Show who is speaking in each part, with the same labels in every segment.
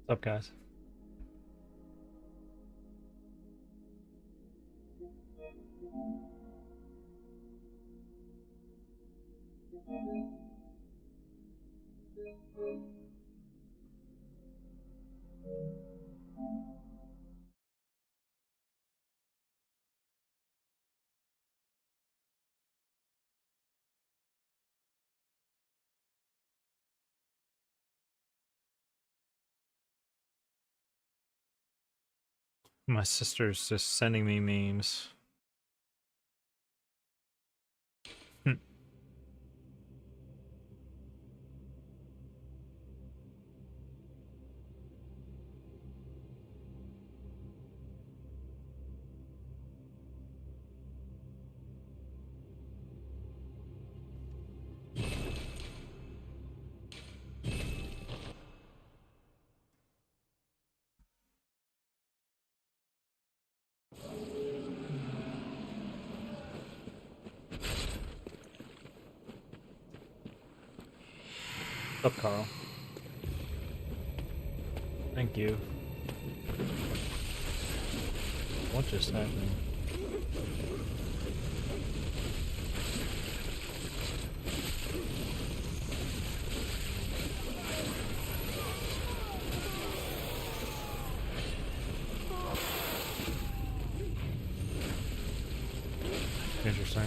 Speaker 1: What's up, guys? My sister's just sending me memes. What's up, Carl? Thank you. What just happened? Interesting.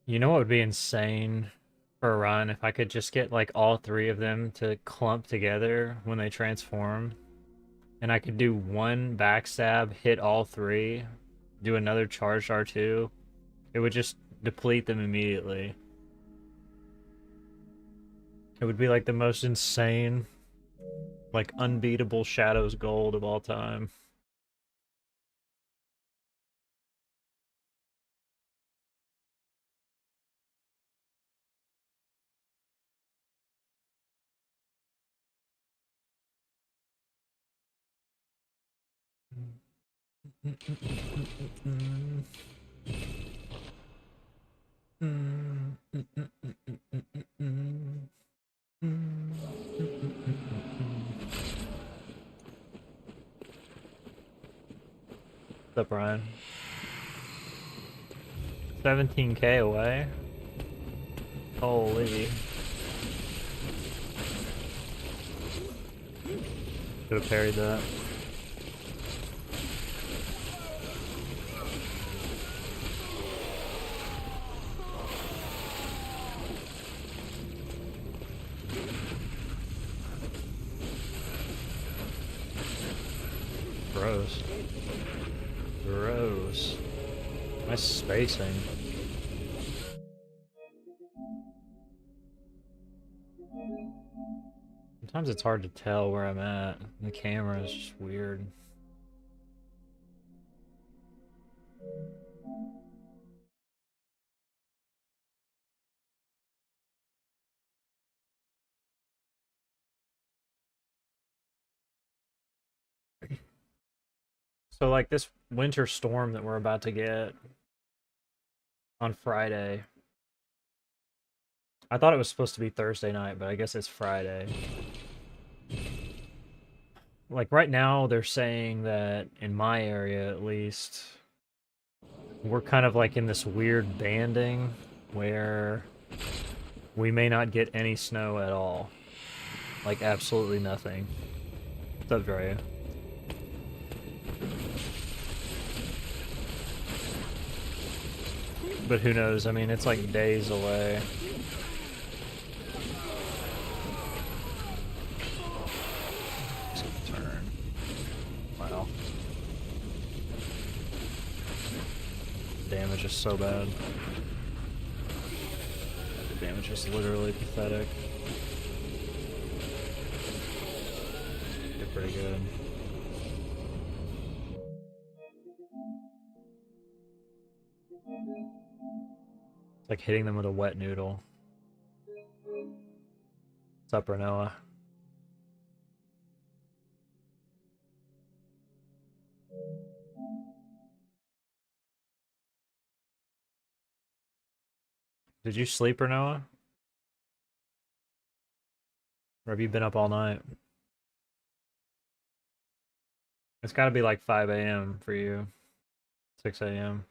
Speaker 1: You know what would be insane for a run if I could just get like all three of them to clump together when they transform, and I could do one backstab, hit all three, do another charged R2. It would just deplete them immediately. It would be like the most insane, like unbeatable Shadows Gold of all time. What's up, Ryan? 17k away? Holy. Could have parried that. Gross. Gross. Nice spacing. Sometimes it's hard to tell where I'm at. The camera is just weird. So like this winter storm that we're about to get on Friday. I thought it was supposed to be Thursday night, but I guess it's Friday. Like right now they're saying that in my area at least we're kind of like in this weird banding where we may not get any snow at all. Like absolutely nothing. What's up, Drea? But who knows? I mean, it's like days away. Turn. Wow. Damage is so bad. The damage is literally pathetic. They're pretty good. It's like hitting them with a wet noodle. What's up, Noah? Did you sleep, Noah? Or have you been up all night? It's gotta be like 5 a.m. for you. 6 a.m.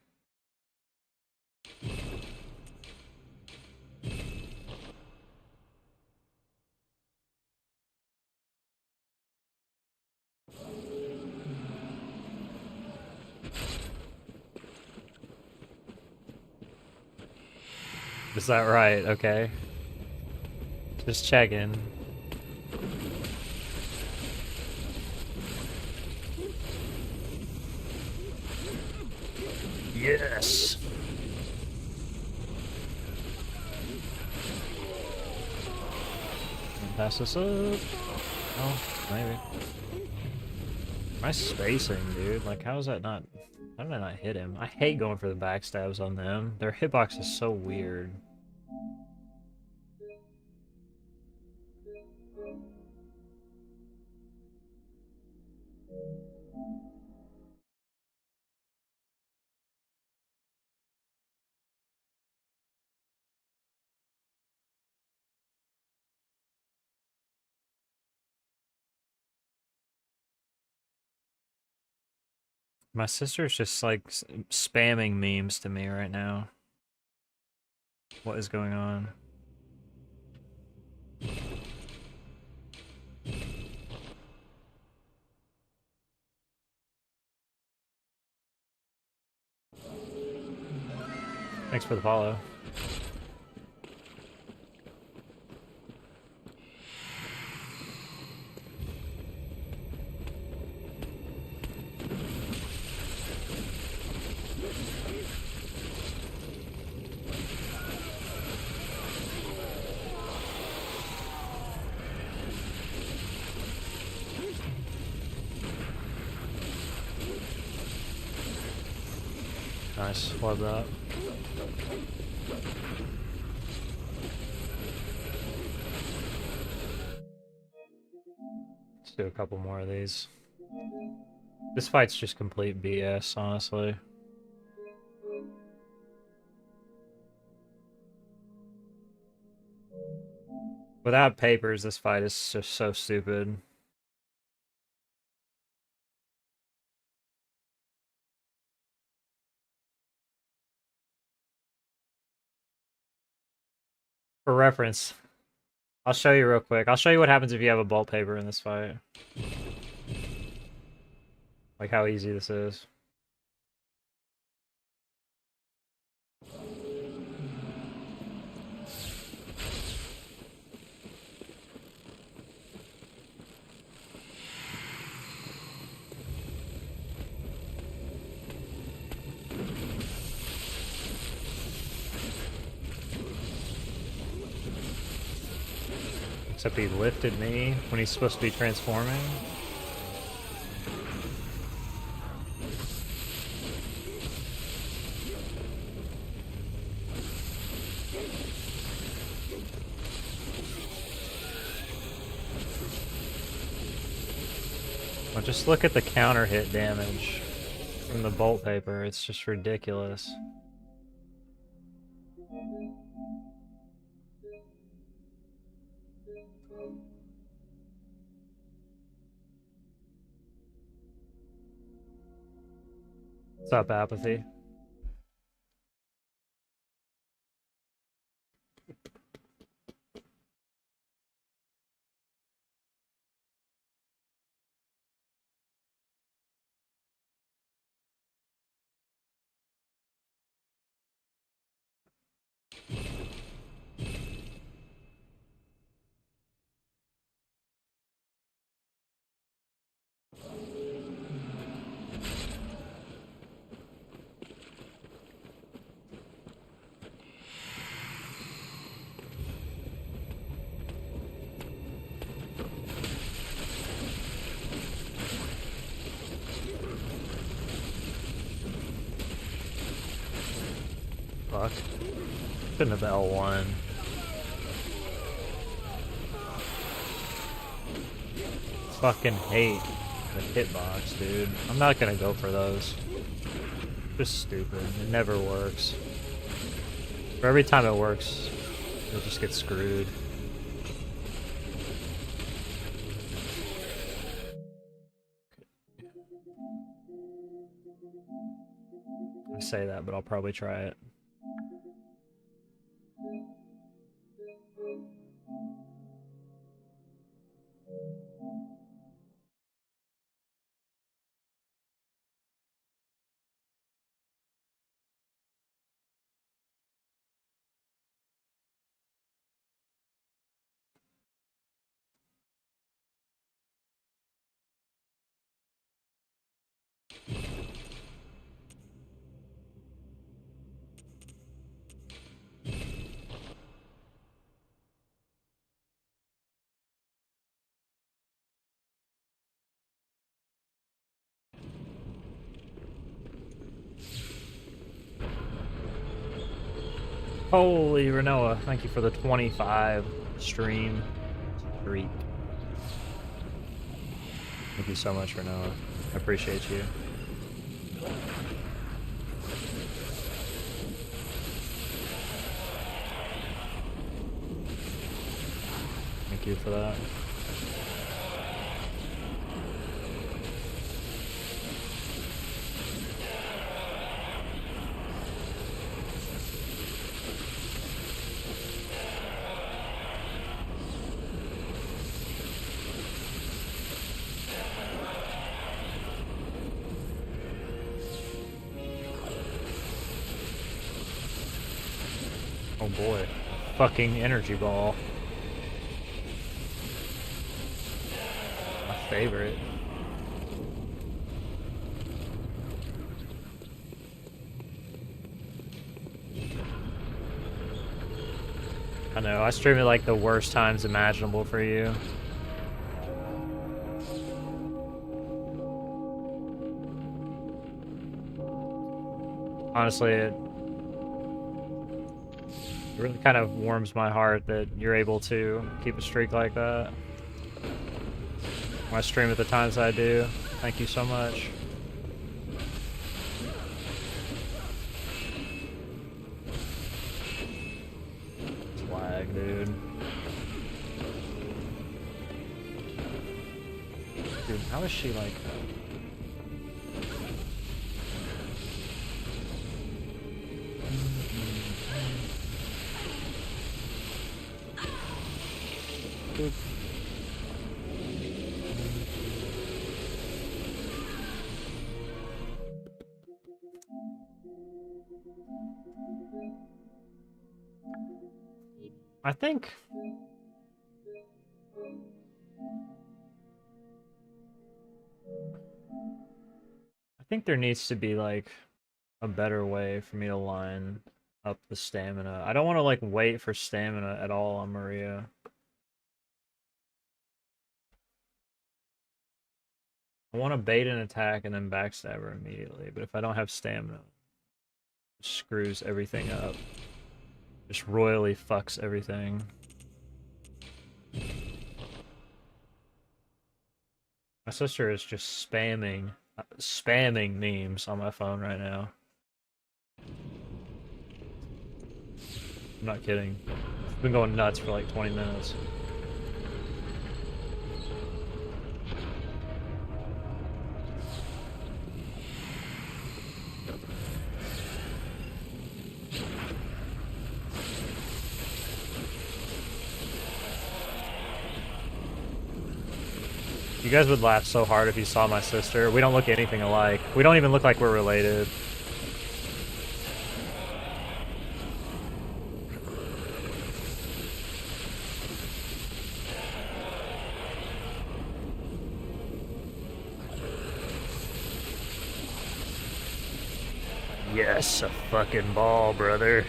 Speaker 1: Is that right? Okay. Just checking. Yes! Pass this up. Oh, maybe. My spacing, dude. Like, how is that not... How did I not hit him? I hate going for the backstabs on them. Their hitbox is so weird. My sister's just like spamming memes to me right now. What is going on? Thanks for the follow. Nice, love that. Let's do a couple more of these. This fight's just complete BS, honestly. Without papers, this fight is just so stupid. For reference, I'll show you real quick. I'll show you what happens if you have a bolt paper in this fight. Like how easy this is. Except he lifted me when he's supposed to be transforming. Well, just look at the counter hit damage from the bolt paper. It's just ridiculous. What's up, Apathy? Fuck. Shouldn't have L1. fucking hate the hitbox, dude. I'm not gonna go for those. Just stupid. It never works. For every time it works, you'll just get screwed. I say that, but I'll probably try it. Holy Renoa, thank you for the 25 stream streak. Thank you so much, Renoa. I appreciate you. Thank you for that. Oh boy. Fucking energy ball. My favorite. I know, I stream at like the worst times imaginable for you. Honestly, it really kind of warms my heart that you're able to keep a streak like that. When I stream at the times I do, thank you so much. It's lag, dude. Dude, how is she like that? Dude. I think there needs to be like a better way for me to line up the stamina. I don't want to like wait for stamina at all on Maria. I want to bait an attack and then backstab her immediately, but if I don't have stamina, it screws everything up. Just royally fucks everything. My sister is just spamming memes on my phone right now. I'm not kidding. I've been going nuts for like 20 minutes. You guys would laugh so hard if you saw my sister. We don't look anything alike. We don't even look like we're related. Yes, a fucking ball, brother.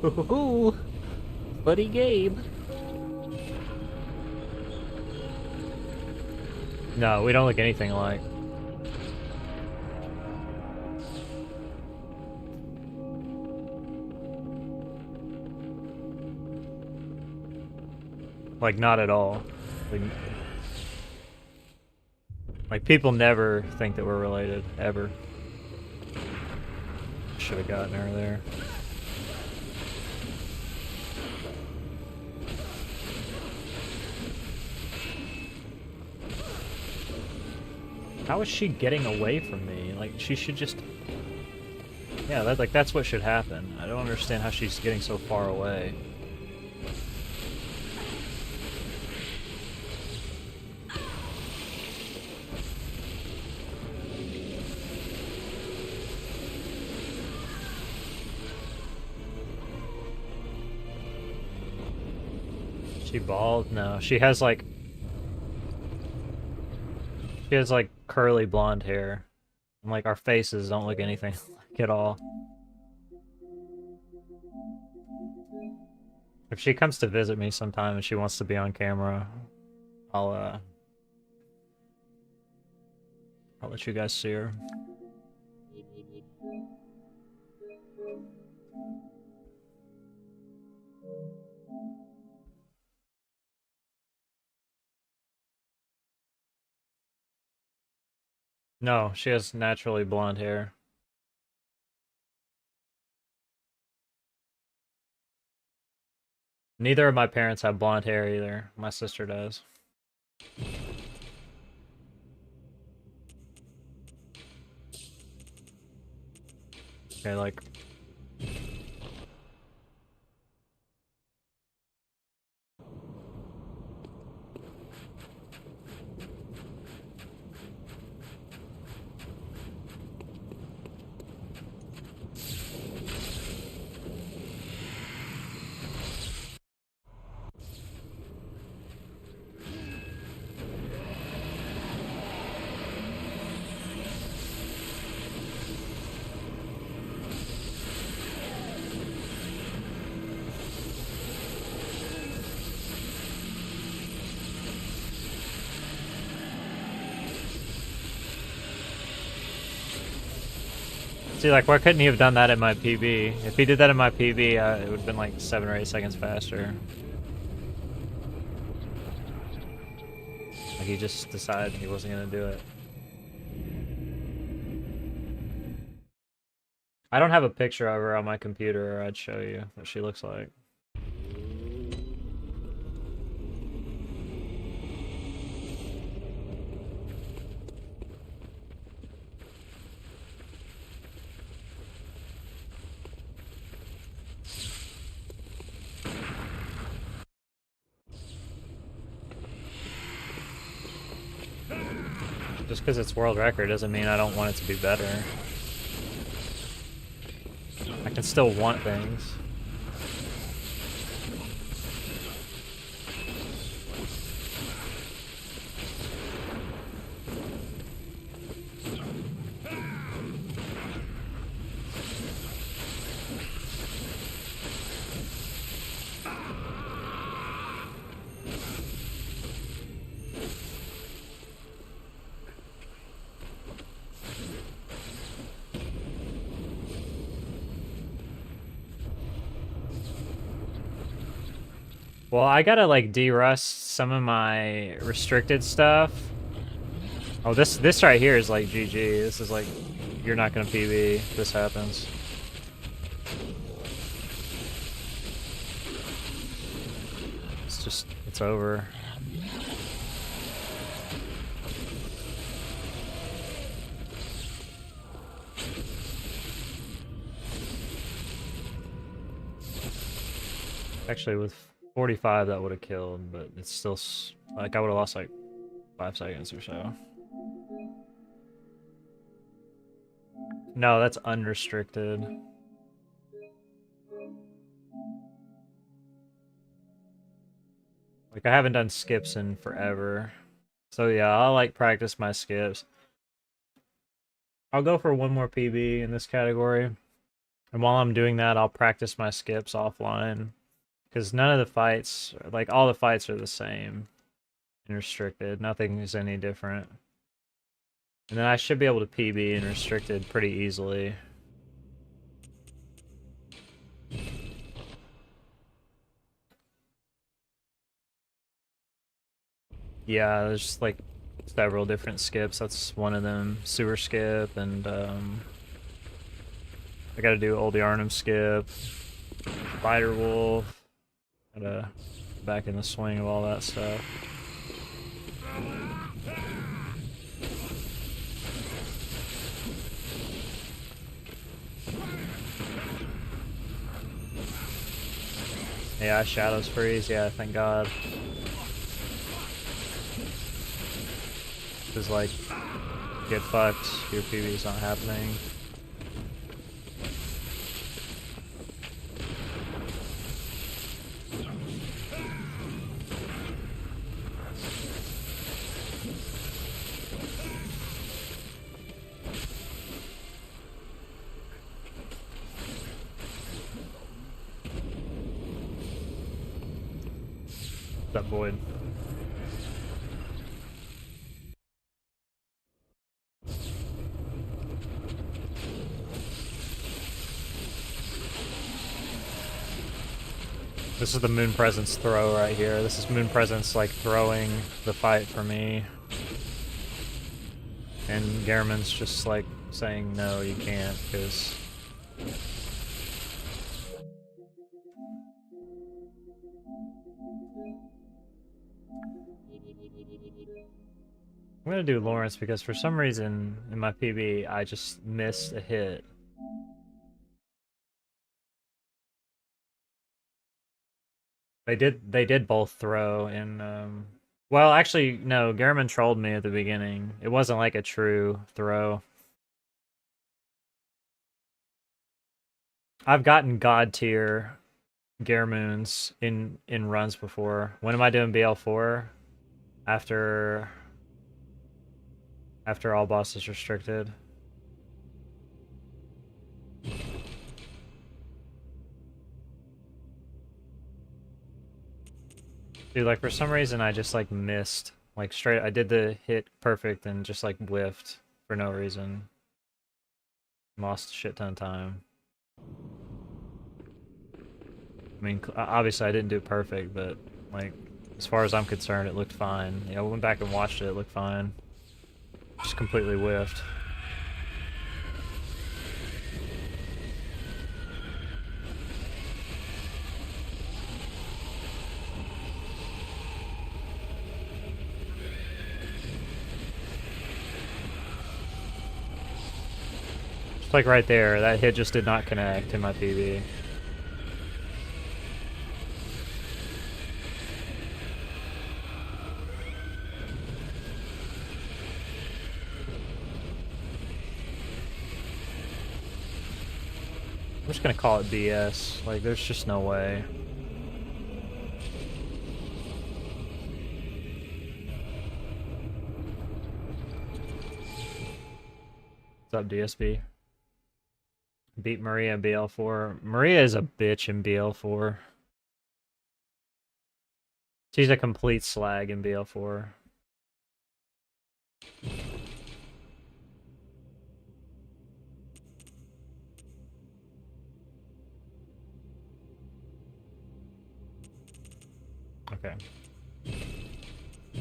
Speaker 1: Ooh, buddy Gabe. No, we don't look anything alike. Like, not at all. Like people never think that we're related, ever. Should have gotten her there. How is she getting away from me? Like, she should just... Yeah, that's what should happen. I don't understand how she's getting so far away. She bald? No, she has like curly blonde hair. And like our faces don't look anything like at all. If she comes to visit me sometime and she wants to be on camera, I'll let you guys see her. No, she has naturally blonde hair. Neither of my parents have blonde hair either. My sister does. Okay, like... See, like, why couldn't he have done that in my PB? If he did that in my PB, it would have been like 7 or 8 seconds faster. Like, he just decided he wasn't gonna do it. I don't have a picture of her on my computer, or I'd show you what she looks like. Just because it's world record doesn't mean I don't want it to be better. I can still want things. Well, I gotta like de-rust some of my restricted stuff. Oh, this right here is like GG. This is like, you're not gonna PB if this happens. It's over. Actually, with 45, that would have killed, but it's still, like, I would have lost, like, 5 seconds or so. No, that's unrestricted. Like, I haven't done skips in forever. So yeah, I'll, like, practice my skips. I'll go for one more PB in this category. And while I'm doing that, I'll practice my skips offline. Because none of the fights, like all the fights are the same in restricted. Nothing is any different. And then I should be able to PB in restricted pretty easily. Yeah, there's like several different skips. That's one of them. Sewer skip, and I gotta do Old Yarnum skip. Spider Wolf. Gotta back in the swing of all that stuff. Yeah, Shadows freeze. Yeah, thank God. Cause like, get fucked. Your PB's not happening. That void. This is the Moon Presence throw right here. This is Moon Presence like throwing the fight for me. And Gehrman's just like saying no, you can't, because I'm gonna do Lawrence because for some reason in my PB I just missed a hit. They did both throw in well actually no, Gehrman trolled me at the beginning. It wasn't like a true throw. I've gotten god tier Gehrmoons in runs before. When am I doing BL4? After all bosses restricted. Dude, like for some reason I just like missed. Like straight, I did the hit perfect and just like whiffed for no reason. Lost a shit ton of time. I mean, obviously I didn't do it perfect, but like, as far as I'm concerned, it looked fine. Yeah, I went back and watched it, it looked fine. Just completely whiffed. Just like right there, that hit just did not connect in my PB. I'm just gonna call it BS. Like, there's just no way. What's up, DSB? Beat Maria in BL4. Maria is a bitch in BL4. She's a complete slag in BL4. Okay.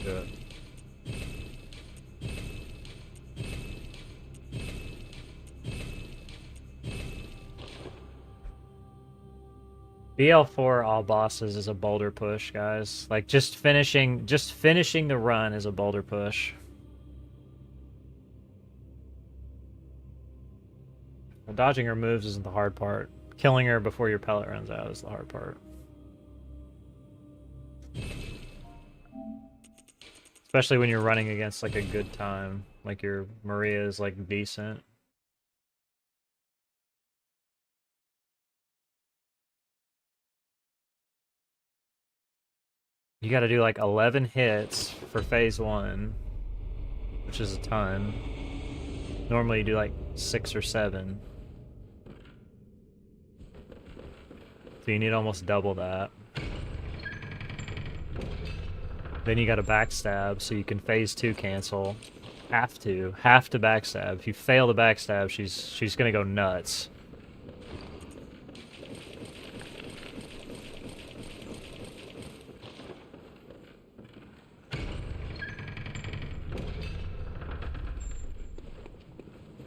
Speaker 1: Do it. BL4 all bosses is a boulder push, guys. Like just finishing the run is a boulder push. Well, dodging her moves isn't the hard part. Killing her before your pellet runs out is the hard part. Especially when you're running against like a good time. Like your Maria is like decent. You gotta do like 11 hits for phase 1, which is a ton. Normally you do like 6 or 7. So you need almost double that. Then you got a backstab, so you can phase 2 cancel. Have to backstab. If you fail the backstab, she's gonna go nuts.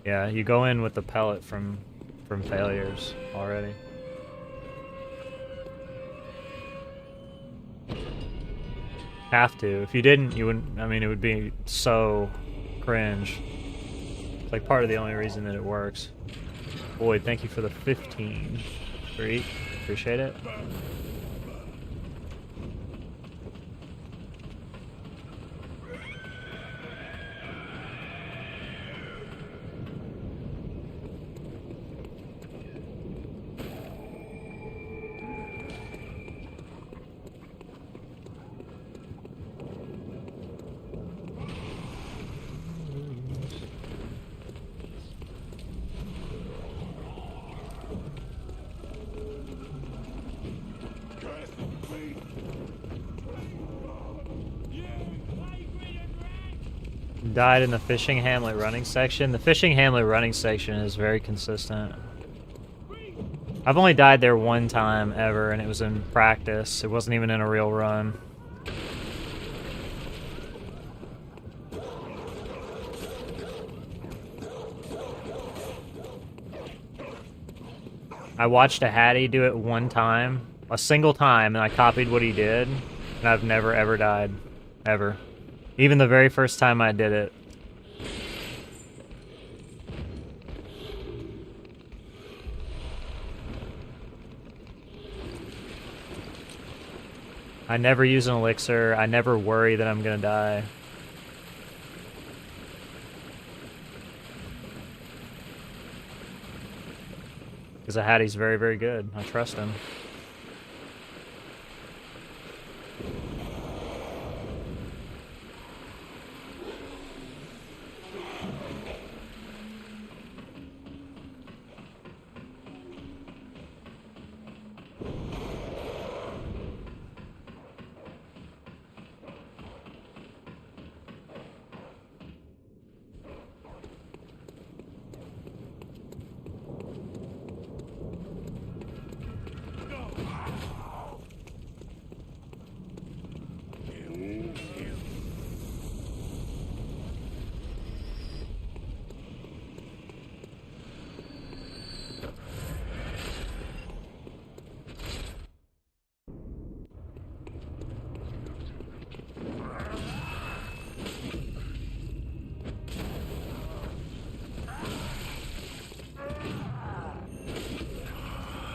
Speaker 1: Yeah, you go in with the pellet from failures already. Have to. If you didn't, you wouldn't. I mean, it would be so cringe. It's like part of the only reason that it works. Boyd, thank you for the 15. Great. Appreciate it. Died in the fishing hamlet running section. The fishing hamlet running section is very consistent. I've only died there one time ever, and it was in practice. It wasn't even in a real run. I watched a Hattie do it one time, a single time, and I copied what he did, and I've never ever died. Ever. Even the very first time I did it. I never use an elixir. I never worry that I'm gonna die. Because the Hattie's very, very good. I trust him.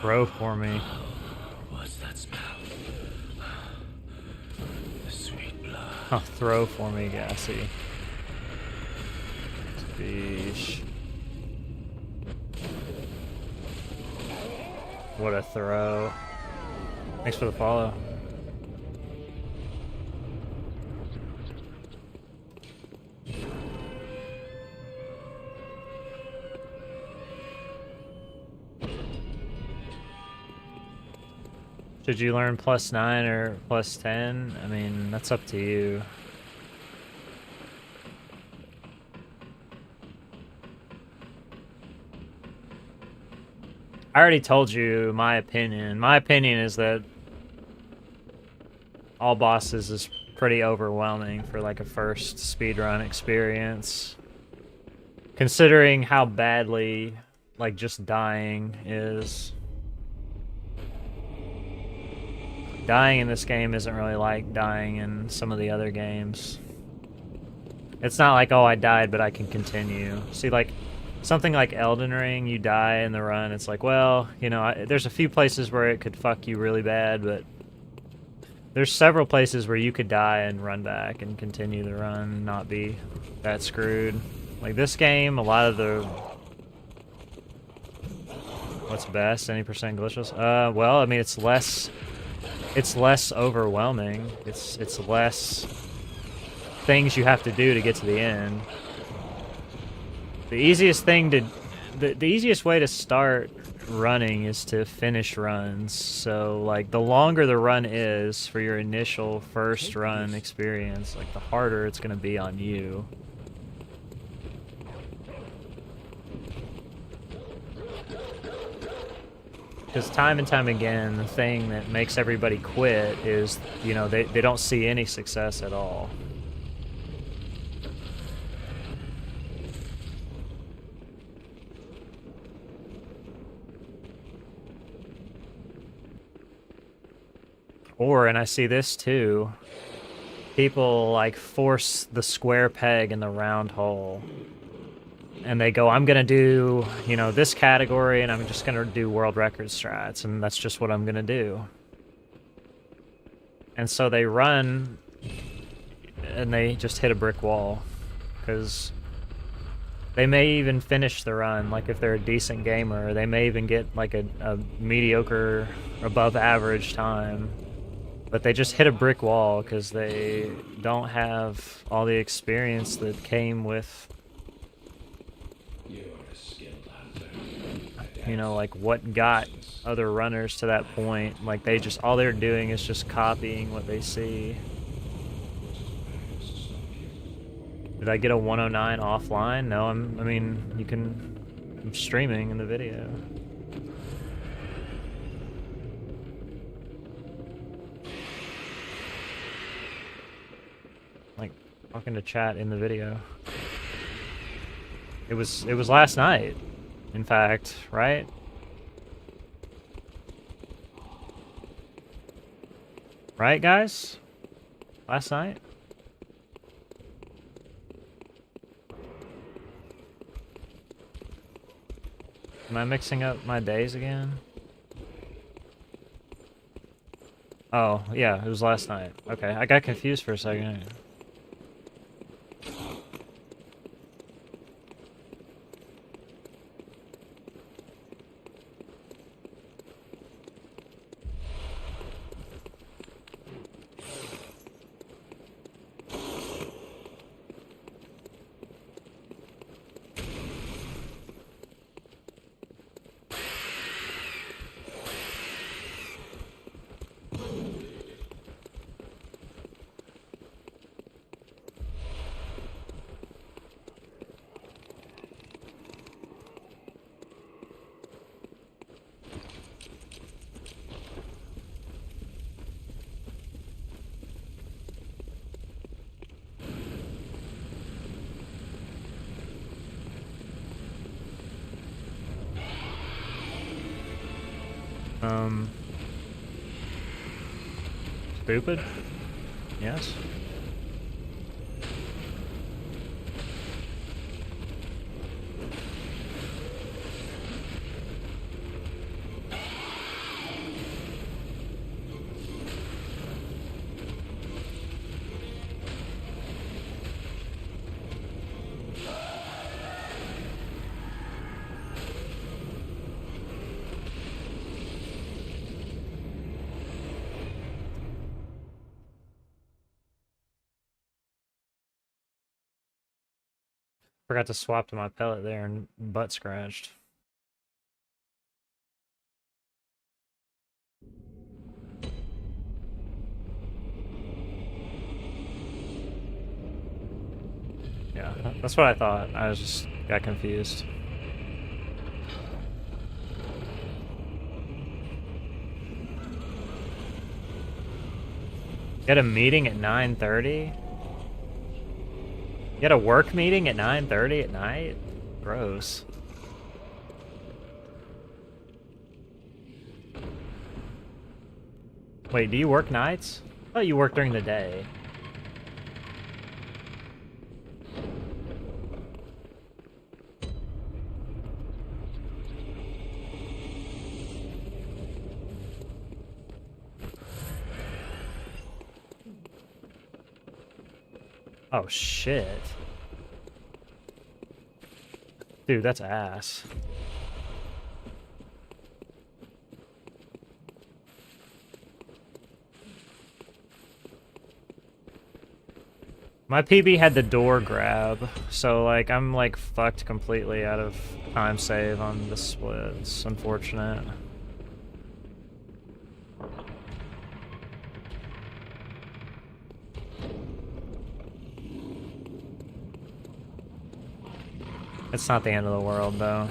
Speaker 1: Throw for me.
Speaker 2: What's that smell? The sweet blood.
Speaker 1: Oh, throw for me, Gassy. Speesh. What a throw. Thanks for the follow. Should you learn +9 or +10? I mean, that's up to you. I already told you my opinion. My opinion is that all bosses is pretty overwhelming for like a first speedrun experience. Considering how badly like just dying is. Dying in this game isn't really like dying in some of the other games. It's not like, oh, I died, but I can continue. See, like, something like Elden Ring, you die in the run, it's like, well, you know, there's a few places where it could fuck you really bad, but there's several places where you could die and run back and continue the run, not be that screwed. Like, this game, a lot of the... What's best? Any percent glitchless? Well, I mean, it's less overwhelming. It's less things you have to do to get to the end. The easiest thing to... The easiest way to start running is to finish runs. So, like, the longer the run is for your initial first run experience, like, the harder it's gonna be on you. Because time and time again, the thing that makes everybody quit is, you know, they don't see any success at all. Or, and I see this too, people like force the square peg in the round hole. And they go, I'm gonna do, you know, this category and I'm just gonna do world record strats, and that's just what I'm gonna do. And so they run and they just hit a brick wall. Because they may even finish the run, like if they're a decent gamer, they may even get like a mediocre, above average time. But they just hit a brick wall because they don't have all the experience that came with, you know, like what got other runners to that point. Like they just, all they're doing is just copying what they see. Did I get a 109 offline? No, I mean, you can, I'm streaming in the video. Like, talking to chat in the video. It was last night, in fact, right? Right, guys? Last night? Am I mixing up my days again? Oh, yeah, it was last night. Okay, I got confused for a second. Stupid? Yes. Forgot to swap to my pellet there and butt scratched. Yeah, that's what I thought. I was just got confused. You had a meeting at 9:30? You had a work meeting at 9:30 at night? Gross. Wait, do you work nights? I thought you worked during the day. Oh, shit. Dude, that's ass. My PB had the door grab, so like I'm like fucked completely out of time save on the split. It's unfortunate. It's not the end of the world though.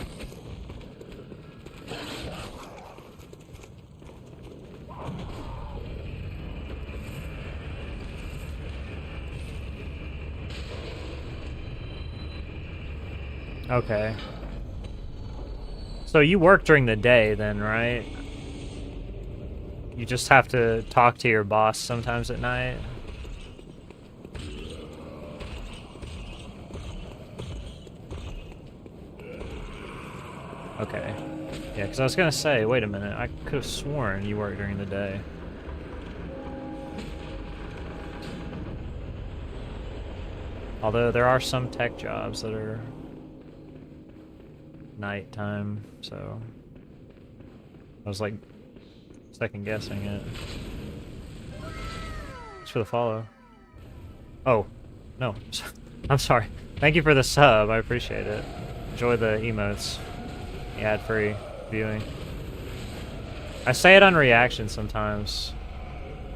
Speaker 1: Okay. So you work during the day then, right? You just have to talk to your boss sometimes at night? Okay. Yeah, because I was gonna say, wait a minute, I could have sworn you work during the day. Although there are some tech jobs that are nighttime, so I was like second guessing it. Thanks for the follow. Oh, no. I'm sorry. Thank you for the sub, I appreciate it. Enjoy the emotes. The ad-free viewing. I say it on reaction sometimes,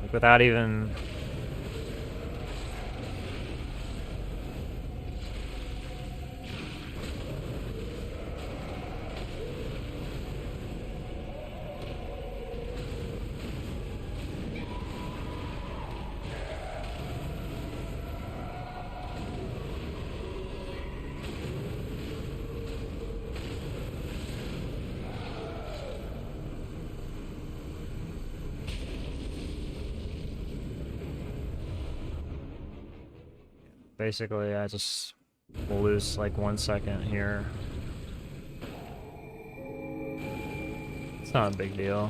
Speaker 1: like without even... Basically, I just will lose like 1 second here. It's not a big deal.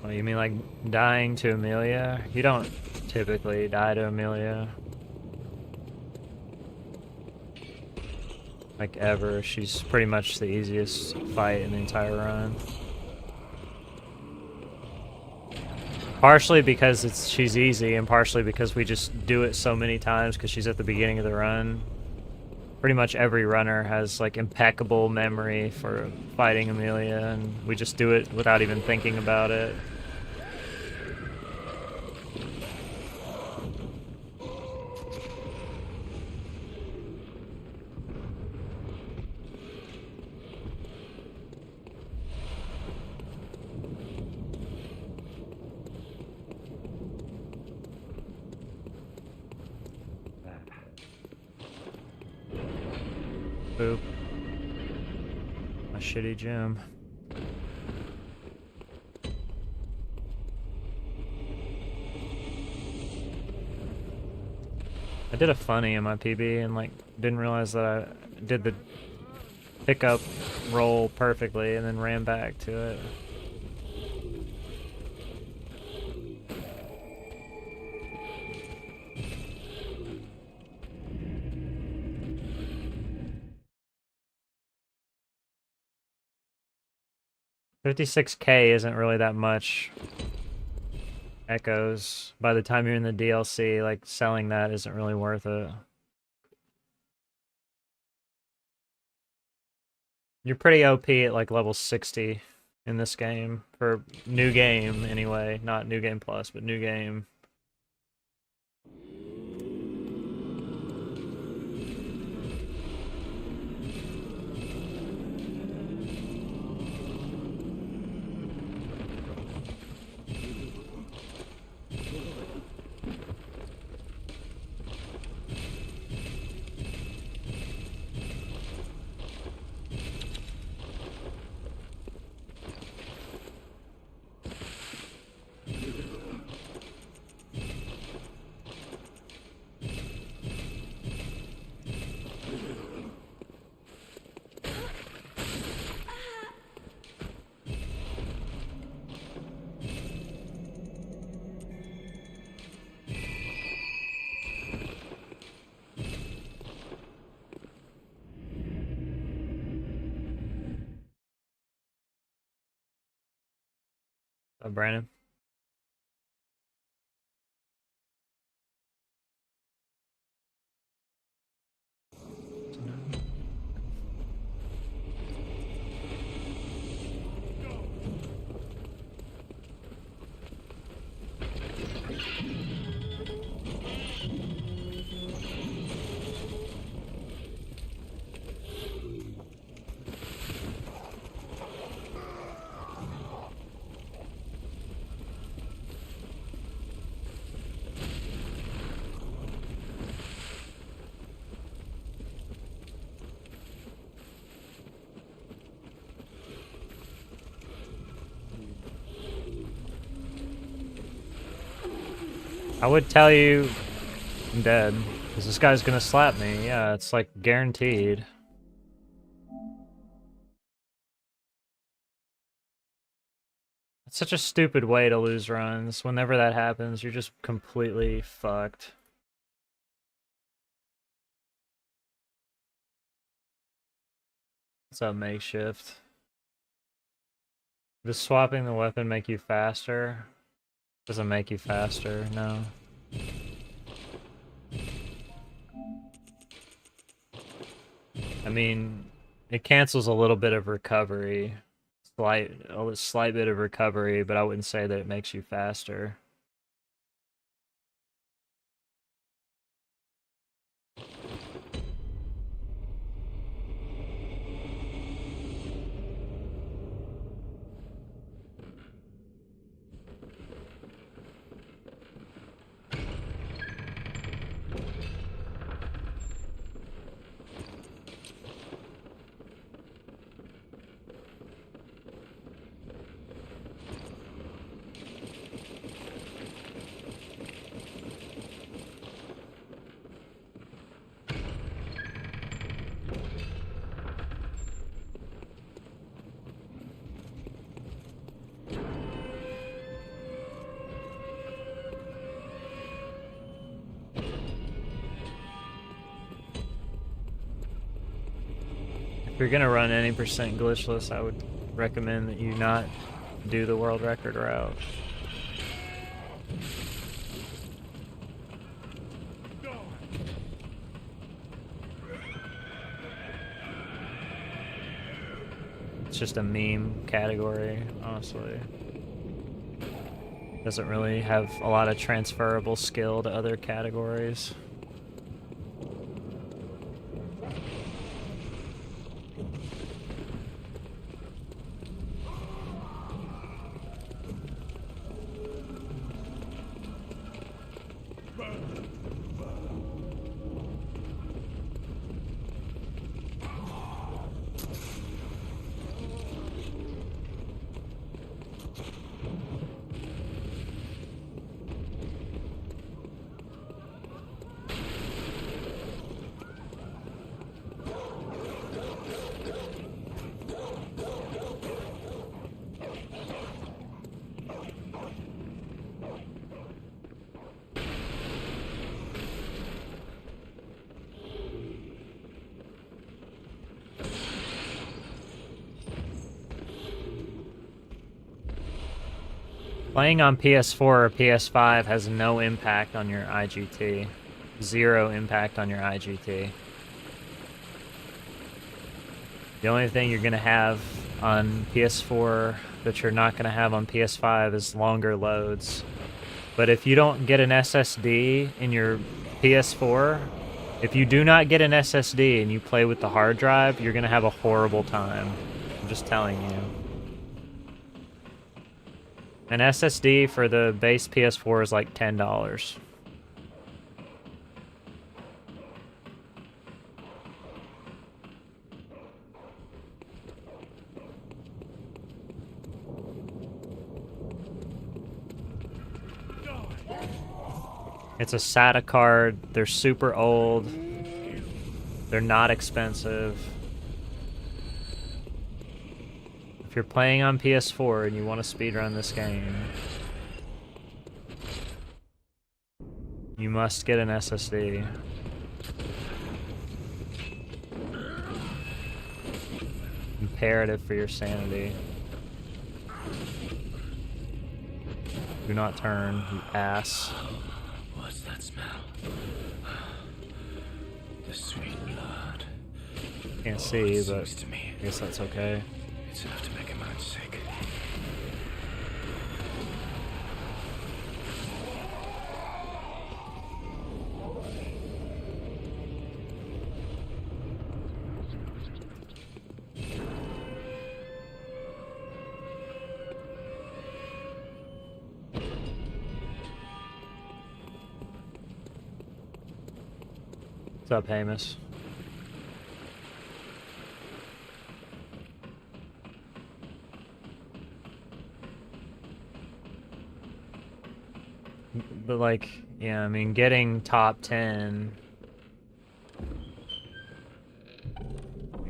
Speaker 1: Oh, you mean like dying to Amelia? You don't typically die to Amelia. Like ever. She's pretty much the easiest fight in the entire run. Partially because she's easy, and partially because we just do it so many times because she's at the beginning of the run. Pretty much every runner has like impeccable memory for fighting Amelia, and we just do it without even thinking about it. Boop. My shitty gym. I did a funny in my PB and like didn't realize that I did the pickup roll perfectly and then ran back to it. $56K isn't really that much echoes. By the time you're in the DLC, like selling that isn't really worth it. You're pretty OP at like level 60 in this game for new game anyway, not new game plus, but new game. Brandon. I would tell you I'm dead, because this guy's gonna slap me. Yeah, it's like guaranteed. It's such a stupid way to lose runs. Whenever that happens, you're just completely fucked. What's up, makeshift? Does swapping the weapon make you faster? Doesn't make you faster, no. I mean, it cancels a little bit of recovery. A slight bit of recovery, but I wouldn't say that it makes you faster. If you're gonna run any percent glitchless, I would recommend that you not do the world record route. It's just a meme category, honestly. Doesn't really have a lot of transferable skill to other categories. Playing on PS4 or PS5 has no impact on your IGT. Zero impact on your IGT. The only thing you're going to have on PS4 that you're not going to have on PS5 is longer loads. But if you don't get an SSD in your PS4, if you do not get an SSD and you play with the hard drive, you're going to have a horrible time. I'm just telling you. An SSD for the base PS4 is like $10. It's a SATA card. They're super old. They're not expensive. If you're playing on PS4 and you want to speedrun this game, you must get an SSD. Imperative for your sanity. Do not turn, you ass.
Speaker 2: What's that smell? The sweet blood.
Speaker 1: Can't see,
Speaker 2: It
Speaker 1: but
Speaker 2: seems to me
Speaker 1: I guess that's okay.
Speaker 2: it's enough to make a man sick.
Speaker 1: What's up, Hamish? But like, yeah, I mean, getting top 10,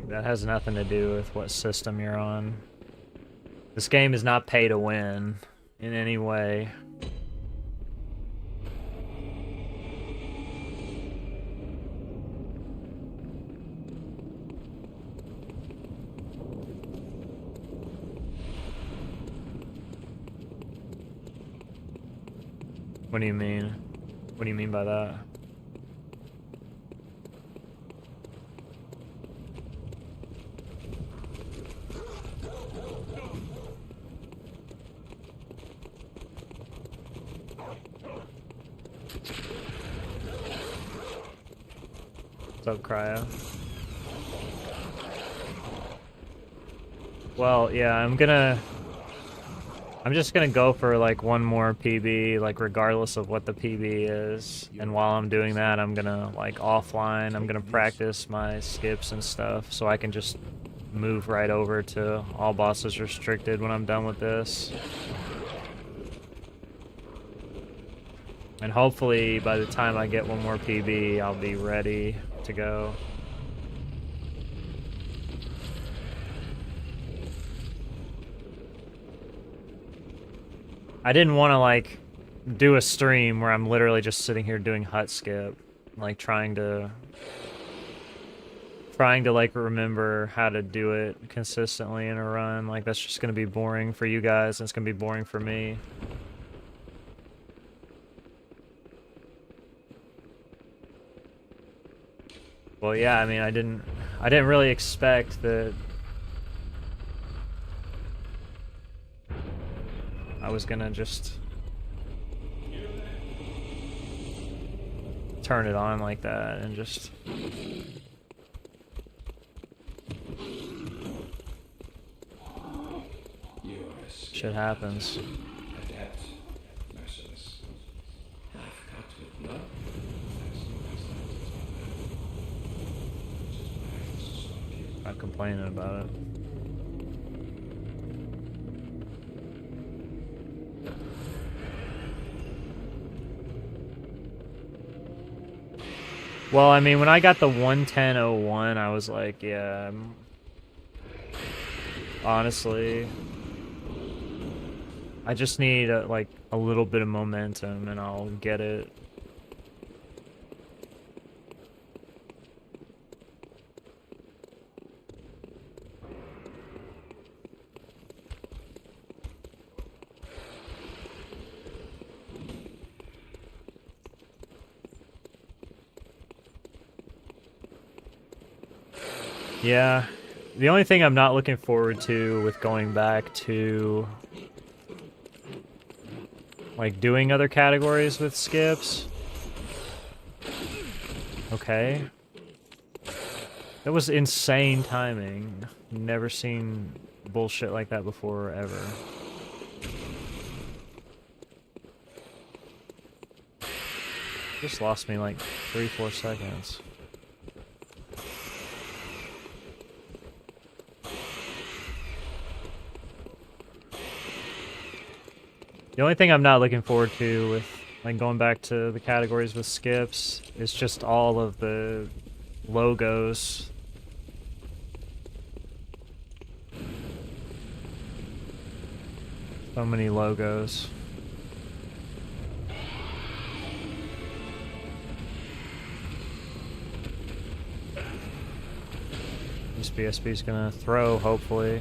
Speaker 1: that has nothing to do with what system you're on. This game is not pay to win in any way. What do you mean? What do you mean by that? What's up, Cryo? Well, yeah, I'm just gonna go for like one more PB, like regardless of what the PB is. And while I'm doing that, I'm gonna like offline, I'm gonna practice my skips and stuff so I can just move right over to all bosses restricted when I'm done with this. And hopefully by the time I get one more PB, I'll be ready to go. I didn't want to like do a stream where I'm literally just sitting here doing hut skip, like trying to like remember how to do it consistently in a run. Like that's just gonna be boring for you guys, and it's gonna be boring for me. Well, yeah, I mean, I didn't really expect that I was gonna just turn it on like that and just shit happens. Not complaining about it. Well, I mean, when I got the 110.01, I was like, yeah, honestly, I just need like a little bit of momentum and I'll get it. Yeah, the only thing I'm not looking forward to with going back to like doing other categories with skips. Okay. That was insane timing. Never seen bullshit like that before, ever. Just lost me like 3-4 seconds. The only thing I'm not looking forward to with like going back to the categories with skips is just all of the logos. So many logos. This BSB's gonna throw, hopefully.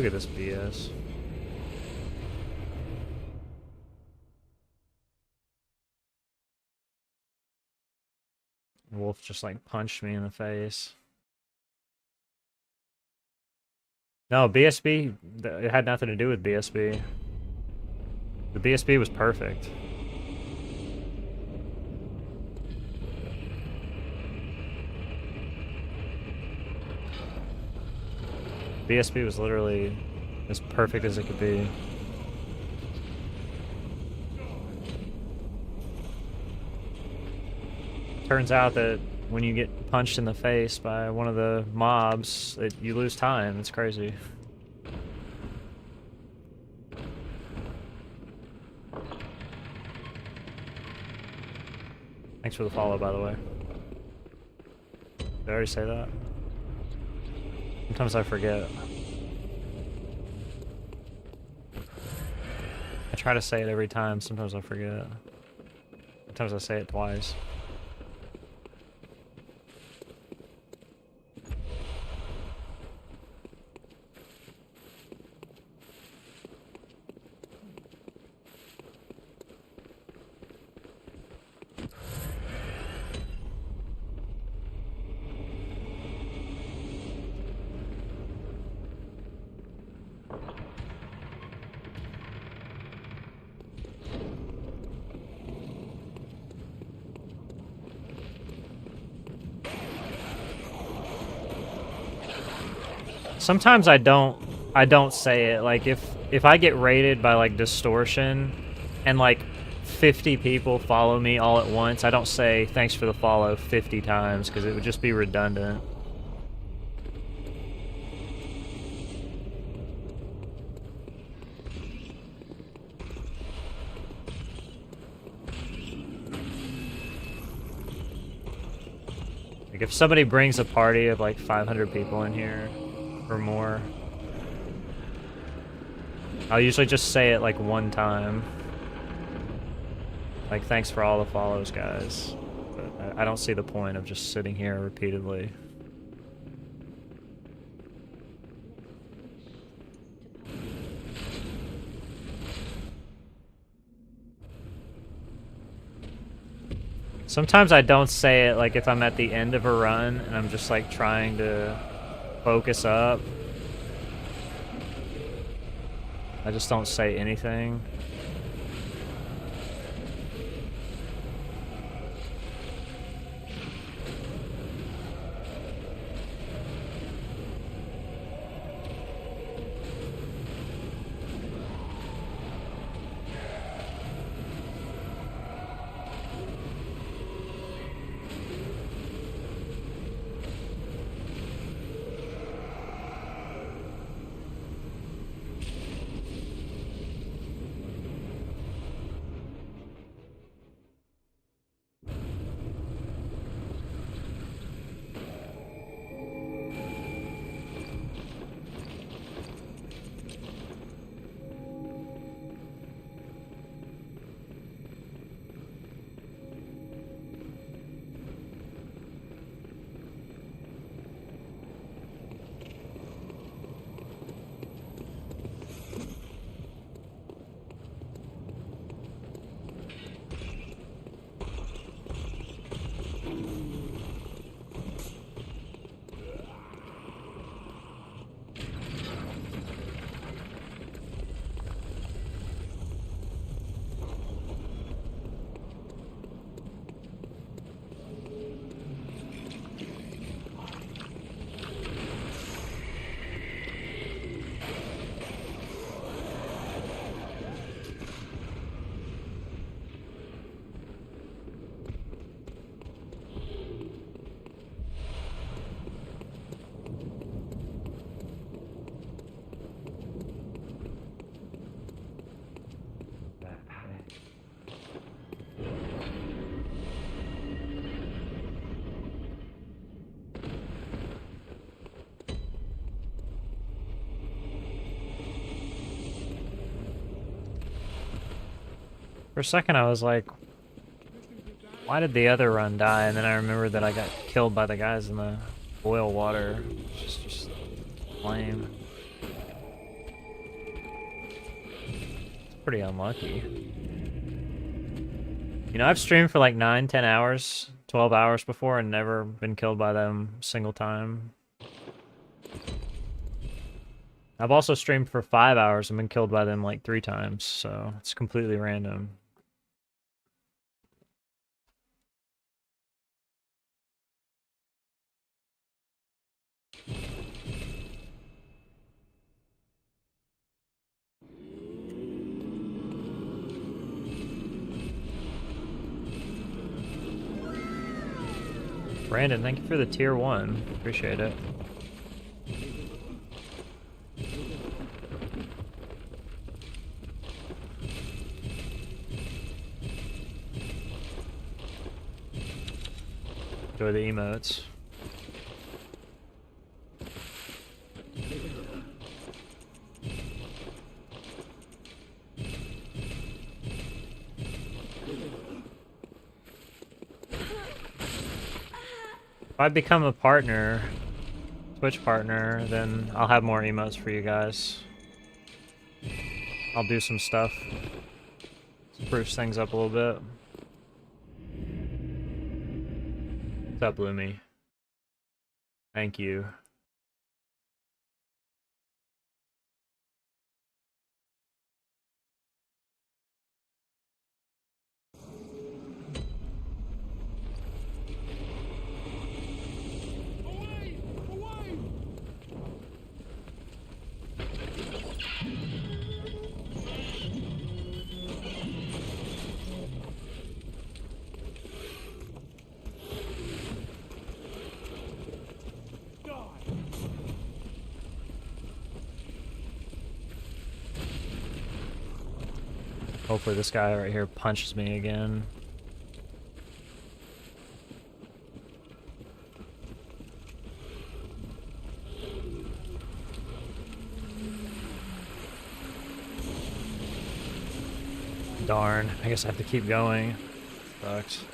Speaker 1: Look at this BS. Wolf just like punched me in the face. No, BSB, it had nothing to do with BSB. The BSB was perfect. BSB was literally as perfect as it could be. Turns out that when you get punched in the face by one of the mobs, you lose time. It's crazy. Thanks for the follow, by the way. Did I already say that? Sometimes I forget. I try to say it every time, sometimes I forget. Sometimes I say it twice. Sometimes I don't say it. Like if I get raided by like distortion and like 50 people follow me all at once, I don't say thanks for the follow 50 times because it would just be redundant. Like if somebody brings a party of like 500 people in here or more, I'll usually just say it like one time. Like, thanks for all the follows, guys. But I don't see the point of just sitting here repeatedly. Sometimes I don't say it like if I'm at the end of a run and I'm just like trying to focus up. I just don't say anything. For a second I was like, why did the other run die? And then I remembered that I got killed by the guys in the boil water. It's just lame. pretty unlucky. You know, I've streamed for like 9, 10 hours, 12 hours before and never been killed by them a single time. I've also streamed for 5 hours and been killed by them like 3 times, so it's completely random. Brandon, thank you for the tier 1. Appreciate it. Enjoy the emotes. If I become a partner, Twitch partner, then I'll have more emotes for you guys. I'll do some stuff. Spruce things up a little bit. What's up, Lumi? Thank you. Hopefully this guy right here punches me again. Darn, I guess I have to keep going. Sucks.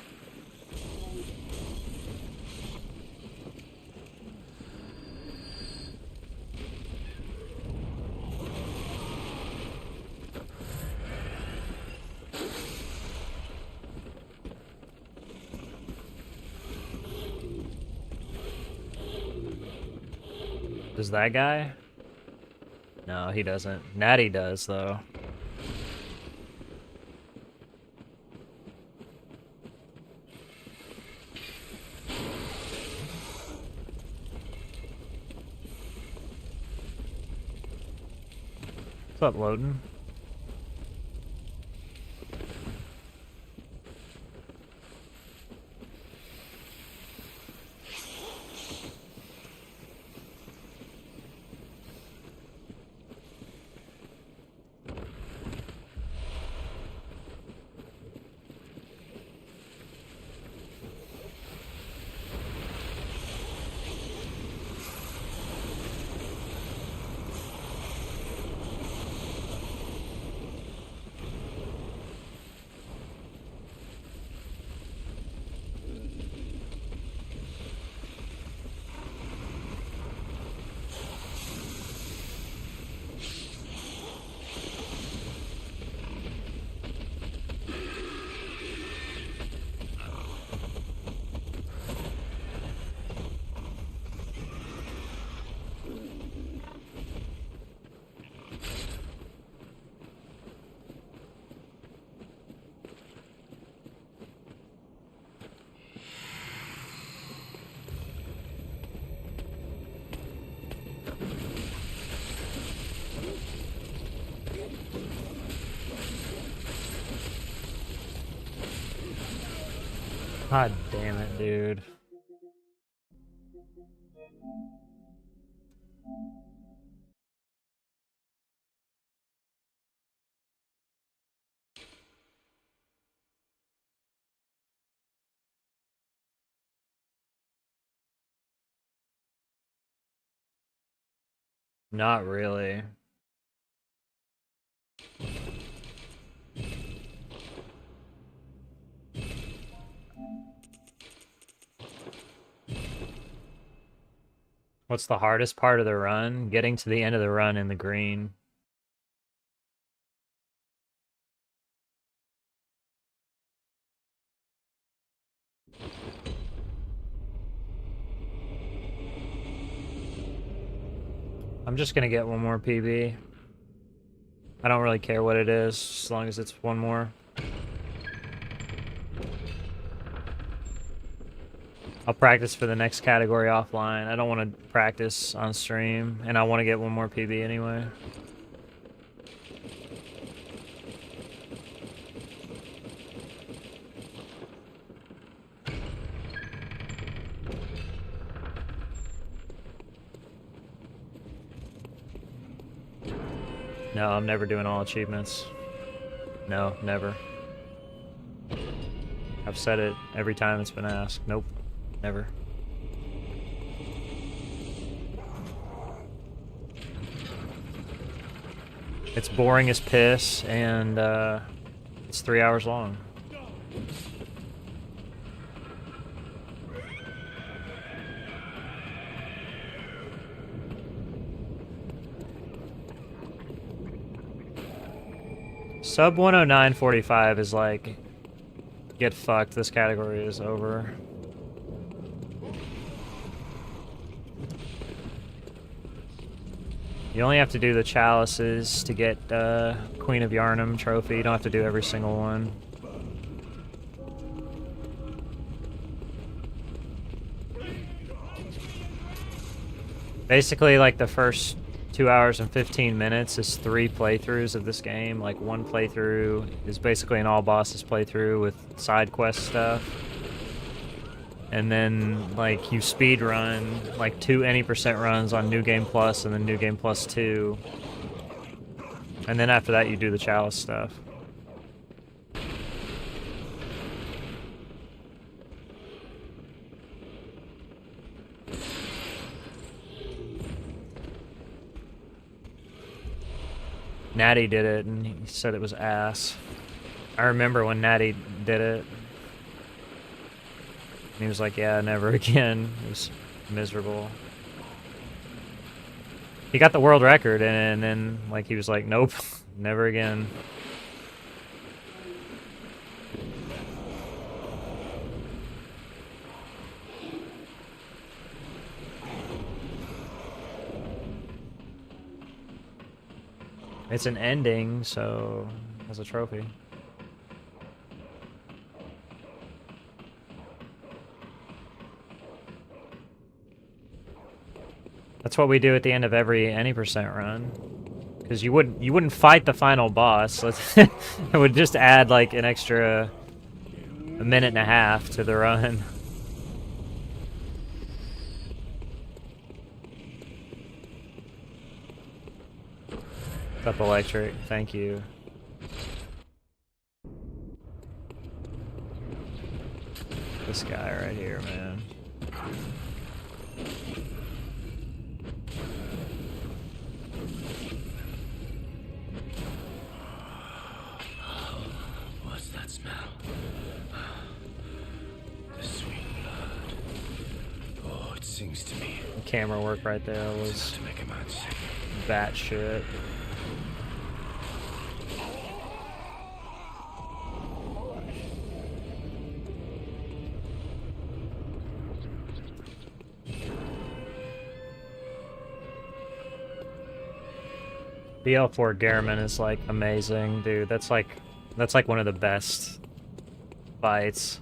Speaker 1: Does that guy? No, he doesn't. Natty does, though. What's up, Loden? God damn it, dude. Not really. What's the hardest part of the run? Getting to the end of the run in the green. I'm just gonna get one more PB. I don't really care what it is, as long as it's one more. I'll practice for the next category offline. I don't want to practice on stream, and I want to get one more PB anyway. No, I'm never doing all achievements. No, never. I've said it every time it's been asked. Nope, never. It's boring as piss, and it's 3 hours long. Sub 109.45 is like, get fucked, this category is over. You only have to do the chalices to get Queen of Yarnum trophy. You don't have to do every single one. Basically, like the first 2 hours and 15 minutes is 3 playthroughs of this game. Like one playthrough is basically an all bosses playthrough with side quest stuff. And then like you speed run like 2 any% runs on New Game Plus and then New Game Plus 2. And then after that you do the chalice stuff. Natty did it, and he said it was ass. I remember when Natty did it. And he was like, yeah, never again. It was miserable. He got the world record, and then like he was like, nope, never again. It's an ending, so as a trophy. That's what we do at the end of every any% run. Because you wouldn't fight the final boss. It would just add like an extra 1.5 minutes to the run. Up electric, thank you. This guy right here, man.
Speaker 2: What's that smell? The sweet blood. Oh, it sings to me.
Speaker 1: The camera work right there was
Speaker 2: It's enough to make a man sick.
Speaker 1: bat shit. BL4 Garmin is like amazing, dude. That's like one of the best fights.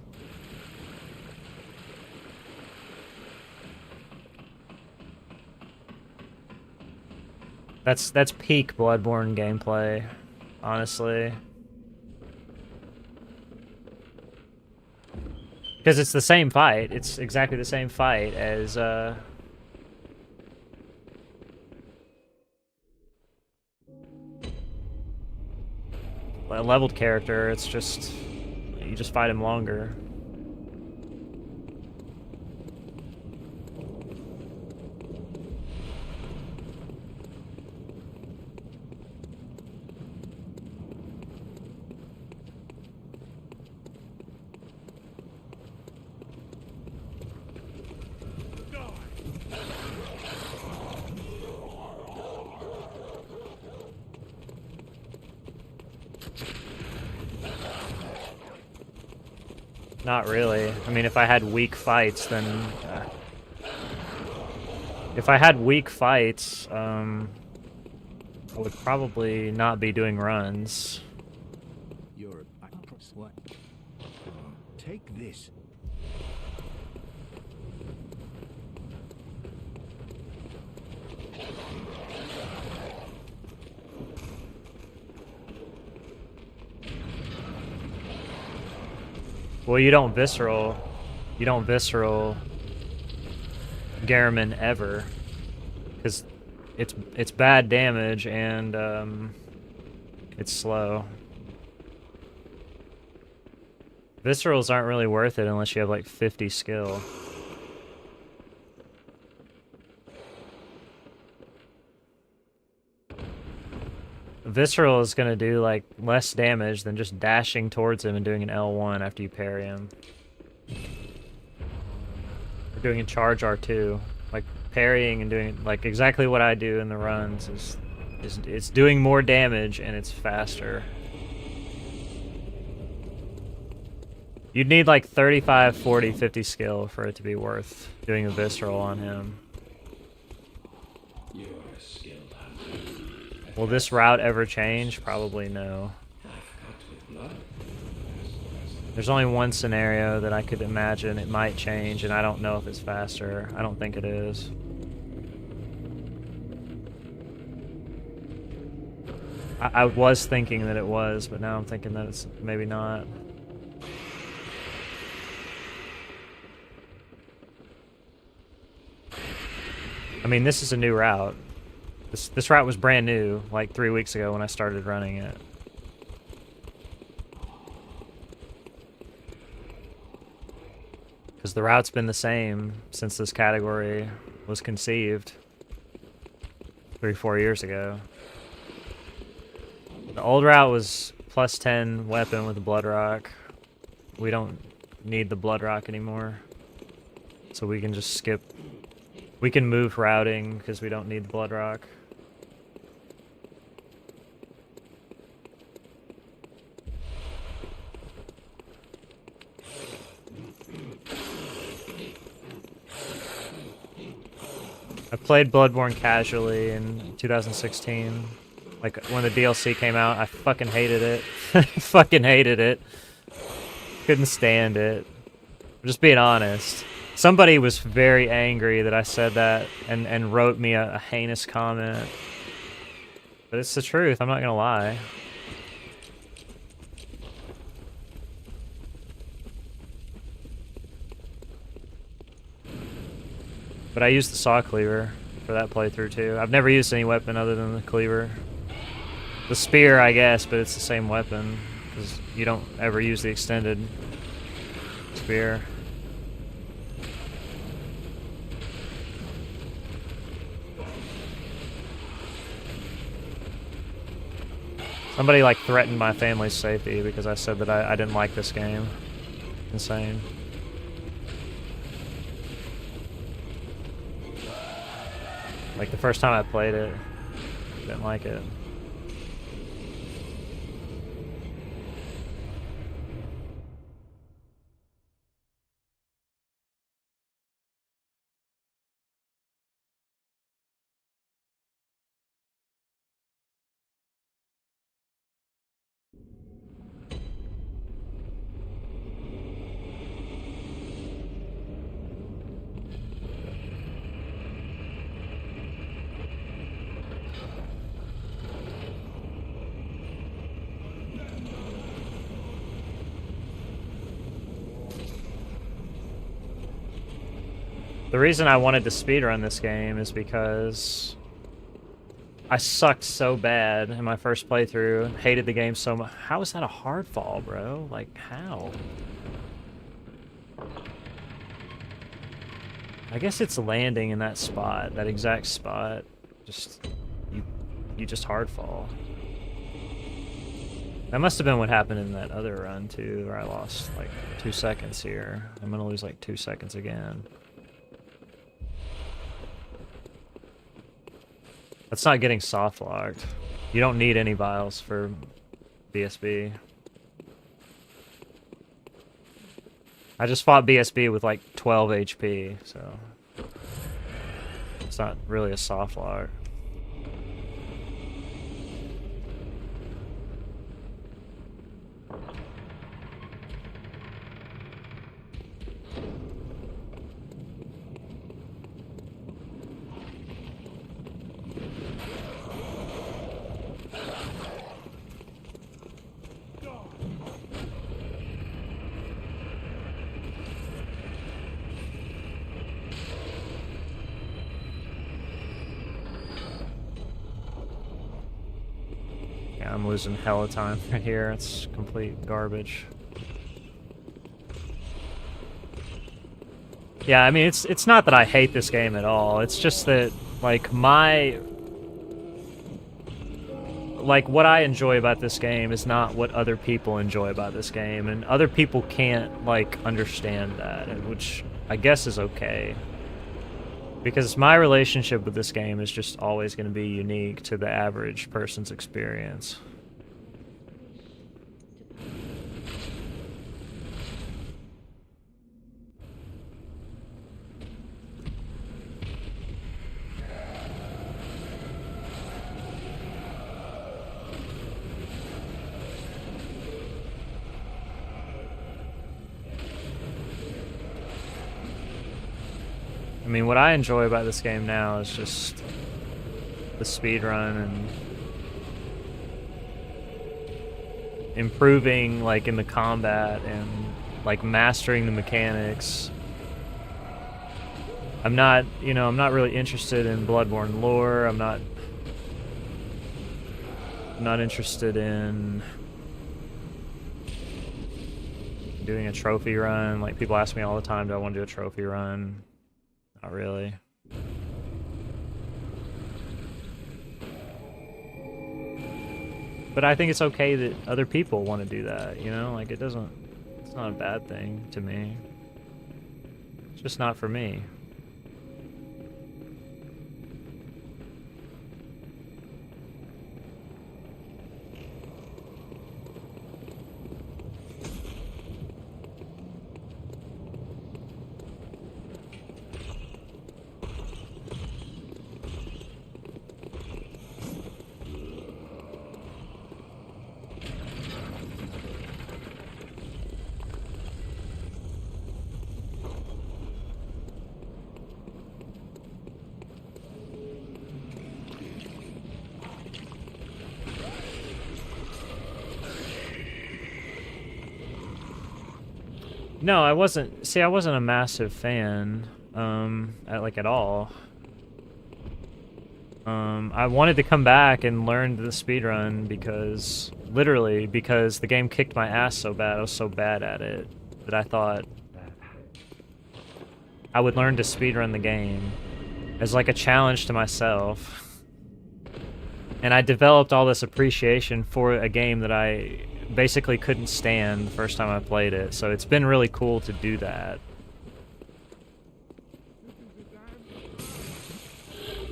Speaker 1: That's peak Bloodborne gameplay, honestly. Because it's the same fight. It's exactly the same fight as a leveled character. It's just you just fight him longer. Not really. I mean, if I had weak fights, then If I had weak fights, I would probably not be doing runs.
Speaker 3: You're what? Take this.
Speaker 1: Well, you don't visceral Garamond ever, because it's bad damage and it's slow. Viscerals aren't really worth it unless you have like 50 skill. Visceral is gonna do like less damage than just dashing towards him and doing an L1 after you parry him. Or doing a charge R2. Like parrying and doing like exactly what I do in the runs is it's doing more damage and it's faster. You'd need like 35, 40, 50 skill for it to be worth doing a visceral on him. Will this route ever change? Probably no. There's only one scenario that I could imagine it might change, and I don't know if it's faster. I don't think it is. I was thinking that it was, but now I'm thinking that it's maybe not. I mean, this is a new route. This route was brand new, like 3 weeks ago when I started running it. Because the route's been the same since this category was conceived 3-4 years ago. The old route was plus 10 weapon with the Blood Rock. We don't need the Blood Rock anymore. So we can just skip. We can move routing because we don't need the Blood Rock. I played Bloodborne casually in 2016. Like, when the DLC came out, I fucking hated it. Fucking hated it. Couldn't stand it. I'm just being honest. Somebody was very angry that I said that and wrote me a heinous comment. But it's the truth, I'm not gonna lie. But I used the saw cleaver for that playthrough too. I've never used any weapon other than the cleaver. The spear, I guess, but it's the same weapon, because you don't ever use the extended spear. Somebody like threatened my family's safety because I said that I didn't like this game. Insane. Like the first time I played it, didn't like it. The reason I wanted to speedrun this game is because I sucked so bad in my first playthrough, hated the game so much. How is that a hard fall, bro? Like, how? I guess it's landing in that spot, that exact spot. Just, you just hard fall. That must have been what happened in that other run too, where I lost like 2 seconds here. I'm gonna lose like 2 seconds again. That's not getting soft locked. You don't need any vials for BSB. I just fought BSB with like 12 HP, so It's not really a soft lock. Yeah, I'm losing hella time right here. It's complete garbage. Yeah, I mean, it's not that I hate this game at all. It's just that, like, what I enjoy about this game is not what other people enjoy about this game, and other people can't, like, understand that, which I guess is okay. Because my relationship with this game is just always going to be unique to the average person's experience. I mean, what I enjoy about this game now is just the speedrun and improving, like, in the combat and, like, mastering the mechanics. I'm not really interested in Bloodborne lore. I'm not interested in doing a trophy run. Like, people ask me all the time, do I want to do a trophy run? Not really. But I think it's okay that other people want to do that, you know? Like, it's not a bad thing to me. It's just not for me. No, I wasn't. See, I wasn't a massive fan, at all. I wanted to come back and learn the speedrun because, literally, because the game kicked my ass so bad. I was so bad at it that I thought I would learn to speedrun the game as, like, a challenge to myself. And I developed all this appreciation for a game that I basically couldn't stand the first time I played it, so it's been really cool to do that.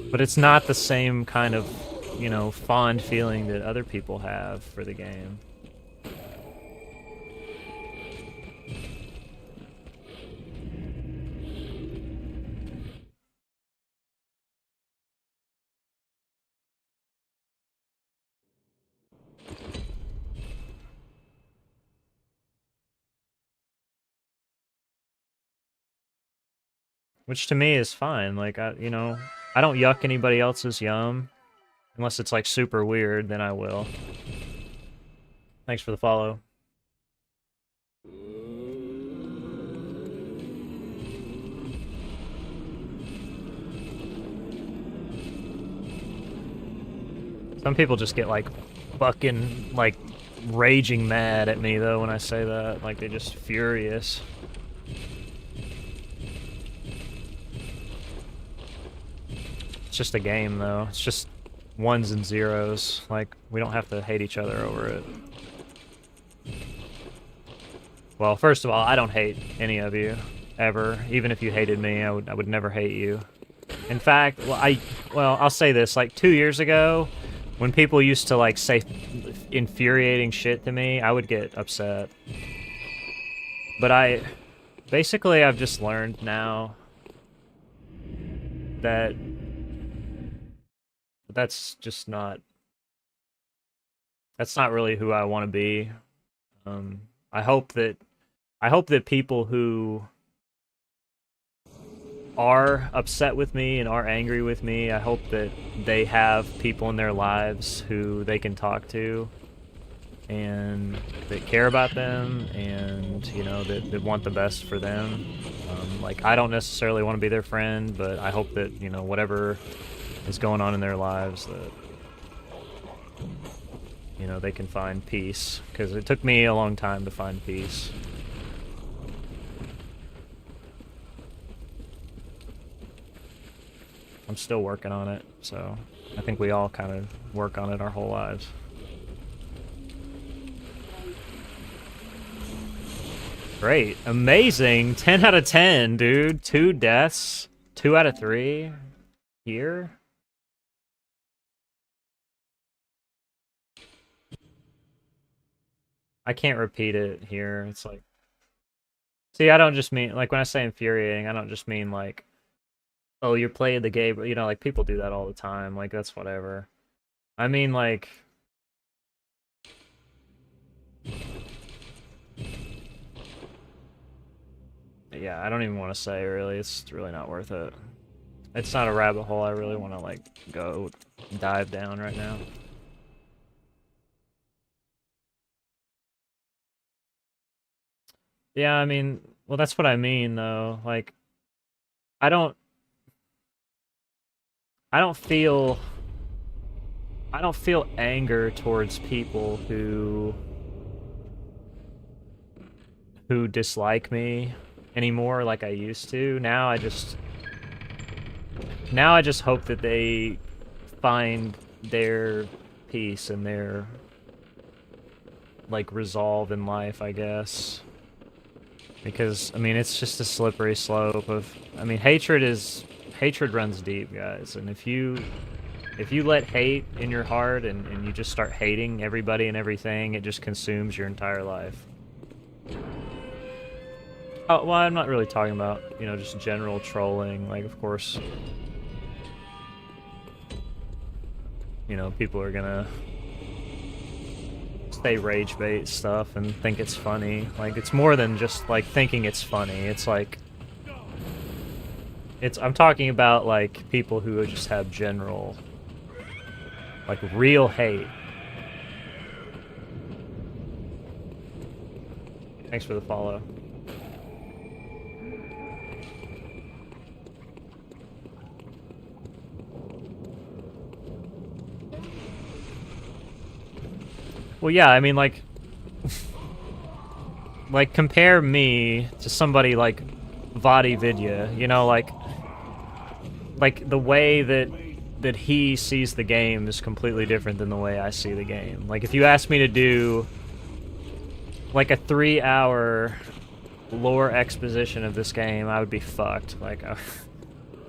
Speaker 1: But it's not the same kind of, you know, fond feeling that other people have for the game. Which to me is fine. Like, I don't yuck anybody else's yum. Unless it's, like, super weird, then I will. Thanks for the follow. Some people just get, like, fucking, like, raging mad at me, though, when I say that. Like, they're just furious. It's just a game, though. It's just ones and zeros. Like, we don't have to hate each other over it. Well, first of all, I don't hate any of you, ever. Even if you hated me, I would never hate you. In fact, I'll say this, like, 2 years ago, when people used to, like, say infuriating shit to me, I would get upset. But basically, I've just learned now that that's just not, that's not really who I want to be. Um, I hope that people who are upset with me and are angry with me, I hope that they have people in their lives who they can talk to and that care about them and, you know, that want the best for them. Like, I don't necessarily want to be their friend, but I hope that, you know, whatever is going on in their lives, that, you know, they can find peace. Because it took me a long time to find peace. I'm still working on it, so I think we all kind of work on it our whole lives. Great. Amazing. 10 out of 10, dude. 2 deaths. 2 out of 3. Here. I can't repeat it here. It's like... See, I don't just mean... Like, when I say infuriating, I don't just mean, like... Oh, you're playing the game, you know, like, people do that all the time. Like, that's whatever. I mean, like... Yeah, I don't even want to say, really. It's really not worth it. It's not a rabbit hole I really want to, like, go dive down right now. Yeah, I mean, well, that's what I mean, though. Like, I don't feel... I don't feel anger towards people who dislike me anymore like I used to. Now I just hope that they find their peace and their, like, resolve in life, I guess. Because, I mean, it's just a slippery slope of... I mean, hatred runs deep, guys. And if you let hate in your heart and you just start hating everybody and everything, it just consumes your entire life. Oh, well, I'm not really talking about, you know, just general trolling. Like, of course, you know, people are gonna say rage bait stuff and think it's funny. Like, it's more than just, like, thinking it's funny. It's like... I'm talking about, like, people who just have general... like, real hate. Thanks for the follow. Well, yeah, I mean, like... like, compare me to somebody like Vadi Vidya, you know, like the way that he sees the game is completely different than the way I see the game. Like, if you ask me to do, like, a 3-hour lore exposition of this game, I would be fucked. Like, I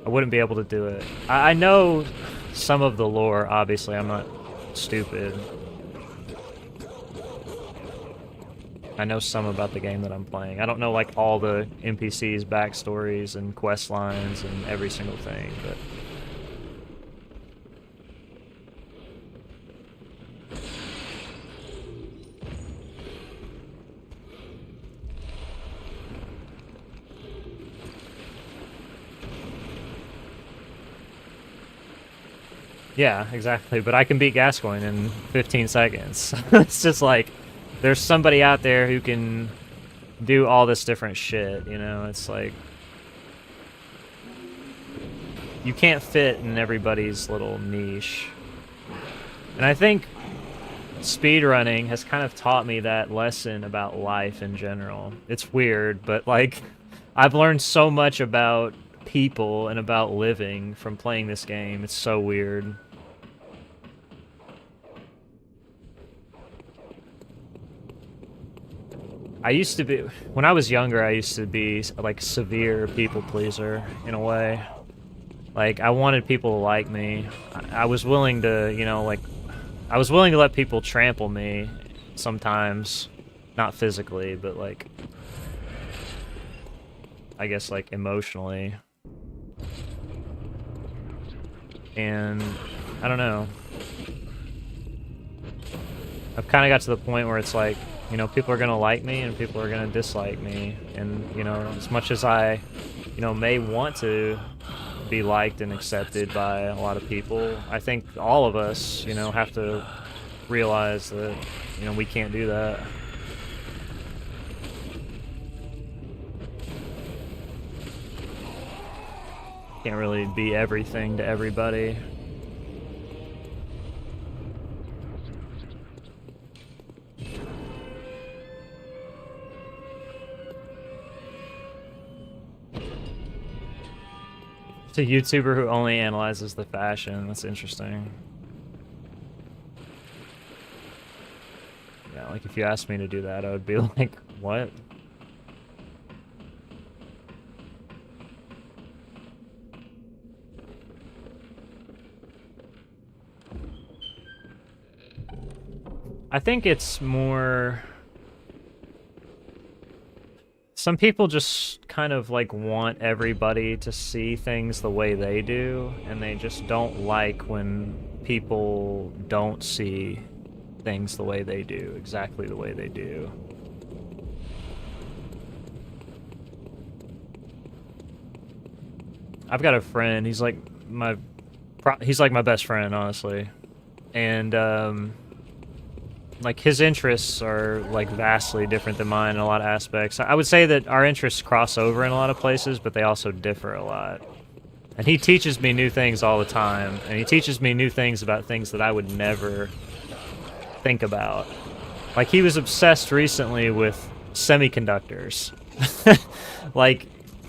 Speaker 1: wouldn't be able to do it. I know some of the lore, obviously. I'm not stupid. I know some about the game that I'm playing. I don't know, like, all the NPCs' backstories and quest lines and every single thing, but... Yeah, exactly, but I can beat Gascoigne in 15 seconds. It's just like, there's somebody out there who can do all this different shit, you know? It's like... you can't fit in everybody's little niche. And I think speedrunning has kind of taught me that lesson about life in general. It's weird, but, like, I've learned so much about people and about living from playing this game. It's so weird. I used to be, when I was younger, I used to be, like, severe people pleaser, in a way. Like, I wanted people to like me. I was willing to, you know, like, I was willing to let people trample me sometimes. Not physically, but, like, I guess, like, emotionally. And I don't know. I've kind of got to the point where it's like, you know, people are going to like me and people are going to dislike me. And, you know, as much as I, you know, may want to be liked and accepted by a lot of people, I think all of us, you know, have to realize that, you know, we can't do that. Can't really be everything to everybody. It's a YouTuber who only analyzes the fashion. That's interesting. Yeah, like if you asked me to do that, I would be like, what? I think it's more... Some people just kind of like want everybody to see things the way they do, and they just don't like when people don't see things the way they do, exactly the way they do. I've got a friend, he's like my best friend, honestly. And like his interests are like vastly different than mine in a lot of aspects. I would say that our interests cross over in a lot of places, but they also differ a lot. And he teaches me new things all the time, and he teaches me new things about things that I would never think about. Like he was obsessed recently with semiconductors. Like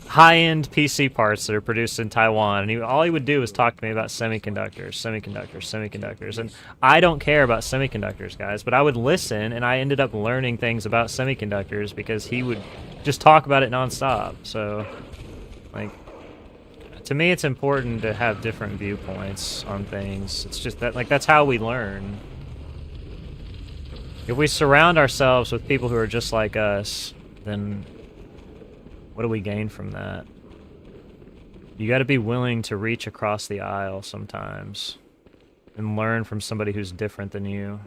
Speaker 1: high-end PC parts that are produced in Taiwan, and all he would do was talk to me about semiconductors. And I don't care about semiconductors, guys, but I would listen, and I ended up learning things about semiconductors because he would just talk about it nonstop. So, like, to me, it's important to have different viewpoints on things. It's just that, like, that's how we learn. If we surround ourselves with people who are just like us, then what do we gain from that? You gotta be willing to reach across the aisle sometimes and learn from somebody who's different than you.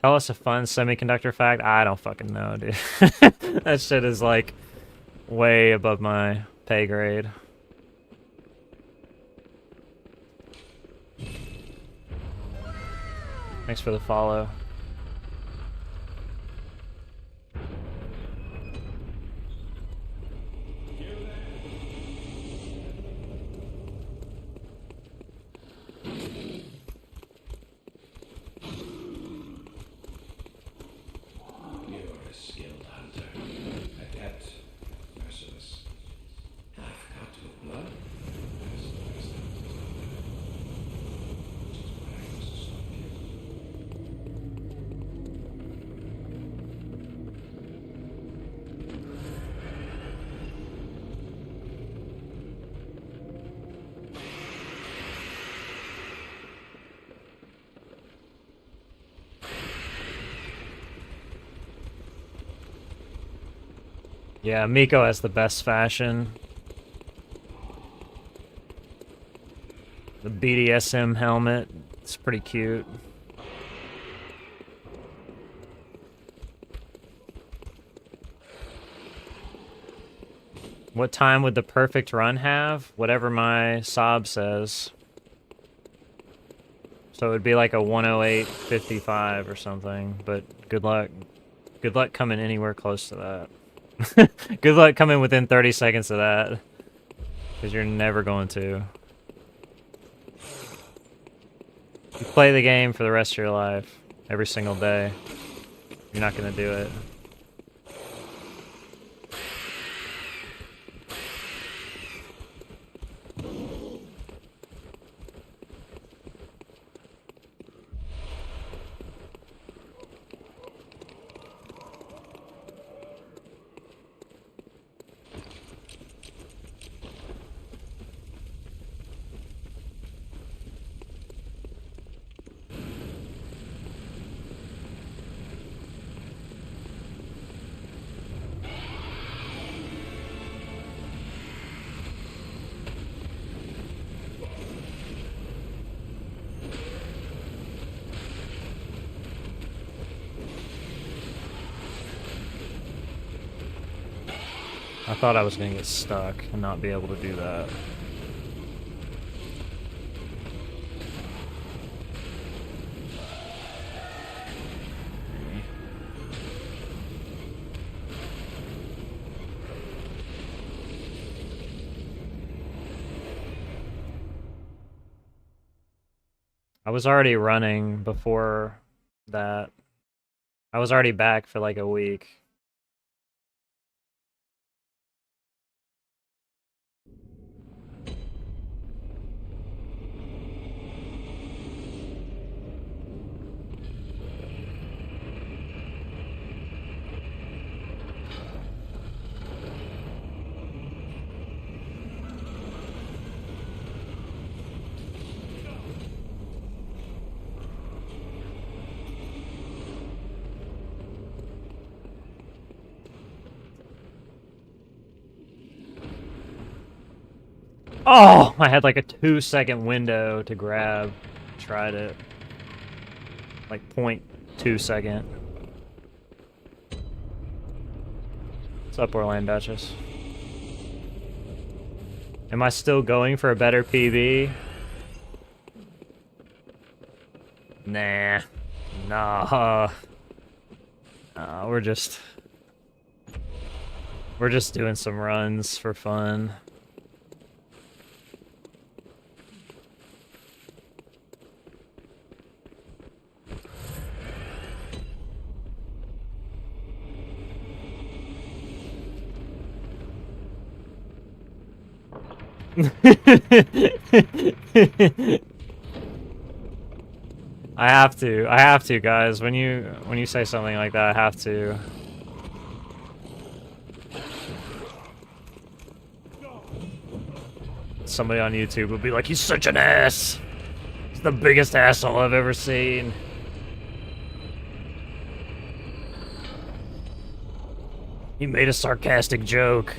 Speaker 1: Tell us a fun semiconductor fact? I don't fucking know, dude. That shit is like way above my pay grade. Thanks for the follow. Yeah, Miko has the best fashion. The BDSM helmet, it's pretty cute. What time would the perfect run have? Whatever my sob says. So it would be like a 108.55 or something, but good luck. Good luck coming anywhere close to that. Good luck coming within 30 seconds of that. Because you're never going to. You play the game for the rest of your life. Every single day. You're not going to do it. I thought I was gonna get stuck and not be able to do that. I was already running before that. I was already back for like a week. Oh! I had like a 2-second window to grab. Tried it. Like 0.2 second. What's up, Orlando Duchess? Am I still going for a better PB? Nah. Nah. We're just doing some runs for fun. I have to, guys. When you say something like that, I have to. Somebody on YouTube would be like, "He's such an ass. He's the biggest asshole I've ever seen." He made a sarcastic joke.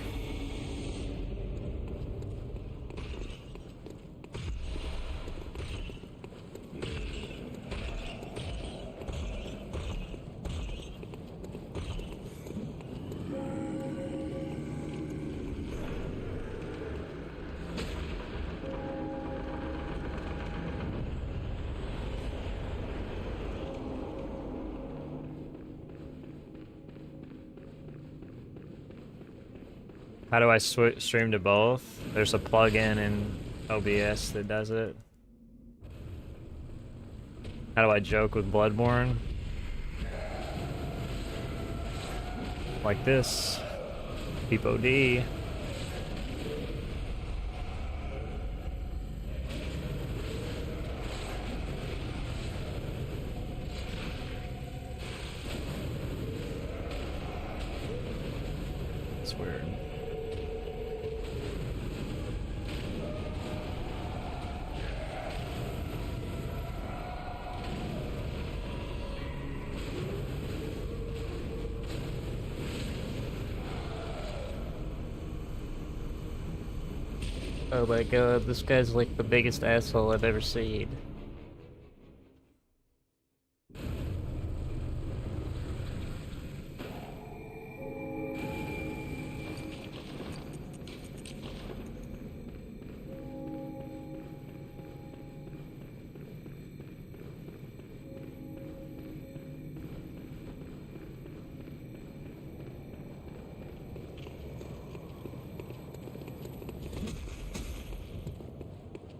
Speaker 1: How do I stream to both? There's a plugin in OBS that does it. How do I joke with Bloodborne? Like this. Peepo D. It's weird. Oh my god, this guy's like the biggest asshole I've ever seen.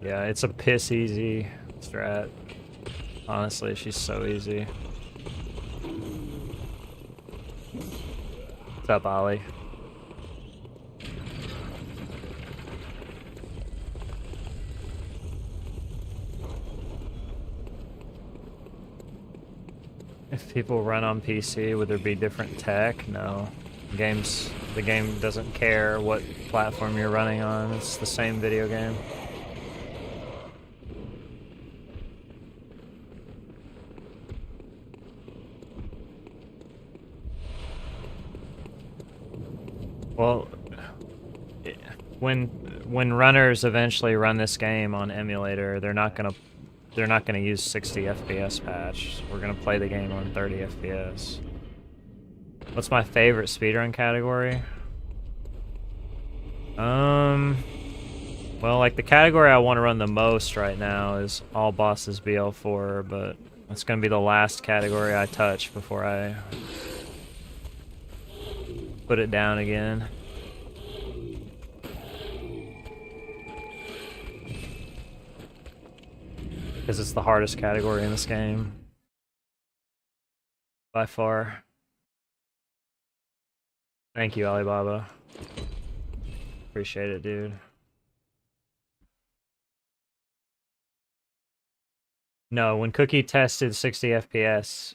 Speaker 1: Yeah, it's a piss easy strat. Honestly, she's so easy. What's up, Ollie? If people run on PC, would there be different tech? No. The game doesn't care what platform you're running on. It's the same video game. Well, when runners eventually run this game on emulator, they're not gonna use 60 FPS patch. We're gonna play the game on 30 FPS. What's my favorite speedrun category? Well, like the category I want to run the most right now is all bosses BL4, but it's gonna be the last category I touch before I put it down again. Because it's the hardest category in this game. By far. Thank you, Alibaba. Appreciate it, dude. No, when Cookie tested 60 FPS,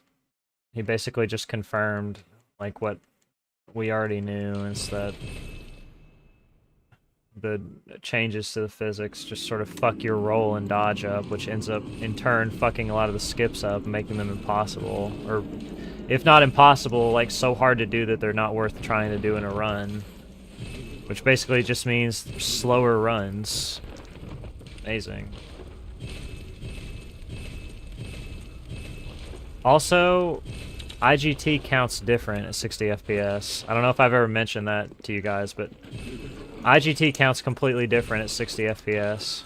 Speaker 1: he basically just confirmed like what we already knew, is that the changes to the physics just sort of fuck your roll and dodge up, which ends up in turn fucking a lot of the skips up, making them impossible, or if not impossible, like so hard to do that they're not worth trying to do in a run, which basically just means slower runs. Amazing. Also, IGT counts different at 60 FPS. I don't know if I've ever mentioned that to you guys, but IGT counts completely different at 60 FPS.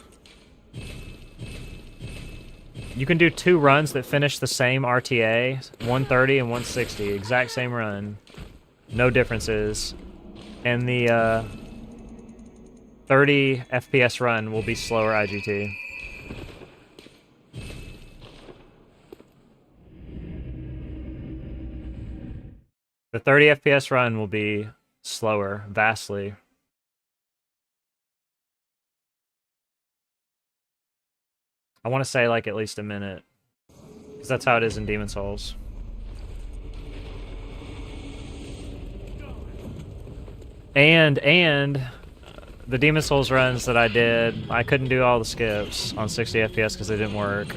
Speaker 1: You can do 2 runs that finish the same RTA, 130 and 160, exact same run. No differences. And the 30 FPS run will be slower IGT. The 30 FPS run will be slower, vastly. I want to say like at least a minute, because that's how it is in Demon's Souls. And the Demon's Souls runs that I did, I couldn't do all the skips on 60 FPS because they didn't work.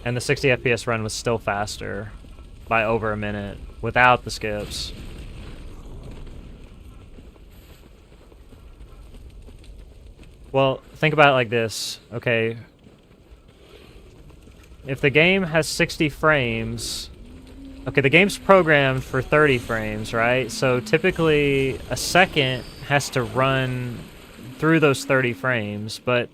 Speaker 1: And the 60 FPS run was still faster by over a minute without the skips. Well, think about it like this, okay? If the game has 60 frames, okay, the game's programmed for 30 frames, right? So typically a second has to run through those 30 frames, but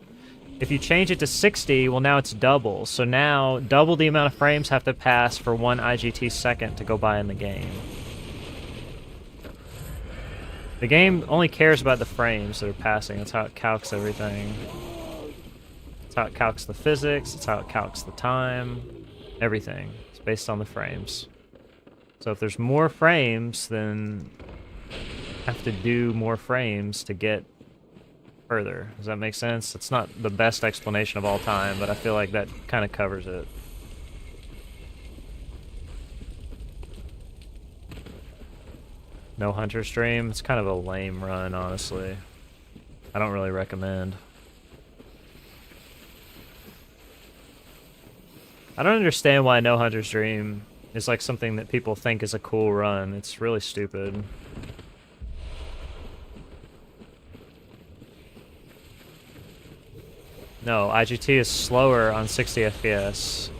Speaker 1: if you change it to 60, well now it's double. So now double the amount of frames have to pass for 1 IGT second to go by in the game. The game only cares about the frames that are passing. That's how it calcs everything. That's how it calcs the physics. That's how it calcs the time. Everything. It's based on the frames. So if there's more frames, then you have to do more frames to get further. Does that make sense? It's not the best explanation of all time, but I feel like that kind of covers it. No Hunter stream? It's kind of a lame run, honestly. I don't really recommend. I don't understand why No Hunter stream is like something that people think is a cool run. It's really stupid. No, IGT is slower on 60 FPS.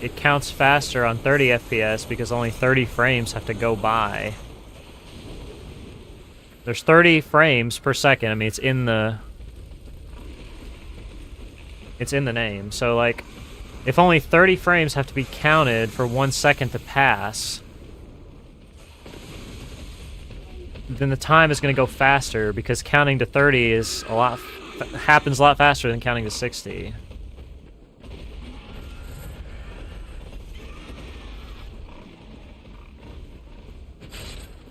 Speaker 1: It counts faster on 30 FPS because only 30 frames have to go by. There's 30 frames per second. I mean, it's in the name. So like, if only 30 frames have to be counted for 1 second to pass, then the time is going to go faster because counting to 30 is happens a lot faster than counting to 60.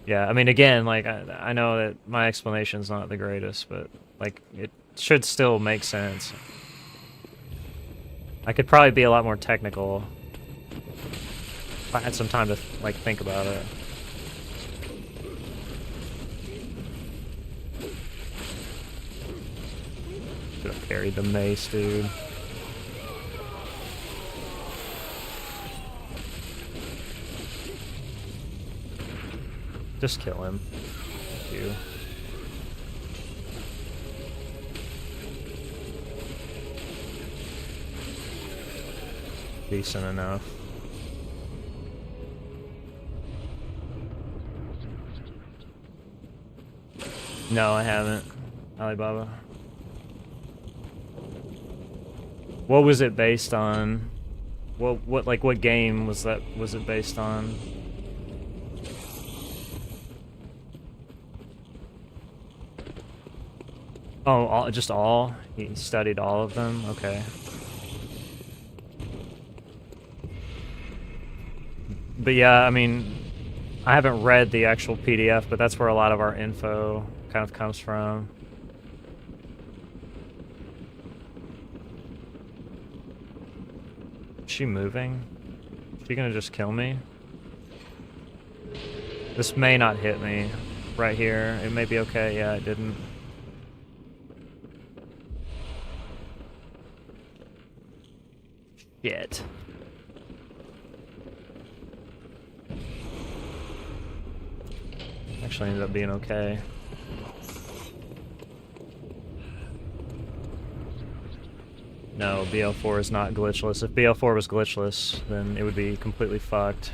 Speaker 1: Yeah, I mean, again, like, I know that my explanation's not the greatest, but, like, it should still make sense. I could probably be a lot more technical if I had some time to, like, think about it. Should have carried the mace, dude. Just kill him. Thank you. Decent enough. No, I haven't. Alibaba. What was it based on? What game was it based on? Oh, just all? He studied all of them? Okay. But yeah, I mean, I haven't read the actual PDF, but that's where a lot of our info kind of comes from. Is she moving? Is she gonna just kill me? This may not hit me right here. It may be okay. Yeah, it didn't. Shit. Actually ended up being okay. No, BL4 is not glitchless. If BL4 was glitchless, then it would be completely fucked.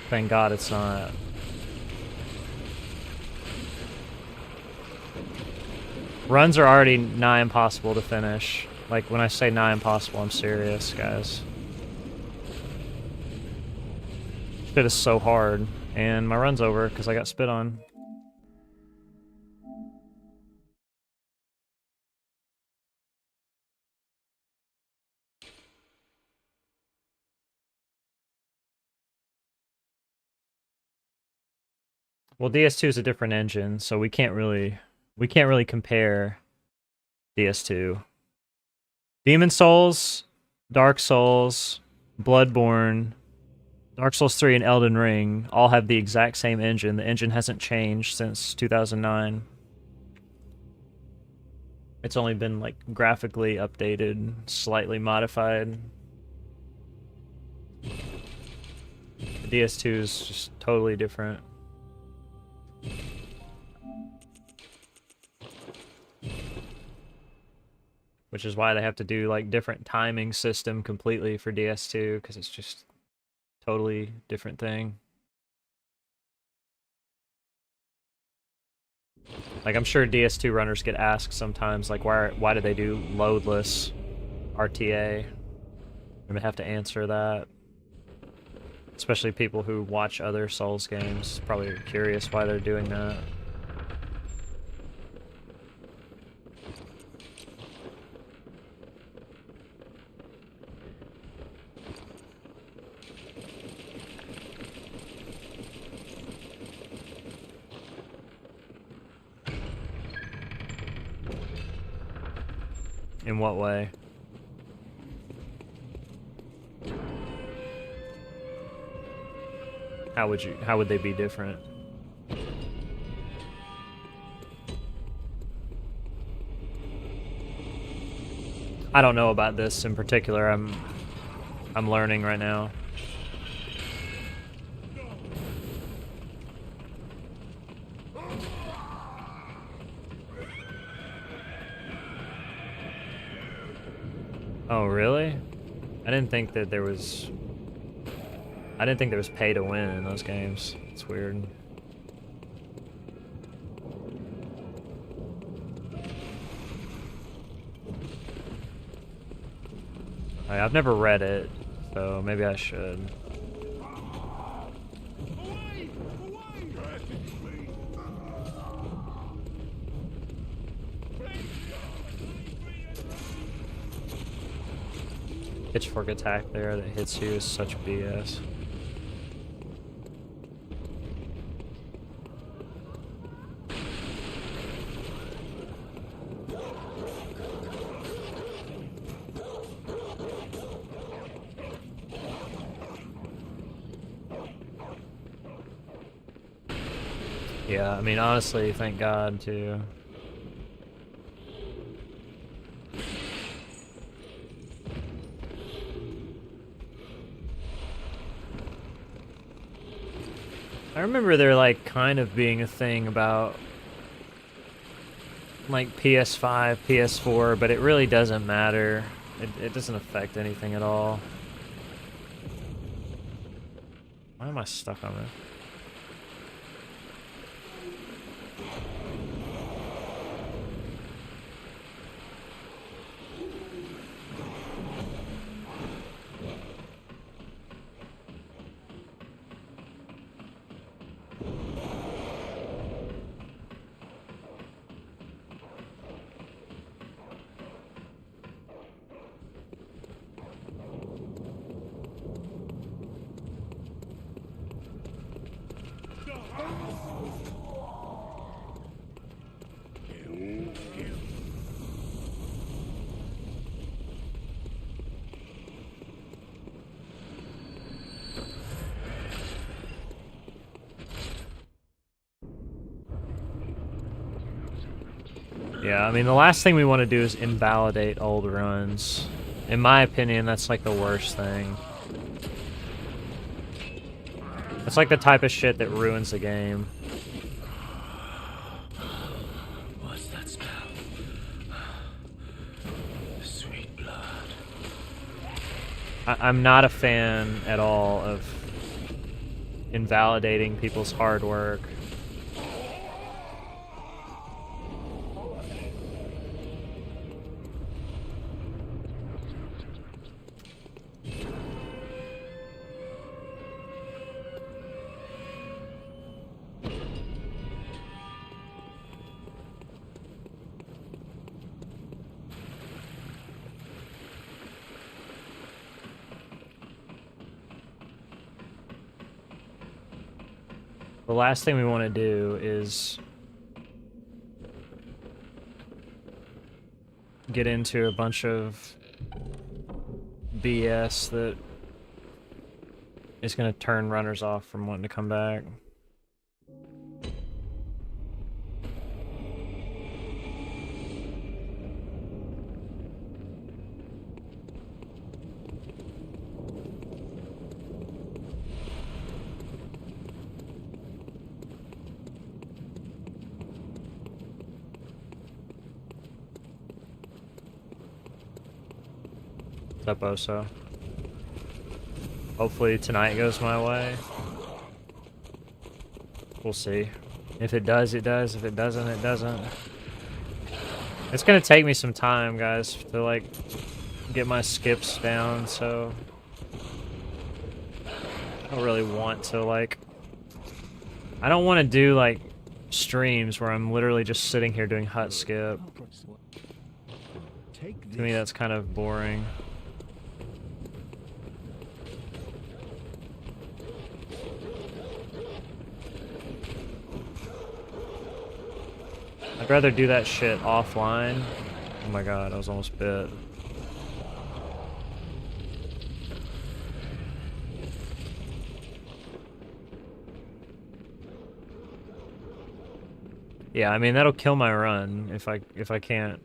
Speaker 1: Thank God it's not. Runs are already nigh impossible to finish. Like, when I say nigh impossible, I'm serious, guys. Shit is so hard. And my run's over because I got spit on. Well, DS2 is a different engine, so we can't really compare DS2. Demon Souls, Dark Souls, Bloodborne, Dark Souls 3 and Elden Ring all have the exact same engine. The engine hasn't changed since 2009. It's only been like graphically updated, slightly modified. The DS2 is just totally different. Which is why they have to do like different timing system completely for DS2, because it's just totally different thing. Like, I'm sure DS2 runners get asked sometimes, like, why do they do loadless RTA? And they have to answer that. Especially people who watch other Souls games, probably curious why they're doing that. In what way? How would they be different? I don't know about this in particular. I'm learning right now. Oh, really? I didn't think there was pay to win in those games. It's weird. I've never read it, so maybe I should. Pitchfork attack there that hits you is such BS. Yeah, I mean, honestly, thank God, too. I remember there, like, kind of being a thing about, like, PS5, PS4, but it really doesn't matter. It doesn't affect anything at all. Why am I stuck on it? Yeah, I mean, the last thing we want to do is invalidate old runs. In my opinion, that's like the worst thing. It's like the type of shit that ruins the game.
Speaker 2: What's that smell? Sweet blood.
Speaker 1: I'm not a fan at all of invalidating people's hard work. The last thing we want to do is get into a bunch of BS that is going to turn runners off from wanting to come back. What's up, Oso? Hopefully tonight goes my way. We'll see. If it does, it does. If it doesn't, it doesn't. It's gonna take me some time, guys, to like get my skips down, so I don't really want to like... I don't want to do like streams where I'm literally just sitting here doing hut skip. To me, that's kind of boring. I'd rather do that shit offline. Oh my god, I was almost bit. Yeah, I mean that'll kill my run if I can't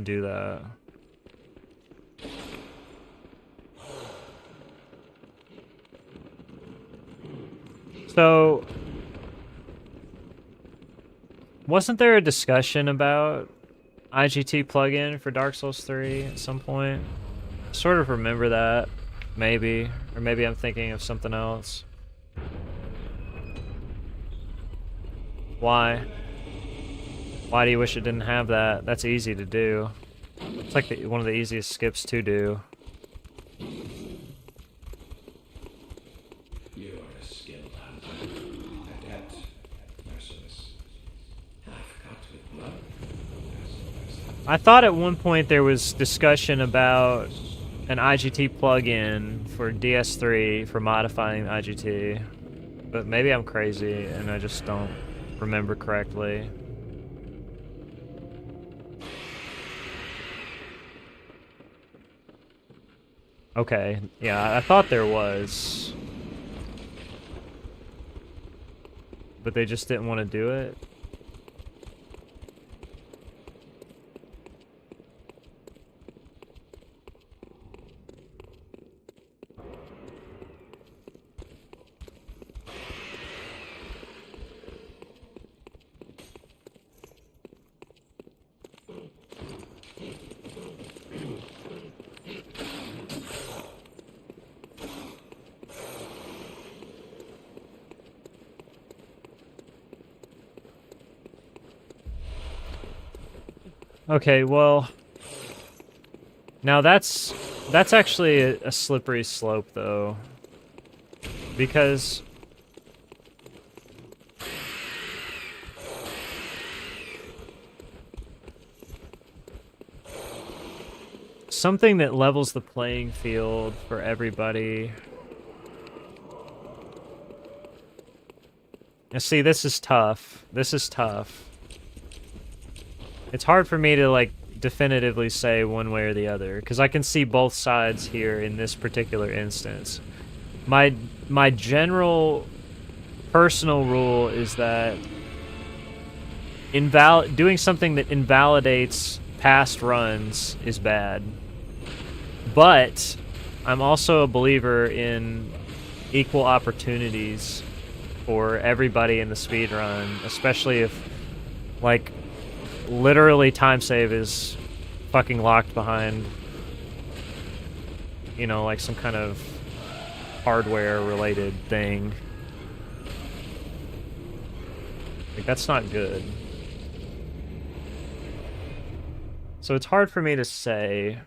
Speaker 1: do that. So wasn't there a discussion about IGT plugin for Dark Souls 3 at some point? I sort of remember that, maybe. Or maybe I'm thinking of something else. Why? Why do you wish it didn't have that? That's easy to do. It's like one of the easiest skips to do.
Speaker 2: You are a skilled hunter, adept, merciless, half-cut with blood.
Speaker 1: I thought at one point there was discussion about an IGT plugin for DS3 for modifying IGT, but maybe I'm crazy and I just don't remember correctly. Okay, yeah, I thought there was, but they just didn't want to do it. Okay, well, now that's actually a slippery slope, though, because something that levels the playing field for everybody. Now, see, this is tough. This is tough. It's hard for me to, like, definitively say one way or the other, because I can see both sides here in this particular instance. My general personal rule is that doing something that invalidates past runs is bad. But I'm also a believer in equal opportunities for everybody in the speedrun, especially if, like, literally time save is fucking locked behind, you know, like some kind of hardware related thing. Like, that's not good. So it's hard for me to say.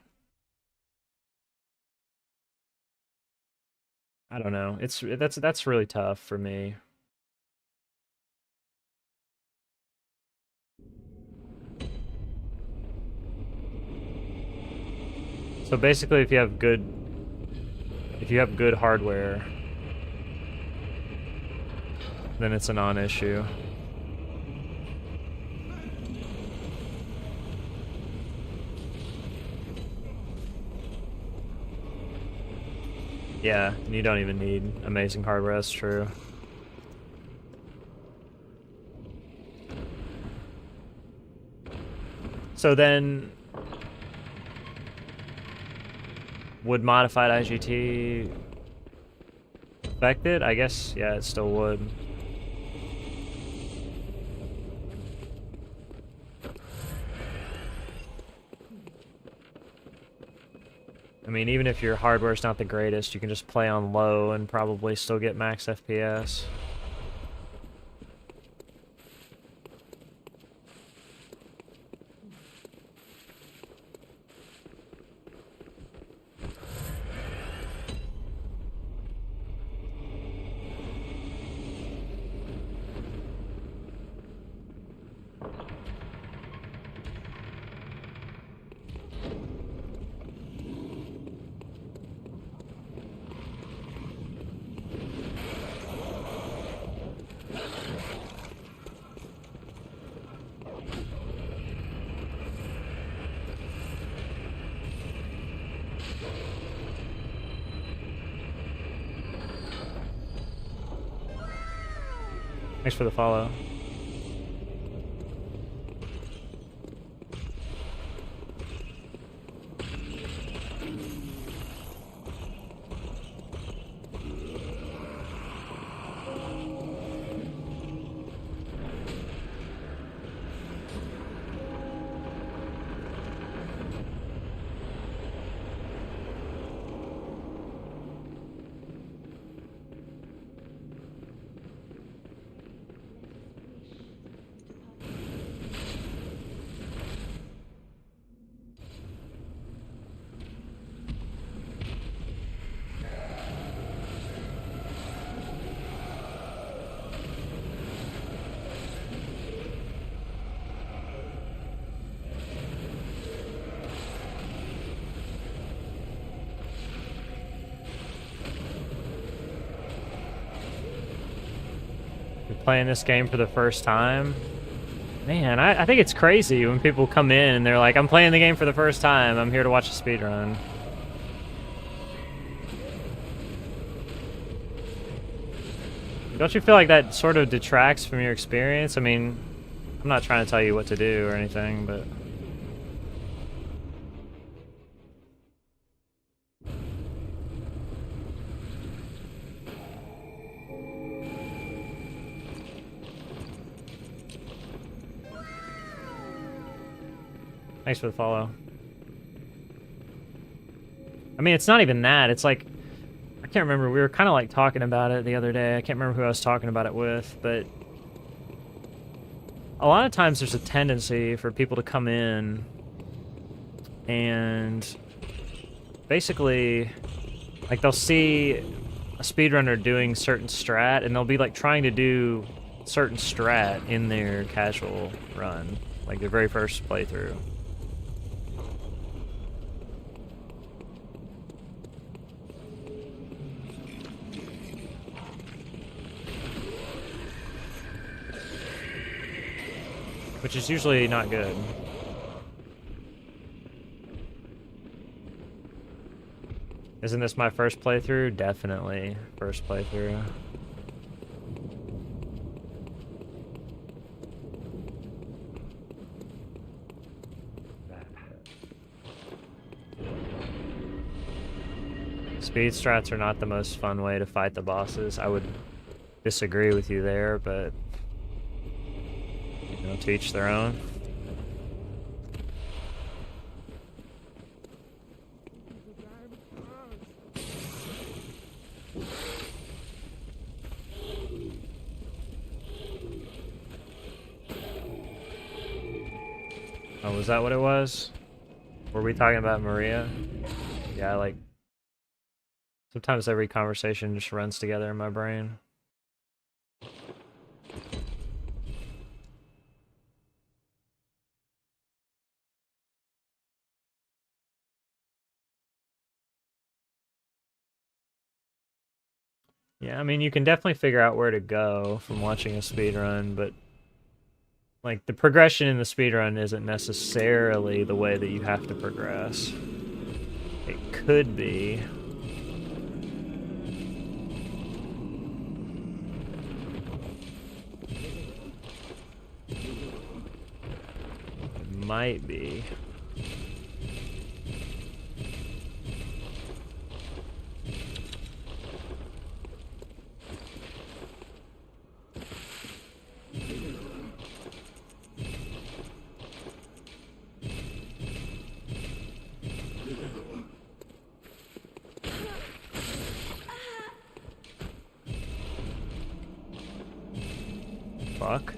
Speaker 1: I don't know. That's really tough for me. So basically, if you have good hardware, then it's a non-issue. Yeah, and you don't even need amazing hardware, that's true. So then, would modified IGT affect it? I guess, yeah, it still would. I mean, even if your hardware's not the greatest, you can just play on low and probably still get max FPS. Thanks for the follow. Playing this game for the first time. Man, I think it's crazy when people come in and they're like, I'm playing the game for the first time, I'm here to watch a speedrun. Don't you feel like that sort of detracts from your experience? I mean, I'm not trying to tell you what to do or anything, but... Thanks for the follow. I mean, it's not even that. It's like, I can't remember. We were kind of like talking about it the other day. I can't remember who I was talking about it with, but a lot of times there's a tendency for people to come in and basically, like, they'll see a speedrunner doing certain strat, and they'll be like trying to do certain strat in their casual run, like their very first playthrough. Which is usually not good. Isn't this my first playthrough? Definitely first playthrough. Speed strats are not the most fun way to fight the bosses. I would disagree with you there, but you know, to each their own. Oh, was that what it was? Were we talking about Maria? Yeah, like, sometimes every conversation just runs together in my brain. Yeah, I mean, you can definitely figure out where to go from watching a speedrun, but like, the progression in the speedrun isn't necessarily the way that you have to progress. It could be. It might be. Fuck.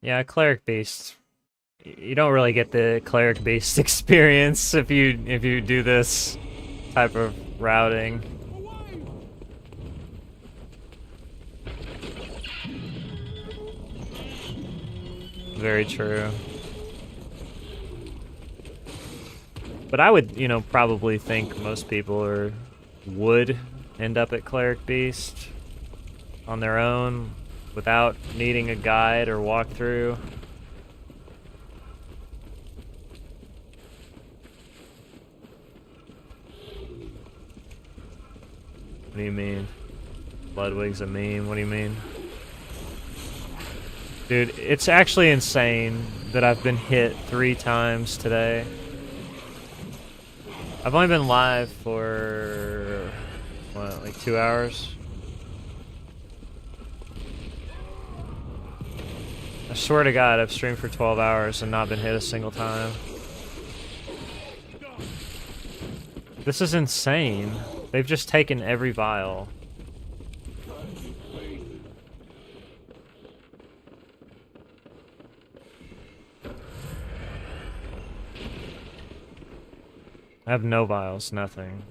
Speaker 1: Yeah, Cleric Beast. You don't really get the Cleric Beast experience if you do this type of routing. Very true. But I would, you know, probably think most people would end up at Cleric Beast on their own without needing a guide or walkthrough. What do you mean? Ludwig's a meme? What do you mean? Dude, it's actually insane that I've been hit 3 times today. I've only been live for, what, like 2 hours? I swear to God, I've streamed for 12 hours and not been hit a single time. This is insane. They've just taken every vial. I have no vials, nothing.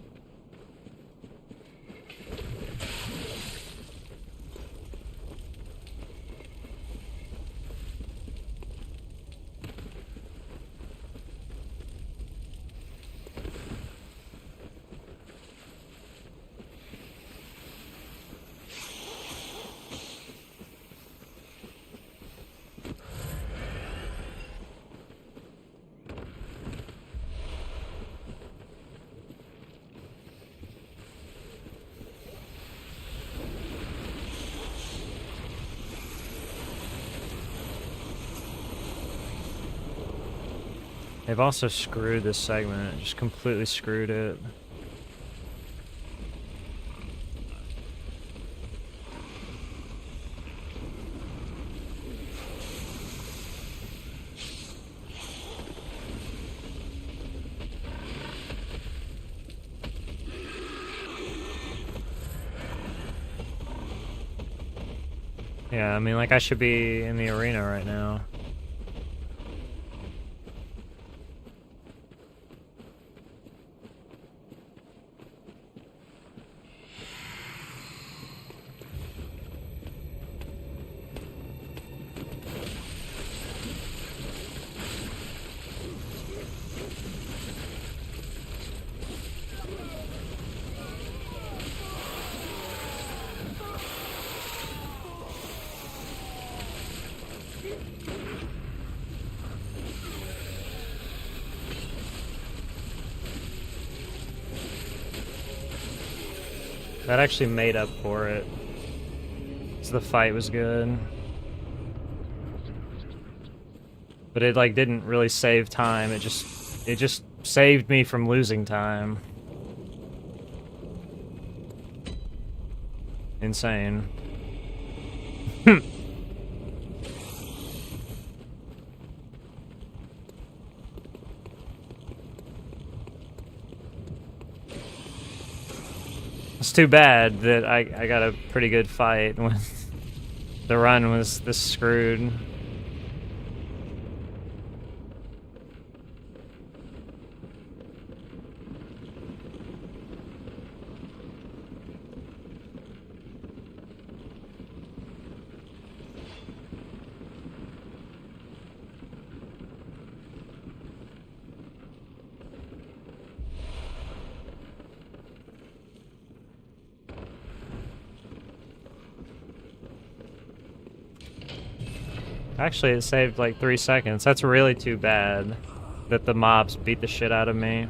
Speaker 1: They've also screwed this segment, just completely screwed it. Yeah, I mean, like, I should be in the arena right now. That actually made up for it. So the fight was good. But it like didn't really save time. It just saved me from losing time. Insane. It's too bad that I got a pretty good fight when the run was this screwed. Actually, it saved like 3 seconds. That's really too bad that the mobs beat the shit out of me.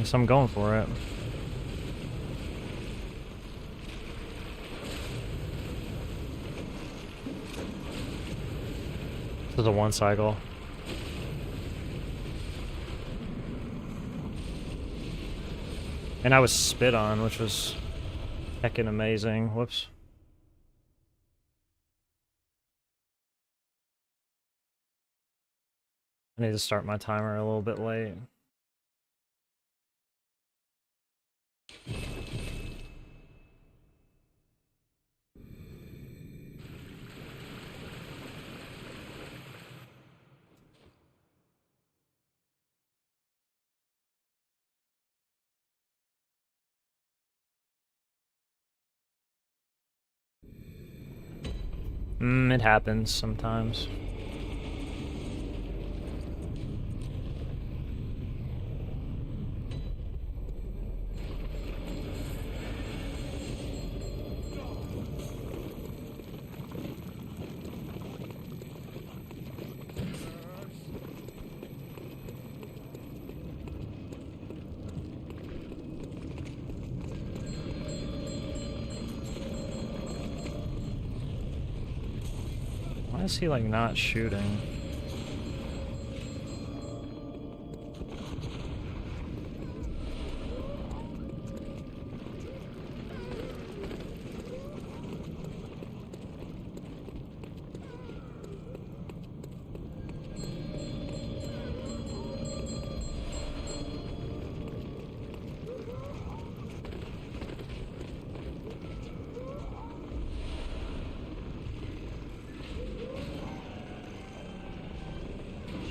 Speaker 1: So I'm going for it. This is a 1 cycle. And I was spit on, which was heckin' amazing. Whoops. I need to start my timer a little bit late. It happens sometimes. Why is he like not shooting?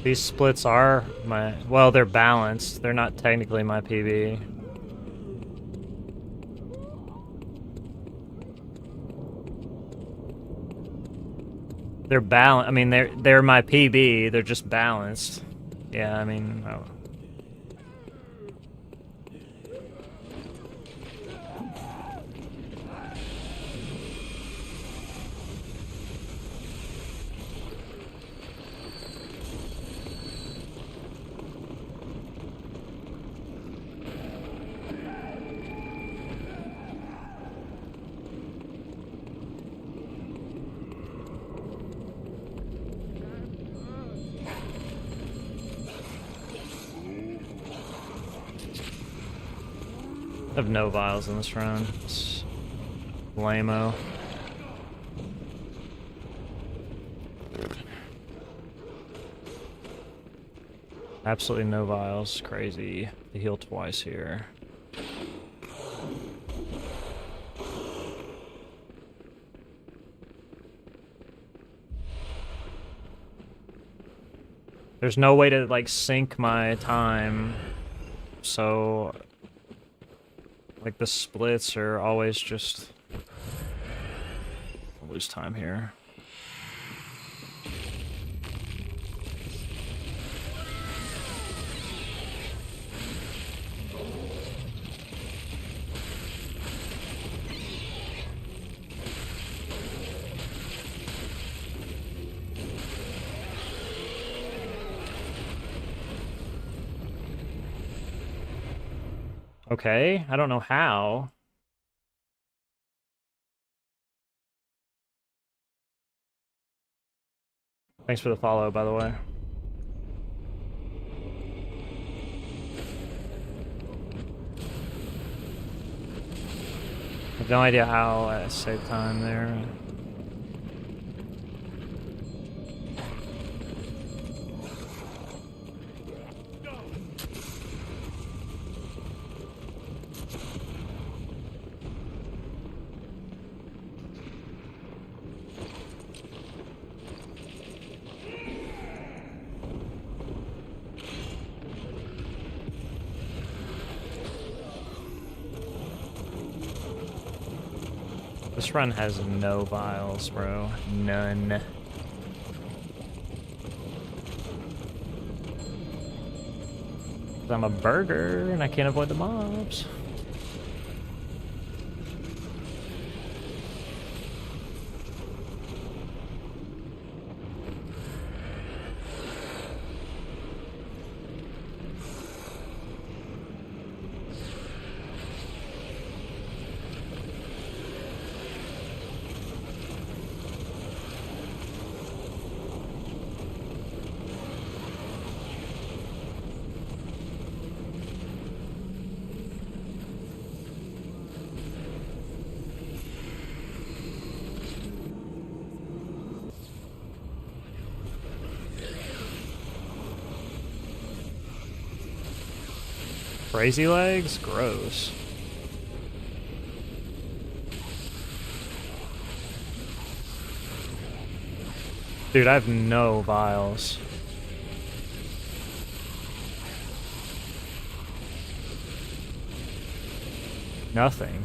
Speaker 1: These splits are my... well, they're balanced. They're not technically my PB. They're balanced. I mean, they're my PB. They're just balanced. Yeah, I mean... oh. I have no vials in this run. It's lame-o. Absolutely no vials. Crazy. To heal twice here. There's no way to, like, sync my time, so, like, the splits are always just... I'll lose time here. Okay, I don't know how. Thanks for the follow, by the way. I have no idea how I saved time there. This run has no vials, bro. None. I'm a burger and I can't avoid the mobs. Crazy legs? Gross. Dude, I have no vials. Nothing.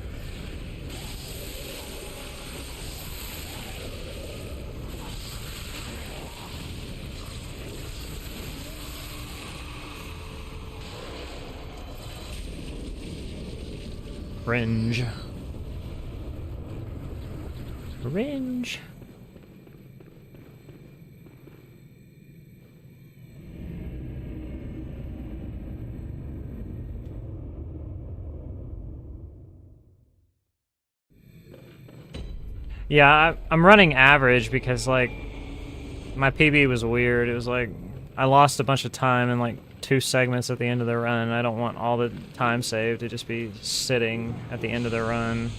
Speaker 1: Cringe. Cringe. Yeah, I'm running average because, like, my PB was weird. It was like, I lost a bunch of time in, like, 2 segments at the end of the run. I don't want all the time saved to just be sitting at the end of the run.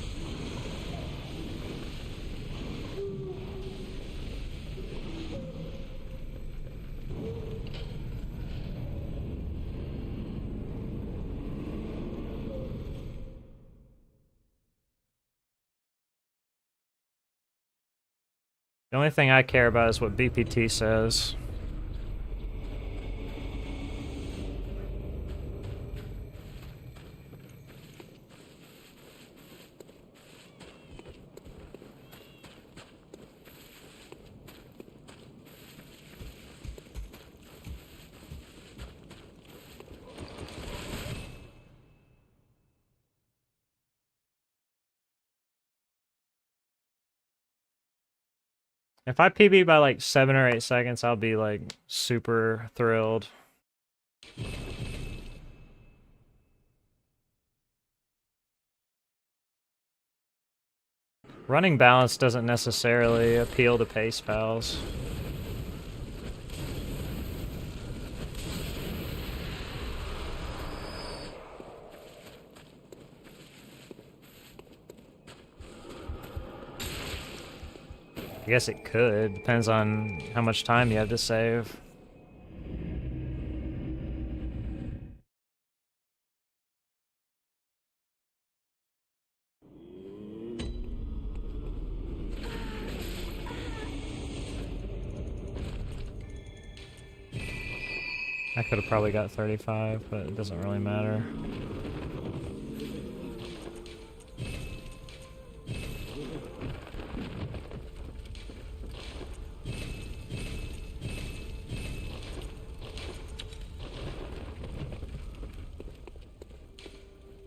Speaker 1: The only thing I care about is what BPT says. If I PB by like 7 or 8 seconds, I'll be like super thrilled. Running balance doesn't necessarily appeal to pace pals. I guess it could. Depends on how much time you have to save. I could have probably got 35, but it doesn't really matter.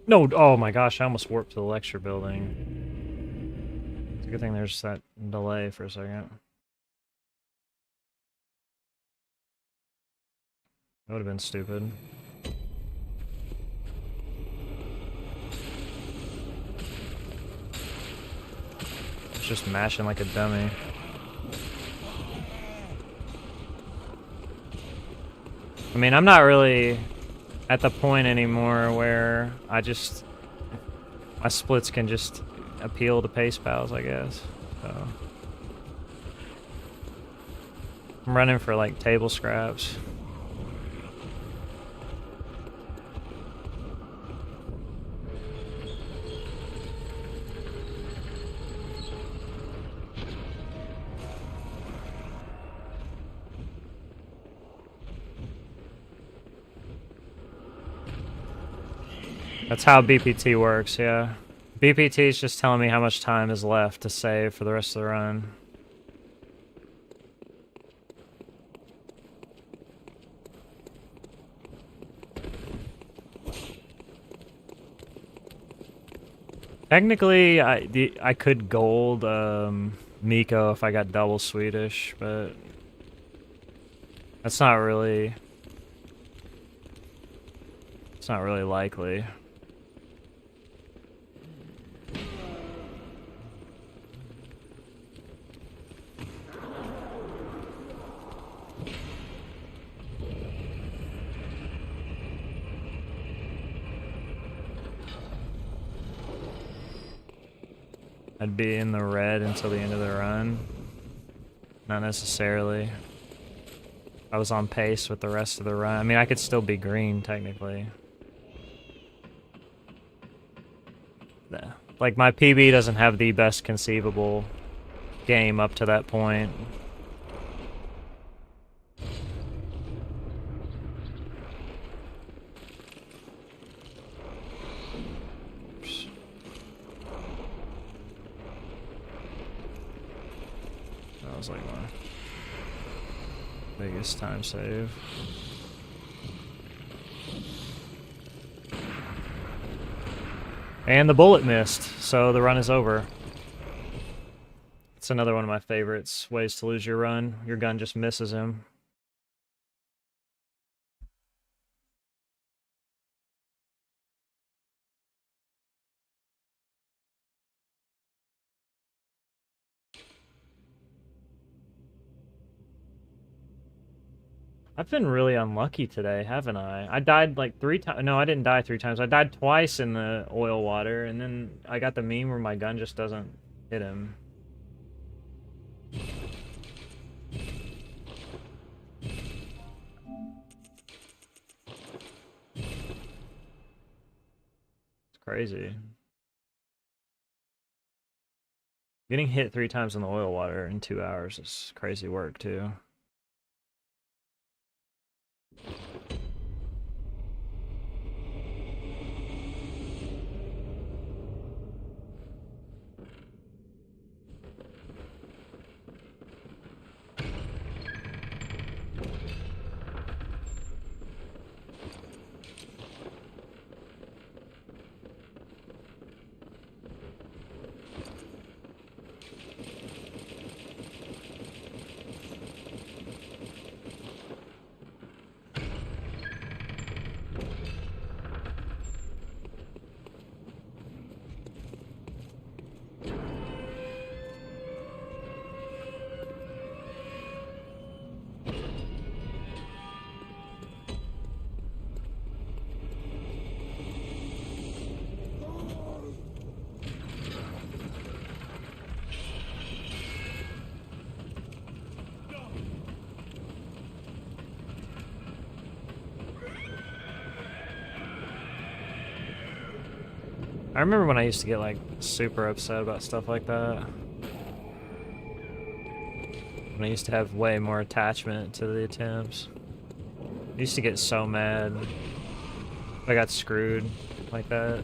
Speaker 1: No, oh my gosh, I almost warped to the lecture building. It's a good thing there's that delay for a second. That would have been stupid. It's just mashing like a dummy. I mean, I'm not really at the point anymore where I just... my splits can just appeal to pace pals, I guess. So... I'm running for, like, table scraps. That's how BPT works, yeah. BPT is just telling me how much time is left to save for the rest of the run. Technically, I could gold Miko if I got double Swedish, but that's not really... it's not really likely. I'd be in the red until the end of the run. Not necessarily. I was on pace with the rest of the run. I mean, I could still be green, technically. Like, my PB doesn't have the best conceivable game up to that point. That was like my biggest time save. And the bullet missed, so the run is over. It's another one of my favorites, ways to lose your run. Your gun just misses him. I've been really unlucky today, haven't I? I died like 3 times. No, I didn't die 3 times. I died twice in the oil water, and then I got the meme where my gun just doesn't hit him. It's crazy. Getting hit 3 times in the oil water in 2 hours is crazy work, too. remember when I used to get like super upset about stuff like that. When I used to have way more attachment to the attempts. I used to get so mad if I got screwed like that.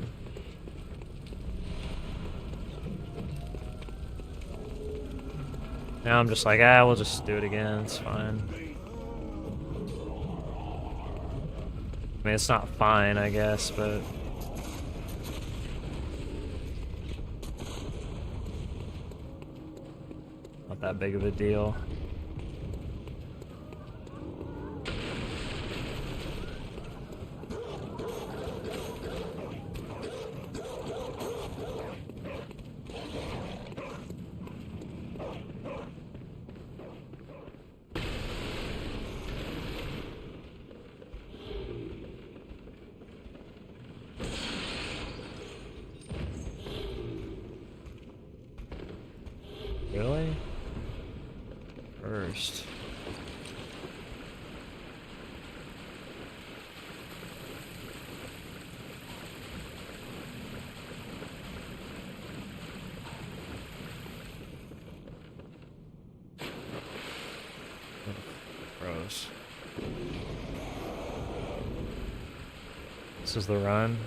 Speaker 1: Now I'm just like, we'll just do it again, it's fine. I mean, it's not fine, I guess, but... not that big of a deal. Really? First. Gross. This is the run.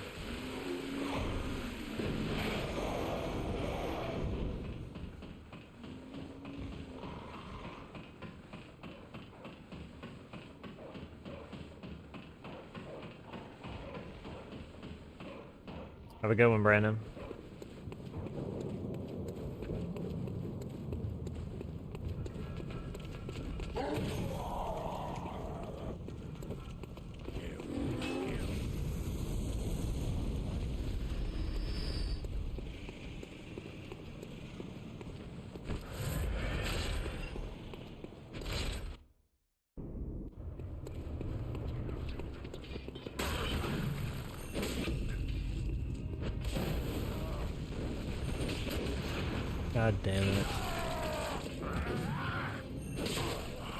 Speaker 1: Have a good one, Brandon. God damn it.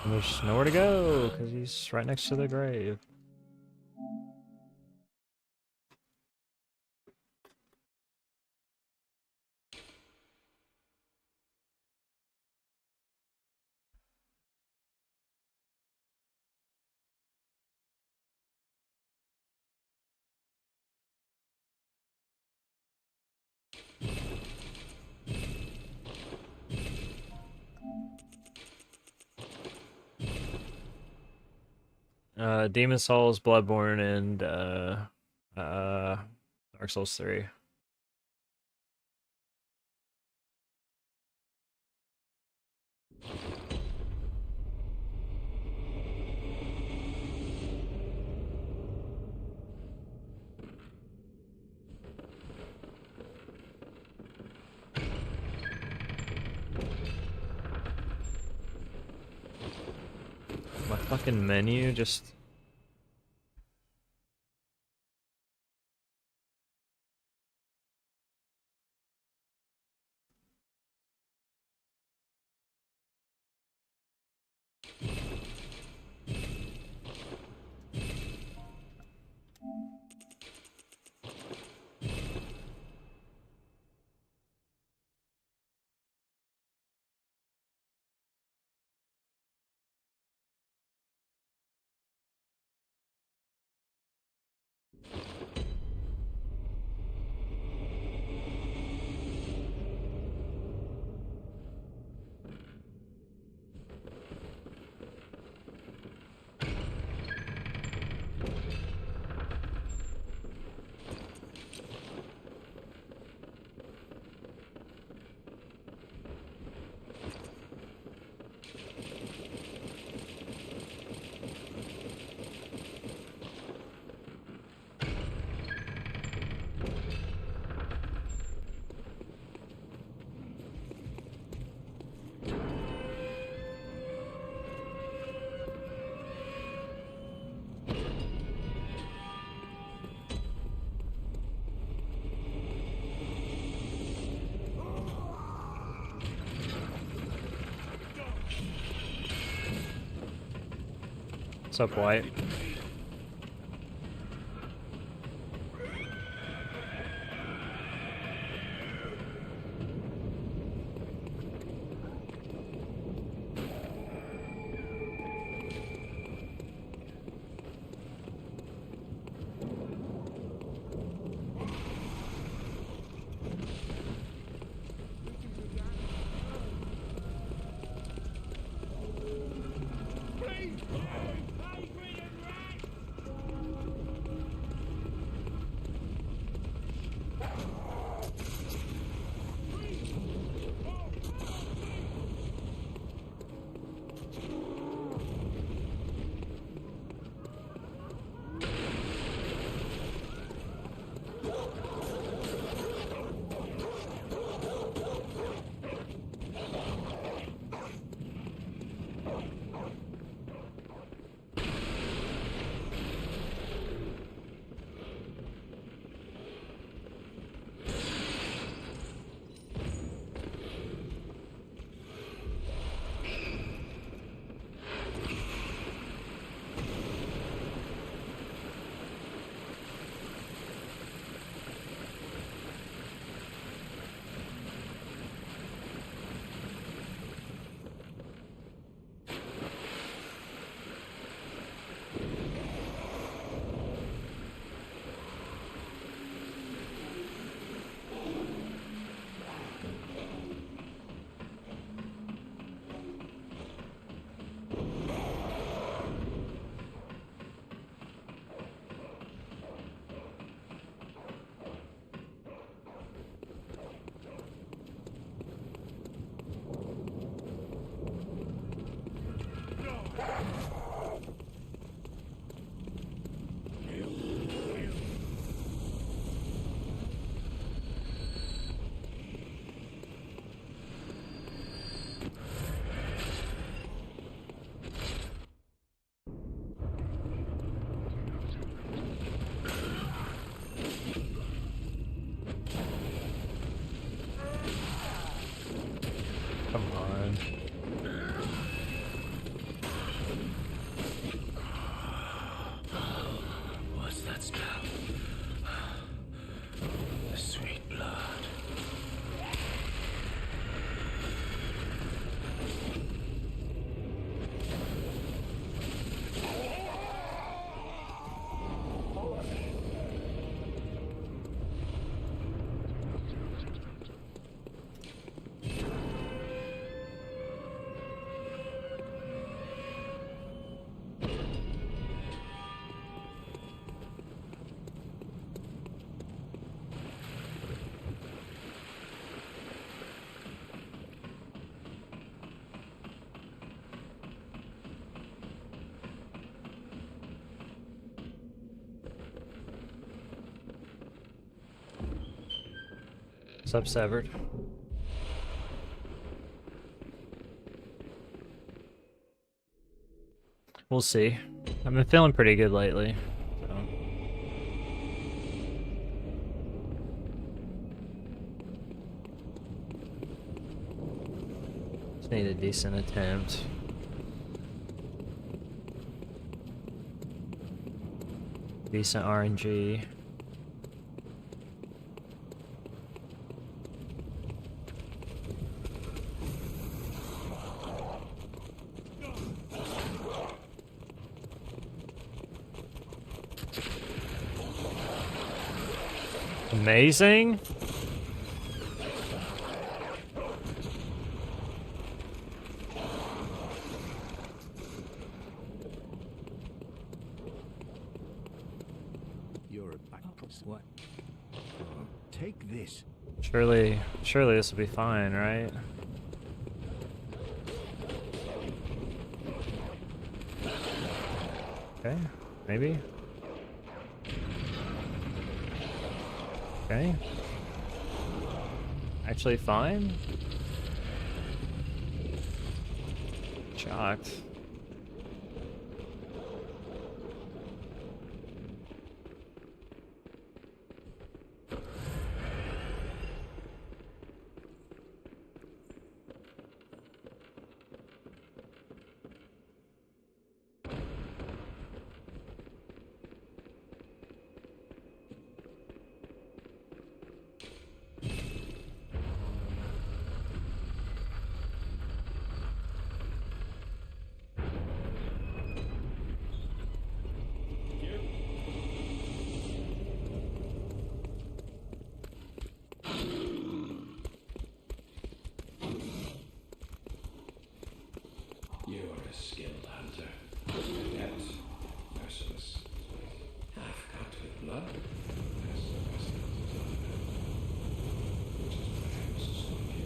Speaker 1: And there's nowhere to go, because he's right next to the grave. Demon Souls, Bloodborne, and Dark Souls 3. My fucking menu just... What's up, White? Sub severed. We'll see. I've been feeling pretty good lately. So. Just need a decent attempt. Decent RNG. Amazing.
Speaker 3: You're a actress. What? Take this.
Speaker 1: Surely this will be fine, right? Okay, maybe. Okay. Actually fine? Shocked.
Speaker 2: You're a skilled hunter. Adept. Merciless. Half cut with blood. That's the best hunters I've had. Which is why I must stop you.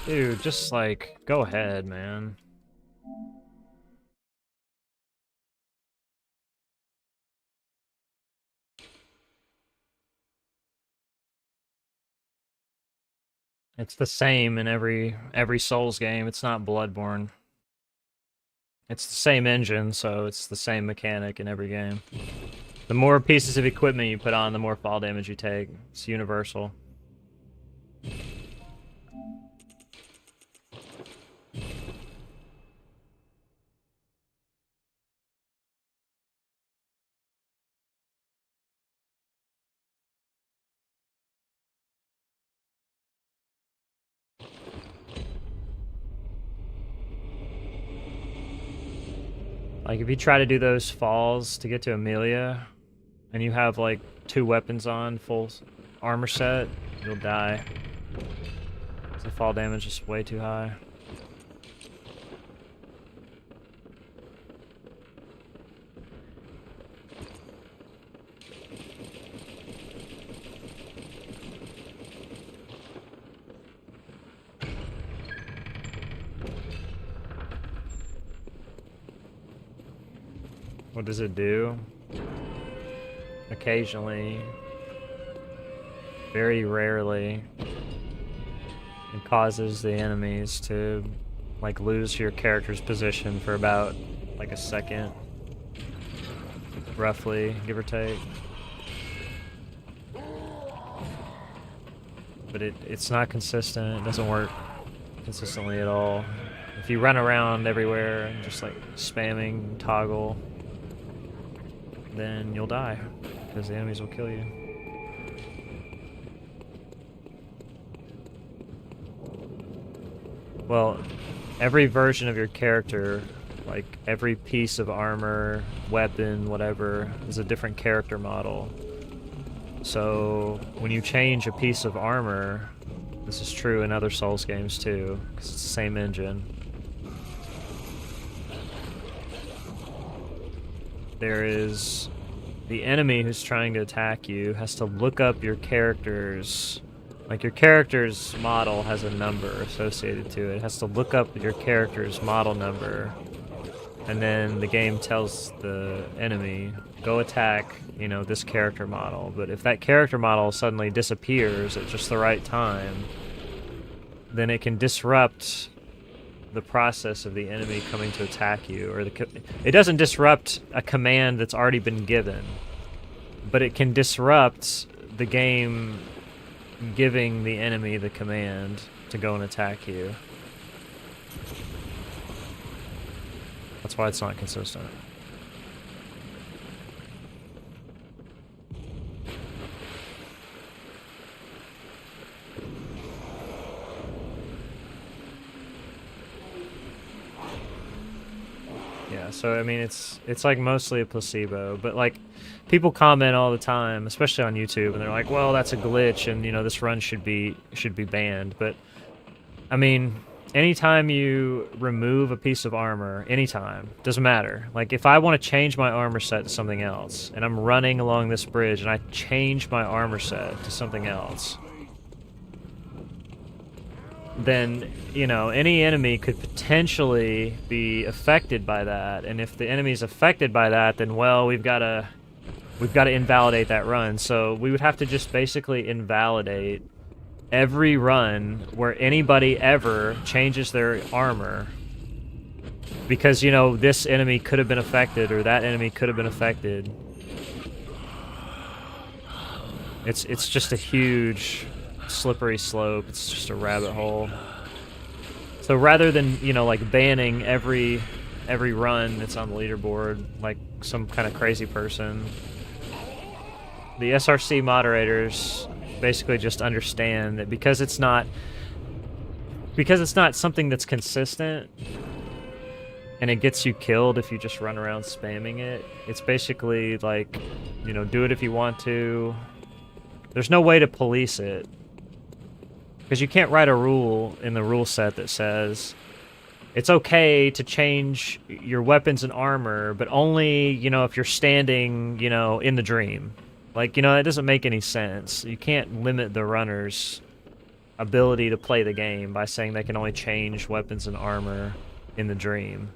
Speaker 1: Dude, just like, go ahead, man. It's the same in every Souls game. It's not Bloodborne. It's the same engine, so it's the same mechanic in every game. The more pieces of equipment you put on, the more fall damage you take. It's universal. Like, if you try to do those falls to get to Amelia, and you have, like, 2 weapons on, full armor set, you'll die. The fall damage is way too high. What does it do? Occasionally, very rarely, it causes the enemies to, like, lose your character's position for about, like, a second. Roughly, give or take. but it's not consistent. It doesn't work consistently at all. If you run around everywhere and just like spamming toggle, then you'll die because the enemies will kill you. Well, every version of your character, like every piece of armor, weapon, whatever, is a different character model. So when you change a piece of armor, this is true in other Souls games too, because it's the same engine. There is the enemy who's trying to attack you has to look up your character's, like your character's model has a number associated to it. It has to look up your character's model number, and then the game tells the enemy, go attack, you know, this character model. But if that character model suddenly disappears at just the right time, then it can disrupt the process of the enemy coming to attack you, or it doesn't disrupt a command that's already been given, but it can disrupt the game giving the enemy the command to go and attack you. That's why it's not consistent. Yeah, so I mean it's like mostly a placebo, but like people comment all the time, especially on YouTube, and they're like, "Well, that's a glitch, and you know this run should be banned." But I mean, anytime you remove a piece of armor, anytime, doesn't matter. Like if I want to change my armor set to something else, and I'm running along this bridge, and I change my armor set to something else, then, you know, any enemy could potentially be affected by that. And if the enemy's affected by that, then, well, we've got to invalidate that run. So we would have to just basically invalidate every run where anybody ever changes their armor. Because, you know, this enemy could have been affected, or that enemy could have been affected. It's just a huge slippery slope. It's just a rabbit hole. So rather than, you know, like banning every run that's on the leaderboard like some kind of crazy person, the SRC moderators basically just understand that because it's not something that's consistent and it gets you killed if you just run around spamming it, it's basically like, you know, do it if you want to. There's no way to police it. Because you can't write a rule in the rule set that says it's okay to change your weapons and armor, but only, you know, if you're standing, you know, in the dream. Like, you know, that doesn't make any sense. You can't limit the runner's ability to play the game by saying they can only change weapons and armor in the dream.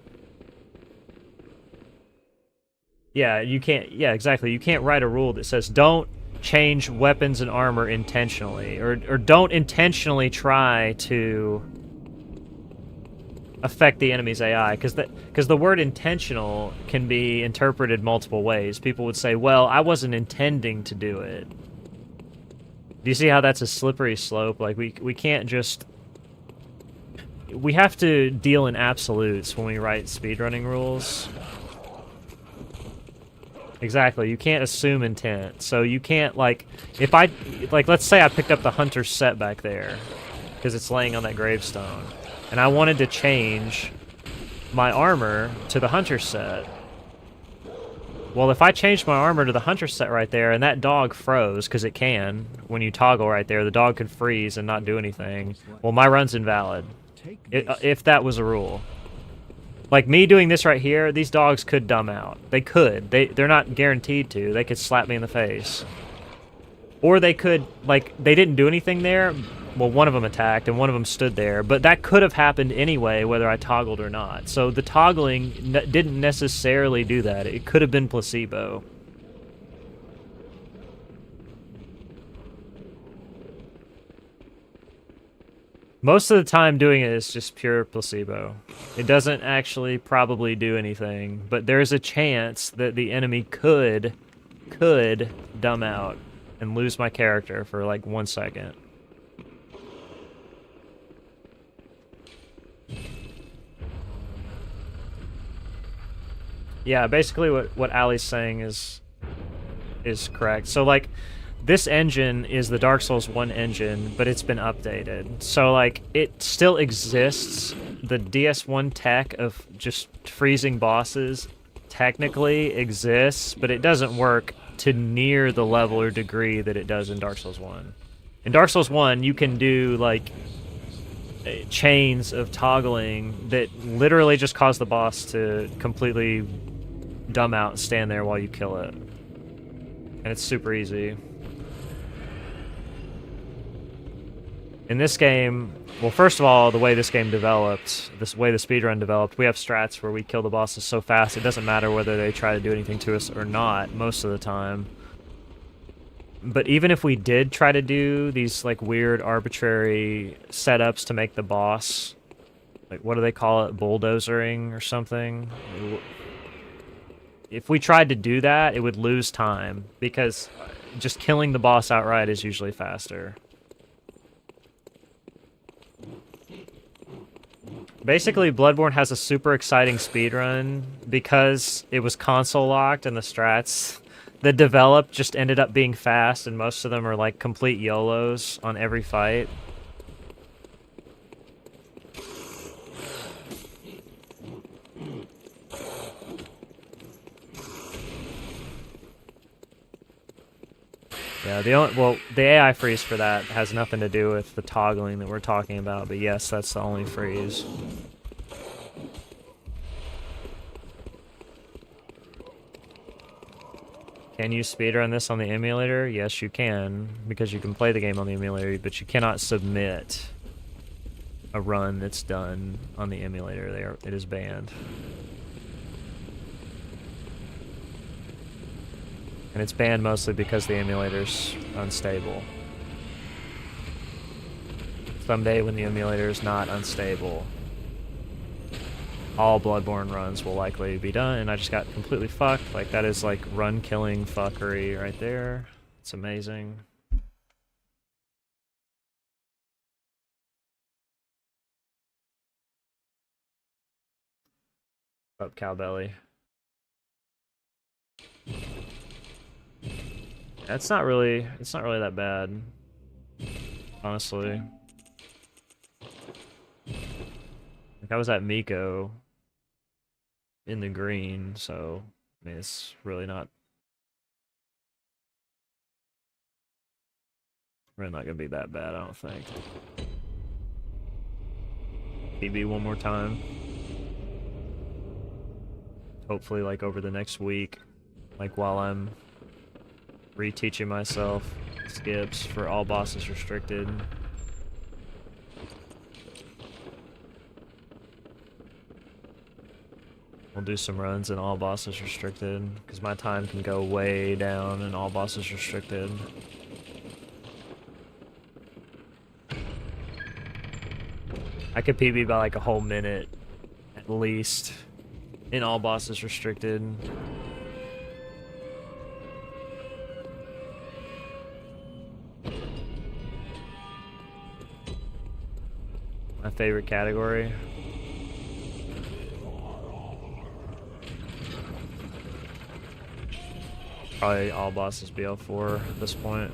Speaker 1: Yeah, you can't, yeah, exactly. You can't write a rule that says don't change weapons and armor intentionally, or don't intentionally try to affect the enemy's AI, because the word intentional can be interpreted multiple ways. People would say, well, I wasn't intending to do it. Do you see how that's a slippery slope? Like, we can't just... We have to deal in absolutes when we write speedrunning rules. Exactly, you can't assume intent. So you can't, like, if I, like, let's say I picked up the hunter's set back there, because it's laying on that gravestone, and I wanted to change my armor to the hunter's set. Well, if I changed my armor to the hunter's set right there, and that dog froze, because it can, when you toggle right there, the dog could freeze and not do anything, well, my run's invalid, if that was a rule. Like, me doing this right here, these dogs could dumb out. They could. They're not guaranteed to. They could slap me in the face. Or they could, like, they didn't do anything there. Well, one of them attacked, and one of them stood there. But that could have happened anyway, whether I toggled or not. So the toggling didn't necessarily do that. It could have been placebo. Most of the time doing it is just pure placebo. It doesn't actually probably do anything, but there's a chance that the enemy could dumb out and lose my character for like 1 second. Yeah, basically what Ali's saying is correct. So like this engine is the Dark Souls 1 engine, but it's been updated. So like it still exists. The DS1 tech of just freezing bosses technically exists, but it doesn't work to near the level or degree that it does in Dark Souls 1. In Dark Souls 1, you can do like chains of toggling that literally just cause the boss to completely dumb out and stand there while you kill it. And it's super easy. In this game, well, first of all, the way this game developed, this way the speedrun developed, we have strats where we kill the bosses so fast it doesn't matter whether they try to do anything to us or not most of the time. But even if we did try to do these like weird arbitrary setups to make the boss, like what do they call it, bulldozering or something? If we tried to do that, it would lose time because just killing the boss outright is usually faster. Basically, Bloodborne has a super exciting speedrun because it was console locked and the strats that developed just ended up being fast, and most of them are like complete YOLOs on every fight. Yeah, the AI freeze for that has nothing to do with the toggling that we're talking about, but yes, that's the only freeze. Can you speedrun this on the emulator? Yes, you can, because you can play the game on the emulator, but you cannot submit a run that's done on the emulator. It is banned. And it's banned mostly because the emulator's unstable. Someday when the emulator is not unstable, all Bloodborne runs will likely be done, and I just got completely fucked. Like, that is like run-killing fuckery right there. It's amazing. Up Cowbelly. It's not really that bad, honestly. Like, I was at Miko in the green, so I mean, it's really not gonna be that bad, I don't think. PB one more time. Hopefully, like, over the next week, like, while I'm reteaching myself skips for all bosses restricted. We'll do some runs in all bosses restricted, because my time can go way down in all bosses restricted. I could PB by like a whole minute, at least, in all bosses restricted. My favorite category. Probably all bosses BL4 at this point.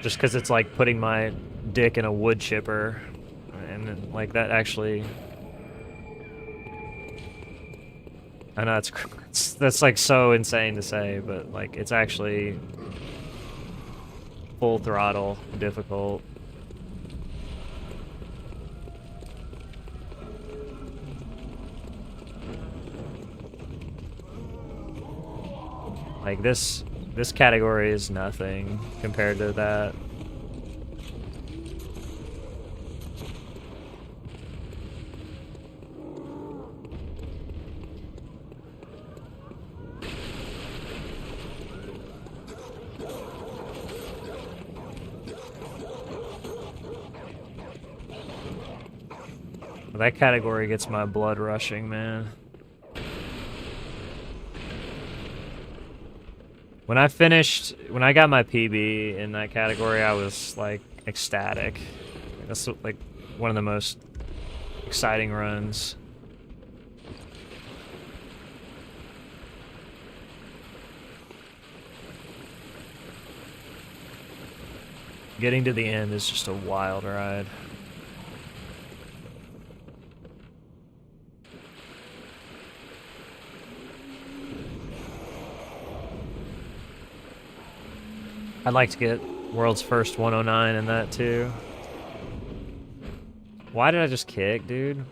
Speaker 1: Just because it's like putting my dick in a wood chipper, and then, like, that actually, I know that's like so insane to say, but like it's actually full throttle difficult. Like this category is nothing compared to that. That category gets my blood rushing, man. When I got my PB in that category, I was like ecstatic. That's like one of the most exciting runs. Getting to the end is just a wild ride. I'd like to get world's first 109 in that too. Why did I just kick, dude?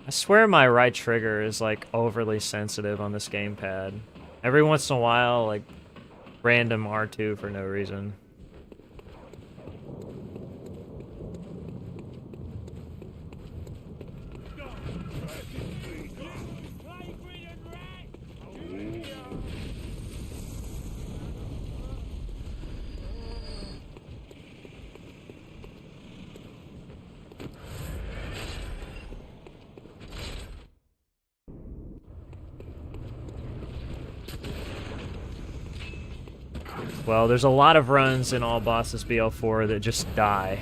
Speaker 1: I swear my right trigger is like overly sensitive on this gamepad. Every once in a while, like random R2 for no reason. Well, there's a lot of runs in All Bosses BL4 that just die.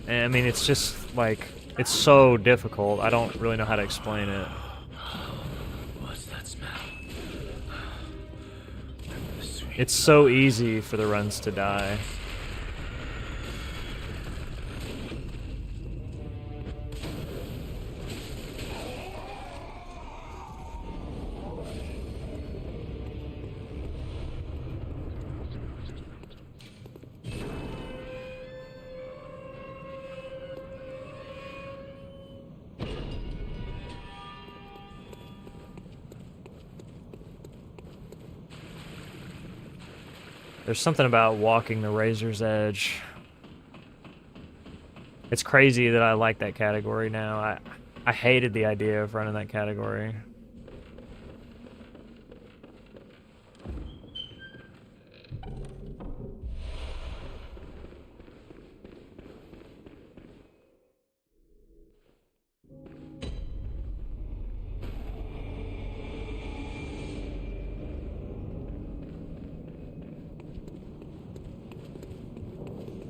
Speaker 1: And I mean, it's just like, it's so difficult. I don't really know how to explain it.
Speaker 2: What's that smell?
Speaker 1: It's so easy for the runs to die. There's something about walking the razor's edge. It's crazy that I like that category now. I hated the idea of running that category.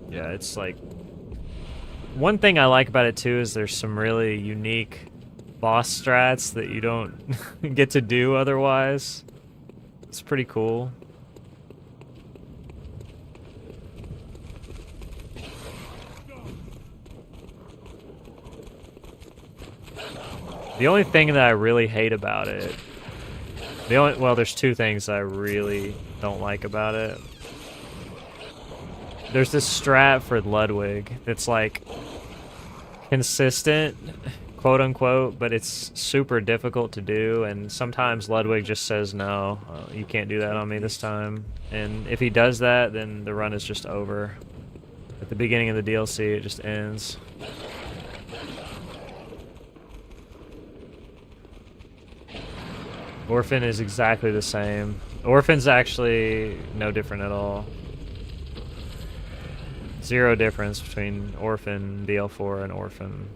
Speaker 1: Yeah, it's like... One thing I like about it too is there's some really unique boss strats that you don't get to do otherwise. It's pretty cool. The only thing that I really hate about it... Well, there's two things I really don't like about it. There's this strat for Ludwig that's like consistent, quote unquote, but it's super difficult to do, and sometimes Ludwig just says no, you can't do that on me this time. And if he does that, then the run is just over. At the beginning of the DLC, it just ends. Orphan is exactly the same. Orphan's actually no different at all. Zero difference between Orphan, BL4, and Orphan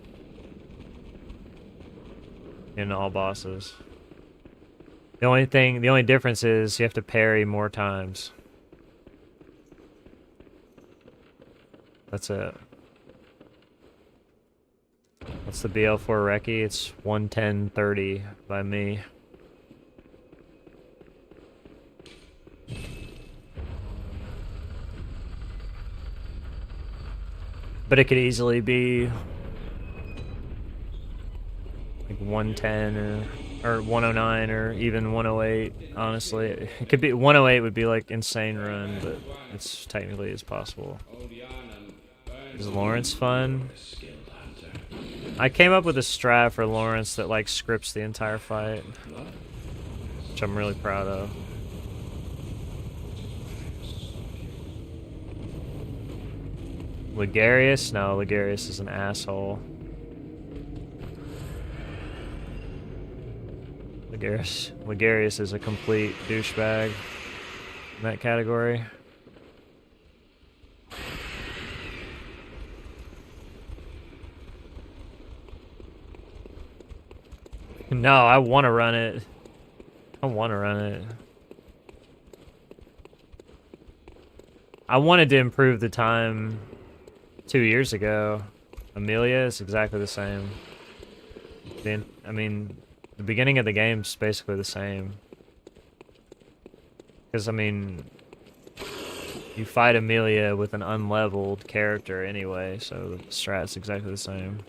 Speaker 1: in All Bosses. The only difference is you have to parry more times. That's it. What's the BL4 recce? It's 110.30 by me. But it could easily be like 110 or 109 or even 108, honestly. It could be 108 would be like insane run, but it's technically is possible. Is Lawrence fun? I came up with a strat for Lawrence that like scripts the entire fight, which I'm really proud of. Ligarius? No, Ligarius is an asshole. Ligarius is a complete douchebag in that category. No, I want to run it. I want to run it. I wanted to improve the time 2 years ago. Amelia is exactly the same. I mean, the beginning of the game's basically the same. Because, I mean, you fight Amelia with an unleveled character anyway, so the strat's exactly the same.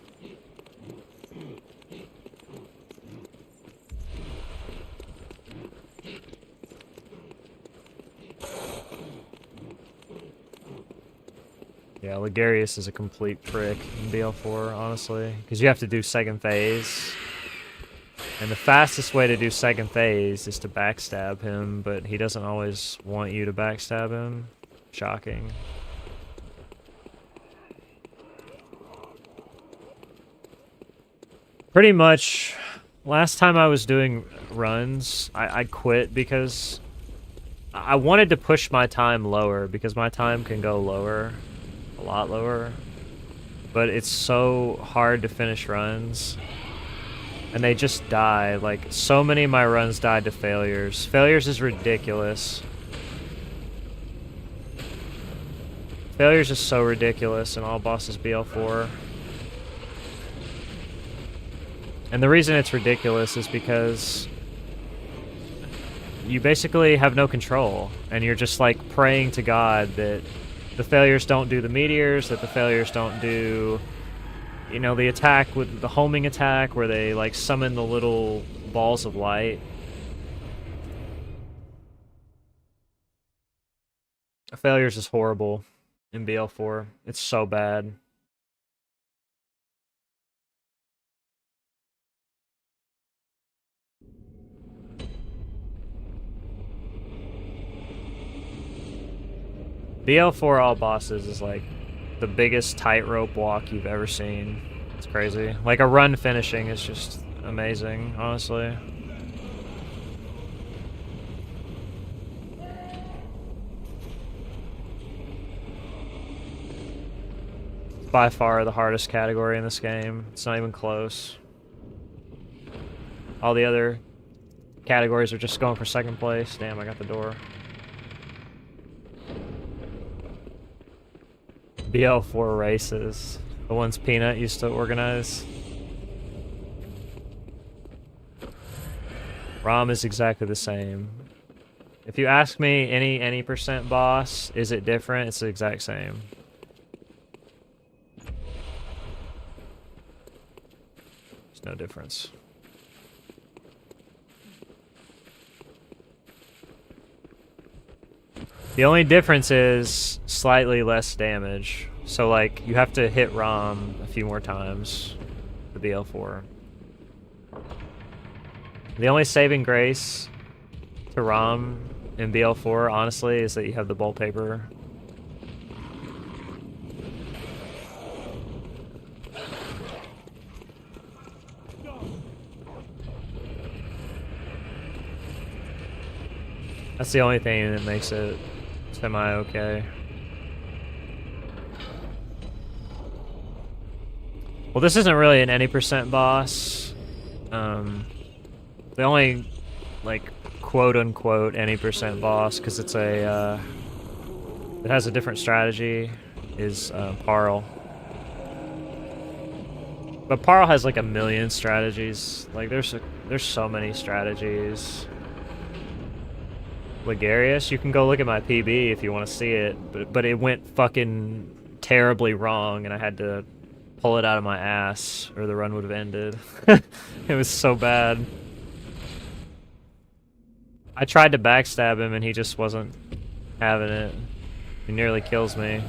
Speaker 1: Yeah, Ligarius is a complete prick in BL4, honestly. Because you have to do second phase. And the fastest way to do second phase is to backstab him, but he doesn't always want you to backstab him. Shocking. Pretty much, last time I was doing runs, I quit because I wanted to push my time lower, because my time can go lower. A lot lower, but it's so hard to finish runs, and they just die. Like, so many of my runs died to failures. Failures is ridiculous. Failures is so ridiculous in all bosses BL4. And the reason it's ridiculous is because you basically have no control, and you're just like praying to God that the failures don't do the meteors, that the failures don't do, you know, the attack with the homing attack where they like summon the little balls of light. Failures is horrible in BL4. It's so bad. BL4 all bosses is like the biggest tightrope walk you've ever seen. It's crazy. Like, a run finishing is just amazing, honestly. It's by far the hardest category in this game. It's not even close. All the other categories are just going for second place. Damn, I got the door. BL4 races. The ones Peanut used to organize. ROM is exactly the same. If you ask me any percent boss, is it different? It's the exact same. There's no difference. The only difference is slightly less damage. So, like, you have to hit ROM a few more times, the BL4. The only saving grace to ROM in BL4, honestly, is that you have the bolt paper. That's the only thing that makes it semi-okay. Well, this isn't really an any percent boss. The only, like, quote-unquote any percent boss, because it's a, it has a different strategy, is Parl. But Parl has like a million strategies. Like, there's so many strategies. Ligarius, you can go look at my PB if you want to see it, but it went fucking terribly wrong, and I had to pull it out of my ass, or the run would have ended. It was so bad. I tried to backstab him, and he just wasn't having it. He nearly kills me.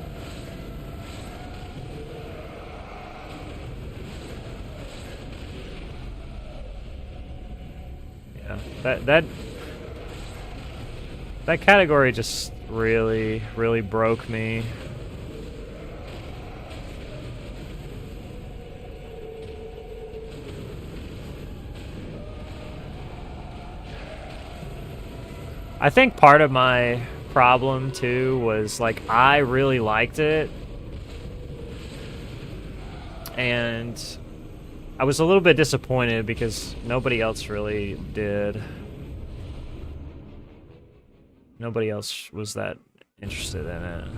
Speaker 1: Yeah, that category just really, really broke me. I think part of my problem too was, like, I really liked it, and I was a little bit disappointed because nobody else really did. Nobody else was that interested in it.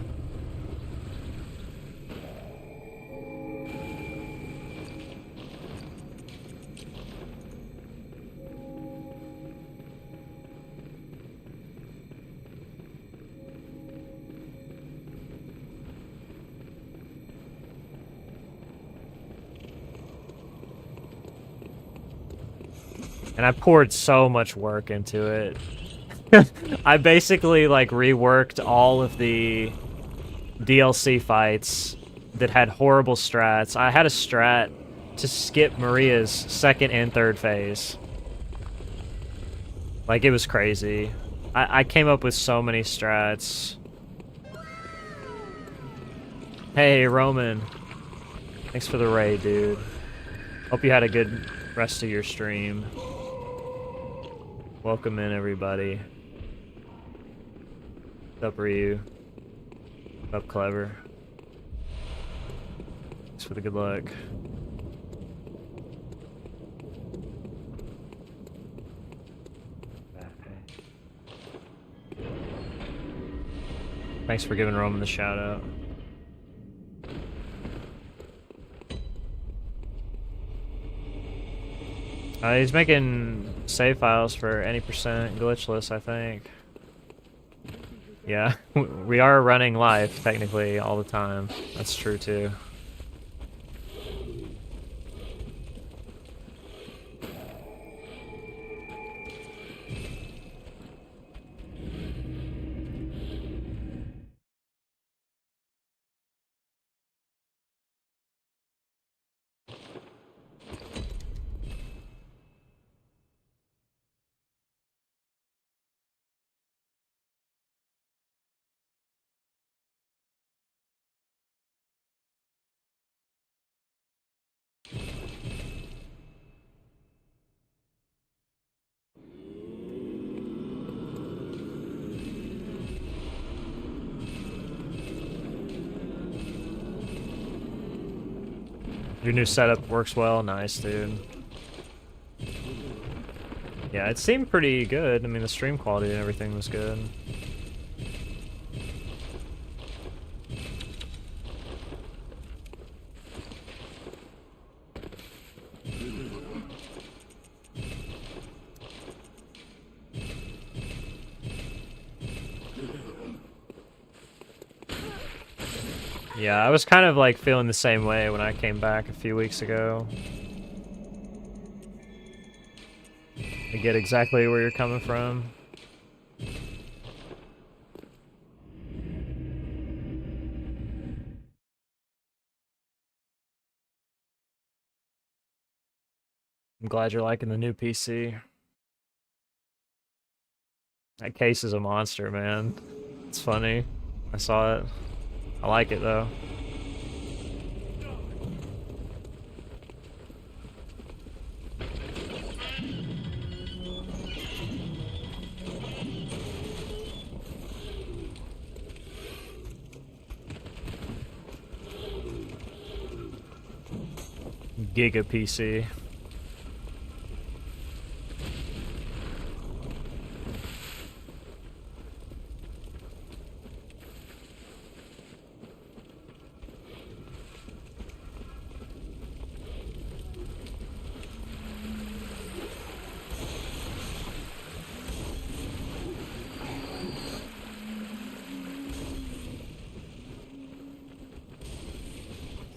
Speaker 1: And I poured so much work into it. I basically like reworked all of the DLC fights that had horrible strats. I had a strat to skip Maria's second and third phase. Like, it was crazy. I came up with so many strats. Hey, Roman. Thanks for the raid, dude. Hope you had a good rest of your stream. Welcome in, everybody. What's up, Ryu? What's up, Clever? Thanks for the good luck. Thanks for giving Roman the shout out. He's making save files for any percent glitchless, I think. Yeah, we are running live technically all the time. That's true too. Your new setup works well. Nice, dude. Yeah, it seemed pretty good. I mean, the stream quality and everything was good. Yeah, I was kind of like feeling the same way when I came back a few weeks ago. I get exactly where you're coming from. I'm glad you're liking the new PC. That case is a monster, man. It's funny. I saw it. I like it, though. Giga PC.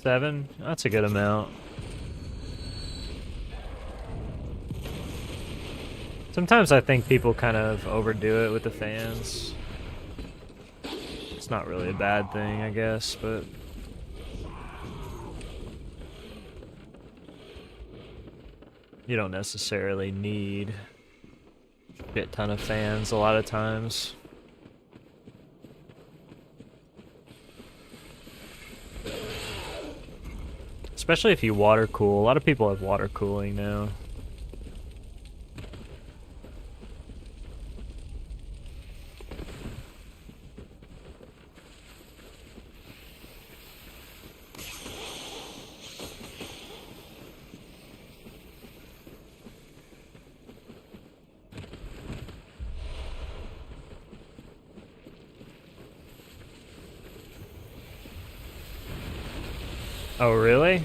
Speaker 1: Seven? That's a good amount. Sometimes I think people kind of overdo it with the fans. It's not really a bad thing, I guess, but... you don't necessarily need a shit ton of fans a lot of times. Especially if you water cool. A lot of people have water cooling now. Oh, really?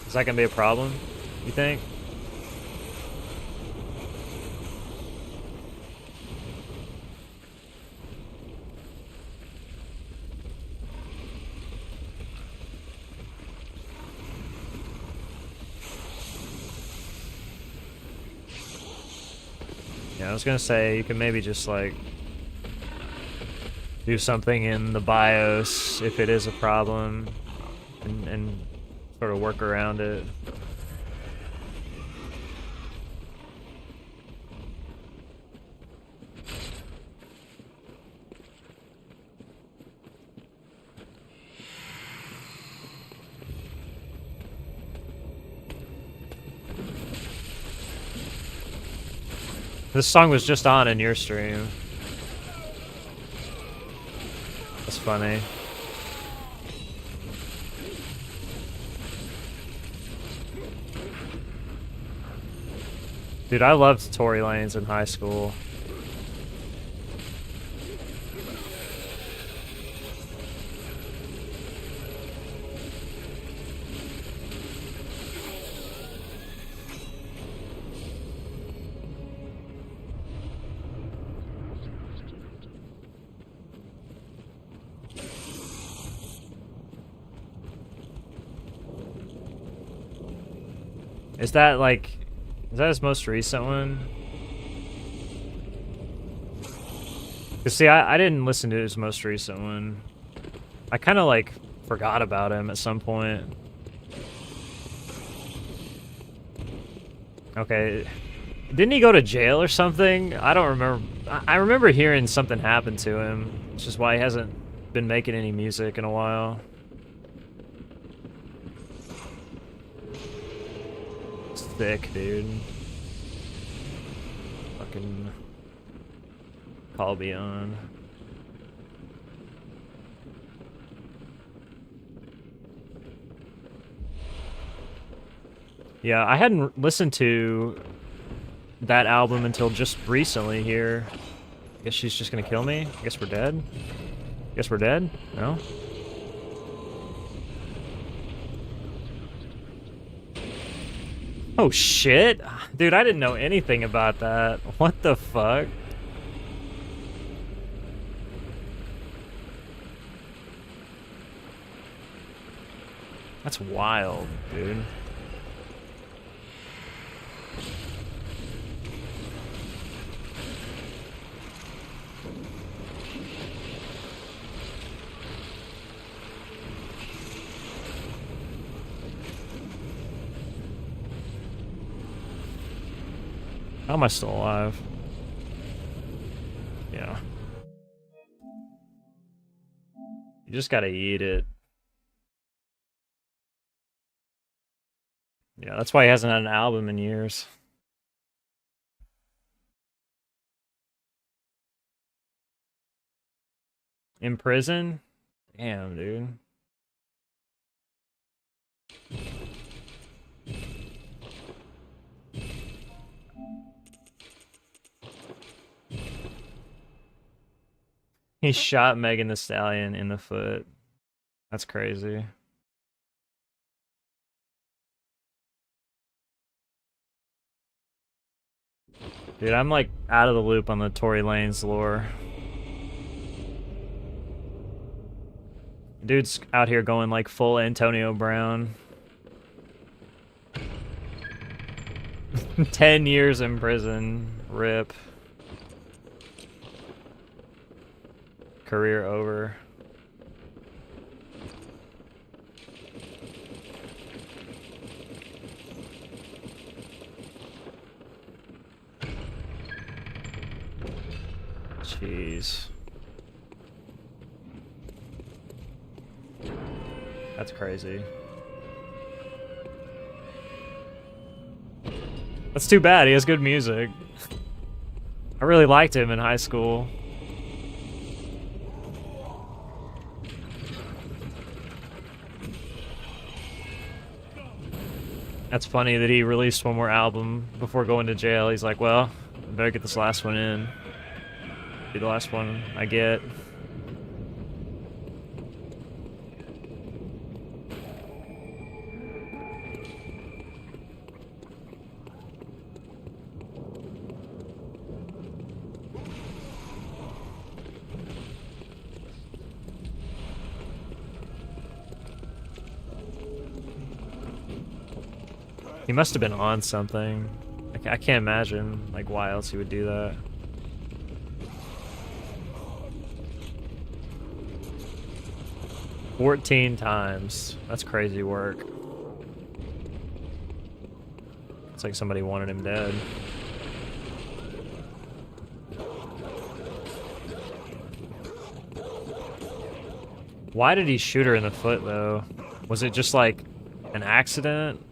Speaker 1: Is that gonna be a problem, you think? Yeah, I was gonna say you can maybe just like do something in the BIOS if it is a problem, and sort of work around it. This song was just on in your stream. That's funny. Dude, I loved Tory Lanez in high school. Is that like, is that his most recent one? Cause see, I didn't listen to his most recent one. I kind of like forgot about him at some point. Okay, didn't he go to jail or something? I don't remember. I remember hearing something happened to him, which is why he hasn't been making any music in a while. Thick, dude. Fucking call beyond. Yeah, I hadn't listened to that album until just recently here. I guess she's just gonna kill me? I guess we're dead? Guess we're dead? No? Oh shit! Dude, I didn't know anything about that. What the fuck? That's wild, dude. How am I still alive? Yeah. You just gotta eat it. Yeah, that's why he hasn't had an album in years. In prison? Damn, dude. He shot Megan Thee Stallion in the foot. That's crazy. Dude, I'm like out of the loop on the Tory Lanez lore. Dude's out here going like full Antonio Brown. 10 years in prison. RIP. Career over. Jeez. That's crazy. That's too bad, he has good music. I really liked him in high school. That's funny that he released one more album before going to jail. He's like, well, I better get this last one in. Be the last one I get. He must have been on something. I I can't imagine like why else he would do that. "14 times. That's crazy work. It's like somebody wanted him dead. Why did he shoot her in the foot, though? Was it just like an accident?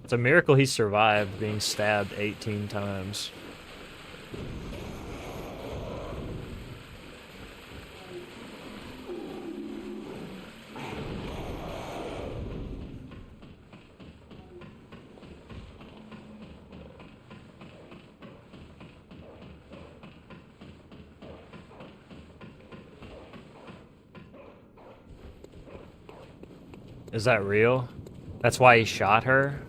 Speaker 1: It's a miracle he survived being stabbed 18 times. Is that real? That's why he shot her?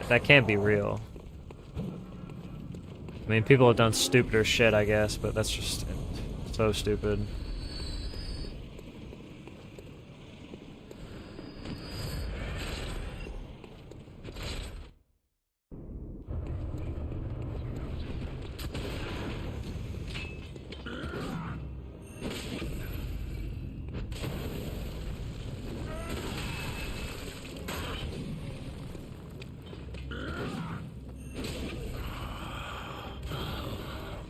Speaker 1: That can't be real. I mean, people have done stupider shit, I guess, but that's just so stupid.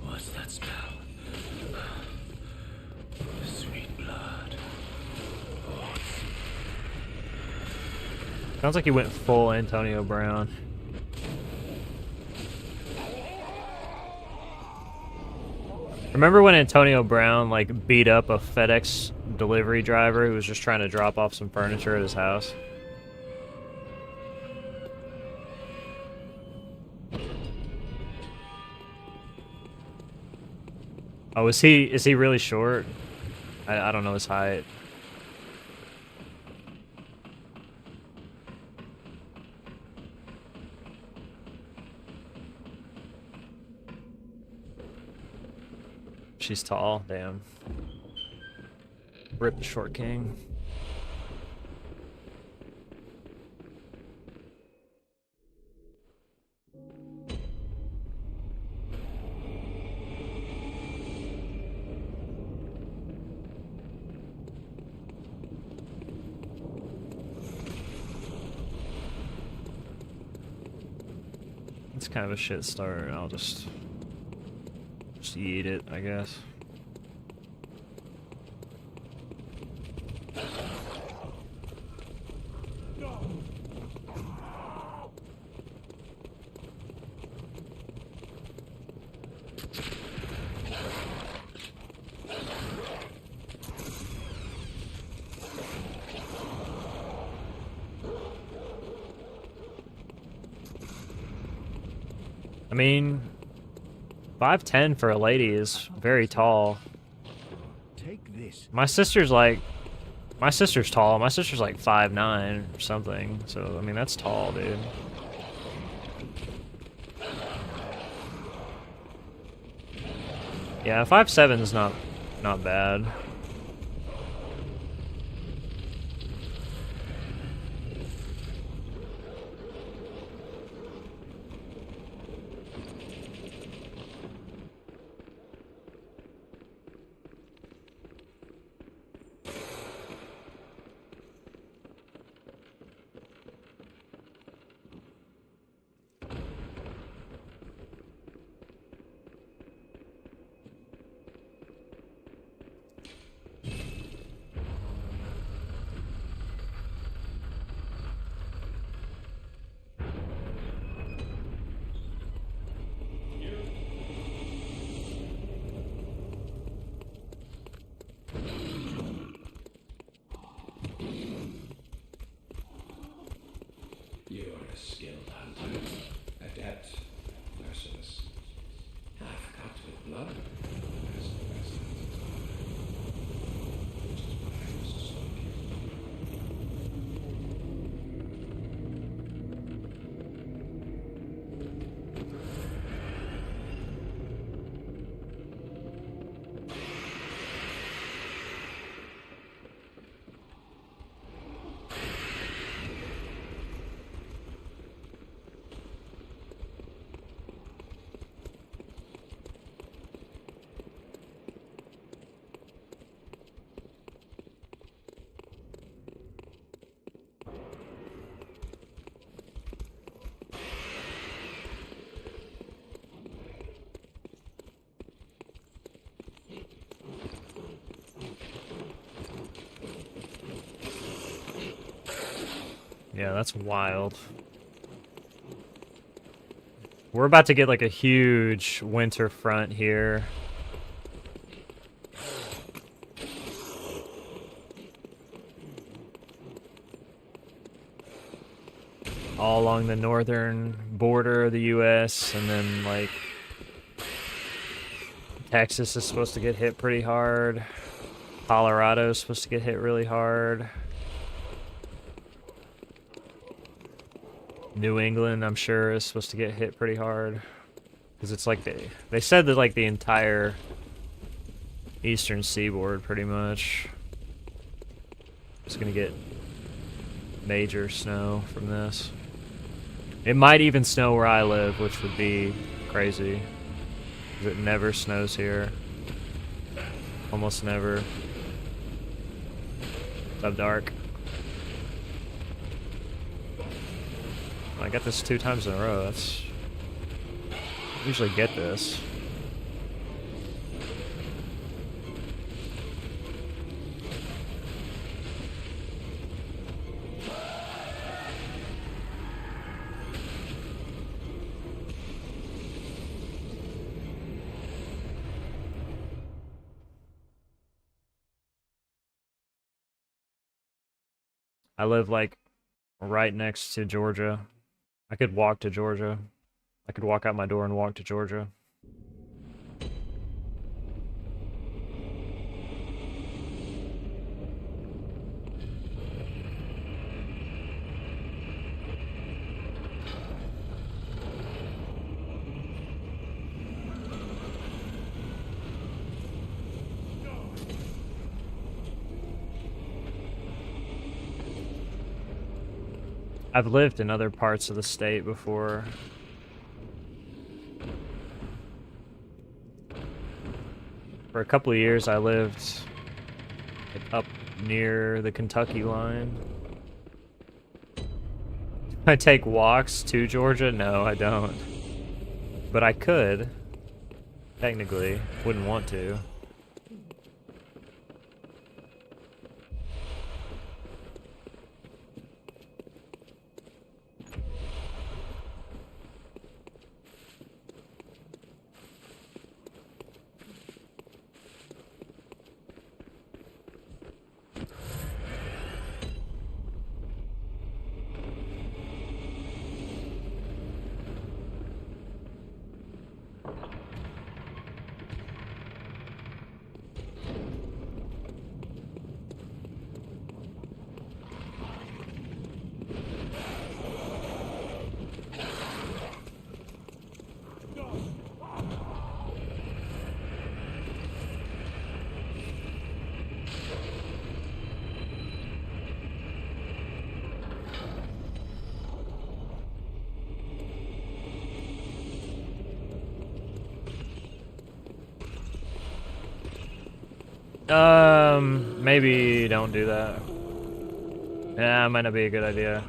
Speaker 2: What's that smell? Sweet blood.
Speaker 1: Sounds like he went full Antonio Brown. Remember when Antonio Brown like beat up a FedEx delivery driver who was just trying to drop off some furniture at his house? Oh, is he really short? I don't know his height. She's tall, damn. Rip the short king. It's kind of a shit start. I'll just eat it, I guess. I mean, 5'10" for a lady is very tall.
Speaker 3: Take this.
Speaker 1: My sister's tall. My sister's like 5'9" or something. So, I mean, that's tall, dude. Yeah, 5'7" is not bad. Yeah, that's wild. We're about to get like a huge winter front here. All along the northern border of the US, and then like Texas is supposed to get hit pretty hard. Colorado is supposed to get hit really hard. New England, I'm sure, is supposed to get hit pretty hard. Because it's like they said that like the entire eastern seaboard pretty much is gonna get major snow from this. It might even snow where I live, which would be crazy. Because it never snows here. Almost never. It's up dark. I got this 2 times in a row. That's... I usually get this. I live like right next to Georgia. I could walk to Georgia. I could walk out my door and walk to Georgia. I've lived in other parts of the state before. For a couple of years, I lived like, up near the Kentucky line. Do I take walks to Georgia? No, I don't. But I could. Technically. Wouldn't want to. Maybe don't do that. Yeah, might not be a good idea.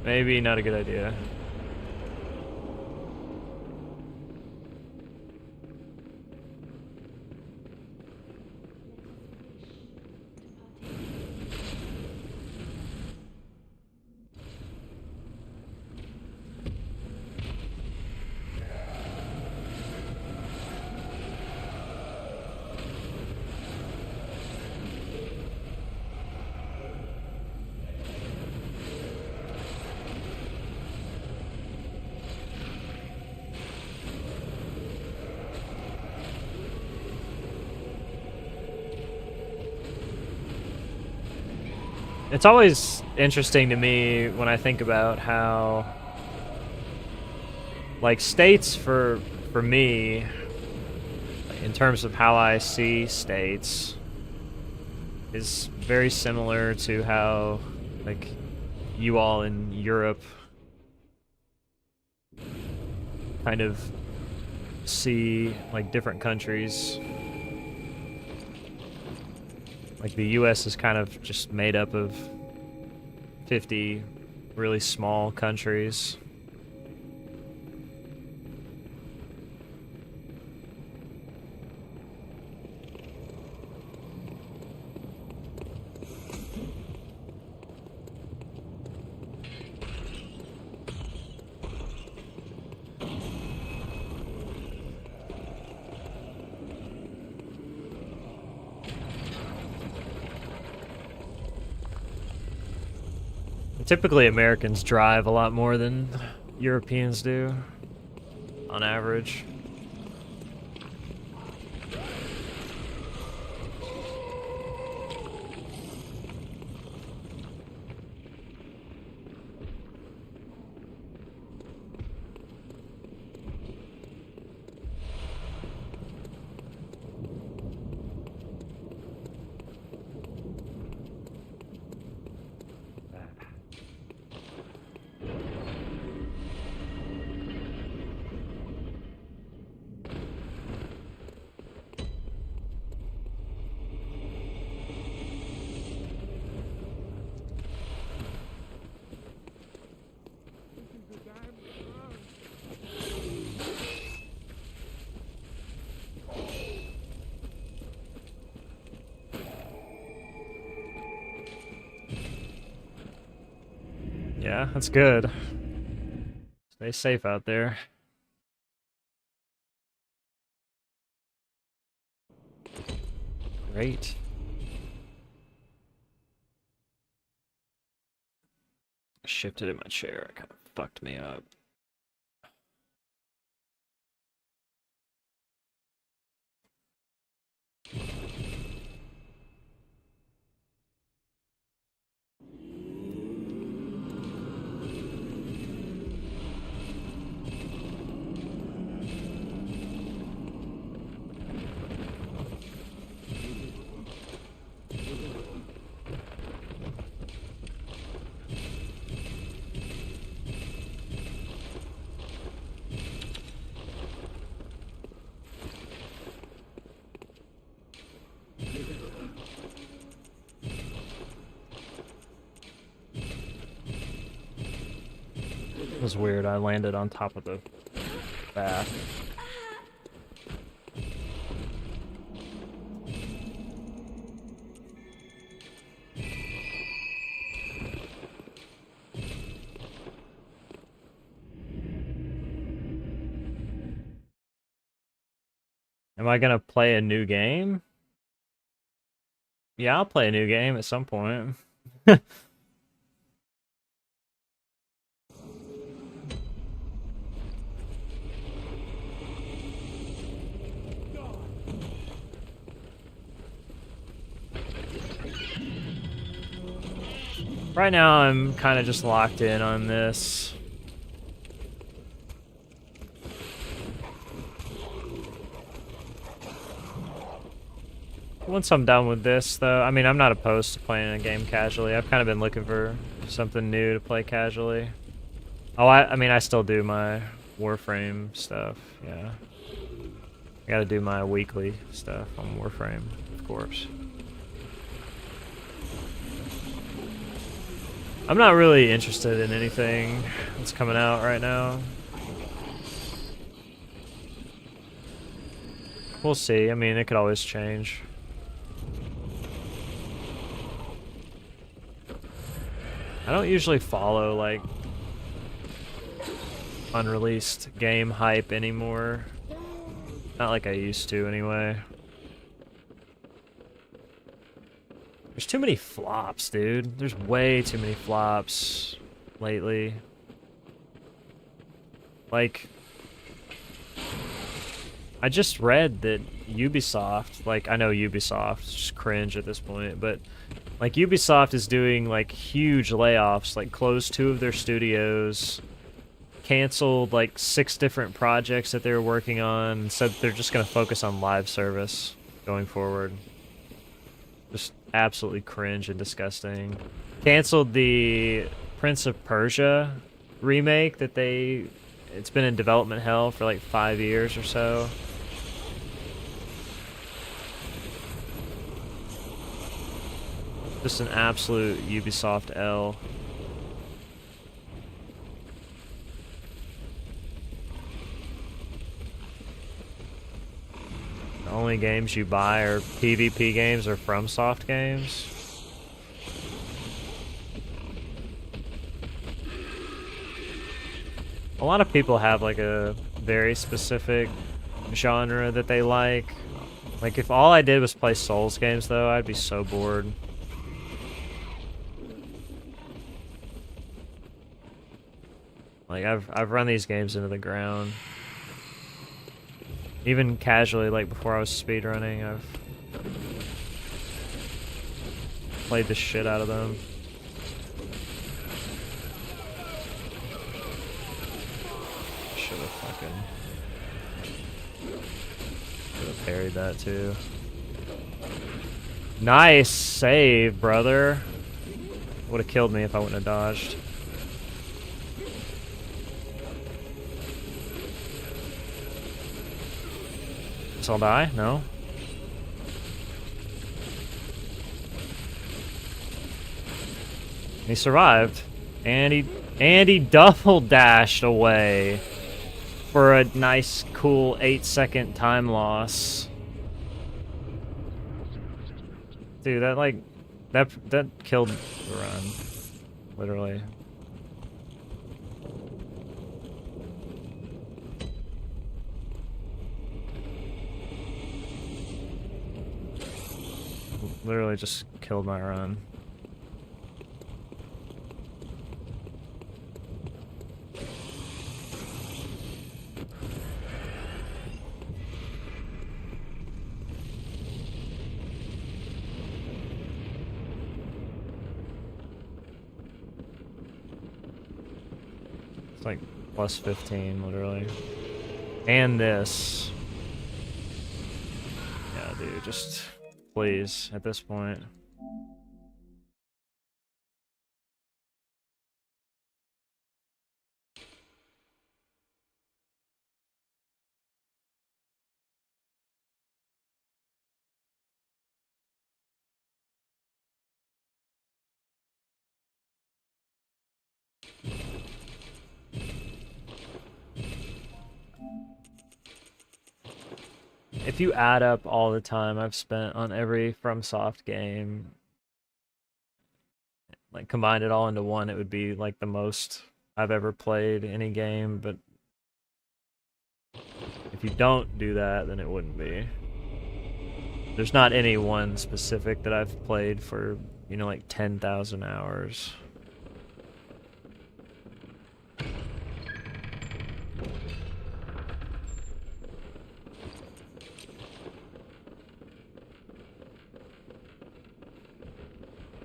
Speaker 1: Maybe not a good idea. It's always interesting to me when I think about how, like, states for me, in terms of how I see states, is very similar to how, like, you all in Europe kind of see, like, different countries. Like, the US is kind of just made up of 50 really small countries. Typically, Americans drive a lot more than Europeans do, on average. Yeah, that's good. Stay safe out there. Great. Shifted in my chair. It kind of fucked me up. It was weird. I landed on top of the bath. Am I gonna play a new game? Yeah, I'll play a new game at some point. Right now, I'm kind of just locked in on this. Once I'm done with this, though, I mean, I'm not opposed to playing a game casually. I've kind of been looking for something new to play casually. Oh, I mean, I still do my Warframe stuff, yeah. I gotta do my weekly stuff on Warframe, of course. I'm not really interested in anything that's coming out right now. We'll see. I mean, it could always change. I don't usually follow, like, unreleased game hype anymore. Not like I used to, anyway. There's too many flops, dude. There's way too many flops lately. Like, I just read that Ubisoft, like, I know Ubisoft is just cringe at this point, but like Ubisoft is doing like huge layoffs, like closed 2 of their studios, canceled like 6 different projects that they were working on, and said they're just going to focus on live service going forward. Just absolutely cringe and disgusting. Canceled the Prince of Persia remake that it's been in development hell for like 5 years or so. Just an absolute Ubisoft L. The only games you buy are PvP games or FromSoft games. A lot of people have like a very specific genre that they like. Like if all I did was play Souls games though, I'd be so bored. Like I've run these games into the ground. Even casually, like before I was speedrunning, I've played the shit out of them. Should have parried that too. Nice save, brother. Would have killed me if I wouldn't have dodged. Guess I'll die? No. He survived. And he double dashed away for a nice, cool 8-second time loss. Dude, that killed the run. Literally. Literally just killed my run. It's like plus 15, literally. And this. Yeah, dude, just please, at this point. If you add up all the time I've spent on every FromSoft game, like combined it all into one, it would be like the most I've ever played any game, but if you don't do that, then it wouldn't be. There's not any one specific that I've played for, you know, like 10,000 hours.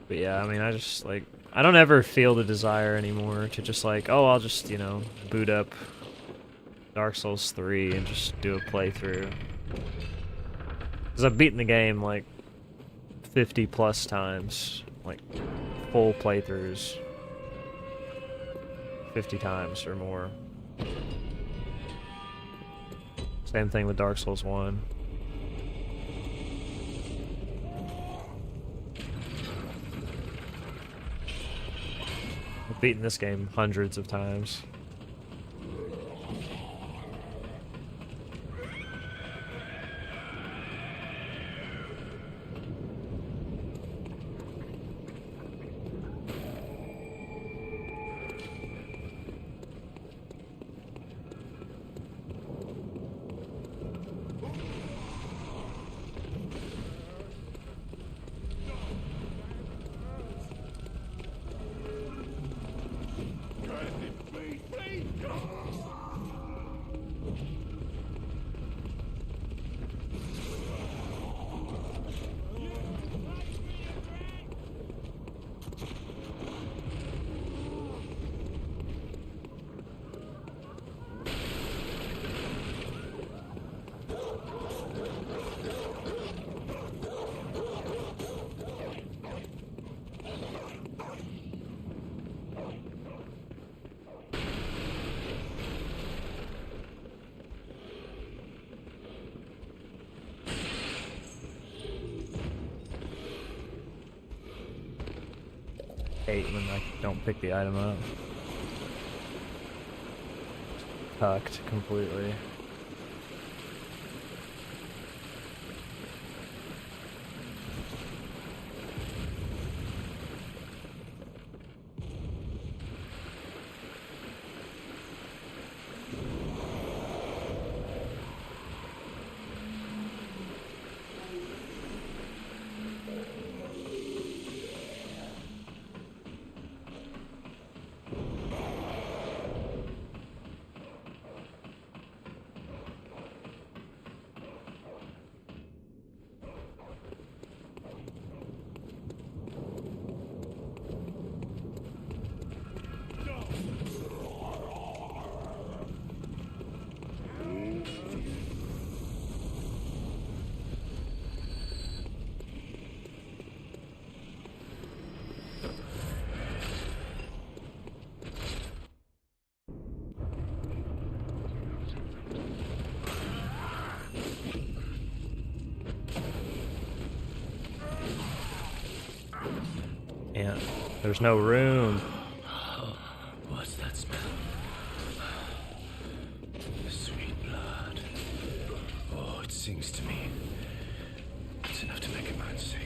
Speaker 1: But yeah, I mean, I don't ever feel the desire anymore to just like, oh, I'll just, you know, boot up Dark Souls 3 and just do a playthrough. Because I've beaten the game like 50 plus times, like full playthroughs. 50 times or more. Same thing with Dark Souls 1. I've beaten this game hundreds of times. Hate when I don't pick the item up. Cucked completely. can't. There's no room.
Speaker 3: What's that smell? Sweet blood. Oh, it sings to me. It's enough to make a man sick.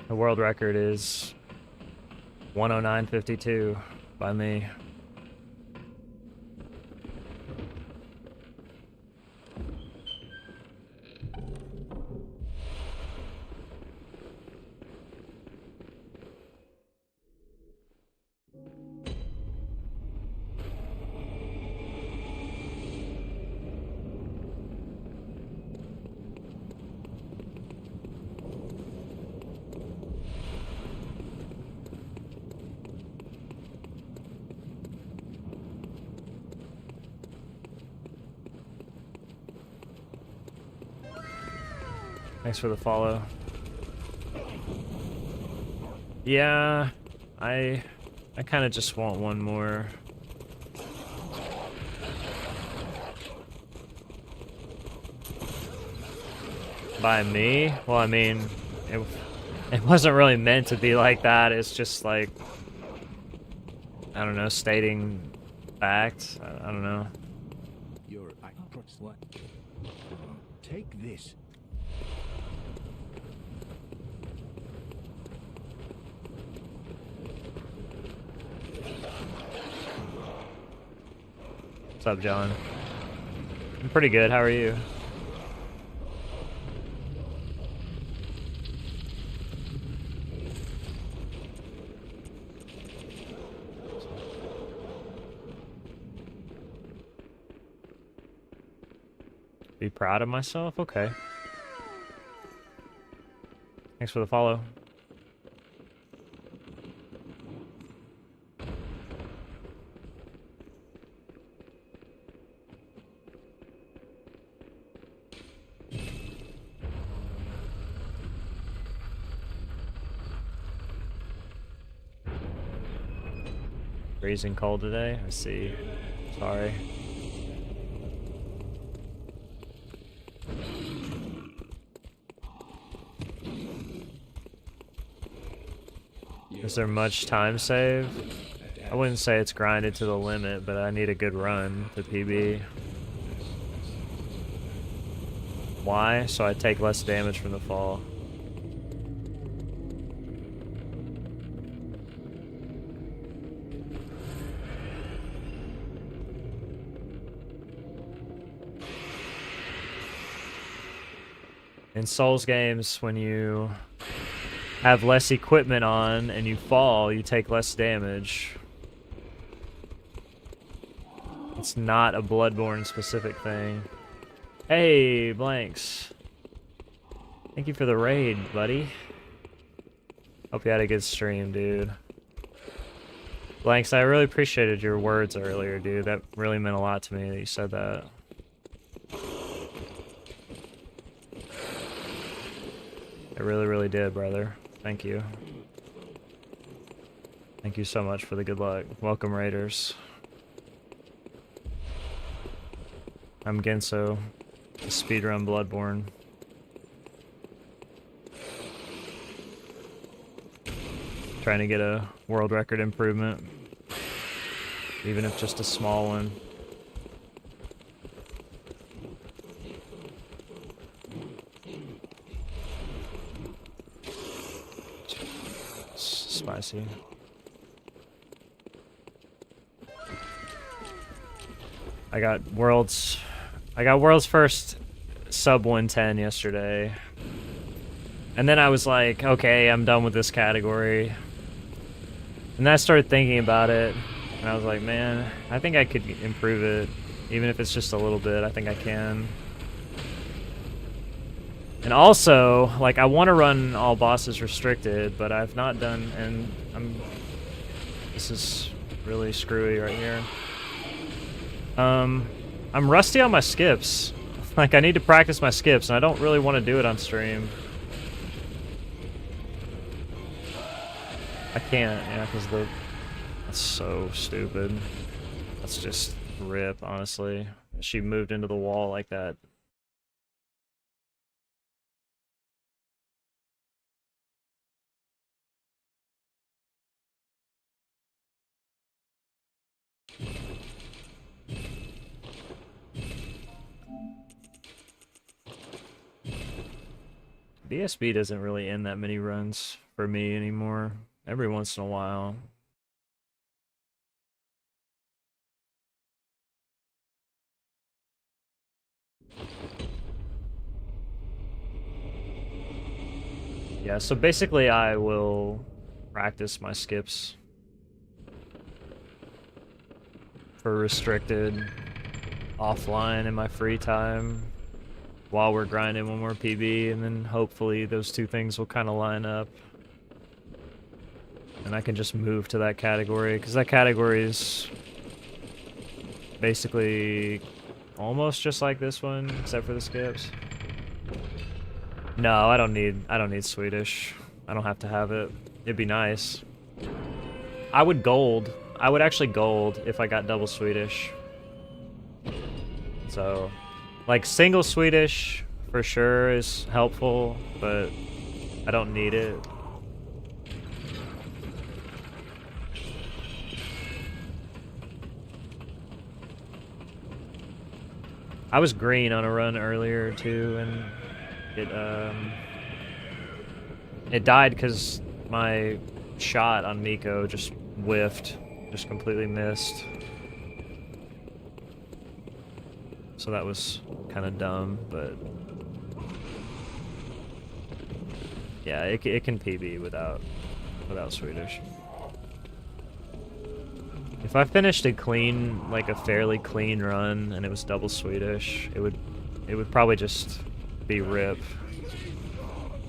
Speaker 1: The world record is 109.52 by me. Thanks for the follow. Yeah, I kind of just want one more. By me? Well, I mean, it wasn't really meant to be like that. It's just like, I don't know, stating facts. I don't know.
Speaker 3: You're what? Take this.
Speaker 1: What's up, John? I'm pretty good. How are you? Be proud of myself? Okay. Thanks for the follow. Freezing cold today? I see. Sorry. Is there much time save? I wouldn't say it's grinded to the limit, but I need a good run to PB. Why? So I take less damage from the fall. In Souls games, when you have less equipment on and you fall, you take less damage. It's not a Bloodborne specific thing. Hey, Blanks. Thank you for the raid, buddy. Hope you had a good stream, dude. Blanks, I really appreciated your words earlier, dude. That really meant a lot to me that you said that. It really, really did, brother. Thank you. Thank you so much for the good luck. Welcome, Raiders. I'm Genso, the speedrun Bloodborne. Trying to get a world record improvement, even if just a small one. Spicy. I got world's first sub 110 yesterday. And then I was like, okay, I'm done with this category. And then I started thinking about it, and I was like, man, I think I could improve it, even if it's just a little bit. I think I can. And also, like, I want to run all bosses restricted, but I've not done, and this is really screwy right here. I'm rusty on my skips. Like, I need to practice my skips, and I don't really want to do it on stream. I can't, yeah, because that's so stupid. That's just rip, honestly. She moved into the wall like that. BSB doesn't really end that many runs for me anymore. Every once in a while. Yeah, so basically I will practice my skips for restricted offline in my free time while we're grinding one more PB, and then hopefully those two things will kind of line up. And I can just move to that category, because that category is basically almost just like this one, except for the skips. No, I don't need Swedish. I don't have to have it. It'd be nice. I would actually gold if I got double Swedish. So, like, single Swedish for sure is helpful, but I don't need it. I was green on a run earlier too, and it died because my shot on Miko just whiffed, just completely missed. So that was kind of dumb, but yeah, it can PB without Swedish. If I finished a clean, like a fairly clean run, and it was double Swedish, it would probably just be rip.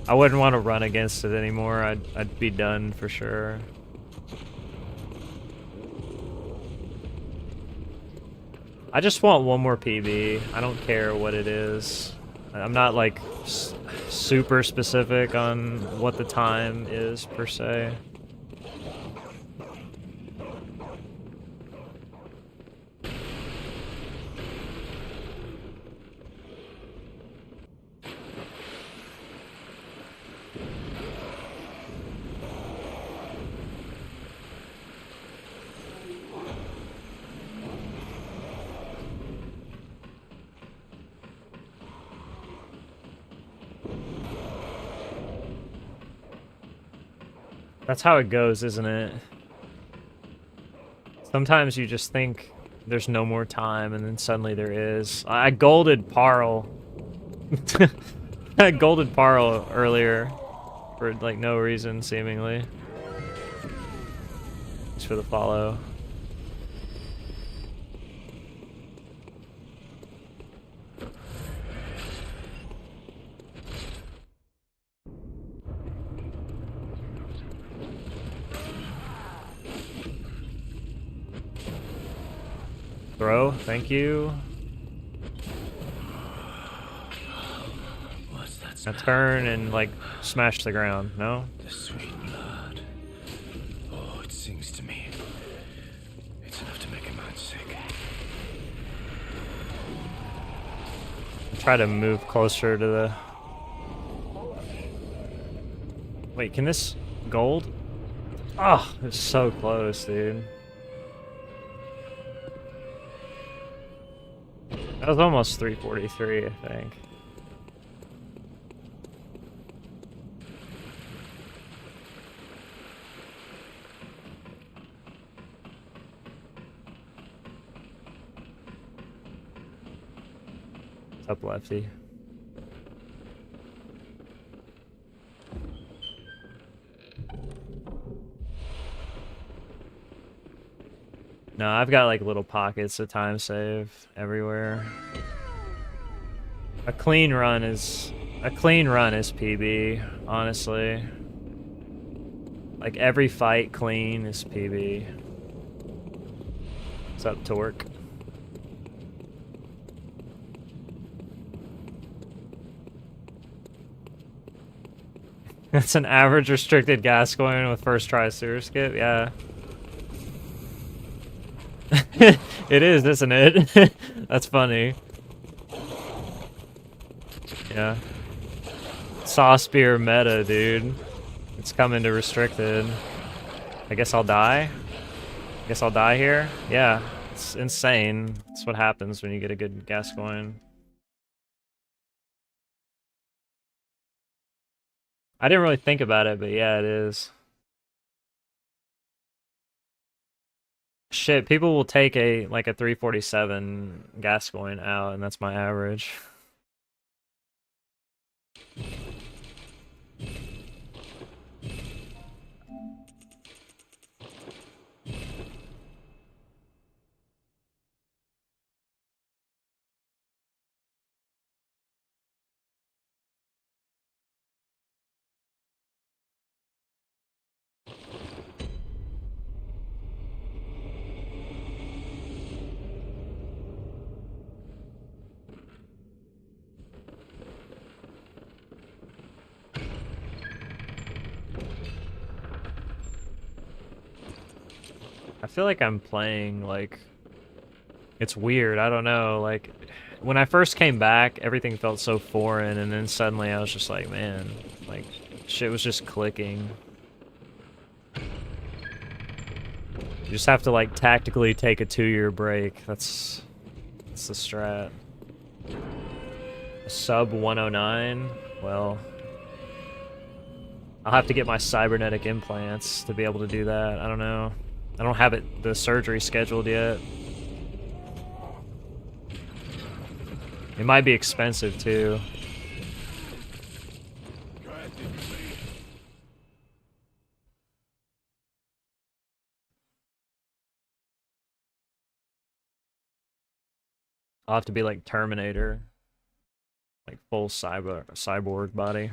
Speaker 1: I wouldn't want to run against it anymore. I'd be done for sure. I just want one more PB. I don't care what it is. I'm not like super specific on what the time is per se. That's how it goes, isn't it? Sometimes you just think there's no more time, and then suddenly there is. I golded Parl. I golded Parl earlier for like no reason, seemingly. Thanks for the follow. Throw, thank you.
Speaker 3: What's that
Speaker 1: Now turn and like smash the ground, no?
Speaker 3: The sweet blood. Oh, it sings to me. It's enough to make a man sick.
Speaker 1: Try to move closer to the... Wait, can this gold? Oh, it's so close, dude. That was almost 343, I think. What's up, Lefty? No, I've got like little pockets of time save everywhere. A clean run is A clean run is PB, honestly. Like every fight clean is PB. What's up, Torque? That's an average restricted gas going with first try sewer skip, yeah. It is, isn't it? That's funny. Yeah. Saw spear meta, dude. It's coming to restricted. I guess I'll die? I guess I'll die here? Yeah. It's insane. That's what happens when you get a good gas coin. I didn't really think about it, but yeah, it is. Shit, people will take a 347 gas coin out, and that's my average. I feel like I'm playing, like, it's weird, I don't know, like, when I first came back, everything felt so foreign, and then suddenly I was just like, man, like, shit was just clicking. You just have to, like, tactically take a 2-year break, that's the strat. A sub 109, well, I'll have to get my cybernetic implants to be able to do that, I don't know. I don't have the surgery scheduled yet. It might be expensive too. I'll have to be like Terminator. Like full cyborg body.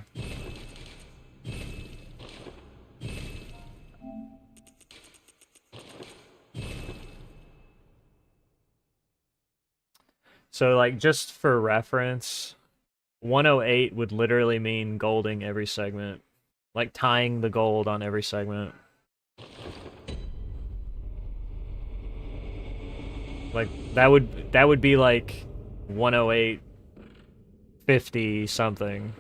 Speaker 1: So, like, just for reference, 108 would literally mean golding every segment. Like, tying the gold on every segment. Like, that would be, like, 108, 50 something.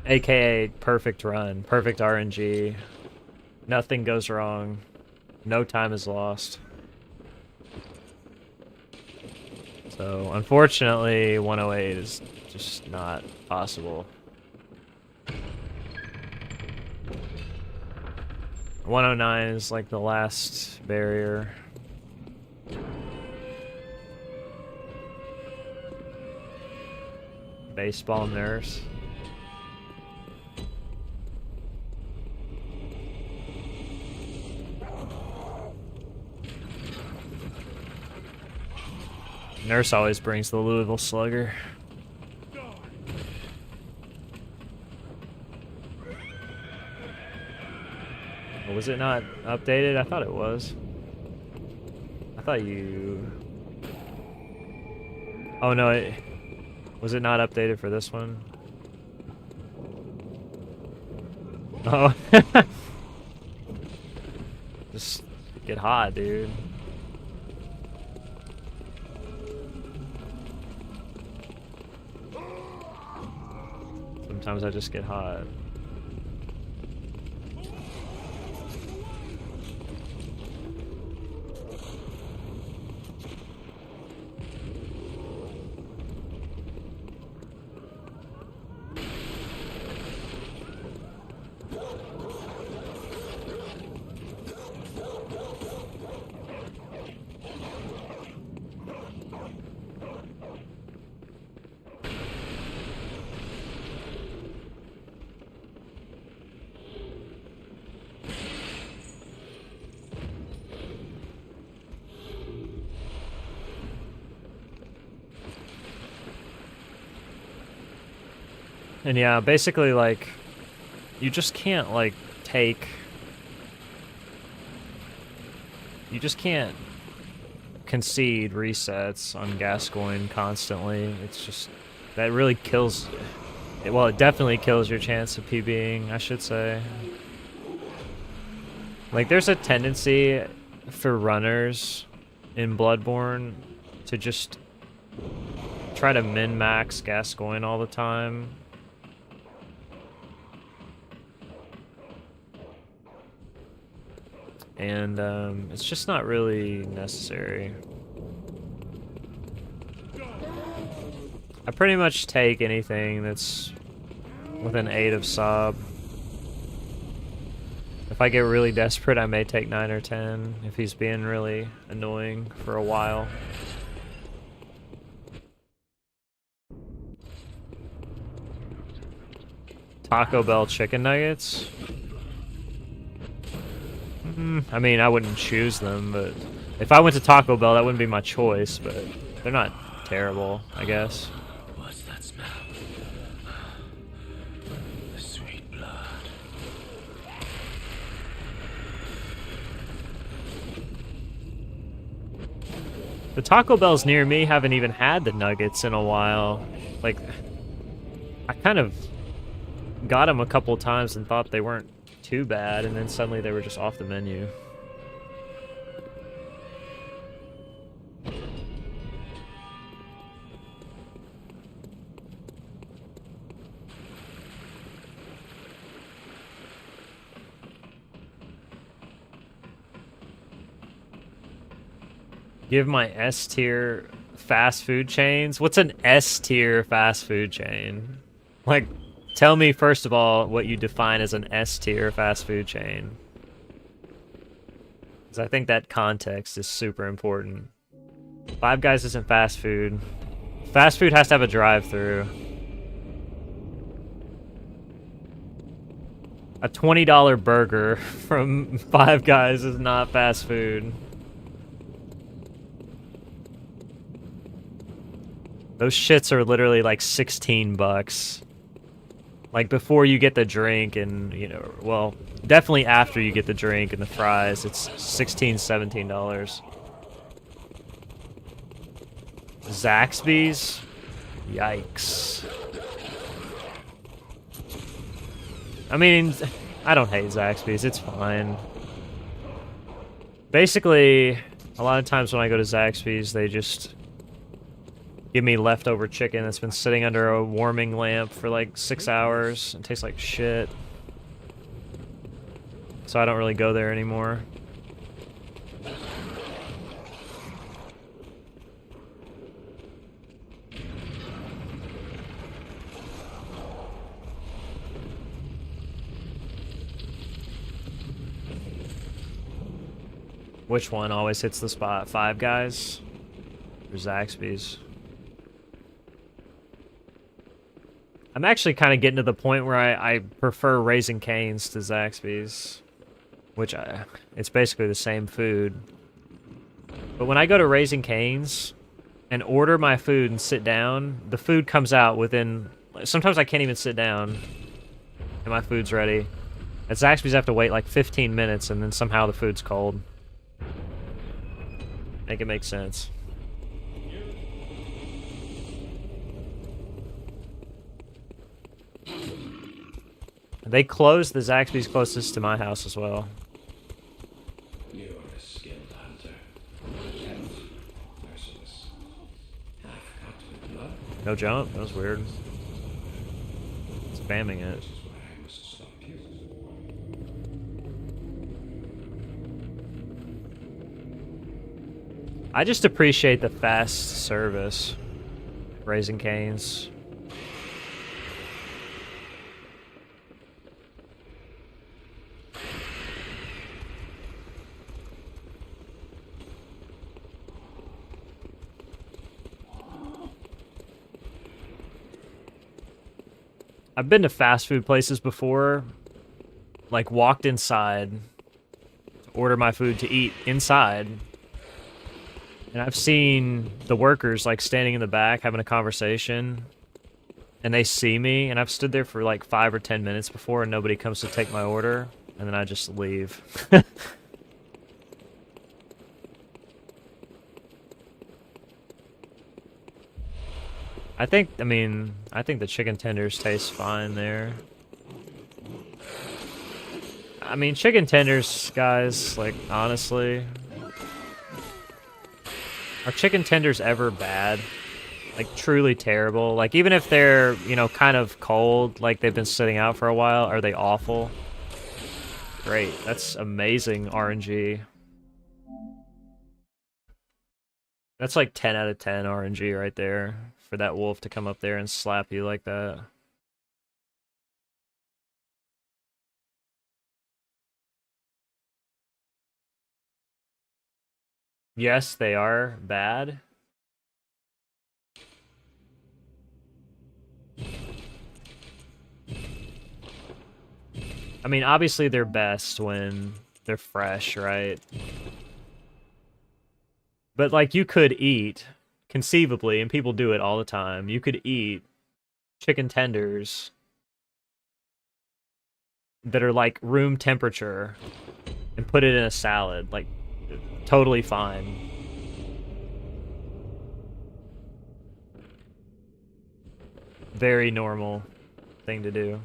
Speaker 1: AKA perfect run, perfect RNG. Nothing goes wrong. No time is lost. So, unfortunately, 108 is just not possible. 109 is like the last barrier. Baseball nurse. Nurse always brings the Louisville Slugger. Was it not updated? I thought it was. I thought you... Oh no, was it not updated for this one? Oh. Just get hot, dude. Sometimes I just get hot. And yeah, basically, like, you just can't, like, take... You just can't concede resets on Gascoigne constantly. It's just... That really kills... Well, it definitely kills your chance of PBing, I should say. Like, there's a tendency for runners in Bloodborne to just try to min-max Gascoigne all the time. And it's just not really necessary. I pretty much take anything that's within 8 of Sob. If I get really desperate, I may take 9 or 10 if he's being really annoying for a while. Taco Bell chicken nuggets? I mean, I wouldn't choose them, but if I went to Taco Bell, that wouldn't be my choice, but they're not terrible, I guess.
Speaker 3: What's that smell? The sweet blood.
Speaker 1: The Taco Bells near me haven't even had the nuggets in a while. Like, I kind of got them a couple times and thought they weren't too bad, and then suddenly they were just off the menu. Give my S tier fast food chains? What's an S tier fast food chain? Like, tell me first of all what you define as an S tier fast food chain. Because I think that context is super important. Five Guys isn't fast food. Fast food has to have a drive-through. A $20 burger from Five Guys is not fast food. Those shits are literally like 16 bucks. Like before you get the drink and, you know, well, definitely after you get the drink and the fries, it's $16, $17. Zaxby's? Yikes. I mean, I don't hate Zaxby's, it's fine. Basically, a lot of times when I go to Zaxby's, they just give me leftover chicken that's been sitting under a warming lamp for like 6 hours. It tastes like shit. So I don't really go there anymore. Which one always hits the spot? Five Guys or Zaxby's? I'm actually kind of getting to the point where I prefer Raising Cane's to Zaxby's, which it's basically the same food. But when I go to Raising Cane's and order my food and sit down, the food comes out within... Sometimes I can't even sit down and my food's ready. At Zaxby's I have to wait like 15 minutes and then somehow the food's cold. Make it make sense. They closed the Zaxby's closest to my house as well.
Speaker 2: You are a skilled hunter. Yet merciless. Half-cut with blood.
Speaker 1: No jump? That was weird. Spamming it.
Speaker 2: Which is why I must stop you.
Speaker 1: I just appreciate the fast service. Raising Cane's. I've been to fast food places before, like walked inside to order my food to eat inside. And I've seen the workers like standing in the back having a conversation. and they see me, and I've stood there for like 5 or 10 minutes before, and nobody comes to take my order, and then I just leave. I think the chicken tenders taste fine there. I mean, chicken tenders, guys, like, honestly, are chicken tenders ever bad? Like, truly terrible? Like, even if they're, you know, kind of cold, like they've been sitting out for a while, are they awful? Great, that's amazing RNG. That's like 10 out of 10 RNG right there, for that wolf to come up there and slap you like that. Yes, they are bad. I mean, obviously they're best when they're fresh, right? But, like, you could eat, conceivably, and people do it all the time, you could eat chicken tenders that are, like, room temperature and put it in a salad. Like, totally fine. Very normal thing to do.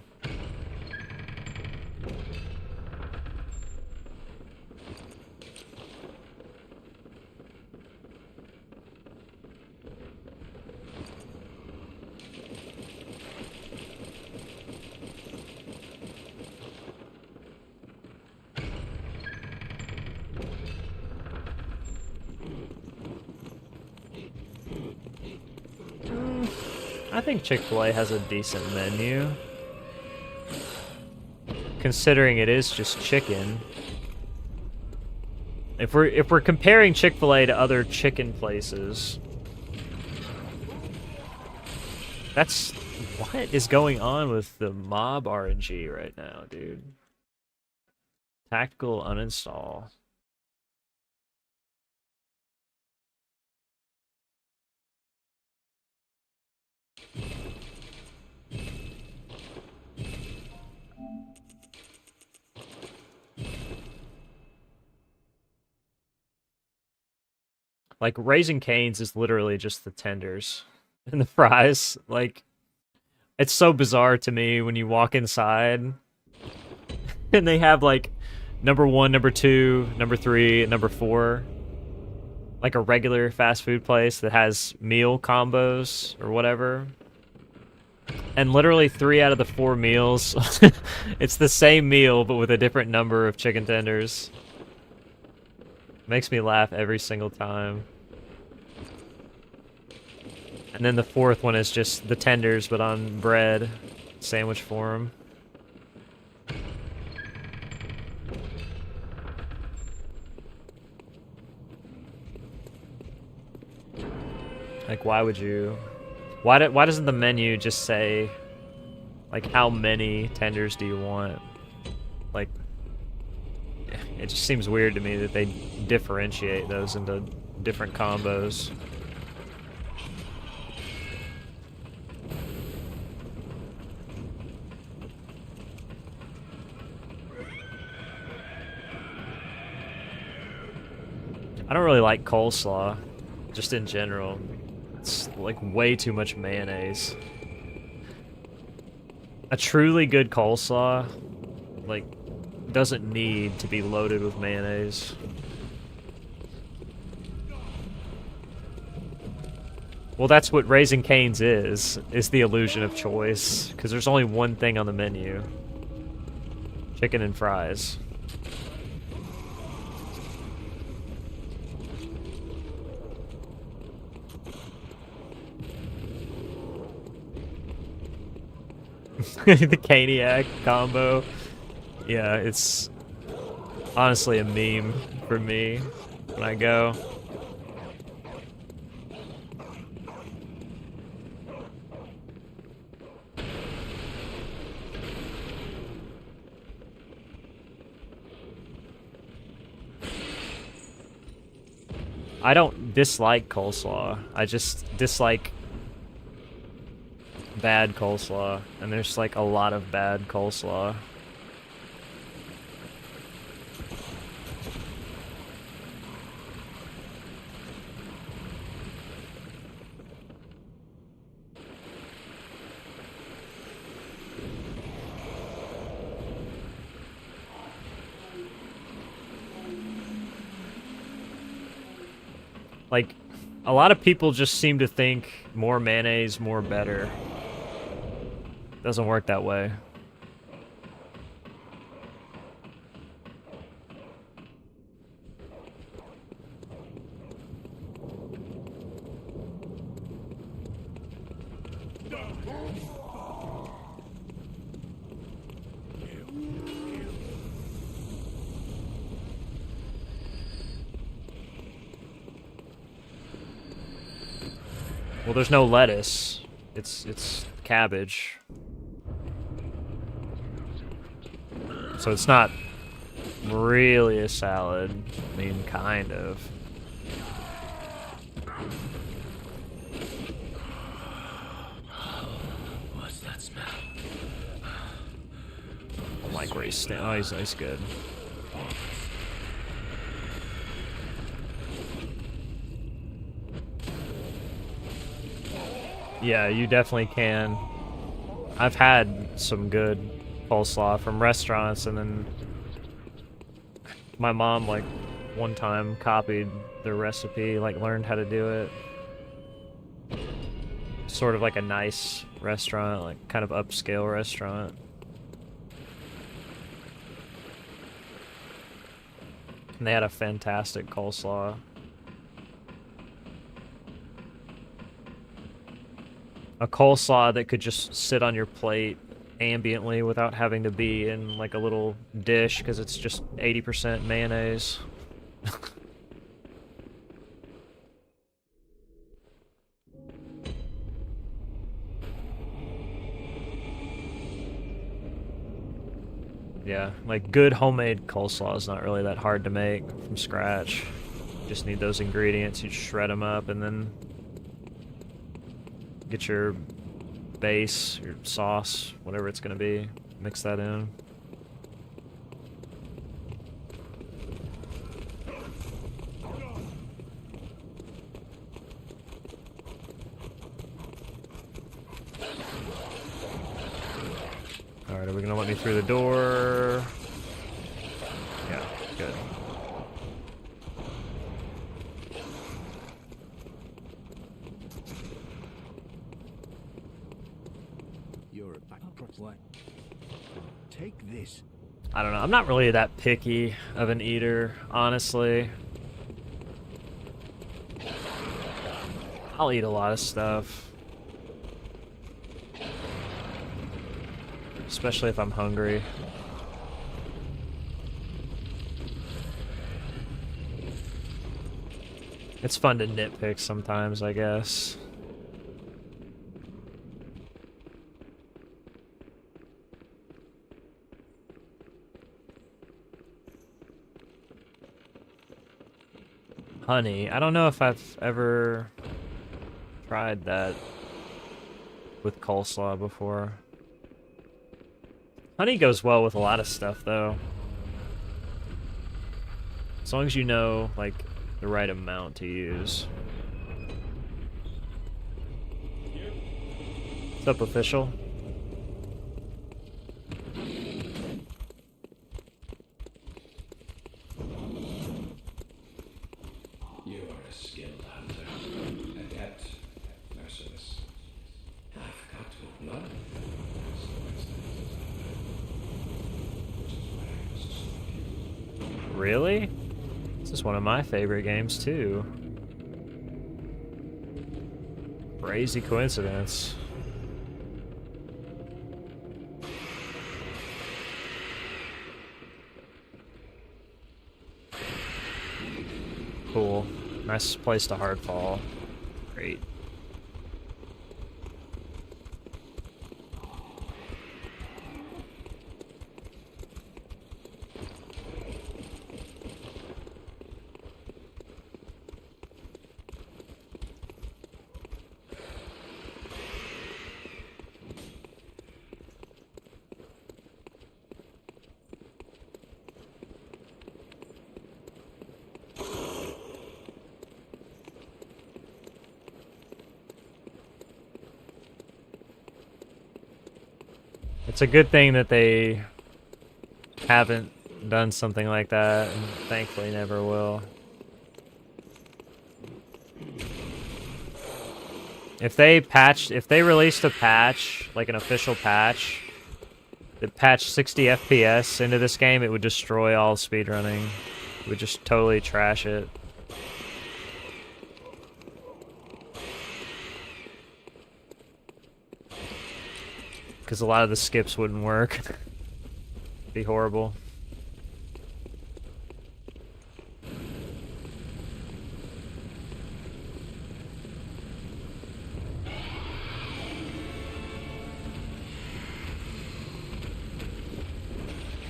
Speaker 1: I think Chick-fil-A has a decent menu, considering it is just chicken. If we're comparing Chick-fil-A to other chicken places, that's what is going on with the mob RNG right now, dude. Tactical uninstall. Like, Raising Cane's is literally just the tenders and the fries. Like, it's so bizarre to me when you walk inside and they have, like, number 1, number 2, number 3, and number 4. Like a regular fast food place that has meal combos or whatever. And literally 3 out of the 4 meals, it's the same meal but with a different number of chicken tenders. Makes me laugh every single time. And then the 4th one is just the tenders but on bread, sandwich form. Like, why would you? Why doesn't the menu just say, like, how many tenders do you want? Like, it just seems weird to me that they differentiate those into different combos. I don't really like coleslaw, just in general. It's like way too much mayonnaise. A truly good coleslaw, like, doesn't need to be loaded with mayonnaise. Well, that's what Raising Cane's is the illusion of choice, because there's only one thing on the menu. Chicken and fries. The Caniac combo. Yeah, it's honestly a meme for me when I go. I don't dislike coleslaw. I just dislike bad coleslaw, and there's like a lot of bad coleslaw. Like, a lot of people just seem to think more mayonnaise, more better. Doesn't work that way. Well, there's no lettuce. It's cabbage. So it's not really a salad. I mean, kind of.
Speaker 3: What's that smell?
Speaker 1: I like where he's oh, he's good. Yeah, you definitely can. I've had some good coleslaw from restaurants, and then my mom, like, one time copied the recipe, like, learned how to do it. Sort of like a nice restaurant, like, kind of upscale restaurant. And they had a fantastic coleslaw. A coleslaw that could just sit on your plate ambiently without having to be in like a little dish because it's just 80% mayonnaise. Yeah, like good homemade coleslaw is not really that hard to make from scratch. Just need those ingredients, you shred them up, and then get your base, your sauce, whatever it's gonna be, mix that in. Alright, are we gonna let me through the door? Yeah, good.
Speaker 3: You're a bankrupt. What? Take this.
Speaker 1: I don't know, I'm not really that picky of an eater, honestly. I'll eat a lot of stuff. Especially if I'm hungry. It's fun to nitpick sometimes, I guess. Honey, I don't know if I've ever tried that with coleslaw before. Honey goes well with a lot of stuff, though. As long as you know, like, the right amount to use. What's up, official?
Speaker 2: You are a skilled hunter, adept, merciless. I forgot to have blood. That's the West which is why I must stop you.
Speaker 1: Really? This is one of my favorite games, too. Crazy coincidence. Cool. Nice place to hardfall. Great. It's a good thing that they haven't done something like that, and thankfully never will. If they released a patch, like an official patch, that patched 60 FPS into this game, it would destroy all speedrunning. It would just totally trash it. Because a lot of the skips wouldn't work. It'd be horrible.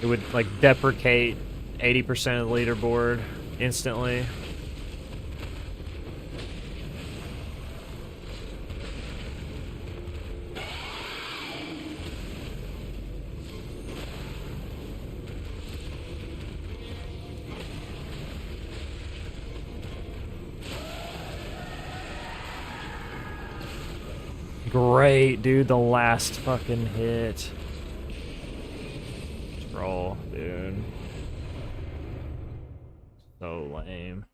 Speaker 1: It would, like, deprecate 80% of the leaderboard instantly. Great, dude, the last fucking hit. Troll, dude. So lame.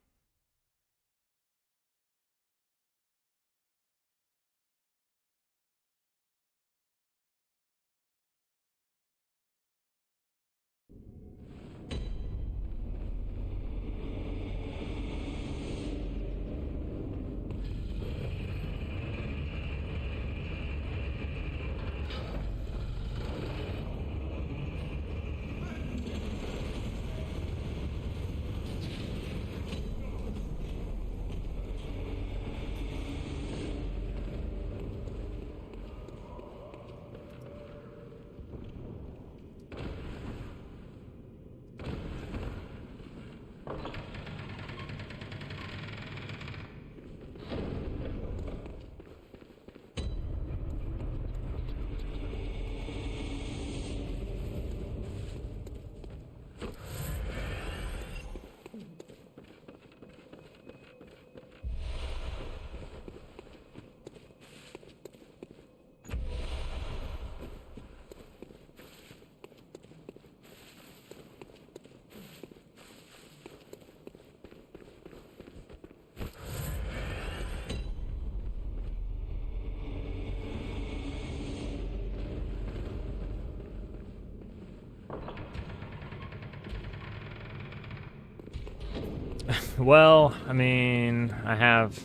Speaker 1: Well, I mean, I have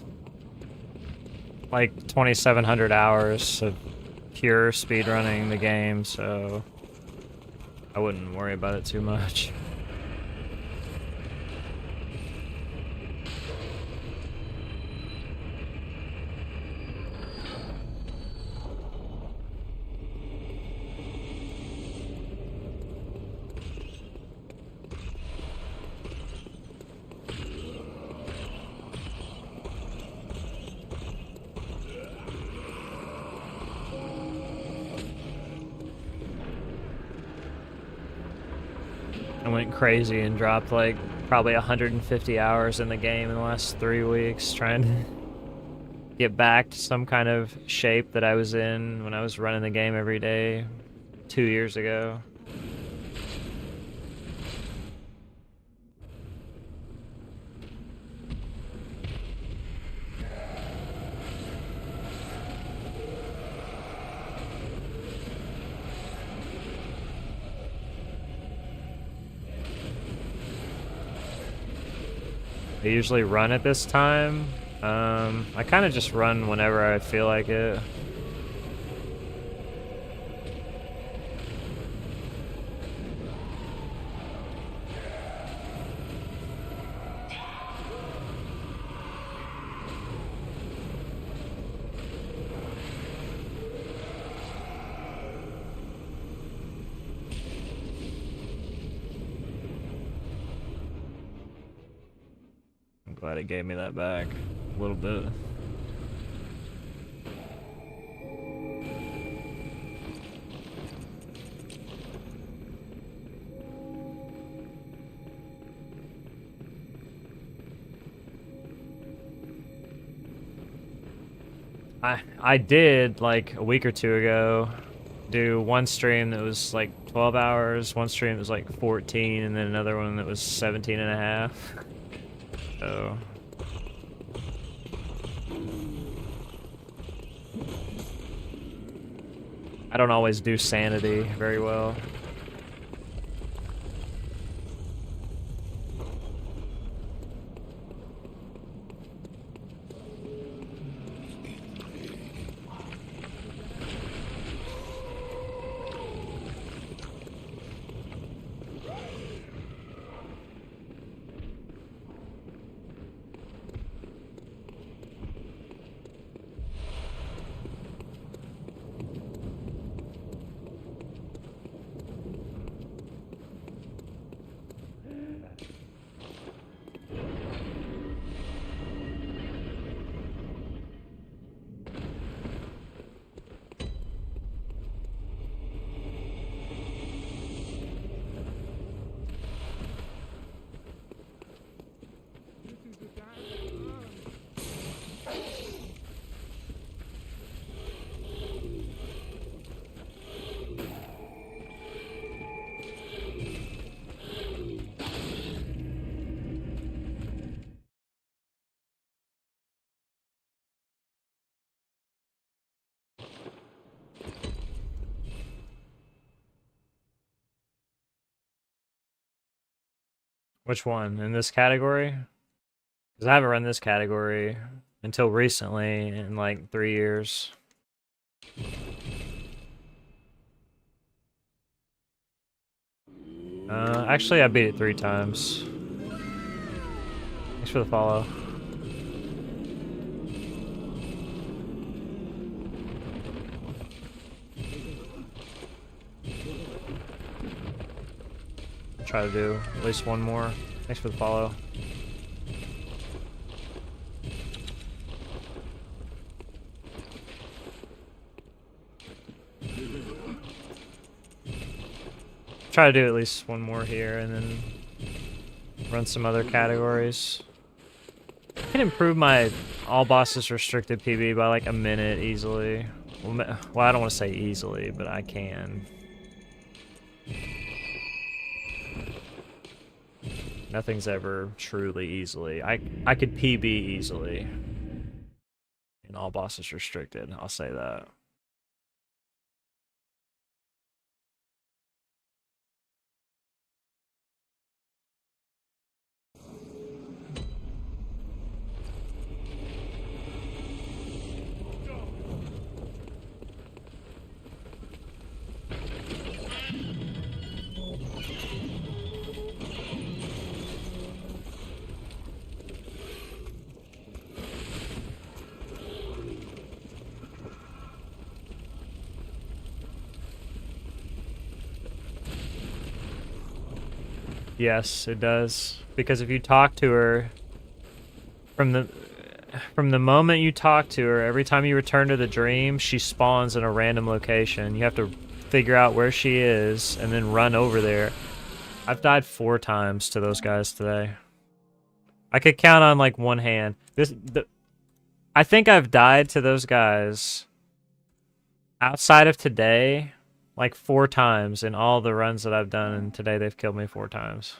Speaker 1: like 2,700 hours of pure speedrunning the game, so I wouldn't worry about it too much. I went crazy and dropped like probably 150 hours in the game in the last 3 weeks trying to get back to some kind of shape that I was in when I was running the game every day 2 years ago. I usually run at this time. I kind of just run whenever I feel like it. I'm glad it gave me that back a little bit. I did like a week or two ago, do one stream that was like 12 hours, one stream that was like 14, and then another one that was 17 and a half. So I don't always do sanity very well. Which one? In this category? Because I haven't run this category until recently, in like 3 years. Actually, I beat it 3 times. Thanks for the follow. Try to do at least one more. Thanks for the follow. Try to do at least one more here and then run some other categories. I can improve my all bosses restricted PB by like a minute easily. Well, I don't want to say easily, but I can. Nothing's ever truly easily. I could PB easily. And all bosses restricted, I'll say that. Yes, it does. Because if you talk to her, from the moment you talk to her, every time you return to the dream, she spawns in a random location. You have to figure out where she is and then run over there. I've died 4 times to those guys today. I could count on like one hand. I think I've died to those guys outside of today like 4 times in all the runs that I've done, and today they've killed me 4 times.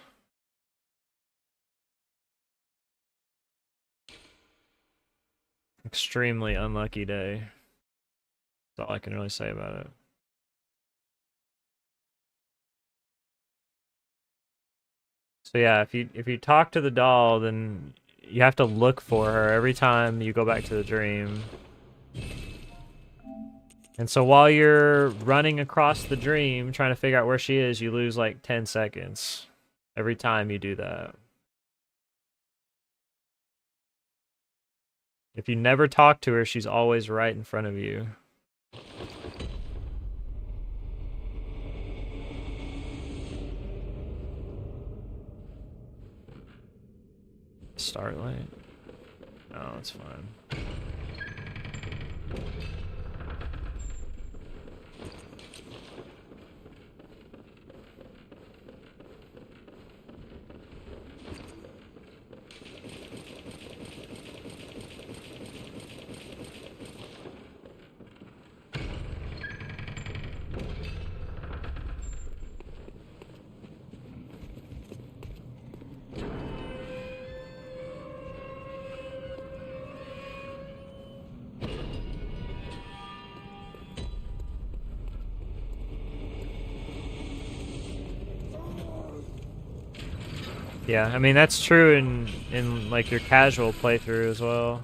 Speaker 1: Extremely unlucky day. That's all I can really say about it. So yeah, if you talk to the doll, then you have to look for her every time you go back to the dream. And so while you're running across the dream, trying to figure out where she is, you lose like 10 seconds every time you do that. If you never talk to her, she's always right in front of you. Start late? No, it's fine. Yeah, I mean that's true in like your casual playthrough as well.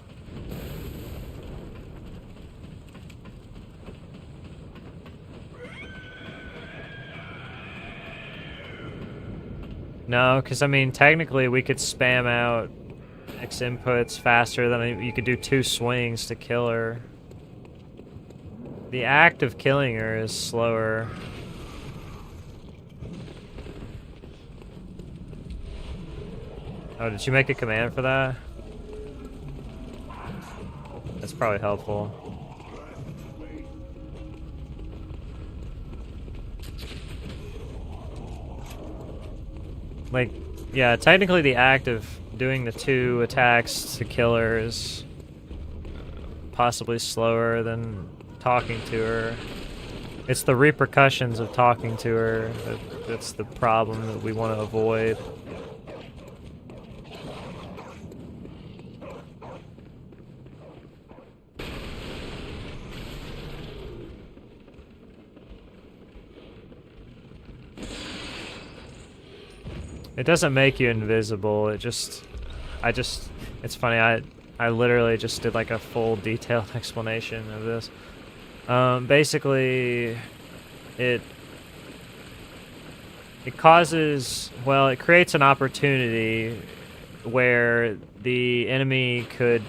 Speaker 1: No, because I mean technically we could spam out X inputs faster than you could do 2 swings to kill her. The act of killing her is slower. Oh, did you make a command for that? That's probably helpful. Like, yeah, technically the act of doing the 2 attacks to kill her is possibly slower than talking to her. It's the repercussions of talking to her that's the problem that we want to avoid. It doesn't make you invisible, it's funny, I literally just did like a full detailed explanation of this. Basically, it causes, well, it creates an opportunity where the enemy could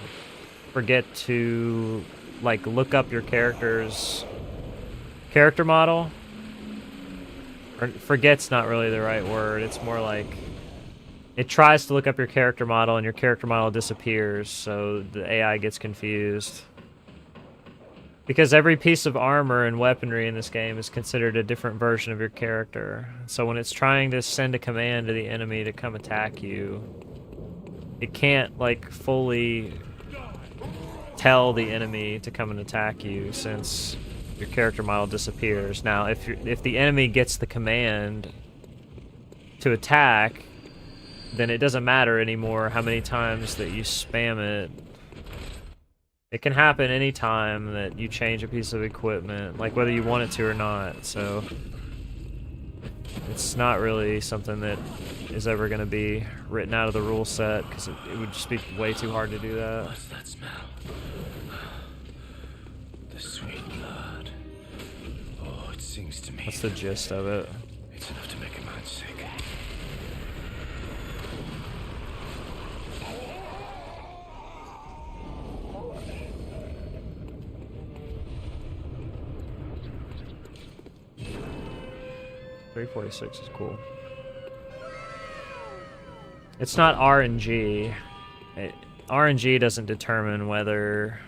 Speaker 1: forget to, like, look up your character's character model. Or forget's not really the right word, it's more like it tries to look up your character model and your character model disappears, so the AI gets confused. Because every piece of armor and weaponry in this game is considered a different version of your character. So when it's trying to send a command to the enemy to come attack you, it can't, like, fully tell the enemy to come and attack you since your character model disappears. Now, if the enemy gets the command to attack, then it doesn't matter anymore how many times that you spam it. It can happen anytime that you change a piece of equipment, like whether you want it to or not, so it's not really something that is ever going to be written out of the rule set, because it would just be way too hard to do that.
Speaker 3: What's that smell? The sweet blood. Oh, it sings to me.
Speaker 1: What's the gist of it?
Speaker 3: It's enough to make a man sick.
Speaker 1: .346 is cool. It's not RNG. RNG doesn't determine whether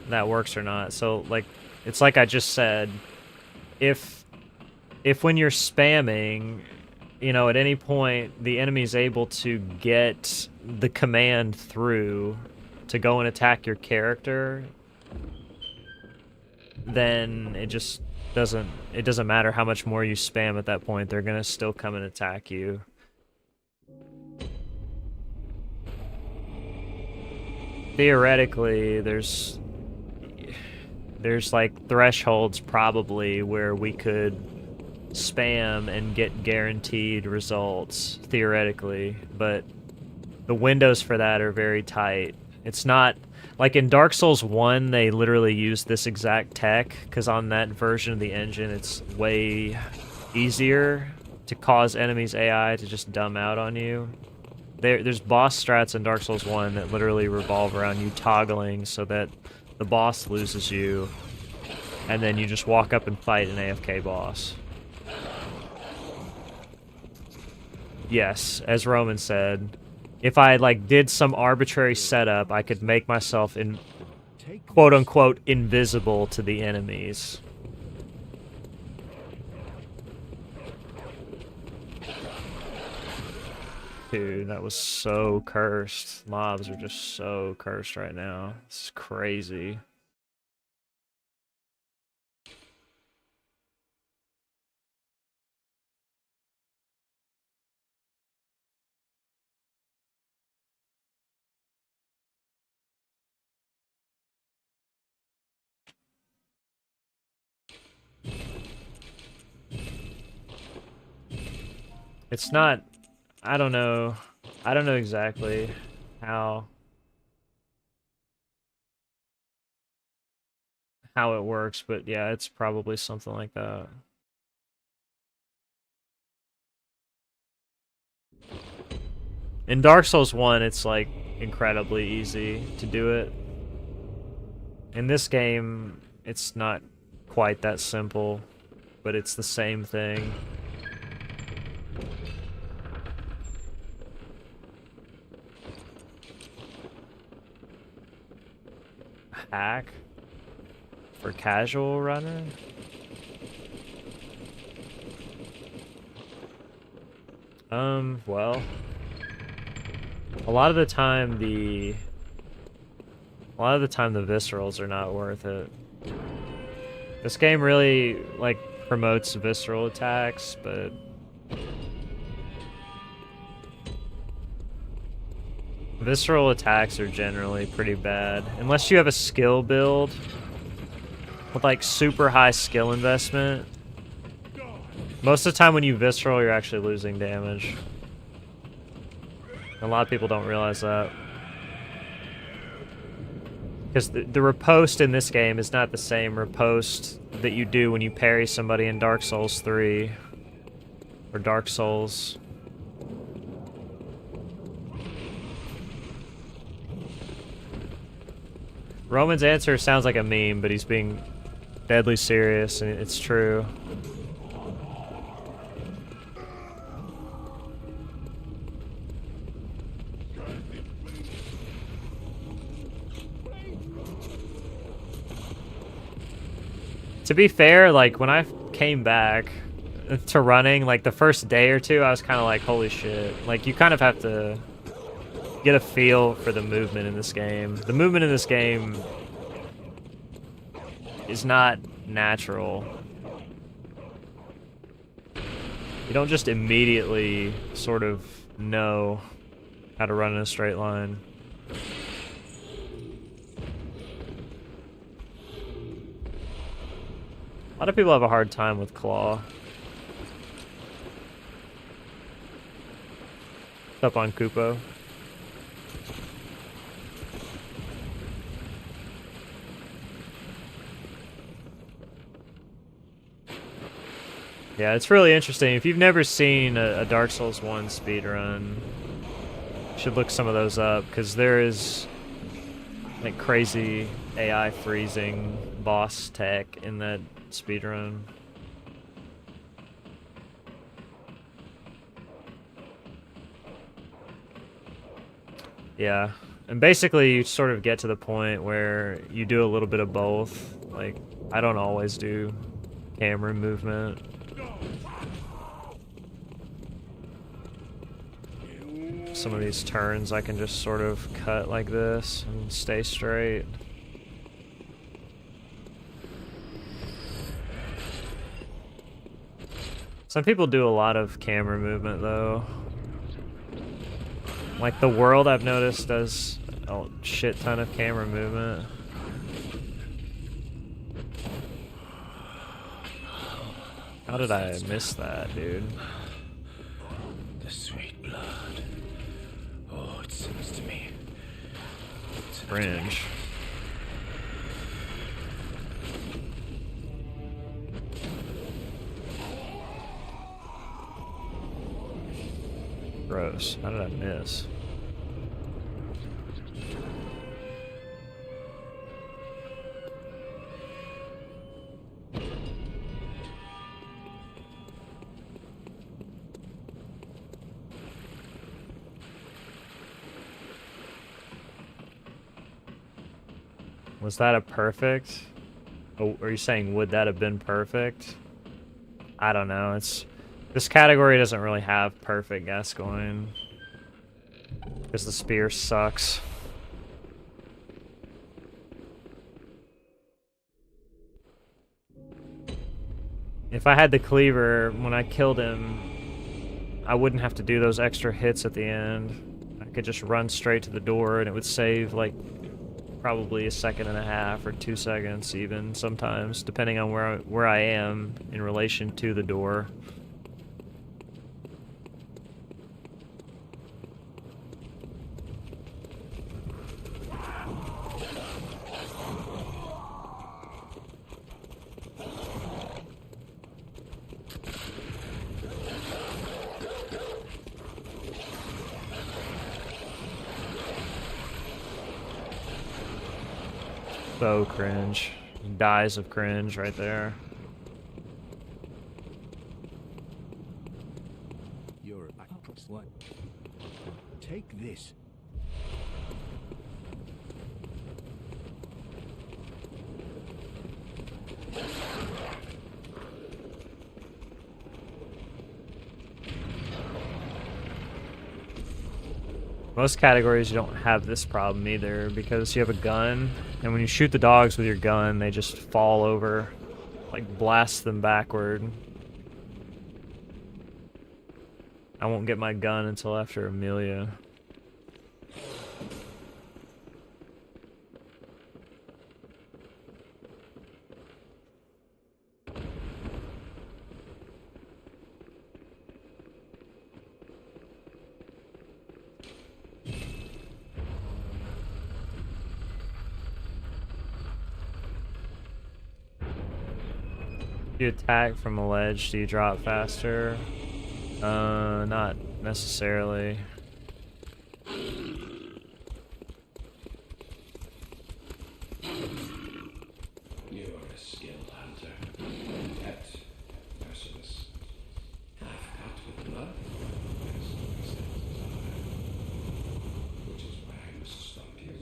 Speaker 1: that works or not. So, like, it's like I just said, if when you're spamming, you know, at any point the enemy's able to get the command through to go and attack your character, then it just doesn't matter how much more you spam at that point, they're gonna still come and attack you. Theoretically, there's like thresholds probably where we could spam and get guaranteed results, theoretically, but the windows for that are very tight. It's not like in Dark Souls 1 they literally use this exact tech, because on that version of the engine it's way easier to cause enemies AI to just dumb out on you. There's boss strats in Dark Souls 1 that literally revolve around you toggling so that the boss loses you, and then you just walk up and fight an AFK boss. Yes, as Roman said, if I, like, did some arbitrary setup, I could make myself quote-unquote invisible to the enemies. Dude, that was so cursed. Mobs are just so cursed right now. It's crazy. It's not I don't know. I don't know exactly how it works, but yeah, it's probably something like that. In Dark Souls 1, it's like incredibly easy to do it. In this game, it's not quite that simple, but it's the same thing. Hack for casual runner? Well, a lot of the time the viscerals are not worth it. This game really like promotes visceral attacks, but visceral attacks are generally pretty bad unless you have a skill build with like super high skill investment. Most of the time when you visceral, you're actually losing damage. A lot of people don't realize that. Because the riposte in this game is not the same riposte that you do when you parry somebody in Dark Souls 3. Or Dark Souls. Roman's answer sounds like a meme, but he's being deadly serious, and it's true. To be fair, like, when I came back to running, like, the first day or two, I was kind of like, holy shit. Like, you kind of have to get a feel for the movement in this game. The movement in this game is not natural. You don't just immediately sort of know how to run in a straight line. A lot of people have a hard time with claw. What's up on Kupo? Yeah, it's really interesting. If you've never seen a Dark Souls 1 speedrun, you should look some of those up, because there is like crazy AI freezing boss tech in that speedrun. Yeah, and basically you sort of get to the point where you do a little bit of both. Like, I don't always do camera movement. Some of these turns I can just sort of cut like this and stay straight. Some people do a lot of camera movement though. Like the world, I've noticed, does a shit ton of camera movement. How did I miss that, dude?
Speaker 3: The sweet blood. Oh, it seems to me.
Speaker 1: Cringe. Gross. How did I miss? Was that a perfect? Oh, are you saying would that have been perfect? I don't know. This category doesn't really have perfect Gascoigne because the spear sucks. If I had the cleaver when I killed him, I wouldn't have to do those extra hits at the end. I could just run straight to the door and it would save like probably a second and a half or 2 seconds even sometimes, depending on where I am in relation to the door. So cringe. He dies of cringe right there.
Speaker 3: You're a what? Take this.
Speaker 1: Most categories you don't have this problem either because you have a gun, and when you shoot the dogs with your gun, they just fall over, like blast them backward. I won't get my gun until after Amelia. If you attack from a ledge, do you drop faster? Not necessarily.
Speaker 2: You are a skilled hunter, yet merciless, half-cut with blood, as my senses desire, which is why I must stop you.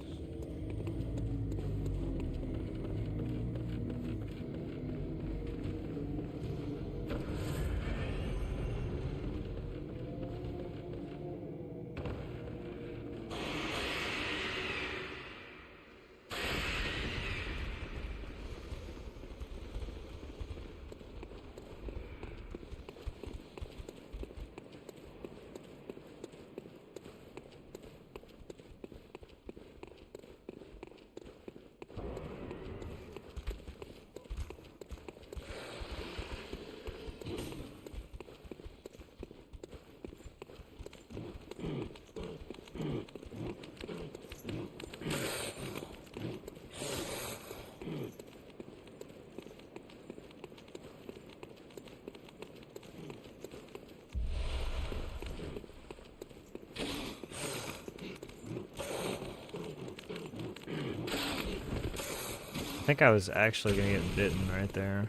Speaker 1: I think I was actually gonna get bitten right there.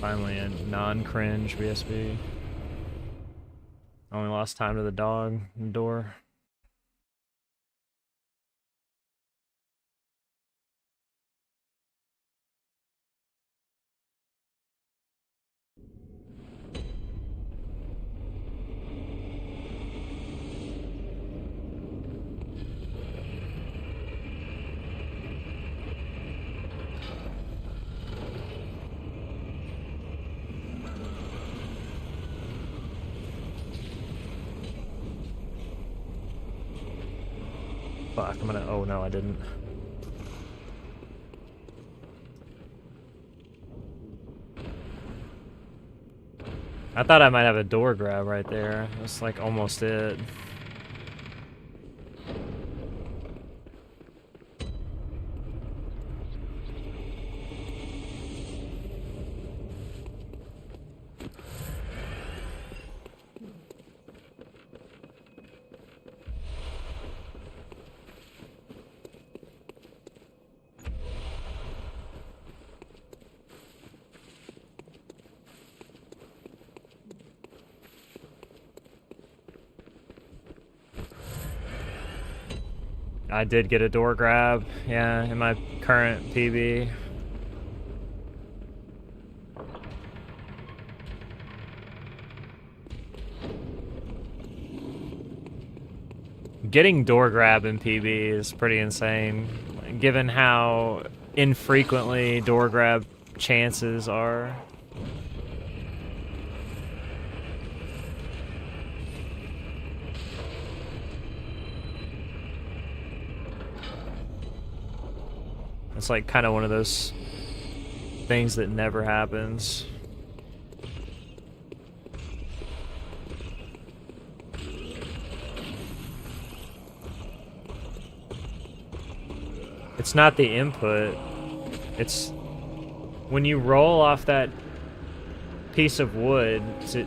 Speaker 1: Finally a non-cringe BSB. Only lost time to the dog door. Fuck, I'm gonna, oh no, I didn't. I thought I might have a door grab right there. That's like almost it. I did get a door grab, yeah, in my current PB. Getting door grab in PB is pretty insane, given how infrequently door grab chances are. It's like kind of one of those things that never happens. It's not the input. It's when you roll off that piece of wood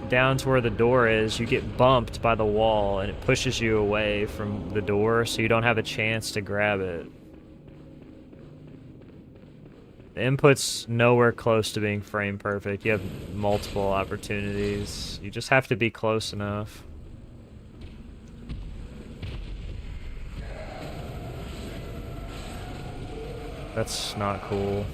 Speaker 1: down to where the door is, you get bumped by the wall and it pushes you away from the door, so you don't have a chance to grab it. The input's nowhere close to being frame perfect. You have multiple opportunities. You just have to be close enough. That's not cool.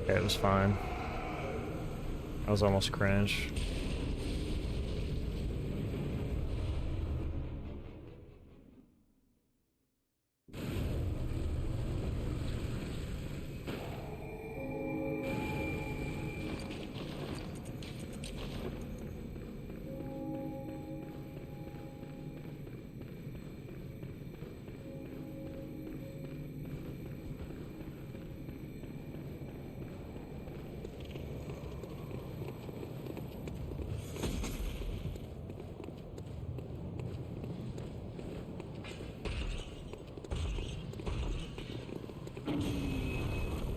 Speaker 1: Okay, it was fine. I was almost cringe.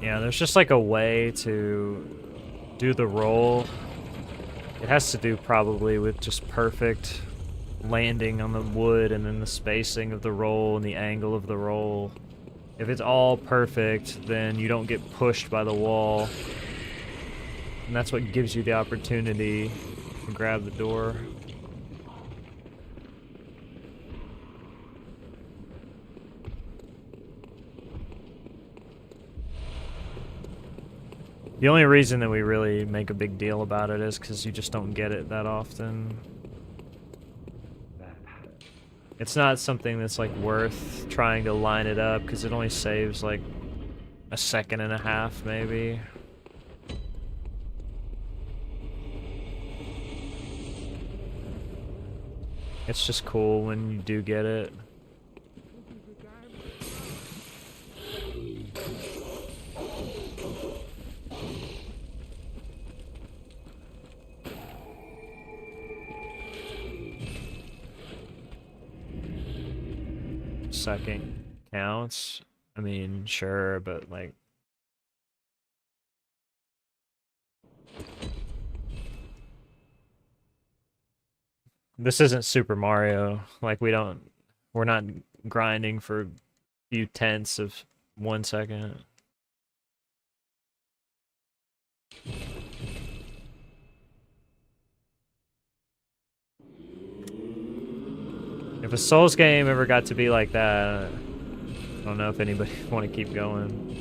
Speaker 1: Yeah, there's just like a way to do the roll. It has to do probably with just perfect landing on the wood and then the spacing of the roll and the angle of the roll. If it's all perfect, then you don't get pushed by the wall. And that's what gives you the opportunity to grab the door. The only reason that we really make a big deal about it is because you just don't get it that often. It's not something that's like worth trying to line it up because it only saves like a second and a half maybe. It's just cool when you do get it. Second counts. I mean, sure, but like this isn't Super Mario. Like we're not grinding for a few tenths of 1 second. If a Souls game ever got to be like that, I don't know if anybody want to keep going.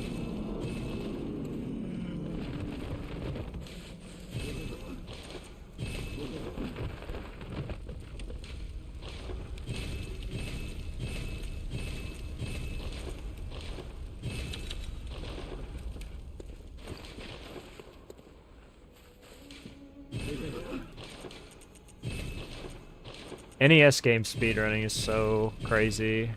Speaker 1: NES game speedrunning is so crazy.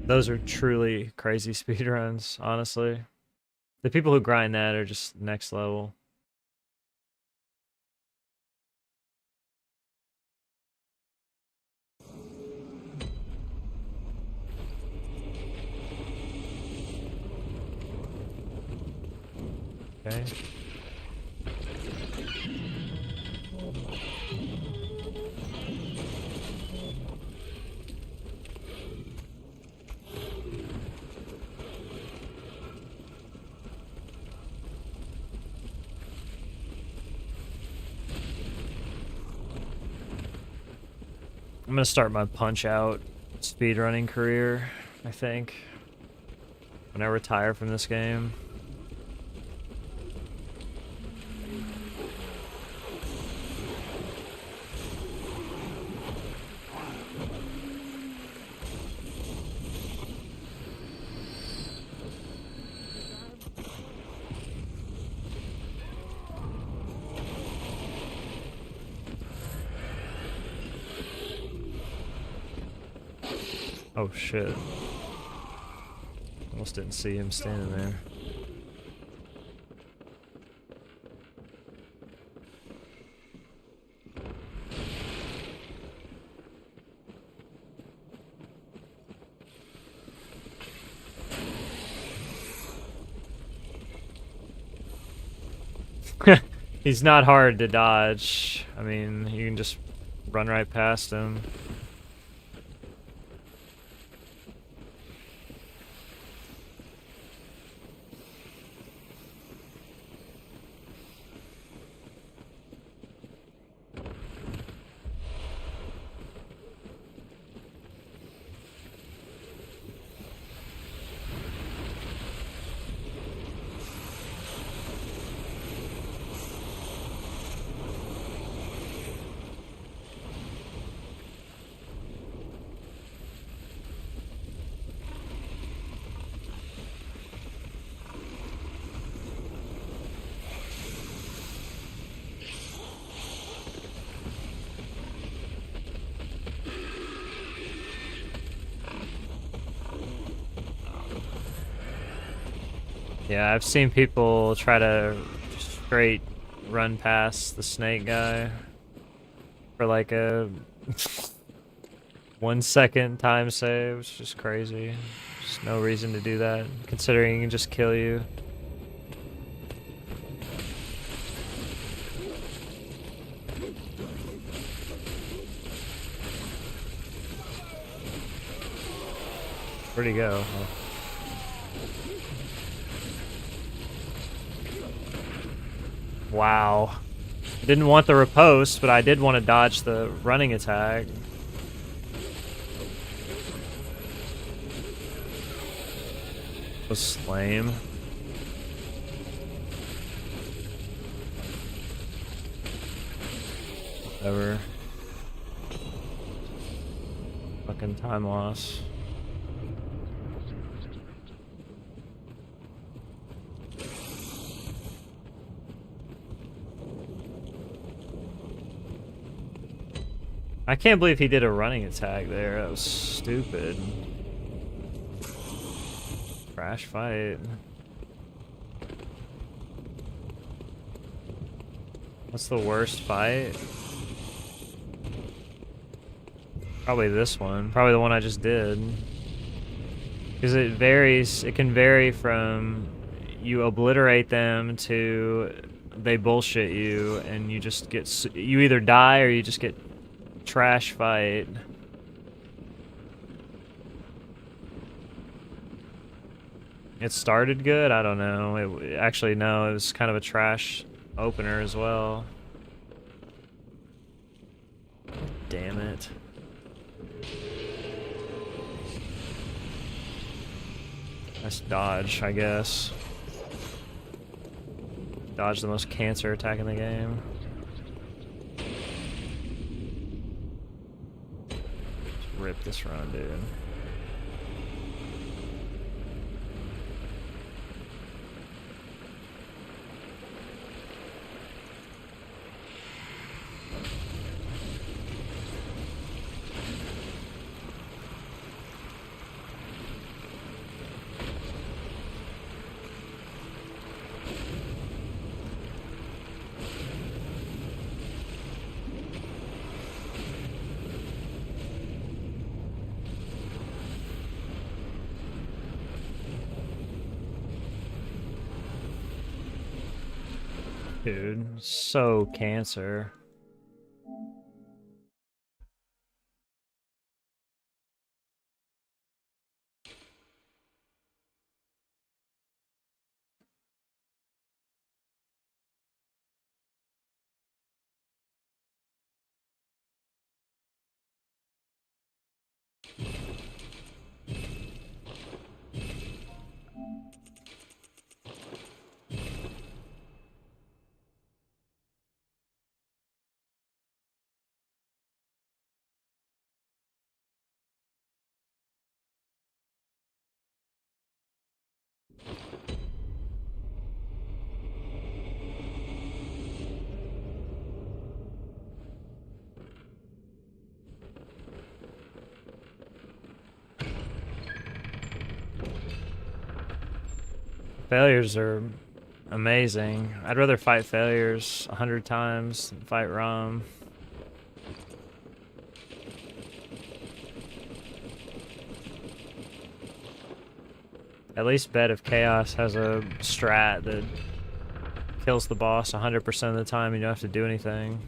Speaker 1: Those are truly crazy speedruns, honestly. The people who grind that are just next level. Okay. I'm gonna start my Punch-Out speedrunning career, I think, when I retire from this game. Oh shit. Almost didn't see him standing there. He's not hard to dodge. I mean, you can just run right past him. Yeah, I've seen people try to straight run past the snake guy for like a 1 second time save. It's just crazy. Just no reason to do that, considering he can just kill you. Where'd he go? Oh. Wow. I didn't want the riposte, but I did want to dodge the running attack. That was lame. Whatever. Fucking time loss. I can't believe he did a running attack there. That was stupid. Crash fight. What's the worst fight? Probably this one. Probably the one I just did. Because it varies. It can vary from you obliterate them to they bullshit you and you just get... You either die or you just get trash fight. It started good? I don't know. Actually, no, it was kind of a trash opener as well. Damn it. Nice dodge, I guess. Dodge the most cancer attack in the game. Rip this run, dude. Dude, so cancer. Failures are amazing. I'd rather fight failures 100 times than fight rum. At least Bed of Chaos has a strat that kills the boss 100% of the time and you don't have to do anything.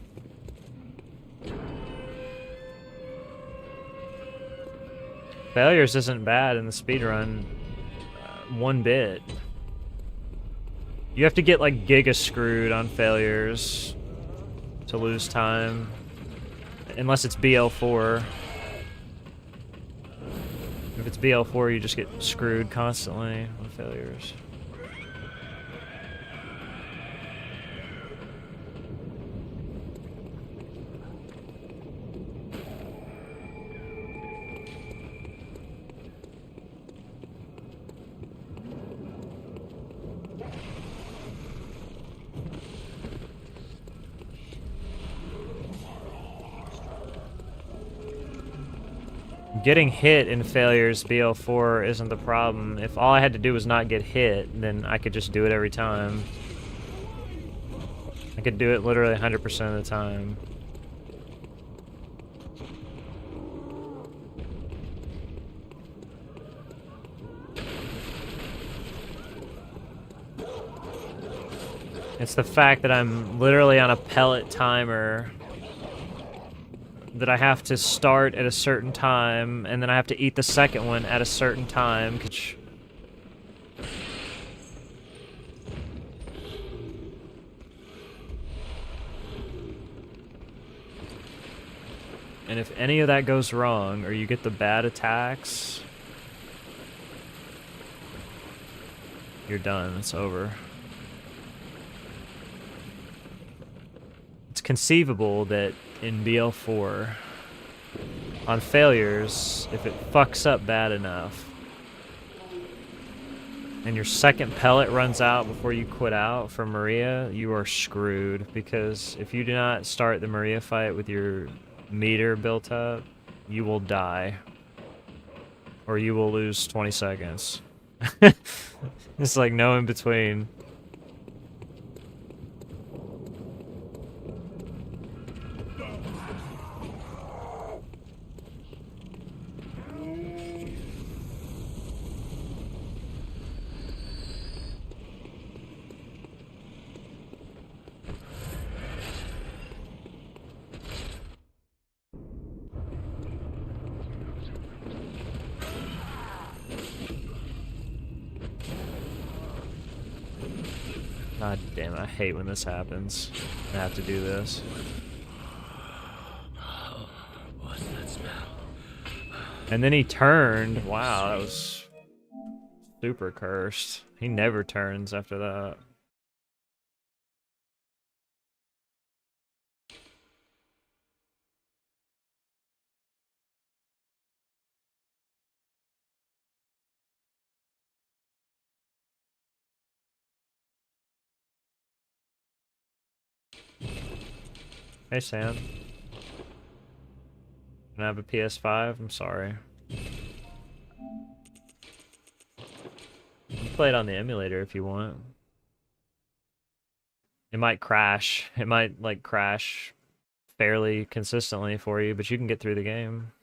Speaker 1: Failures isn't bad in the speedrun one bit. You have to get like giga screwed on failures to lose time. Unless it's BL4. If it's BL4, you just get screwed constantly on failures. Getting hit in failures BL4 isn't the problem. If all I had to do was not get hit, then I could just do it every time. I could do it literally 100% of the time. It's the fact that I'm literally on a pellet timer that I have to start at a certain time, and then I have to eat the second one at a certain time. And if any of that goes wrong, or you get the bad attacks, you're done. It's over. It's conceivable that in BL4, on failures, if it fucks up bad enough, and your second pellet runs out before you quit out for Maria, you are screwed, because if you do not start the Maria fight with your meter built up, you will die. Or you will lose 20 seconds. It's like no in between. God damn it, I hate when this happens. I have to do this.
Speaker 3: What's that smell?
Speaker 1: And then he turned. Wow, that was super cursed. He never turns after that. Hey, Sam. Can I have a PS5? I'm sorry. You can play it on the emulator if you want. It might crash. It might, like, crash fairly consistently for you, but you can get through the game.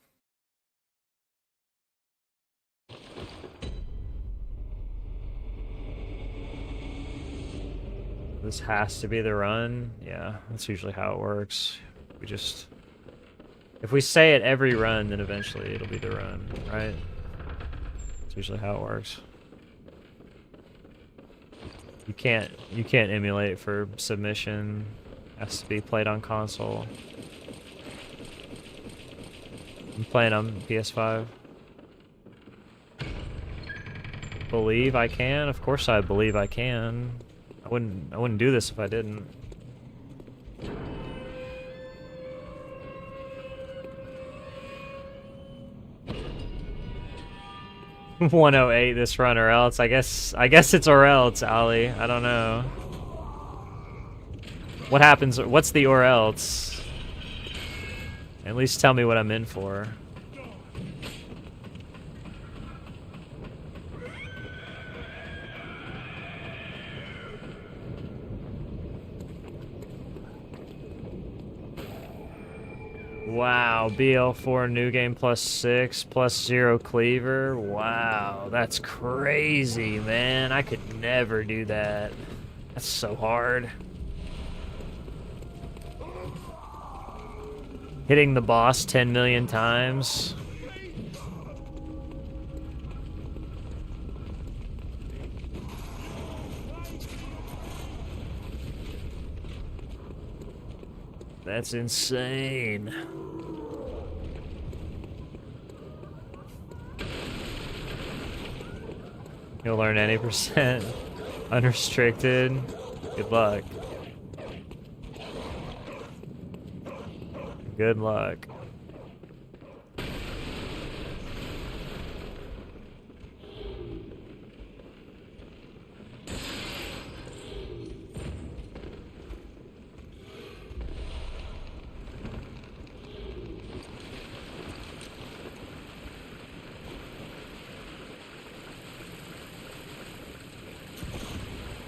Speaker 1: This has to be the run. Yeah, that's usually how it works. We just... If we say it every run, then eventually it'll be the run, right? That's usually how it works. You can't emulate for submission. It has to be played on console. I'm playing on PS5. Believe I can? Of course I believe I can. I wouldn't do this if I didn't. $108 this run or else. I guess it's or else, Ali. I don't know. What happens? What's the or else? At least tell me what I'm in for. Wow, BL4 new game +6 +0 cleaver. Wow, that's crazy, man. I could never do that. That's so hard. Hitting the boss 10 million times. That's insane. You'll learn any percent. Unrestricted. Good luck. Good luck.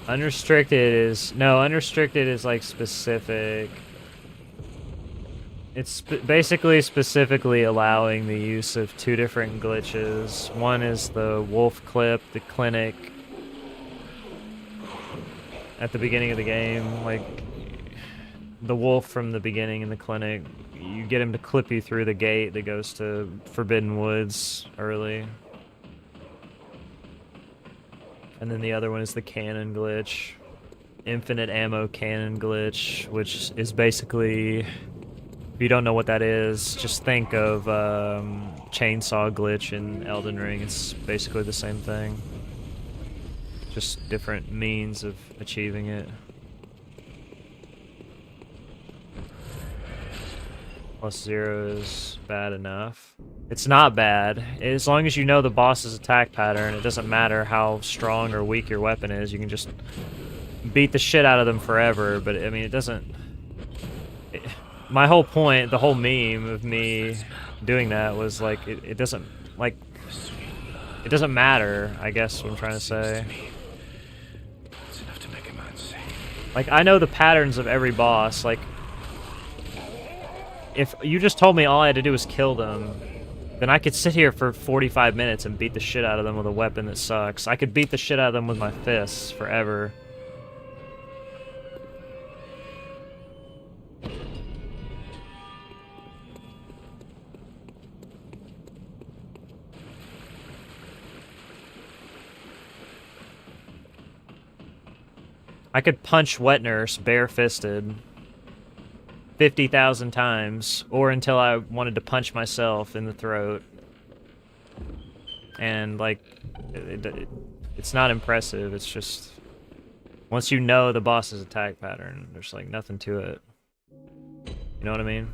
Speaker 1: Unrestricted is... No, unrestricted is like specific. It's basically specifically allowing the use of two different glitches. One is the wolf clip, the clinic at the beginning of the game. Like, the wolf from the beginning in the clinic, you get him to clip you through the gate that goes to Forbidden Woods early. And then the other one is the cannon glitch. Infinite ammo cannon glitch, which is basically... If you don't know what that is, just think of chainsaw glitch in Elden Ring. It's basically the same thing. Just different means of achieving it. +0 is bad enough. It's not bad. As long as you know the boss's attack pattern, it doesn't matter how strong or weak your weapon is. You can just beat the shit out of them forever, but I mean, it doesn't... My whole point, the whole meme of me doing that was like, it doesn't, like, it doesn't matter, I guess what I'm trying to say.
Speaker 3: It's enough to make a man say.
Speaker 1: Like, I know the patterns of every boss. Like, if you just told me all I had to do was kill them, then I could sit here for 45 minutes and beat the shit out of them with a weapon that sucks. I could beat the shit out of them with my fists forever. I could punch Wet Nurse bare-fisted 50,000 times, or until I wanted to punch myself in the throat. And, like, it's not impressive, it's just... Once you know the boss's attack pattern, there's, like, nothing to it. You know what I mean?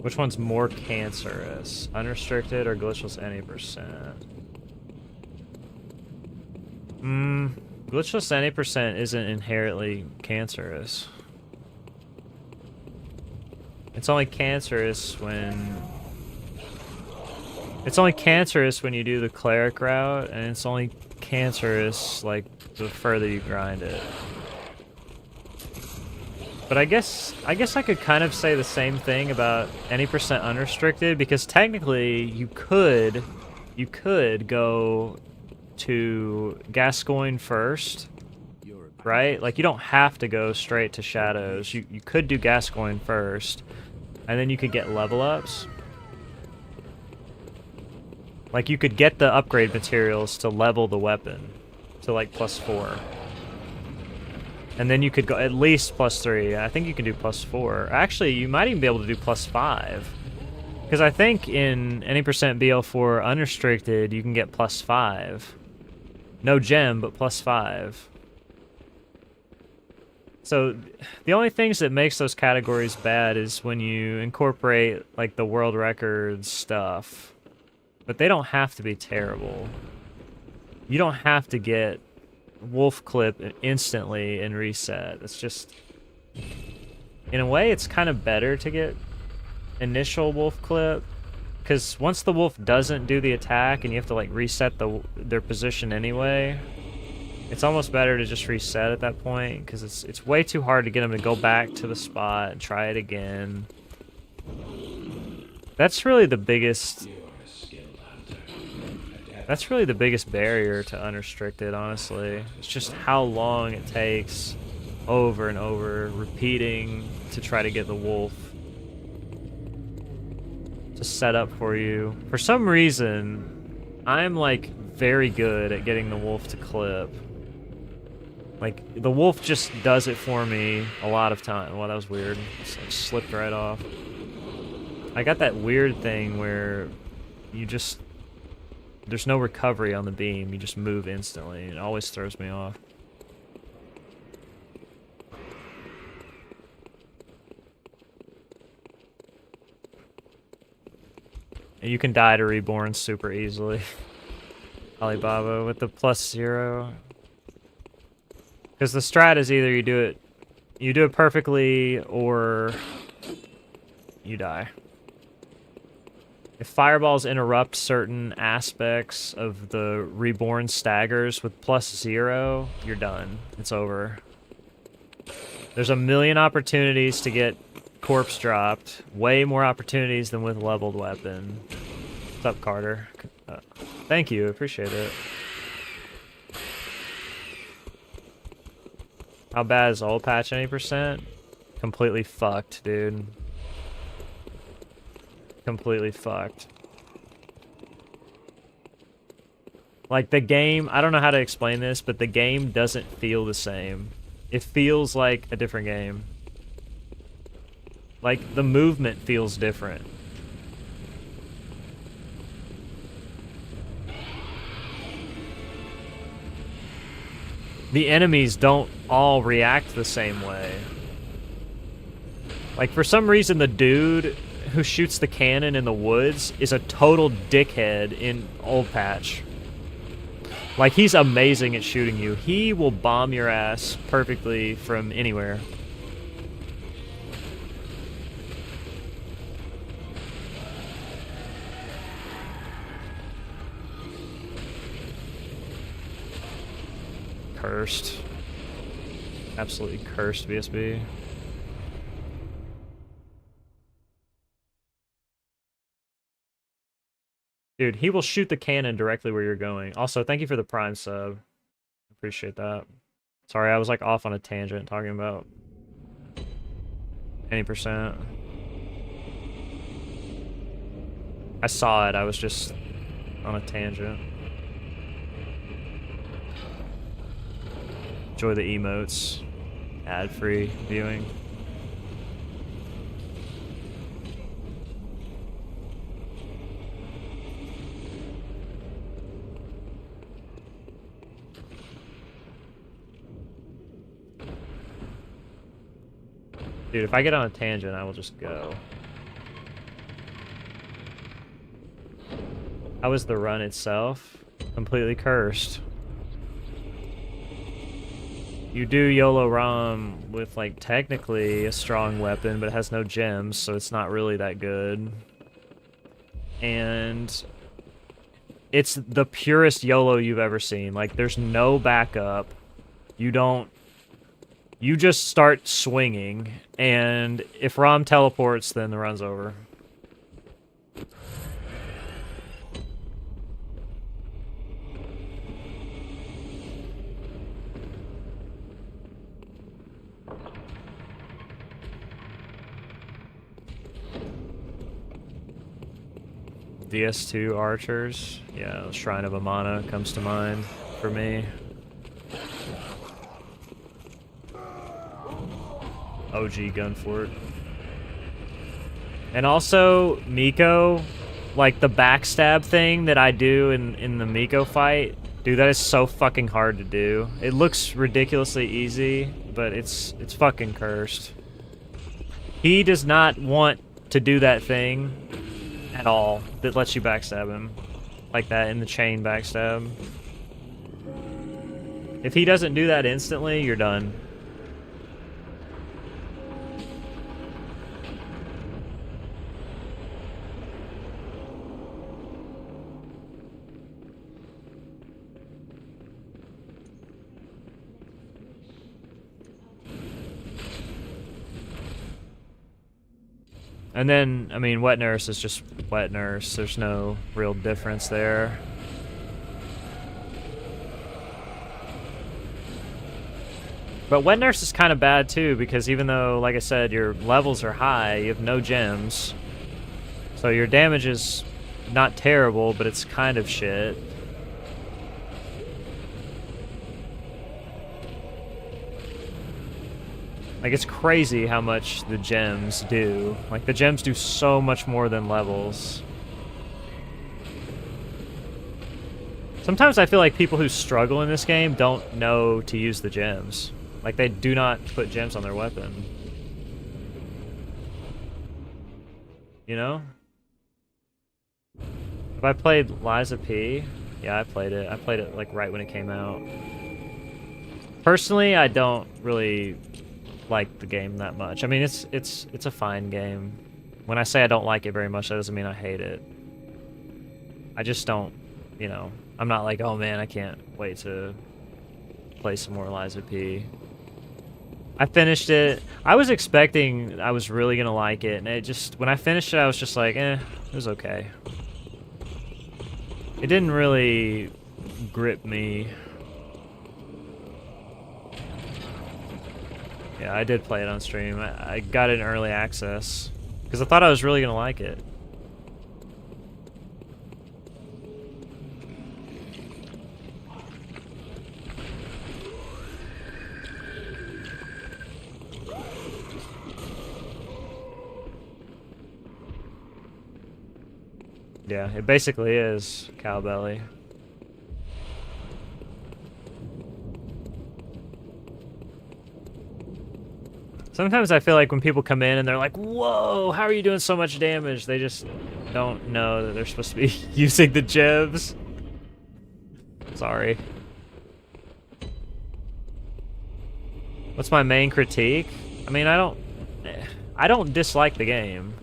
Speaker 1: Which one's more cancerous? Unrestricted or glitchless any percent? Glitchless any percent isn't inherently cancerous. It's only cancerous when... It's only cancerous when you do the cleric route, and it's only cancerous, like, the further you grind it. But I guess I could kind of say the same thing about any percent unrestricted, because technically you could go to Gascoigne first, right? Like you don't have to go straight to Shadows. You could do Gascoigne first, and then you could get level ups. Like you could get the upgrade materials to level the weapon to like +4. And then you could go at least +3. I think you can do +4. Actually, you might even be able to do +5. Because I think in any percent BL4 unrestricted, you can get +5. No gem, but +5. So the only things that makes those categories bad is when you incorporate like the world records stuff. But they don't have to be terrible. You don't have to get wolf clip instantly and reset. It's just, in a way, it's kind of better to get initial wolf clip, because once the wolf doesn't do the attack and you have to like reset their position anyway, it's almost better to just reset at that point, because it's way too hard to get them to go back to the spot and try it again. That's really the biggest barrier to unrestricted, honestly. It's just how long it takes over and over, repeating to try to get the wolf to set up for you. For some reason, I'm like very good at getting the wolf to clip. Like, the wolf just does it for me a lot of time. Well, that was weird. Just like slipped right off. I got that weird thing where you just... there's no recovery on the beam. You just move instantly. It always throws me off. And you can die to reborn super easily. Alibaba with the +0. Because the strat is either you do it perfectly or you die. If fireballs interrupt certain aspects of the reborn staggers with +0, you're done. It's over. There's a million opportunities to get corpse dropped. Way more opportunities than with leveled weapon. What's up, Carter? Thank you, appreciate it. How bad is old patch any percent? Completely fucked, dude. Completely fucked. Like, the game, I don't know how to explain this, but the game doesn't feel the same. It feels like a different game. Like, the movement feels different. The enemies don't all react the same way. Like, for some reason, the dude who shoots the cannon in the woods is a total dickhead in old patch. Like, he's amazing at shooting you. He will bomb your ass perfectly from anywhere. Cursed. Absolutely cursed, VSB. Dude, he will shoot the cannon directly where you're going. Also, thank you for the Prime sub. Appreciate that. Sorry, I was like off on a tangent talking about any percent. I saw it, I was just on a tangent. Enjoy the emotes. Ad-free viewing. Dude, if I get on a tangent, I will just go. How is the run itself? Completely cursed. You do YOLO ROM with, like, technically a strong weapon, but it has no gems, so it's not really that good. And it's the purest YOLO you've ever seen. Like, there's no backup. You don't You just start swinging, and if Rom teleports, then the run's over. DS2 archers. Yeah, Shrine of Amana comes to mind for me. OG Gunfort. And also, Miko, like the backstab thing that I do in the Miko fight, dude, that is so fucking hard to do. It looks ridiculously easy, but it's fucking cursed. He does not want to do that thing at all that lets you backstab him. Like that in the chain backstab. If he doesn't do that instantly, you're done. And then, I mean, Wet Nurse is just Wet Nurse. There's no real difference there. But Wet Nurse is kind of bad too, because even though, like I said, your levels are high, you have no gems. So your damage is not terrible, but it's kind of shit. Like, it's crazy how much the gems do. Like, the gems do so much more than levels. Sometimes I feel like people who struggle in this game don't know to use the gems. Like, they do not put gems on their weapon. You know? Have I played Liza P? Yeah, I played it. I played it, like, right when it came out. Personally, I don't really like the game that much. I mean, it's a fine game. When I say I don't like it very much, that doesn't mean I hate it. I just don't, you know, I'm not like, oh man, I can't wait to play some more Liza P. I finished it. I was expecting I was really gonna like it, and it just, when I finished it, I was just like, it was okay. It didn't really grip me. Yeah, I did play it on stream. I got it in early access because I thought I was really gonna like it. Yeah, it basically is Cowbelly. Sometimes I feel like when people come in and they're like, whoa, how are you doing so much damage? They just don't know that they're supposed to be using the gems. Sorry. What's my main critique? I mean, I don't dislike the game.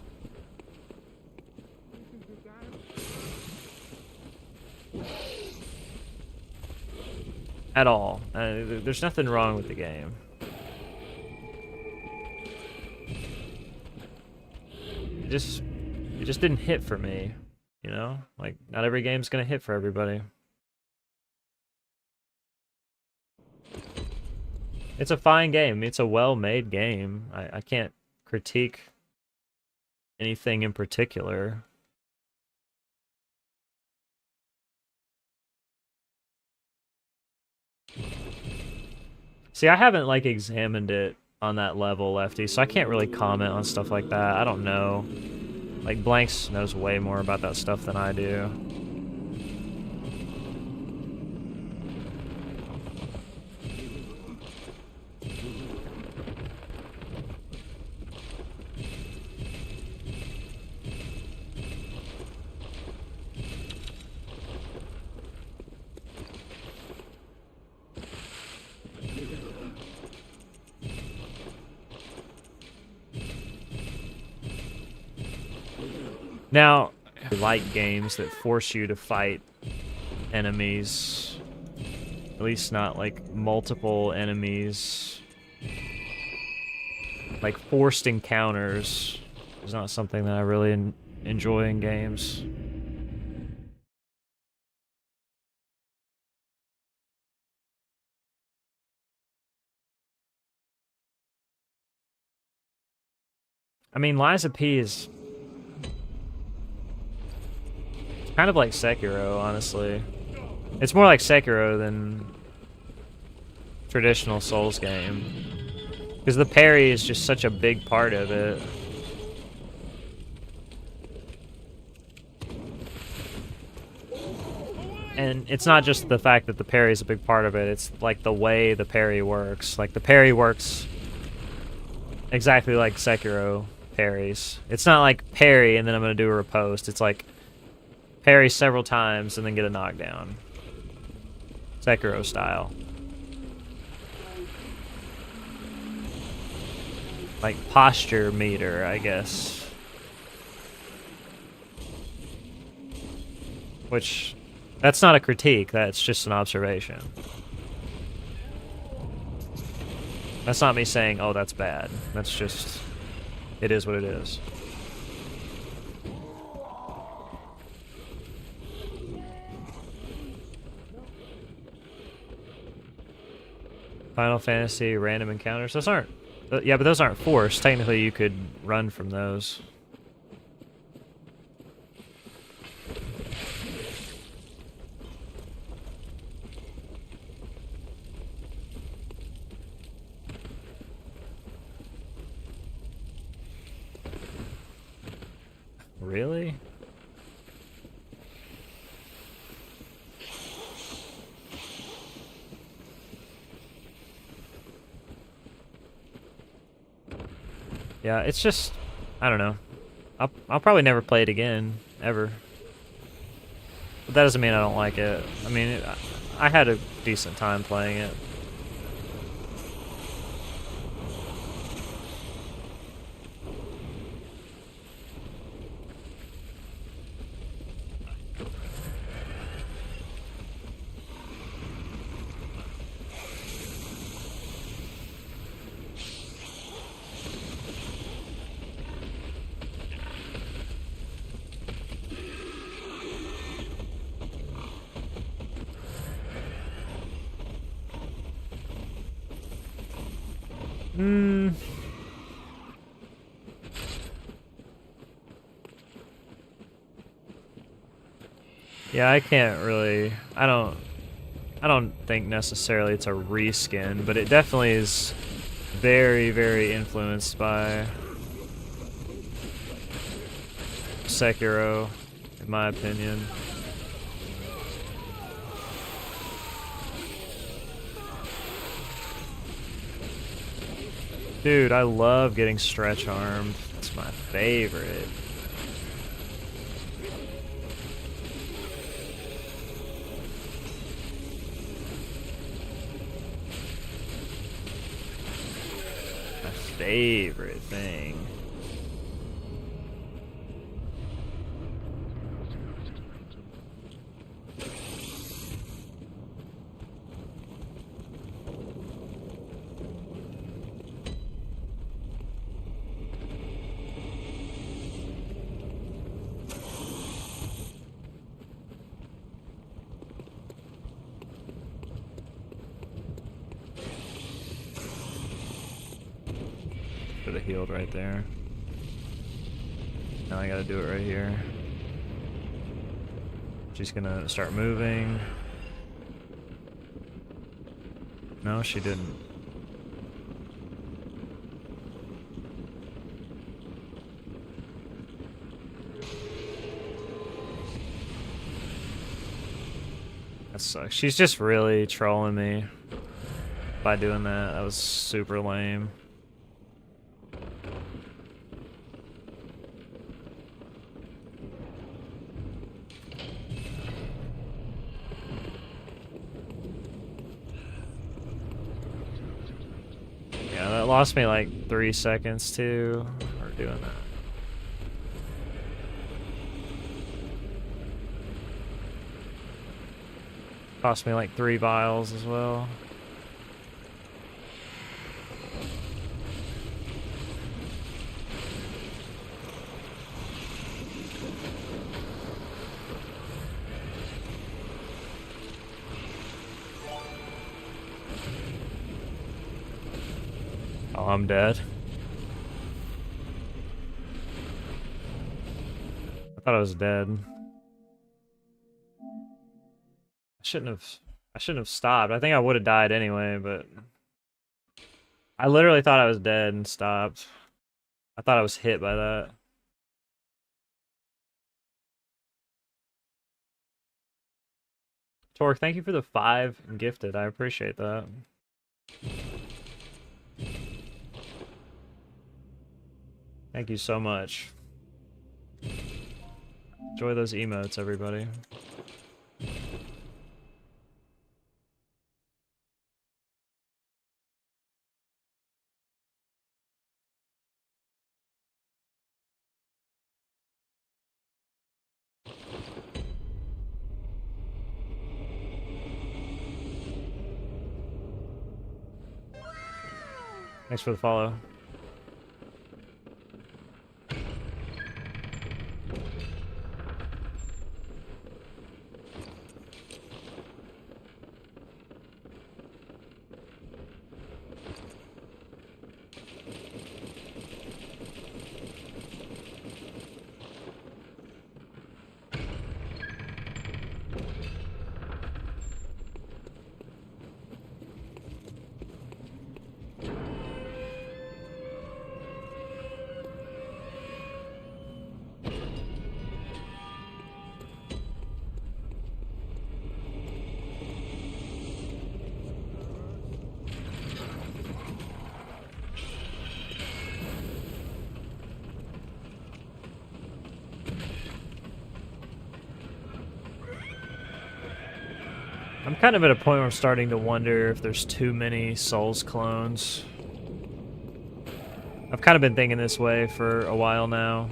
Speaker 1: At all. There's nothing wrong with the game. It just didn't hit for me, you know? Like, not every game's gonna hit for everybody. It's a fine game. It's a well-made game. I can't critique anything in particular. See, I haven't, like, examined it on that level, Lefty, so I can't really comment on stuff like that. I don't know. Like, Blanks knows way more about that stuff than I do. Now, I like games that force you to fight enemies. At least not like multiple enemies like forced encounters is not something that I really enjoy in games. I mean, Lies of P is kind of like Sekiro, honestly. It's more like Sekiro than traditional Souls game. Because the parry is just such a big part of it. And it's not just the fact that the parry is a big part of it, it's like the way the parry works. Like the parry works exactly like Sekiro parries. It's not like parry and then I'm going to do a riposte. It's like parry several times and then get a knockdown. Sekiro style. Like posture meter, I guess. Which, that's not a critique, that's just an observation. That's not me saying, oh, that's bad. That's just, it is what it is. Final Fantasy random encounters. Those aren't... Yeah, but those aren't forced. Technically, you could run from those. Really? Yeah, it's just, I don't know. I'll probably never play it again, ever. But that doesn't mean I don't like it. I mean, I had a decent time playing it. Yeah, I can't really... I don't think necessarily it's a reskin, but it definitely is very, very influenced by Sekiro, in my opinion. Dude, I love getting stretch armed. It's my favorite. My favorite thing. Should have healed right there. Now I gotta do it right here. She's gonna start moving. No, she didn't. That sucks. She's just really trolling me by doing that. That was super lame. Yeah, that lost me like 3 seconds too, for doing that. Cost me like 3 vials as well. I'm dead. I thought I was dead. I shouldn't have stopped. I think I would have died anyway, but I literally thought I was dead and stopped. I thought I was hit by that. Torque, thank you for the 5 gifted. I appreciate that. Thank you so much. Enjoy those emotes, everybody. Thanks for the follow. I'm kind of at a point where I'm starting to wonder if there's too many Souls clones. I've kind of been thinking this way for a while now.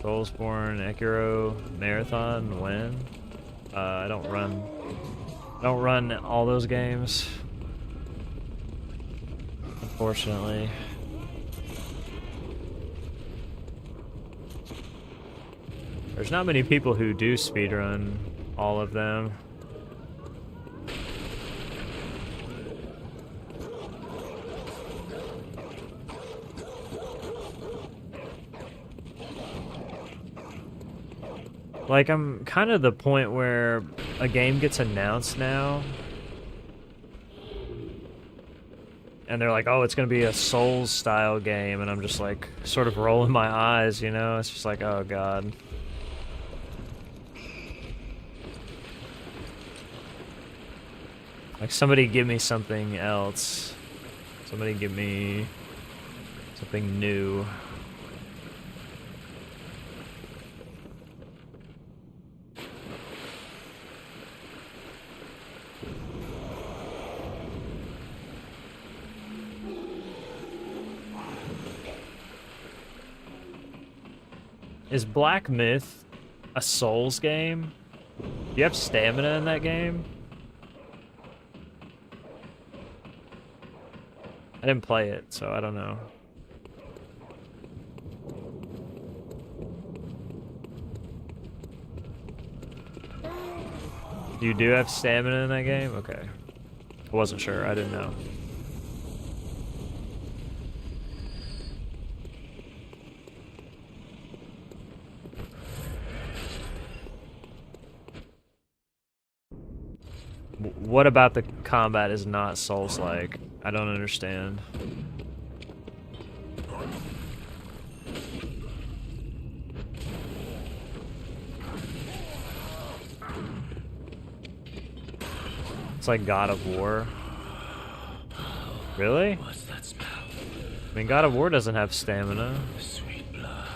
Speaker 1: Soulsborne, Ekiro, Marathon, when? I don't run all those games. Unfortunately. There's not many people who do speedrun all of them. Like, I'm kind of the point where a game gets announced now, and they're like, oh, it's gonna be a Souls-style game, and I'm just like, sort of rolling my eyes, you know? It's just like, oh god. Like, somebody give me something else. Somebody give me something new. Is Black Myth a Souls game? Do you have stamina in that game? I didn't play it, so I don't know. You do have stamina in that game? Okay. I wasn't sure, I didn't know. What about the combat is not Souls-like? I don't understand. It's like God of War. Really?
Speaker 3: What's that smell?
Speaker 1: I mean, God of War doesn't have stamina.
Speaker 3: Sweet blood.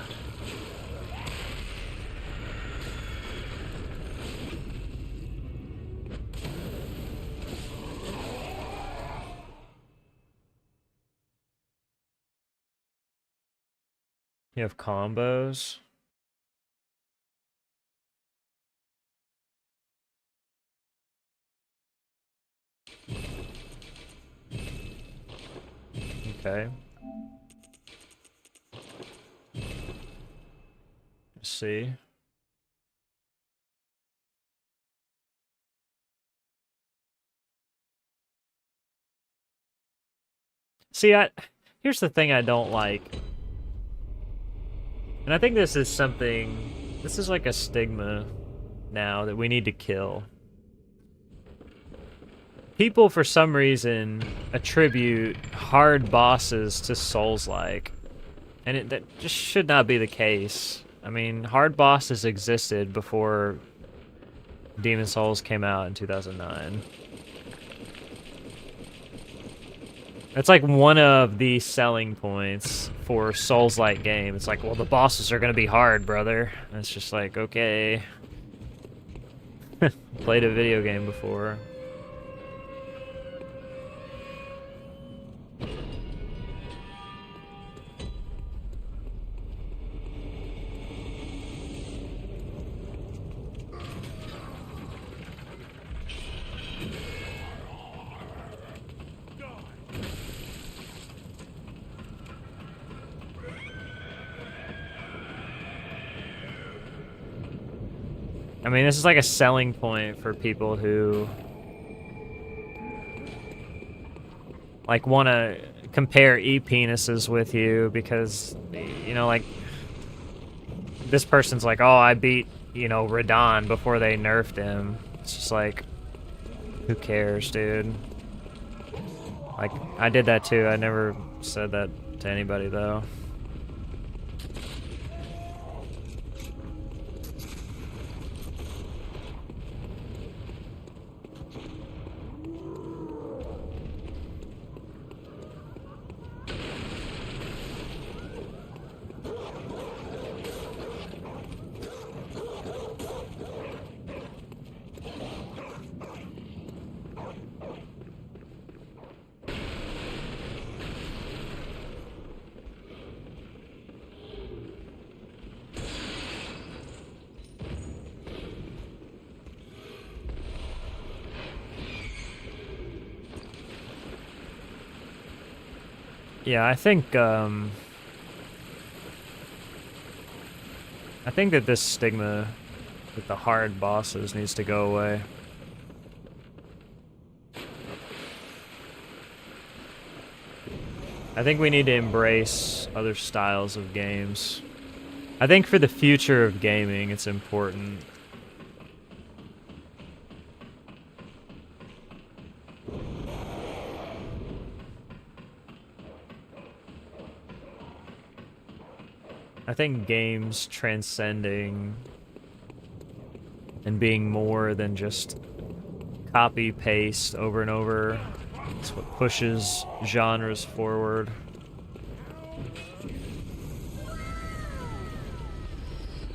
Speaker 1: You have combos. Okay. see. See, here's the thing I don't like. And I think this is something, this is like a stigma now that we need to kill. People, for some reason, attribute hard bosses to Souls-like. And that just should not be the case. I mean, hard bosses existed before Demon Souls came out in 2009. It's like one of the selling points for Souls-like game. It's like, well, the bosses are gonna be hard, brother. And it's just like, okay. Played a video game before. I mean, this is like a selling point for people who like want to compare e-penises with you because, you know, like this person's like, oh, I beat, you know, Radon before they nerfed him. It's just like, who cares, dude? Like, I did that too. I never said that to anybody though. Yeah, I think that this stigma with the hard bosses needs to go away. I think we need to embrace other styles of games. I think for the future of gaming, it's important. I think games transcending and being more than just copy paste over and over. It's what pushes genres forward.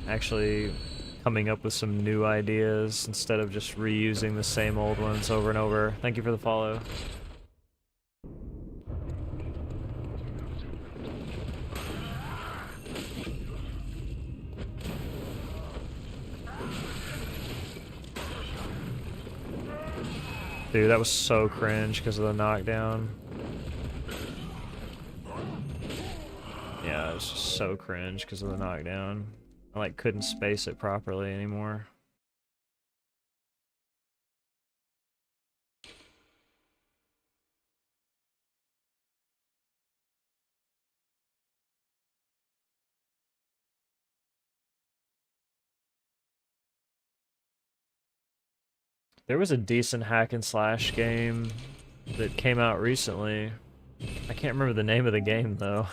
Speaker 1: Actually coming up with some new ideas instead of just reusing the same old ones over and over. Thank you for the follow. Dude, that was so cringe because of the knockdown. Yeah, it was just so cringe because of the knockdown. I like couldn't space it properly anymore. There was a decent hack and slash game that came out recently. I can't remember the name of the game though.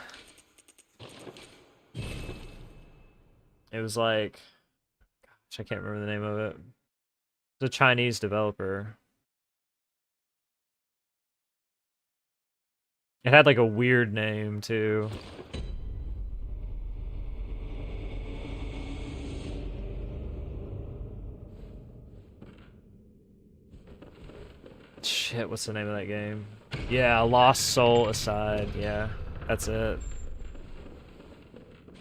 Speaker 1: It was like, gosh, I can't remember the name of it. It's a Chinese developer. It had like a weird name too. Shit, what's the name of that game? Yeah, Lost Soul Aside. Yeah, that's it.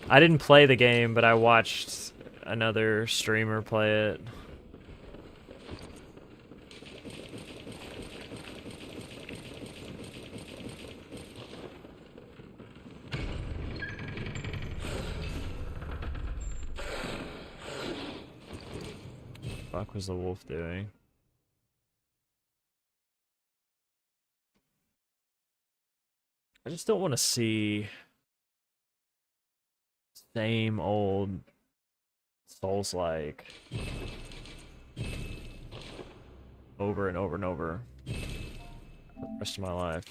Speaker 1: I didn't play the game, but I watched another streamer play it. fuck was the wolf doing? I just don't want to see same old Souls-like over and over and over for the rest of my life.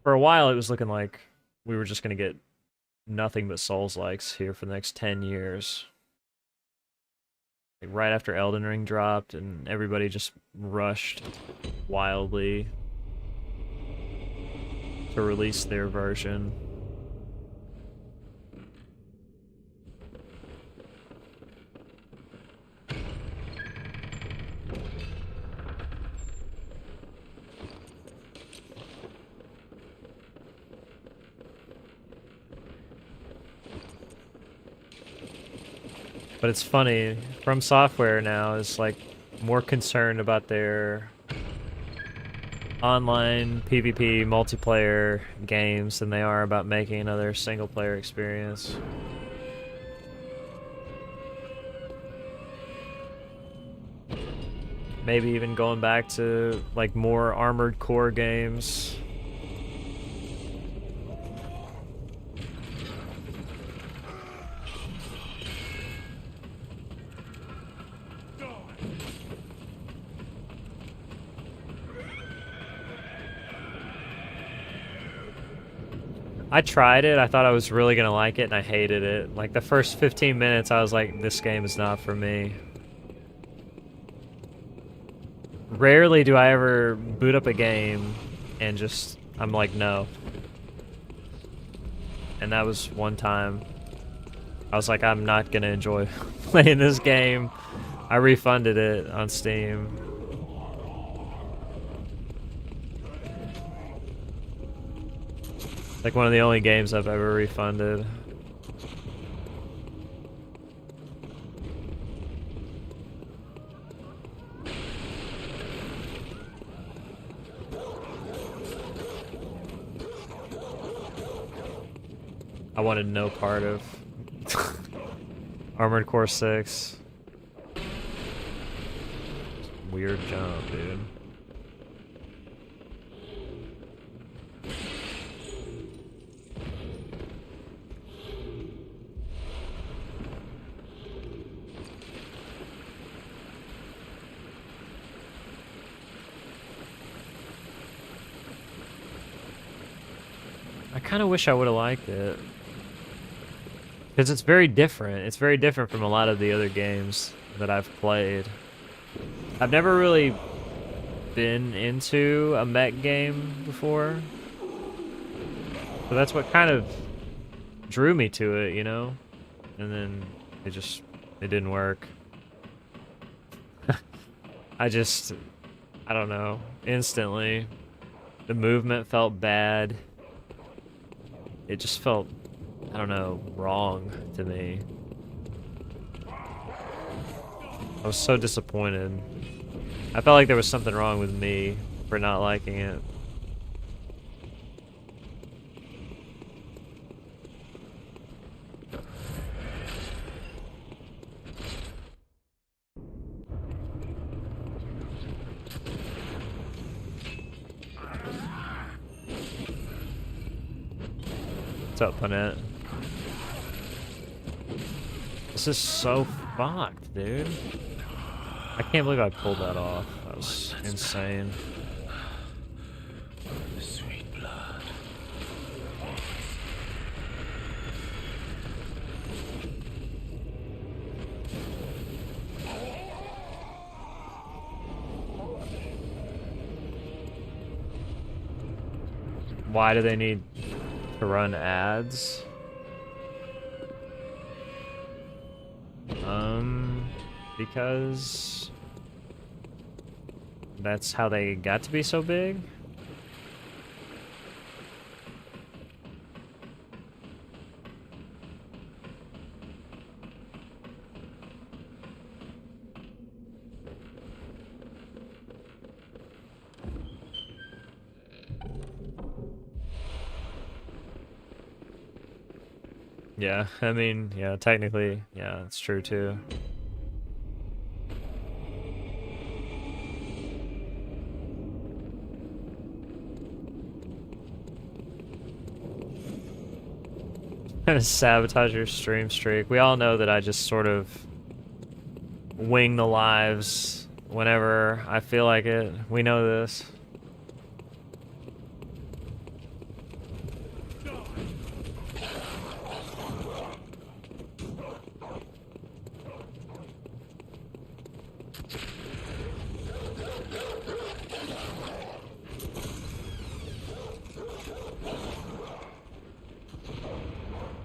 Speaker 1: For a while, it was looking like we were just gonna get nothing but Souls-likes here for the next 10 years. Like right after Elden Ring dropped and everybody just rushed wildly to release their version. But it's funny, From Software now is like more concerned about their online PvP multiplayer games than they are about making another single player experience. Maybe even going back to like more Armored Core games. I tried it, I thought I was really gonna like it, and I hated it. Like, the first 15 minutes, I was like, this game is not for me. Rarely do I ever boot up a game and just, I'm like, no. And that was one time. I was like, I'm not gonna enjoy playing this game. I refunded it on Steam. Like one of the only games I've ever refunded. I wanted no part of Armored Core 6. Weird jump, dude. I kind of wish I would have liked it. Because it's very different. It's very different from a lot of the other games that I've played. I've never really been into a mech game before. So that's what kind of drew me to it, you know? And then it didn't work. I don't know. Instantly, the movement felt bad. It just felt, I don't know, wrong to me. I was so disappointed. I felt like there was something wrong with me for not liking it. What's up, Panette? This is so fucked, dude. I can't believe I pulled that off. That was insane.
Speaker 3: The sweet blood.
Speaker 1: Why do they need to run ads? Because that's how they got to be so big? Yeah, I mean, yeah, technically, yeah, it's true too. Gonna sabotage your stream streak. We all know that I just sort of wing the lives whenever I feel like it. We know this.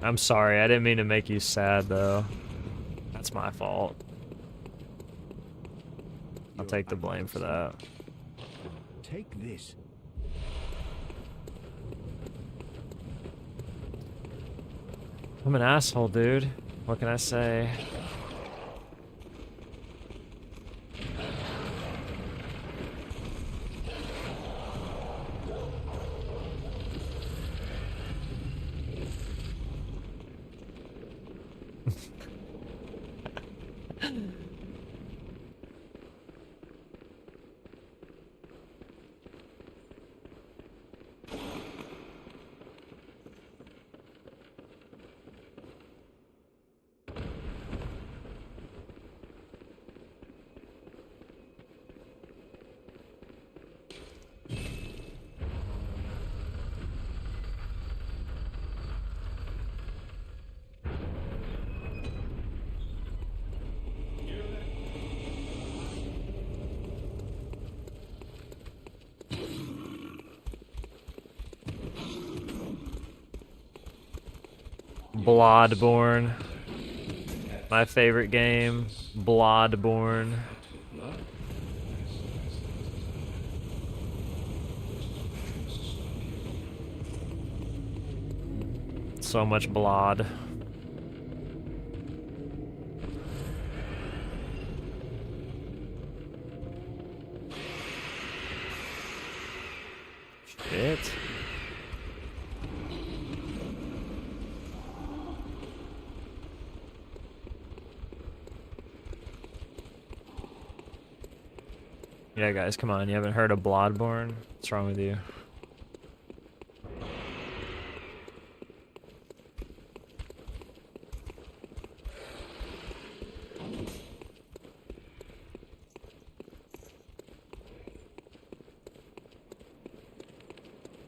Speaker 1: I'm sorry, I didn't mean to make you sad though. That's my fault. I'll take the blame for that.
Speaker 3: Take this.
Speaker 1: I'm an asshole, dude. What can I say? Bloodborne. My favorite game. Bloodborne. So much blood. Shit. Yeah, guys, come on. You haven't heard of Bloodborne? What's wrong with you?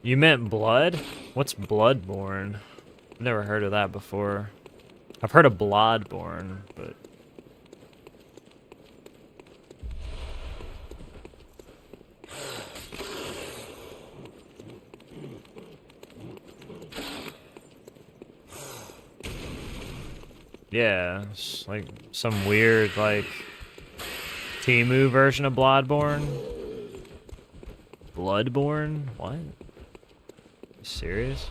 Speaker 1: You meant blood? What's Bloodborne? I've never heard of that before. I've heard of Bloodborne, but... Yeah, it's like some weird, like, Temu version of Bloodborne? Bloodborne? What? You serious?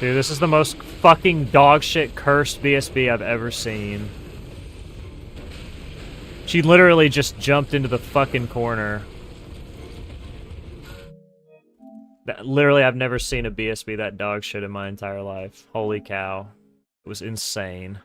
Speaker 1: Dude, this is the most fucking dogshit cursed BSB I've ever seen. She literally just jumped into the fucking corner. Literally, I've never seen a BSB that dogshit in my entire life. Holy cow. It was insane.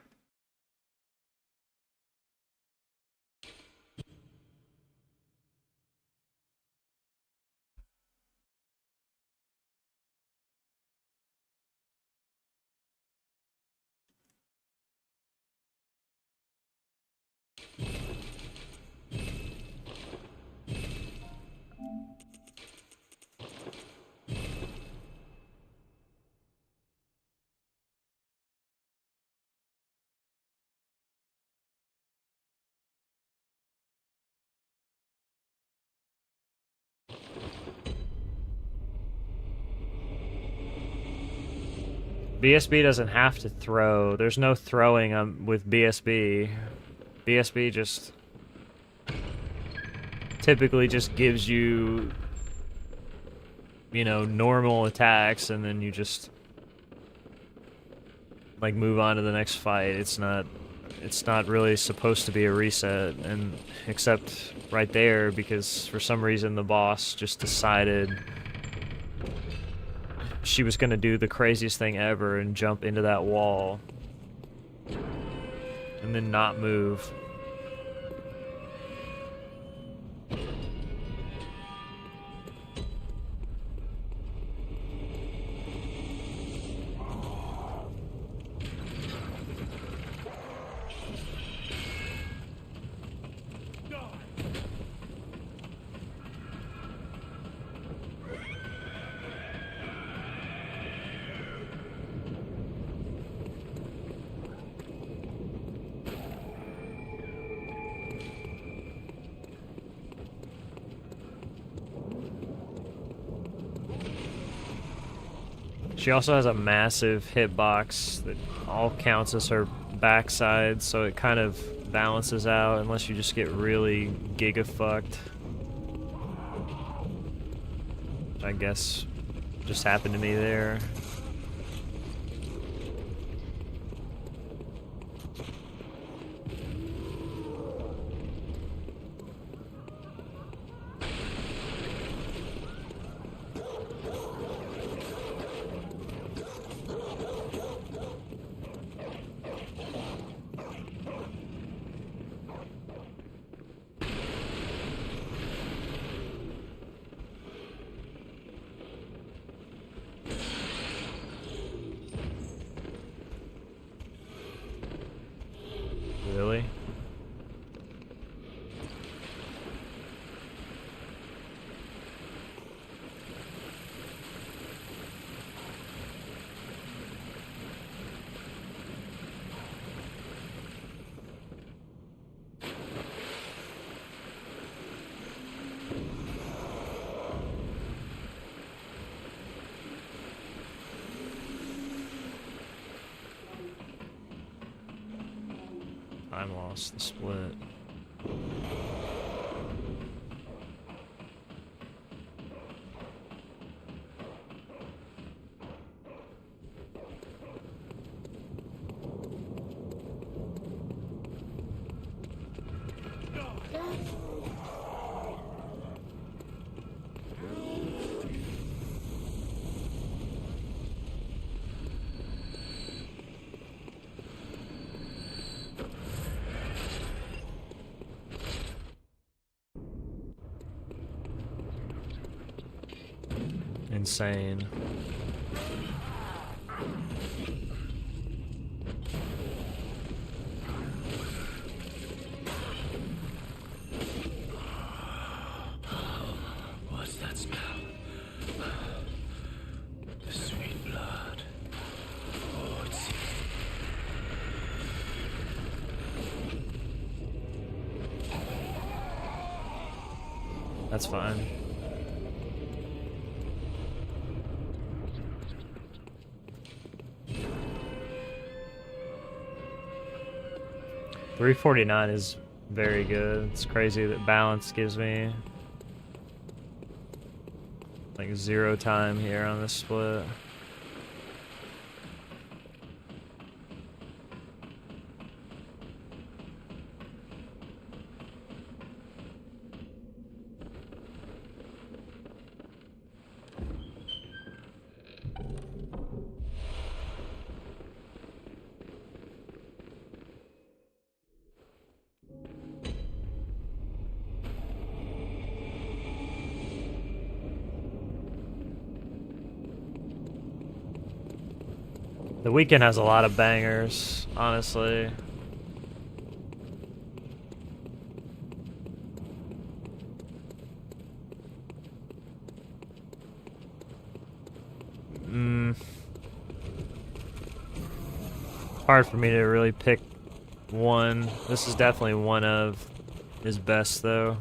Speaker 1: BSB doesn't have to throw. There's no throwing with BSB. BSB just typically just gives you, you know, normal attacks, and then you just like move on to the next fight. It's not really supposed to be a reset, and except right there, because for some reason the boss just decided she was gonna do the craziest thing ever and jump into that wall and then not move. She also has a massive hitbox that all counts as her backside, so it kind of balances out unless you just get really giga-fucked. Which I guess just happened to me there. Really? Time lost the split. Insane.
Speaker 3: What's that smell? The sweet blood. Oh, it's...
Speaker 1: That's fine. $349 is very good. It's crazy that balance gives me like 0 time here on this split. The weekend has a lot of bangers, honestly. Hard for me to really pick one. This is definitely one of his best, though.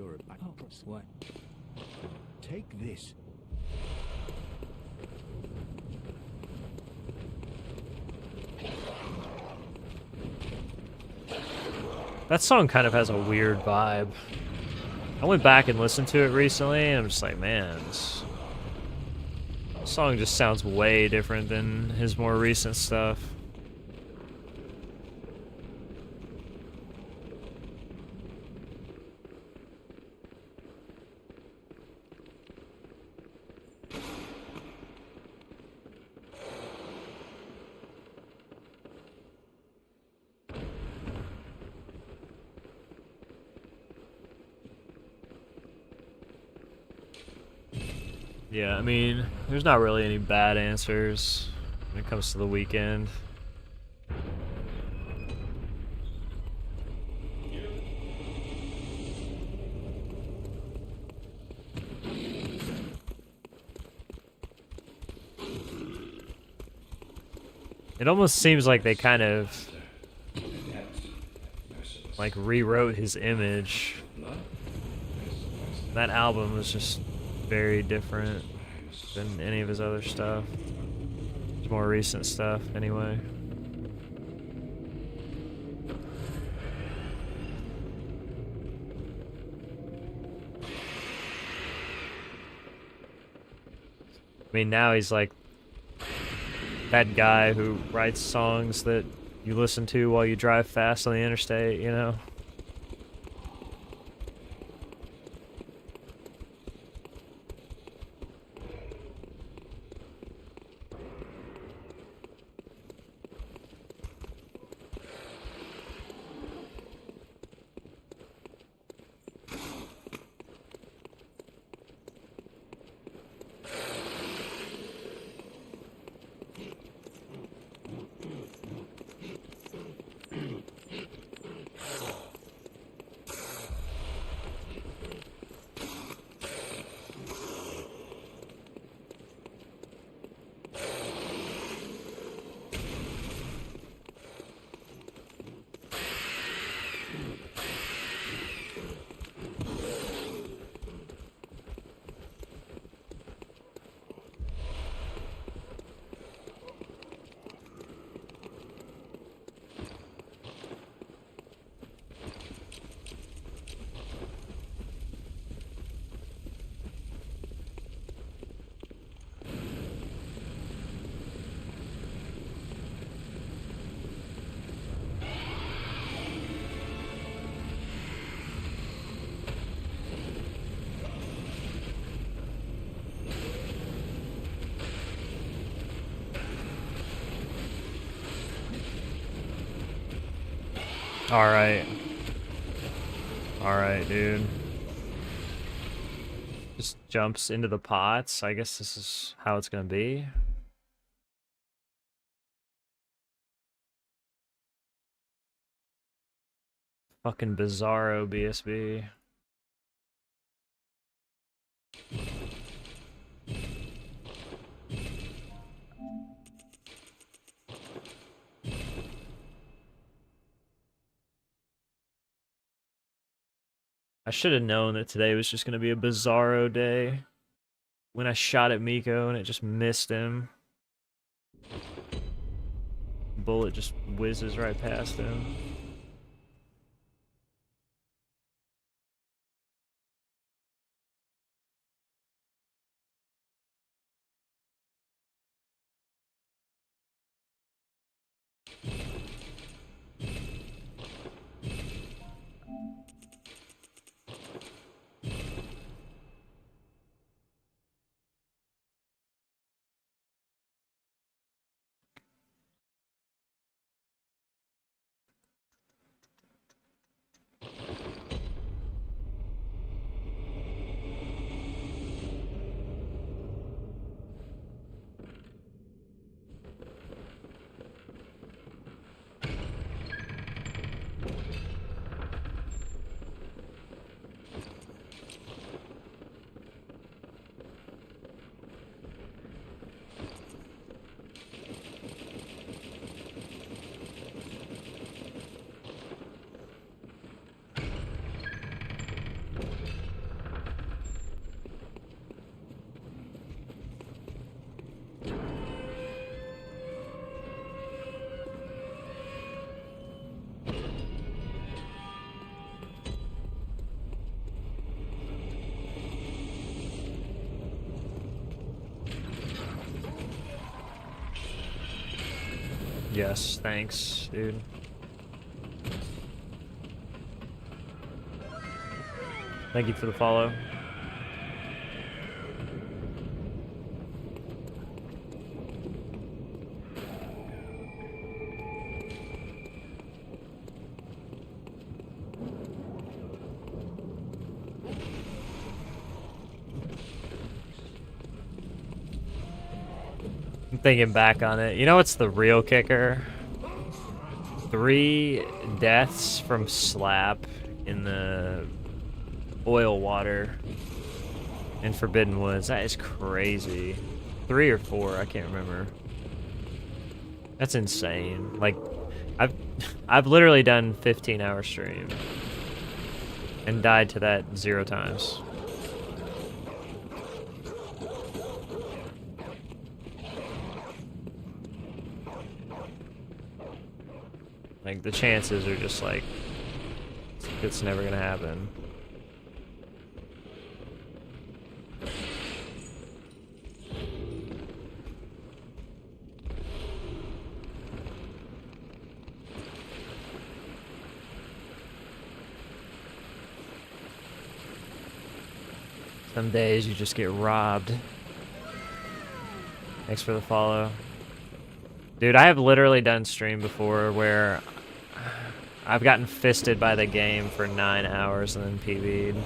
Speaker 3: you're a oh, what? Take this.
Speaker 1: That song kind of has a weird vibe. I went back and listened to it recently, and I'm just like, man, this song just sounds way different than his more recent stuff. Yeah, I mean, there's not really any bad answers when it comes to the weekend. It almost seems like they kind of like rewrote his image. That album was just very different than any of his other stuff. His more recent stuff, anyway. I mean, now he's like that guy who writes songs that you listen to while you drive fast on the interstate, you know? Alright. Alright, dude. Just jumps into the pots. I guess this is how it's gonna be. Fucking bizarro BSB. I should have known that today was just gonna be a bizarro day. When I shot at Miko and it just missed him. Bullet just whizzes right past him. Yes, thanks, dude. Thank you for the follow. I'm thinking back on it. You know what's the real kicker? 3 deaths from slap in the oil water in Forbidden Woods. That is crazy. 3 or 4, I can't remember. That's insane. Like, I've literally done 15-hour stream and died to that 0 times. Like, the chances are just like, it's never gonna happen. Some days you just get robbed. Thanks for the follow. Dude, I have literally done stream before where I've gotten fisted by the game for 9 hours and then PB'd.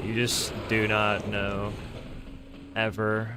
Speaker 1: You just do not know. Ever.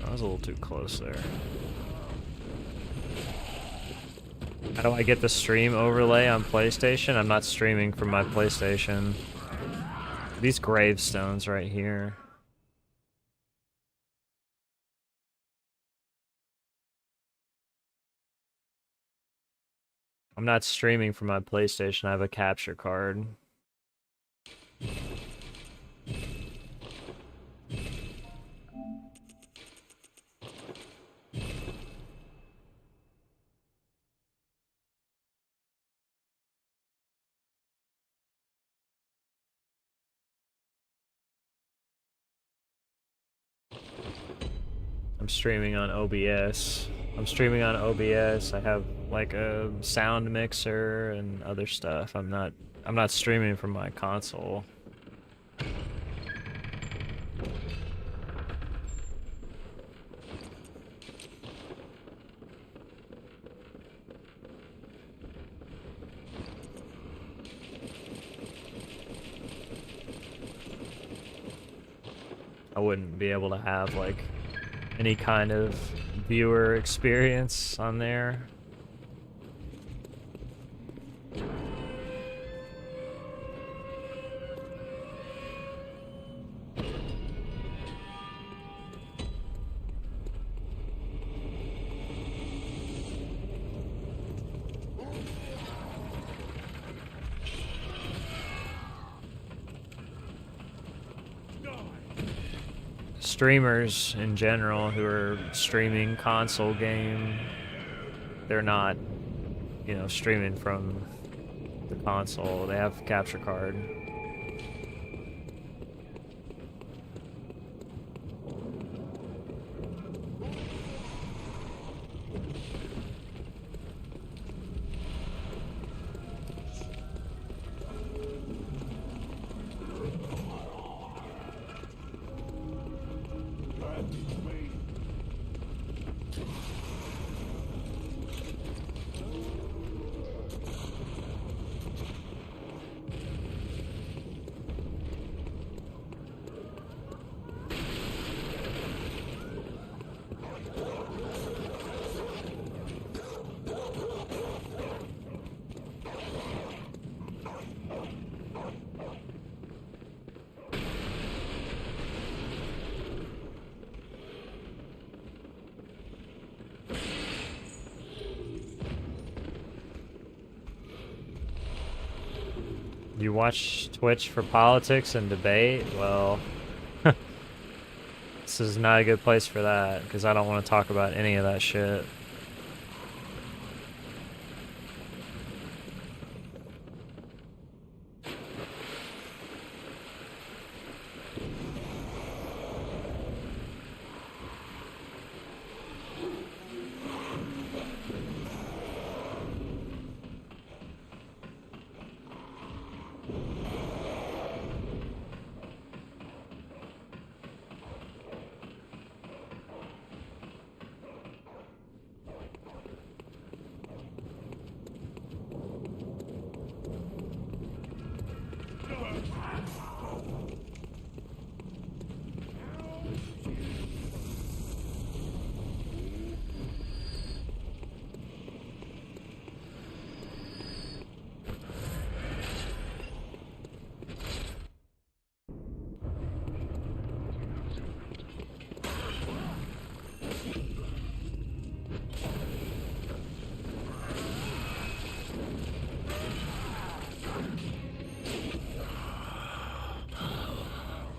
Speaker 1: I was a little too close there. How do I get the stream overlay on PlayStation? I'm not streaming from my PlayStation. These gravestones right here. I'm not streaming from my PlayStation. I have a capture card. I'm streaming on OBS. I'm streaming on OBS. I have like a sound mixer and other stuff. I'm not streaming from my console. I wouldn't be able to have like any kind of viewer experience on there. Streamers in general who are streaming console game, they're not, you know, streaming from the console. They have capture card. You watch Twitch for politics and debate? Well, this is not a good place for that, because I don't want to talk about any of that shit.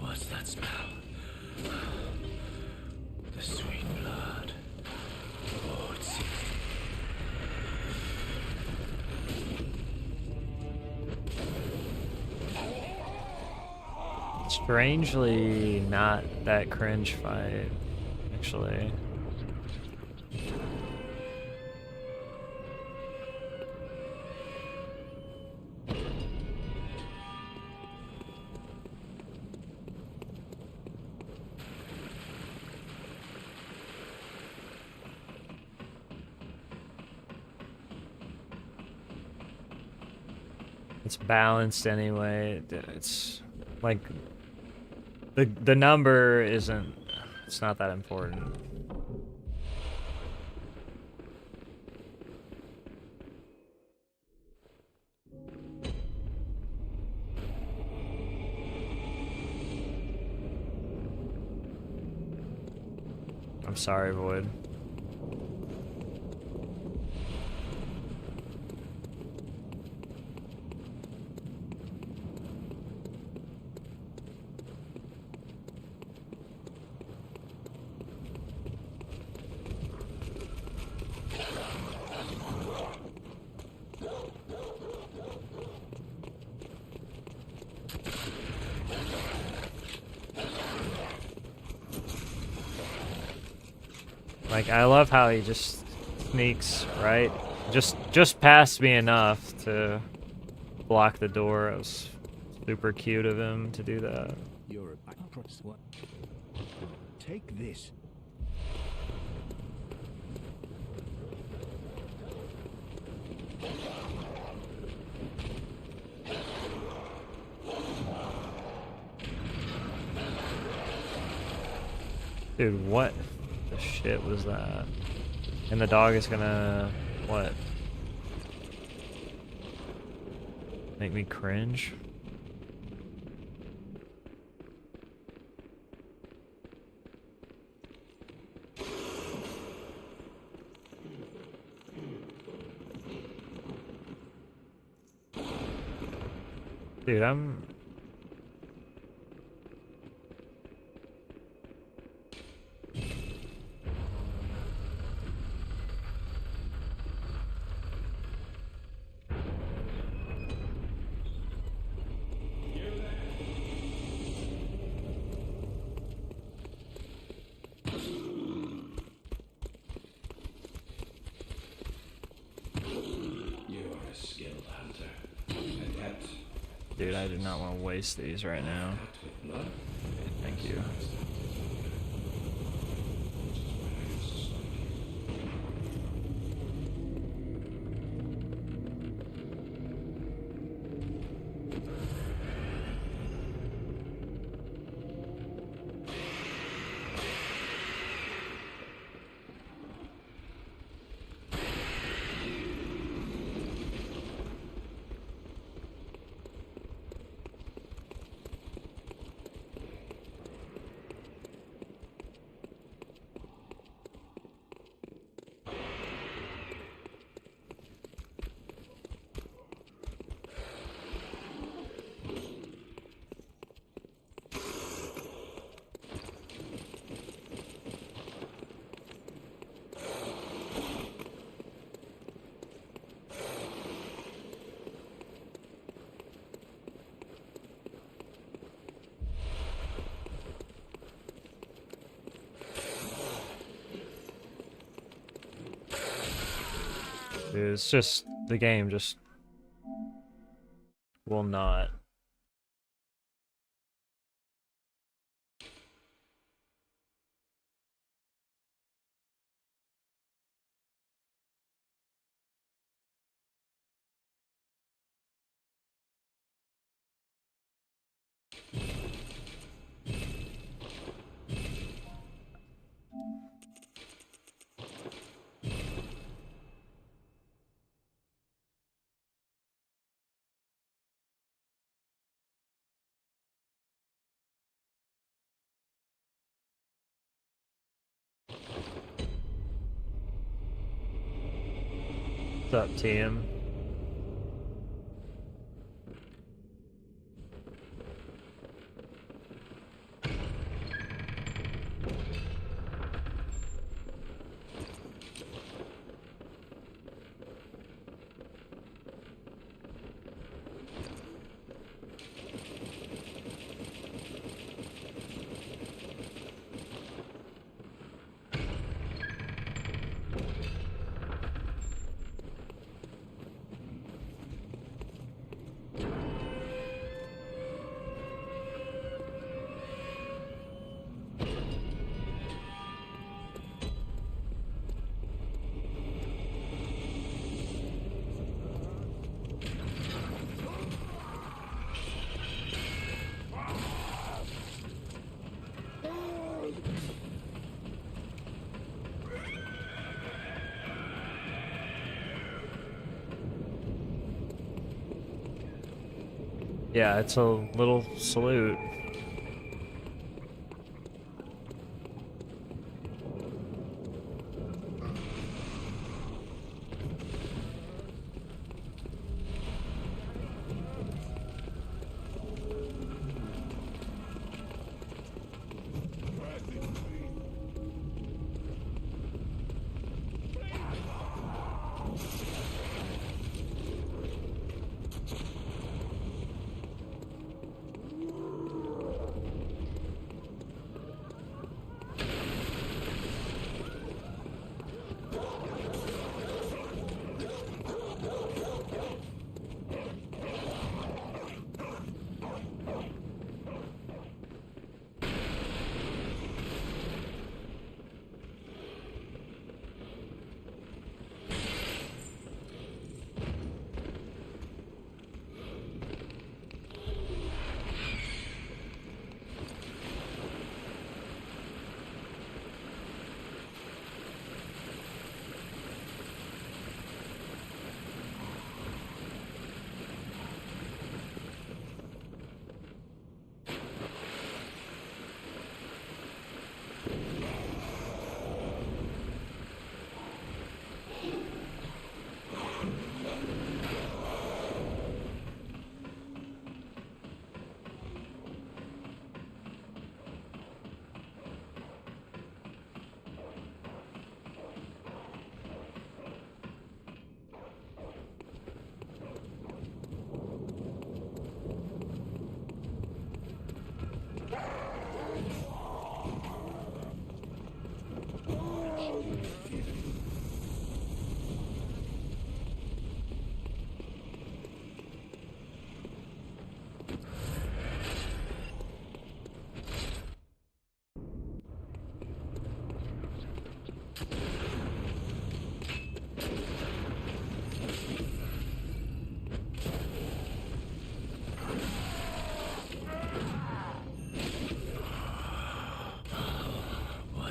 Speaker 3: What's that smell? The sweet blood. Oh, it's
Speaker 1: Strangely not that cringe fight, actually. It's balanced anyway. It's like the number isn't, it's not that important. I'm sorry, Void. Like, I love how he just sneaks, right? Just past me enough to block the door. It was super cute of him to do that.
Speaker 3: You're a what? Take this.
Speaker 1: Dude, what the shit was that? And the dog is gonna, what? Make me cringe? Dude, I'm... Dude, I do not want to waste these right now. Thank you. It's just the game just will not. What's up, TM? Yeah, it's a little salute.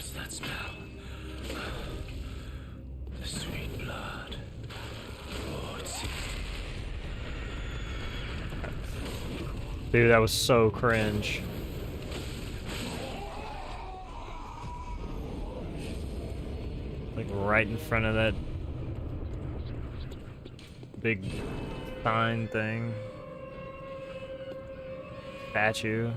Speaker 3: What's that smell? The sweet blood. Oh, it's...
Speaker 1: Dude, that was so cringe. Like right in front of that big sign thing. Statue.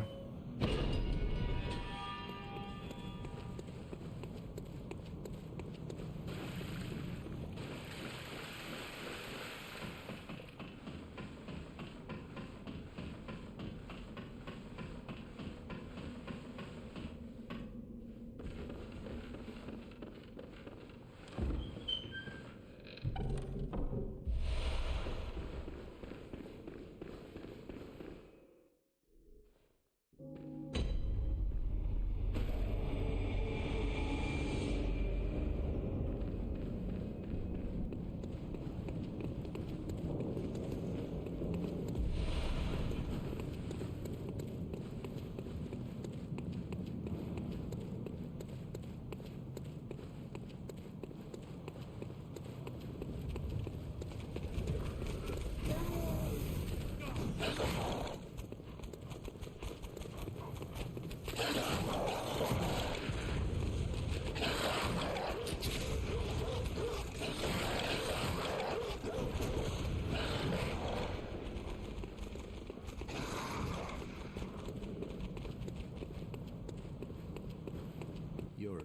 Speaker 3: You're a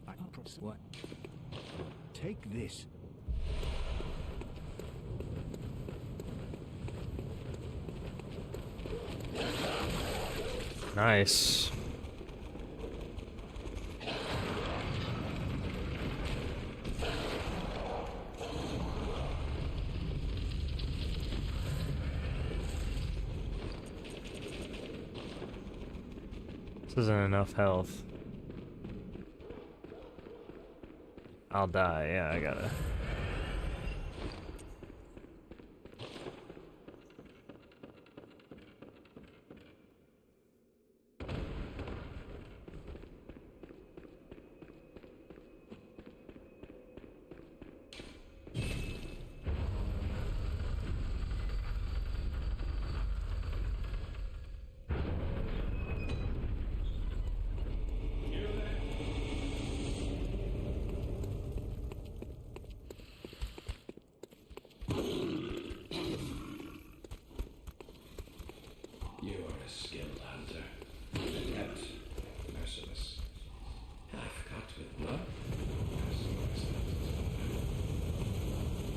Speaker 3: what? Take this.
Speaker 1: Nice. This isn't enough health. I'll die. Yeah, I gotta.
Speaker 2: You are a skilled hunter, yet merciless. Half-cut with blood, merciless,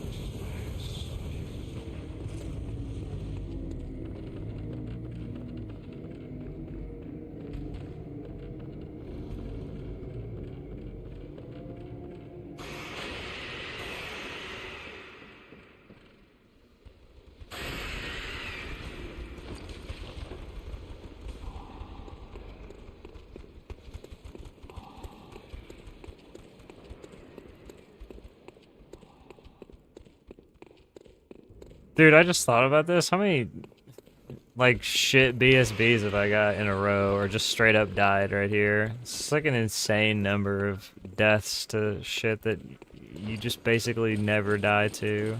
Speaker 2: which is why I must stop you.
Speaker 1: Dude, I just thought about this. How many, like, shit BSBs have I got in a row, or just straight up died right here? It's like an insane number of deaths to shit that you just basically never die to.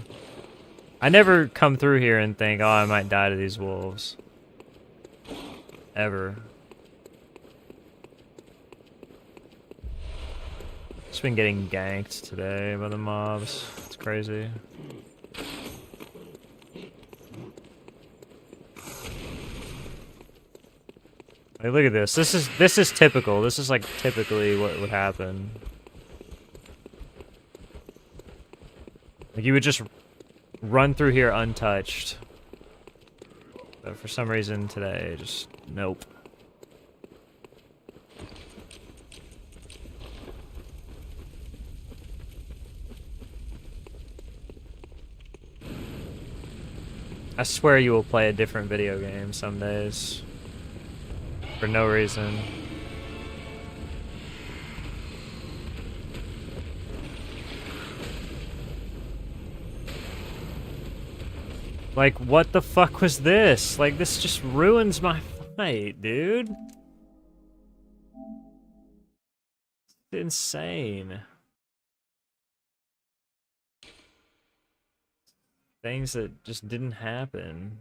Speaker 1: I never come through here and think, oh, I might die to these wolves. Ever. Just been getting ganked today by the mobs. It's crazy. Like, look at this. This is typical. This is like typically what would happen. Like you would just run through here untouched. But for some reason today, just nope. I swear you will play a different video game some days. For no reason. Like, what the fuck was this? Like, this just ruins my fight, dude. It's insane. Things that just didn't happen.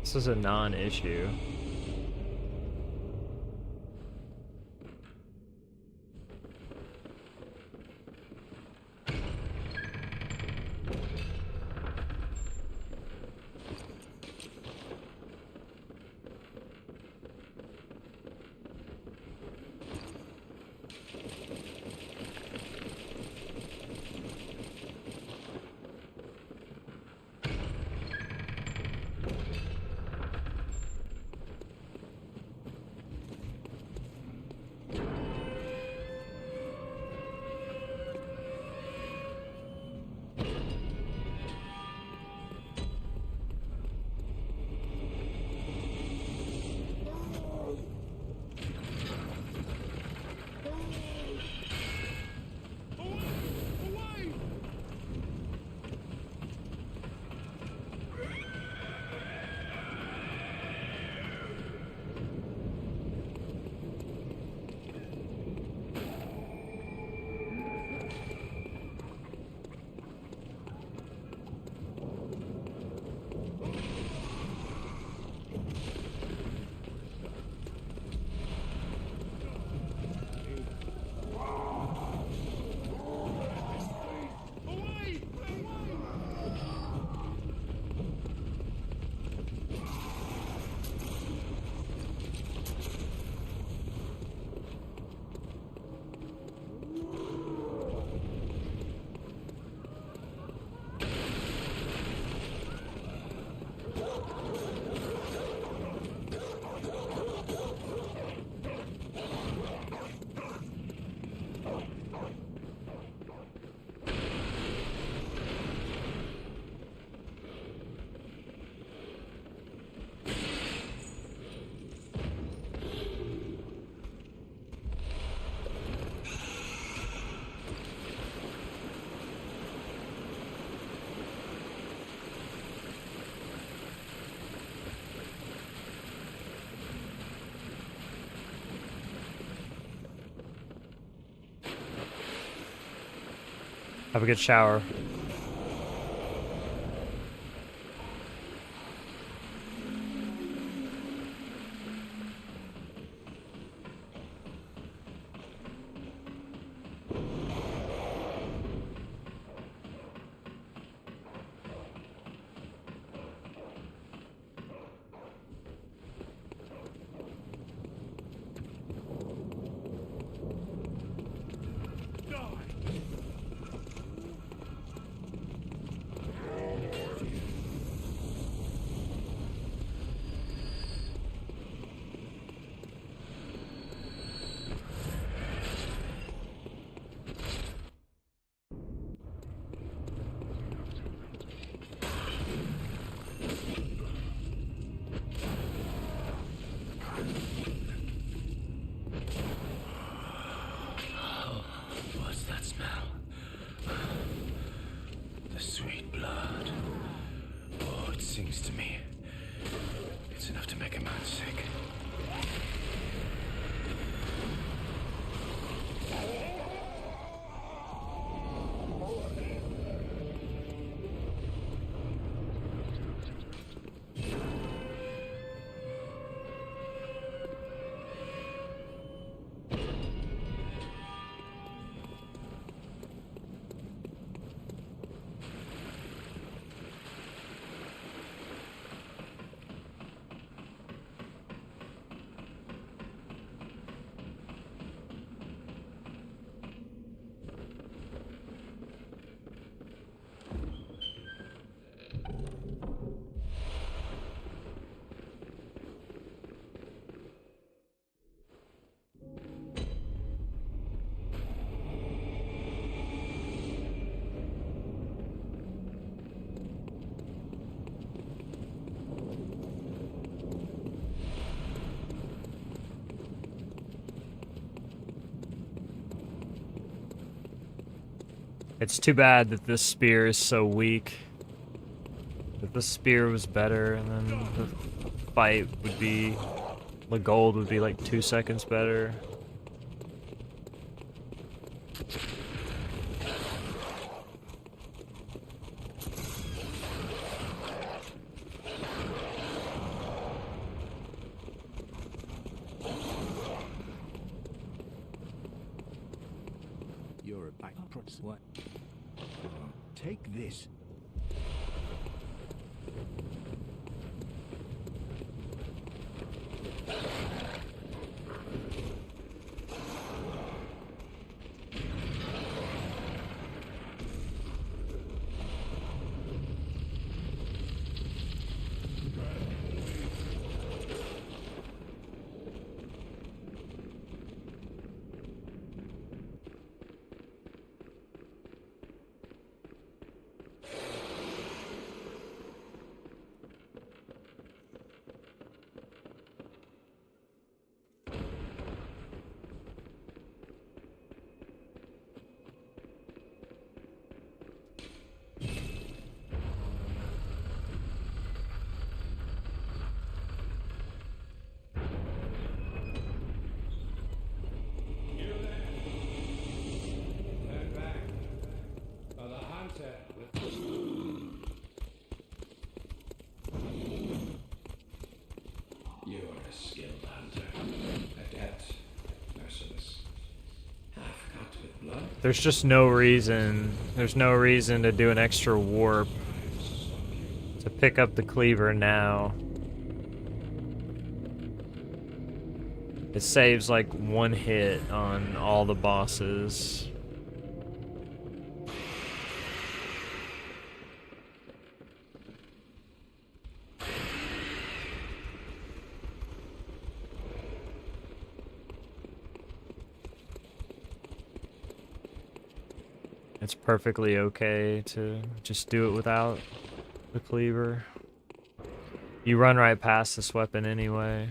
Speaker 1: This is a non-issue. Have a good shower.
Speaker 3: What's that smell? The sweet blood. Oh, it sings to me. It's enough to make a man sick.
Speaker 1: It's too bad that this spear is so weak. If the spear was better, and then the fight would be... the gold would be like 2 seconds better.
Speaker 3: You're a back what? Take this.
Speaker 2: You are a skilled hunter, adept, merciless, half-cut with blood.
Speaker 1: There's just no reason. There's no reason to do an extra warp to pick up the cleaver now. It saves like 1 hit on all the bosses. It's perfectly okay to just do it without the cleaver. You run right past this weapon anyway.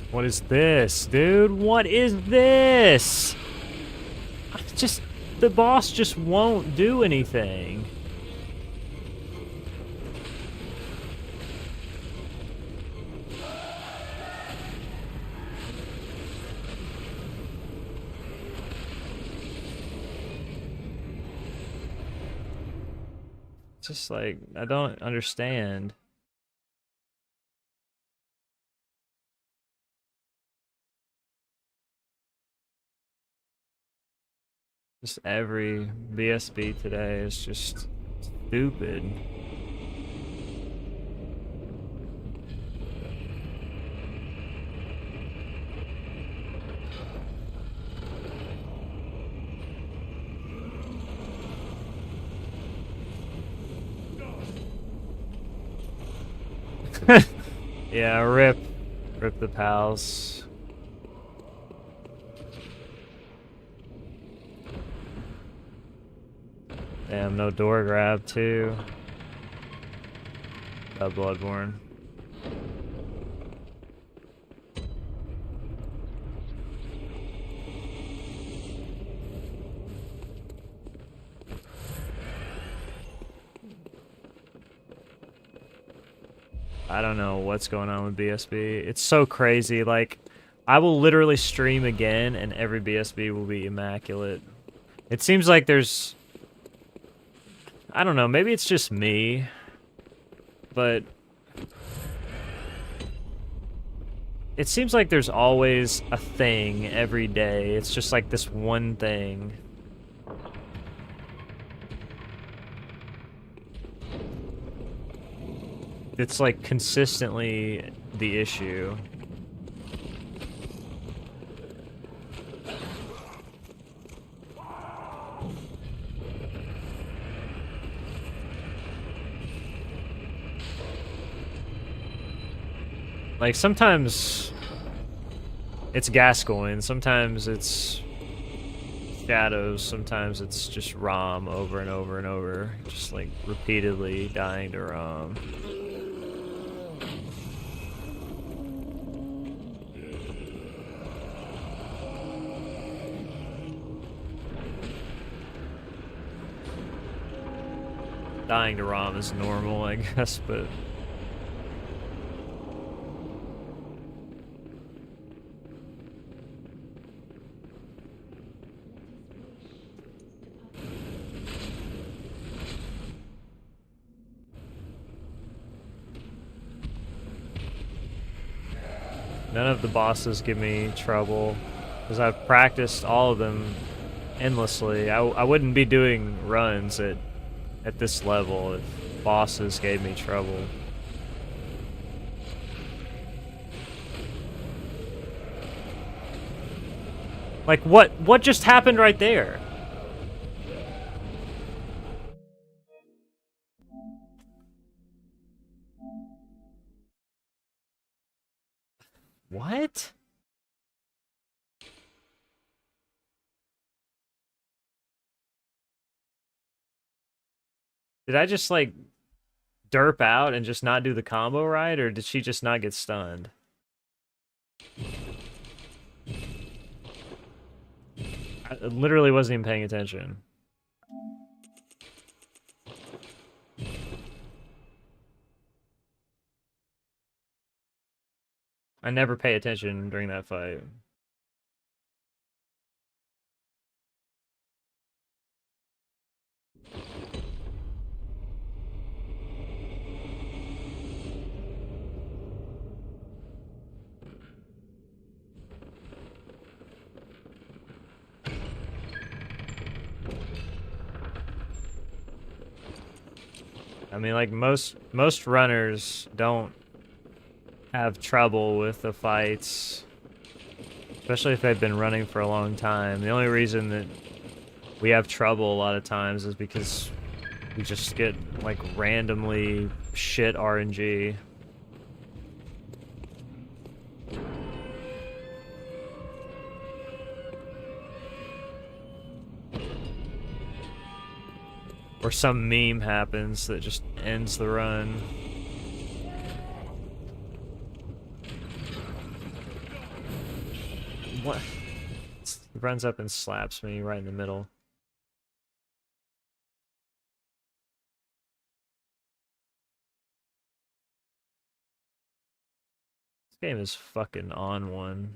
Speaker 1: What is this, dude? What is this? Just, the boss just won't do anything. Just like, I don't understand. Just every BSB today is just stupid. Yeah, rip the pals. Damn, no door grab too. Bloodborne. I don't know what's going on with BSB. It's so crazy. Like, I will literally stream again and every BSB will be immaculate. It seems like there's... I don't know, maybe it's just me, but... It seems like there's always a thing every day. It's just like this one thing. It's like consistently the issue. Like sometimes it's Gascoigne, sometimes it's Shadows, sometimes it's just Rom over and over and over. Just like repeatedly dying to Rom. Dying to Rom is normal, I guess, but... None of the bosses give me trouble, because I've practiced all of them endlessly. I wouldn't be doing runs at this level if bosses gave me trouble. Like, what just happened right there? What? Did I just, like, derp out and just not do the combo right, or did she just not get stunned? I literally wasn't even paying attention. I never pay attention during that fight. I mean, like, most runners don't have trouble with the fights, especially if they've been running for a long time. The only reason that we have trouble a lot of times is because we just get, like, randomly shit RNG. Or some meme happens that just ends the run. What? He runs up and slaps me right in the middle. This game is fucking on one.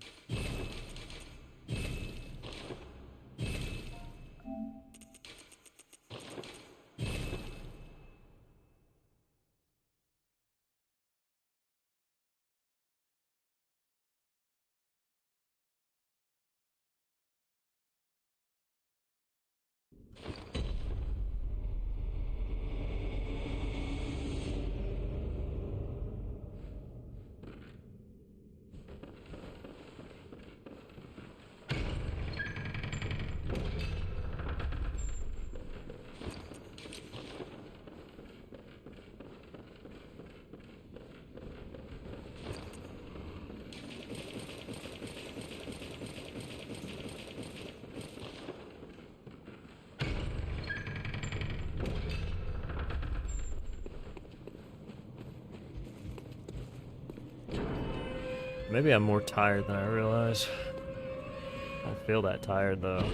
Speaker 1: Maybe I'm more tired than I realize. I don't feel that tired though.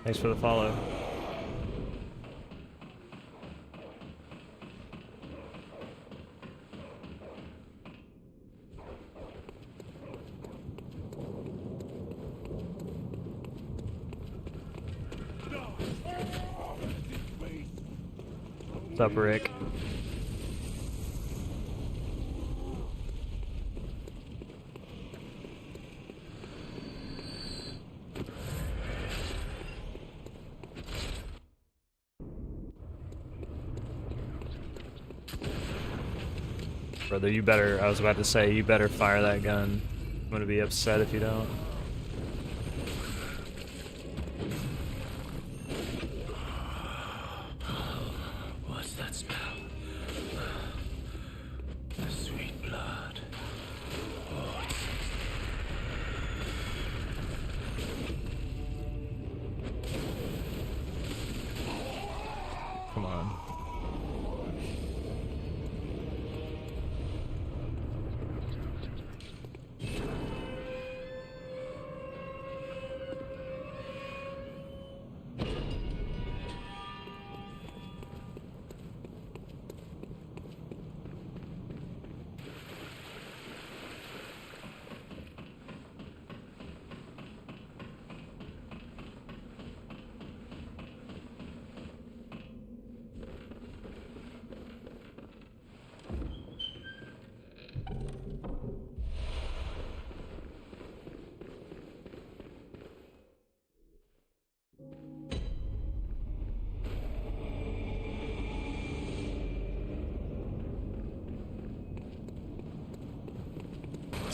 Speaker 1: Thanks for the follow. What's up, Rick? Brother, you better, I was about to say, you better fire that gun. I'm gonna be upset if you don't.
Speaker 3: What's that smell? The sweet blood. Oh, it's...
Speaker 1: Come on.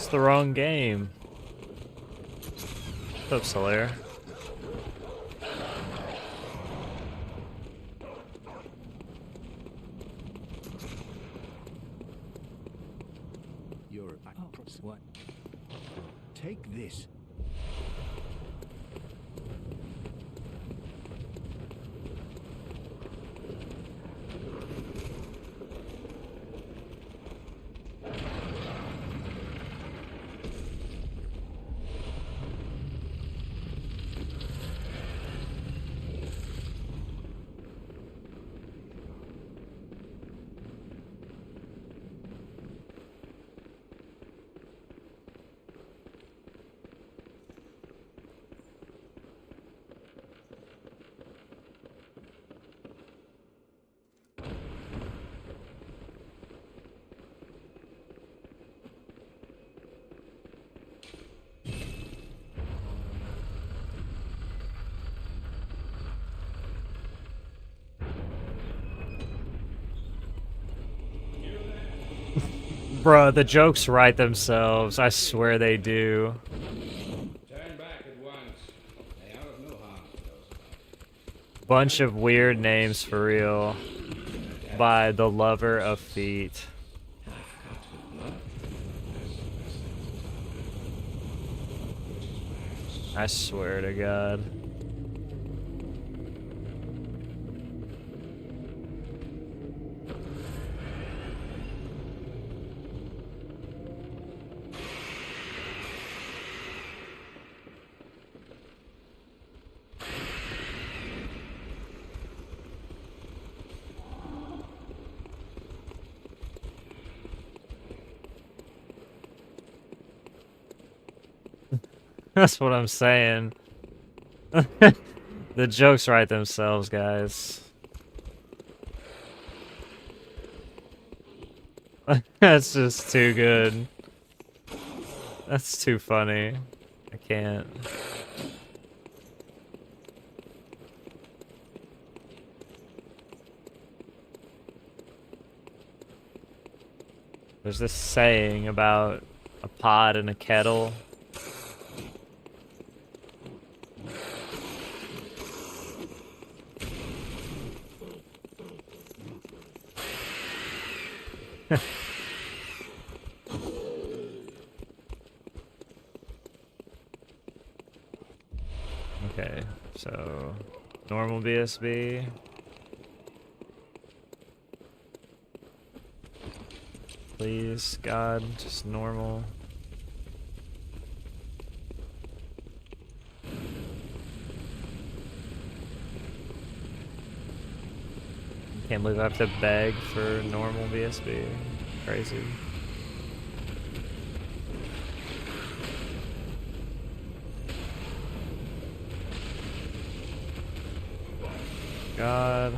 Speaker 1: It's the wrong game. What's up, Solaire?
Speaker 3: You're what? Take this.
Speaker 1: Bruh, the jokes write themselves. I swear they do.
Speaker 2: Turn back at once. They are of no harm to those alive.
Speaker 1: Bunch of weird names for real. By the lover of feet.
Speaker 2: Half cut with blood.
Speaker 1: I swear to God. That's what I'm saying. The jokes write themselves, guys. That's just too good. That's too funny. I can't. There's this saying about a pot and a kettle. Okay, so normal BSB. Please, God, just normal. Can't believe I have to beg for normal BSB. Crazy. God.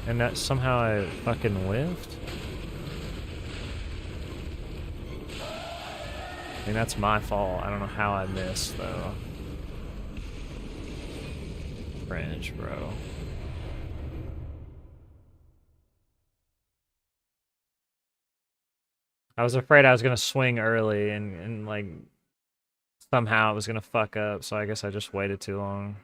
Speaker 1: And that somehow I fucking lived? I mean, that's my fault. I don't know how I missed, though. Cringe, bro. I was afraid I was gonna swing early and like, somehow it was gonna fuck up, so I guess I just waited too long.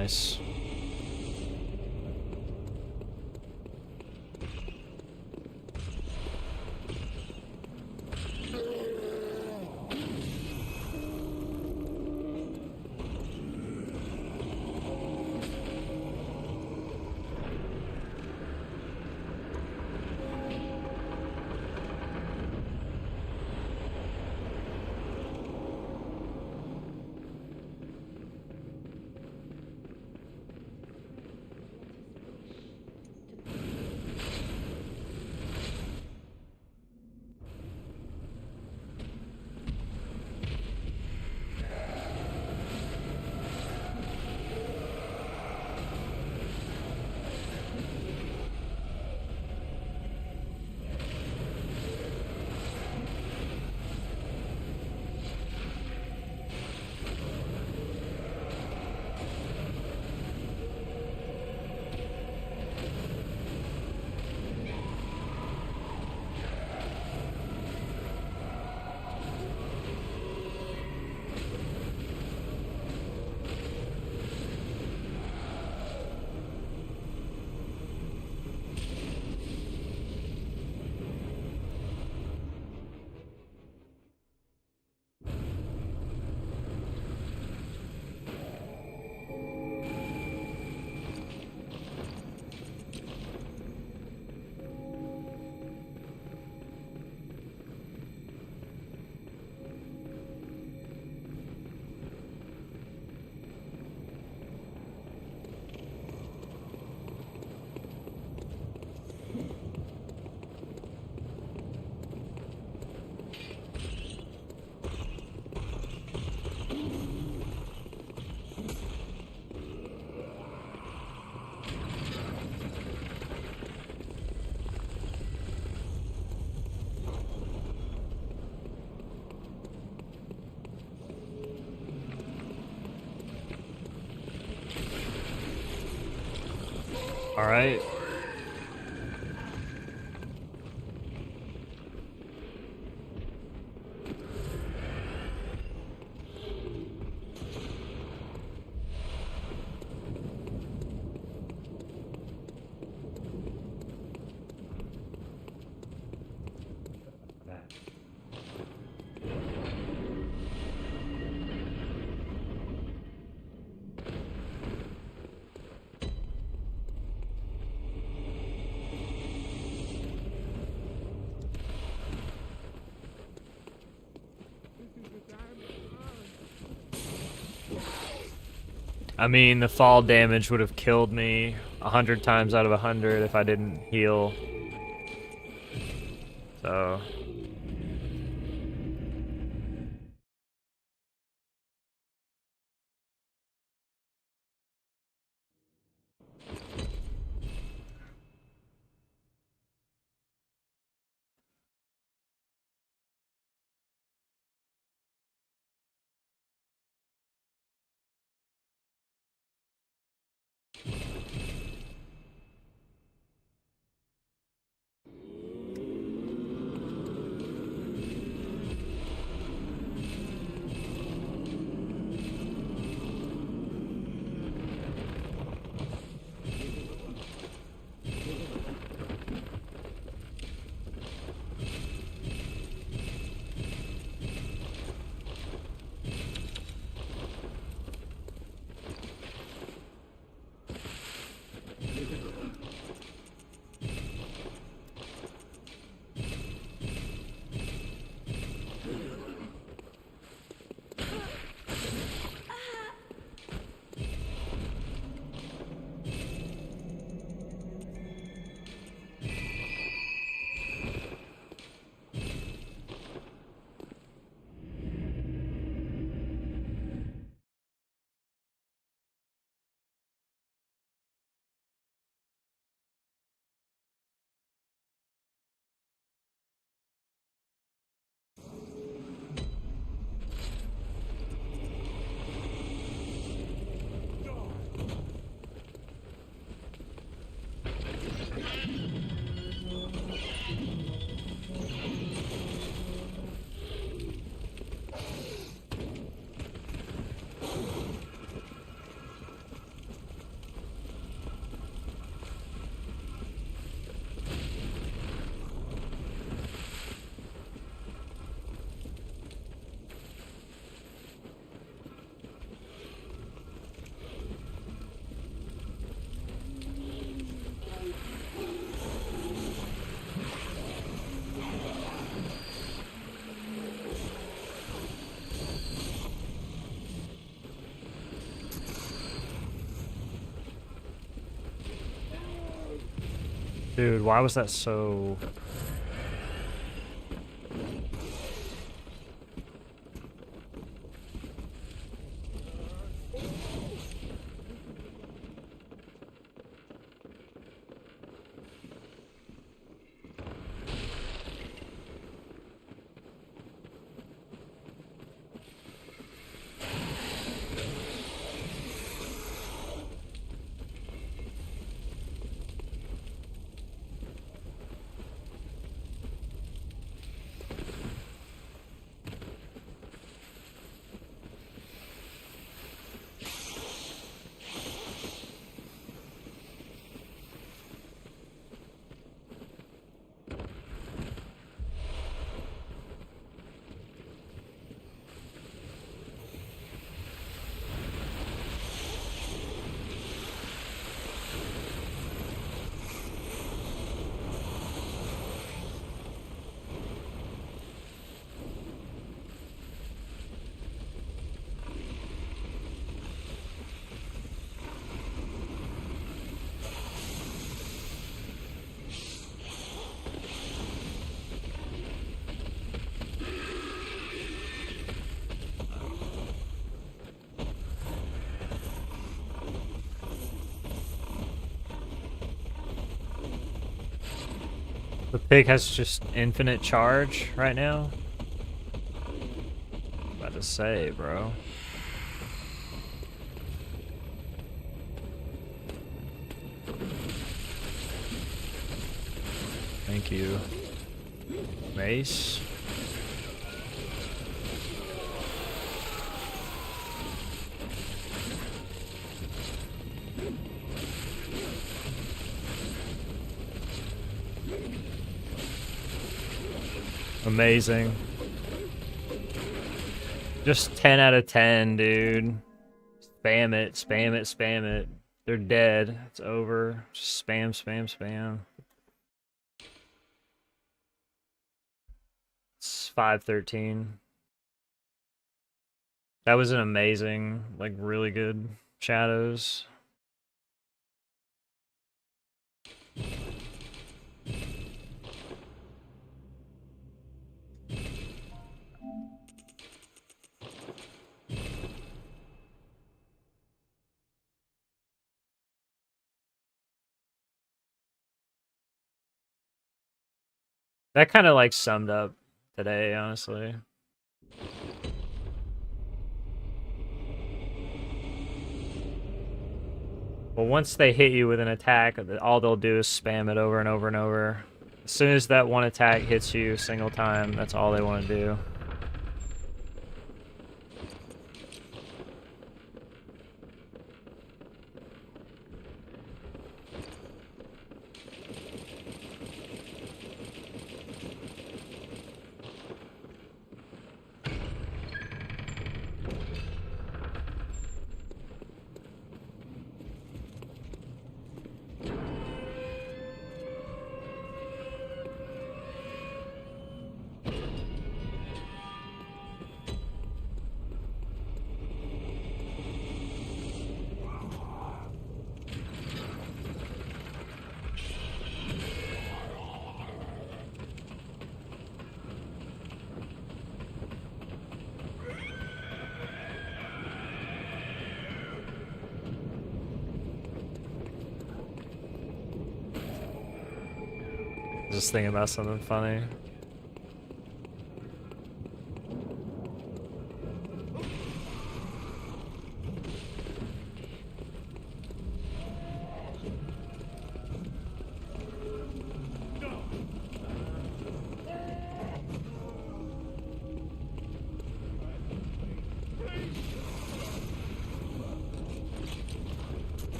Speaker 1: Nice. All right. I mean, the fall damage would have killed me 100 times out of 100 if I didn't heal. So... Dude, why was that so... The pig has just infinite charge right now? About to say, bro. Thank you. Mace. Amazing. Just 10 out of 10, dude. Spam it, spam it, spam it. They're dead. It's over. Just spam, spam, spam. It's 513. That was an amazing, like, really good shadows. That kind of like summed up today, honestly. Well, once they hit you with an attack, all they'll do is spam it over and over and over. As soon as that one attack hits you single time, that's all they want to do. Just thinking about something funny.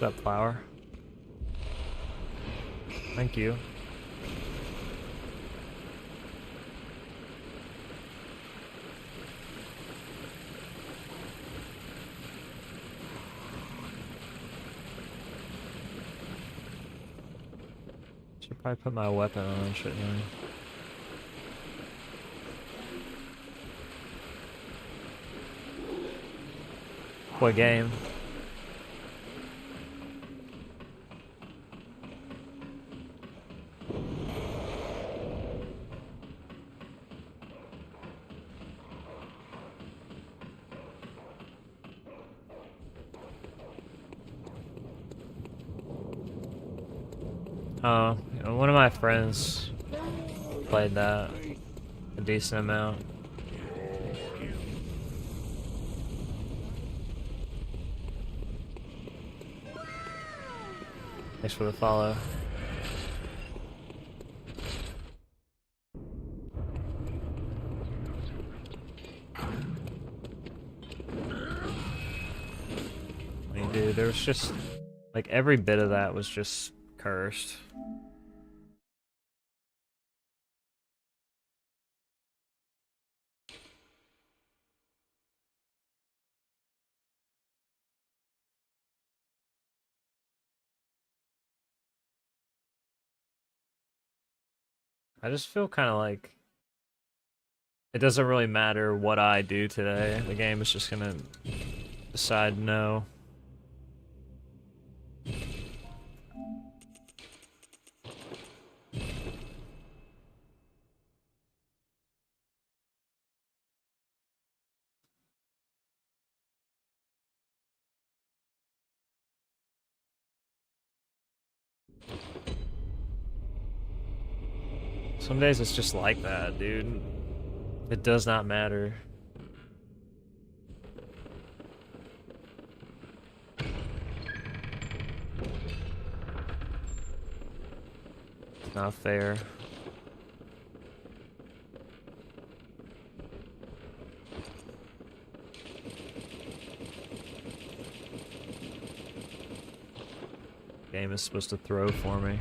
Speaker 1: What's up, flower? Thank you. Should probably put my weapon on, shouldn't I? What game? Oh, one of my friends played that a decent amount. Thanks for the follow. I mean, dude, there was just like every bit of that was just cursed. I just feel kind of like it doesn't really matter what I do today. The game is just gonna decide no. Some days it's just like that, dude. It does not matter. It's not fair. Game is supposed to throw for me.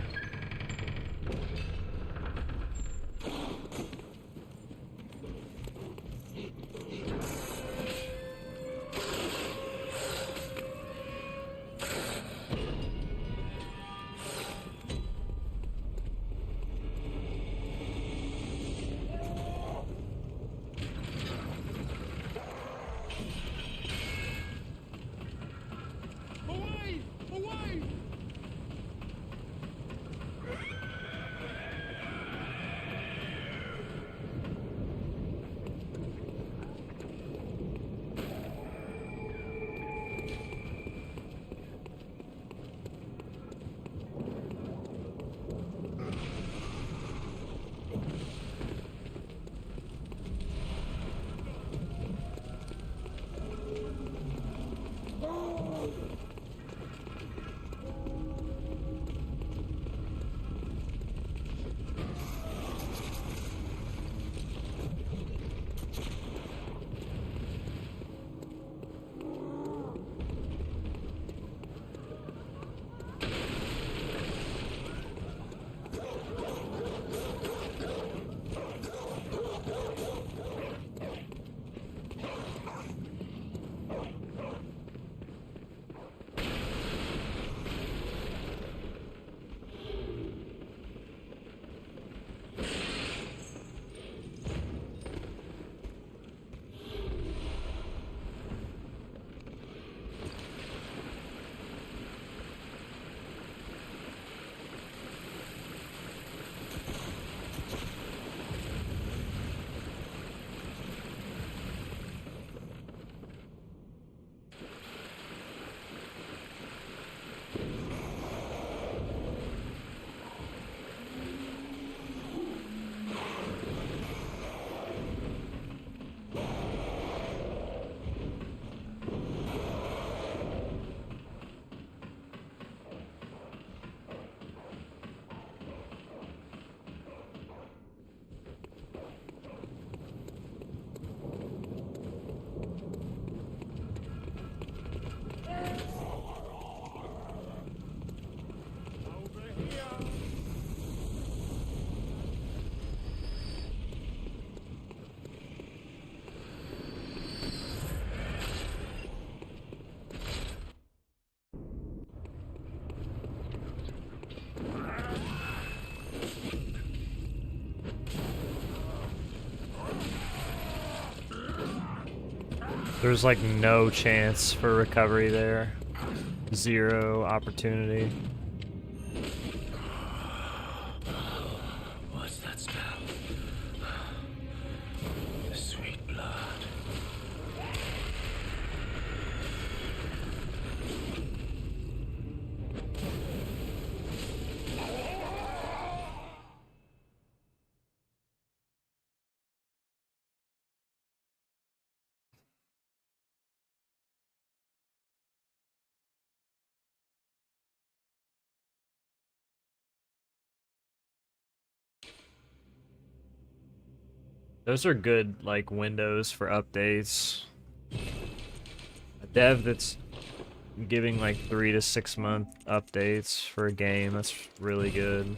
Speaker 1: There's like no chance for recovery there. Zero opportunity.
Speaker 3: What's that smell? The sweet blood.
Speaker 1: Those are good, like, windows for updates. A dev that's giving, like, 3 to 6 month updates for a game, that's really good.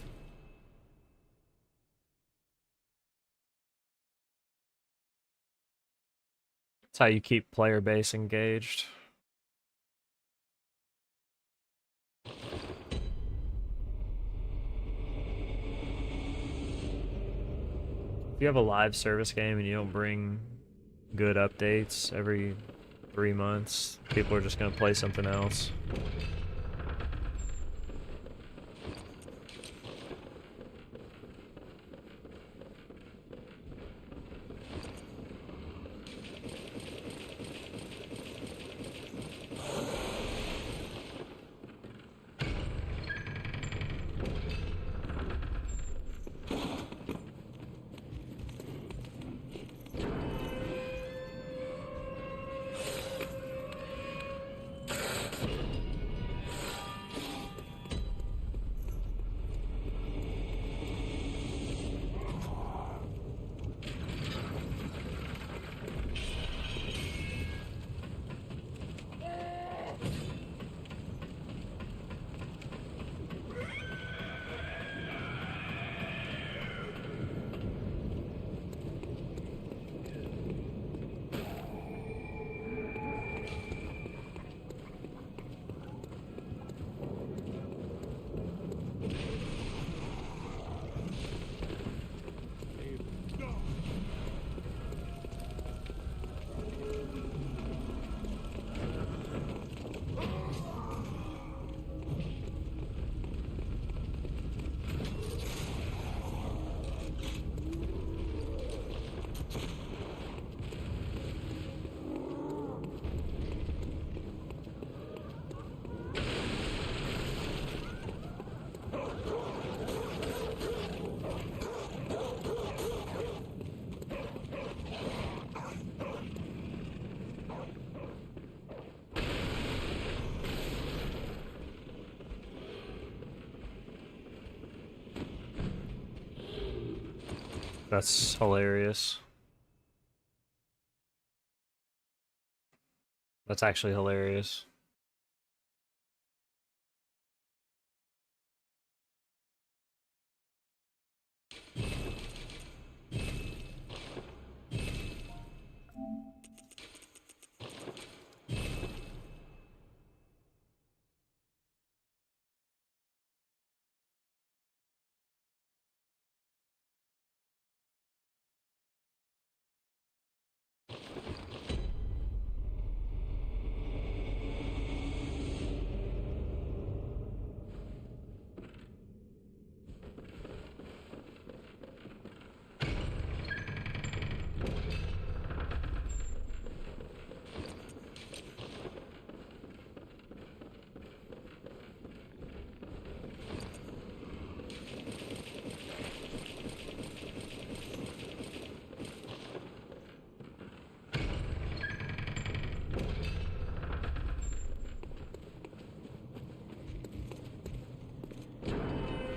Speaker 1: That's how you keep player base engaged. If you have a live service game and you don't bring good updates every 3 months, people are just gonna play something else. That's hilarious. That's actually hilarious.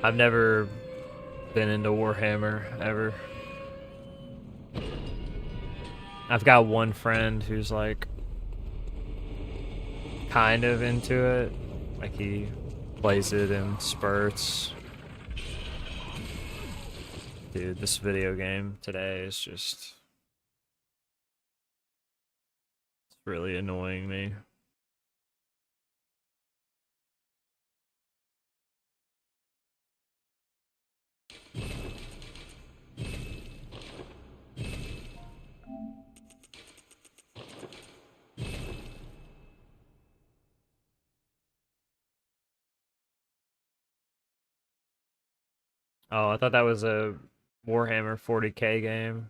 Speaker 1: I've never been into Warhammer, ever. I've got one friend who's, like, kind of into it. Like, he plays it in spurts. Dude, this video game today is just... it's really annoying me. Oh, I thought that was a Warhammer 40K game.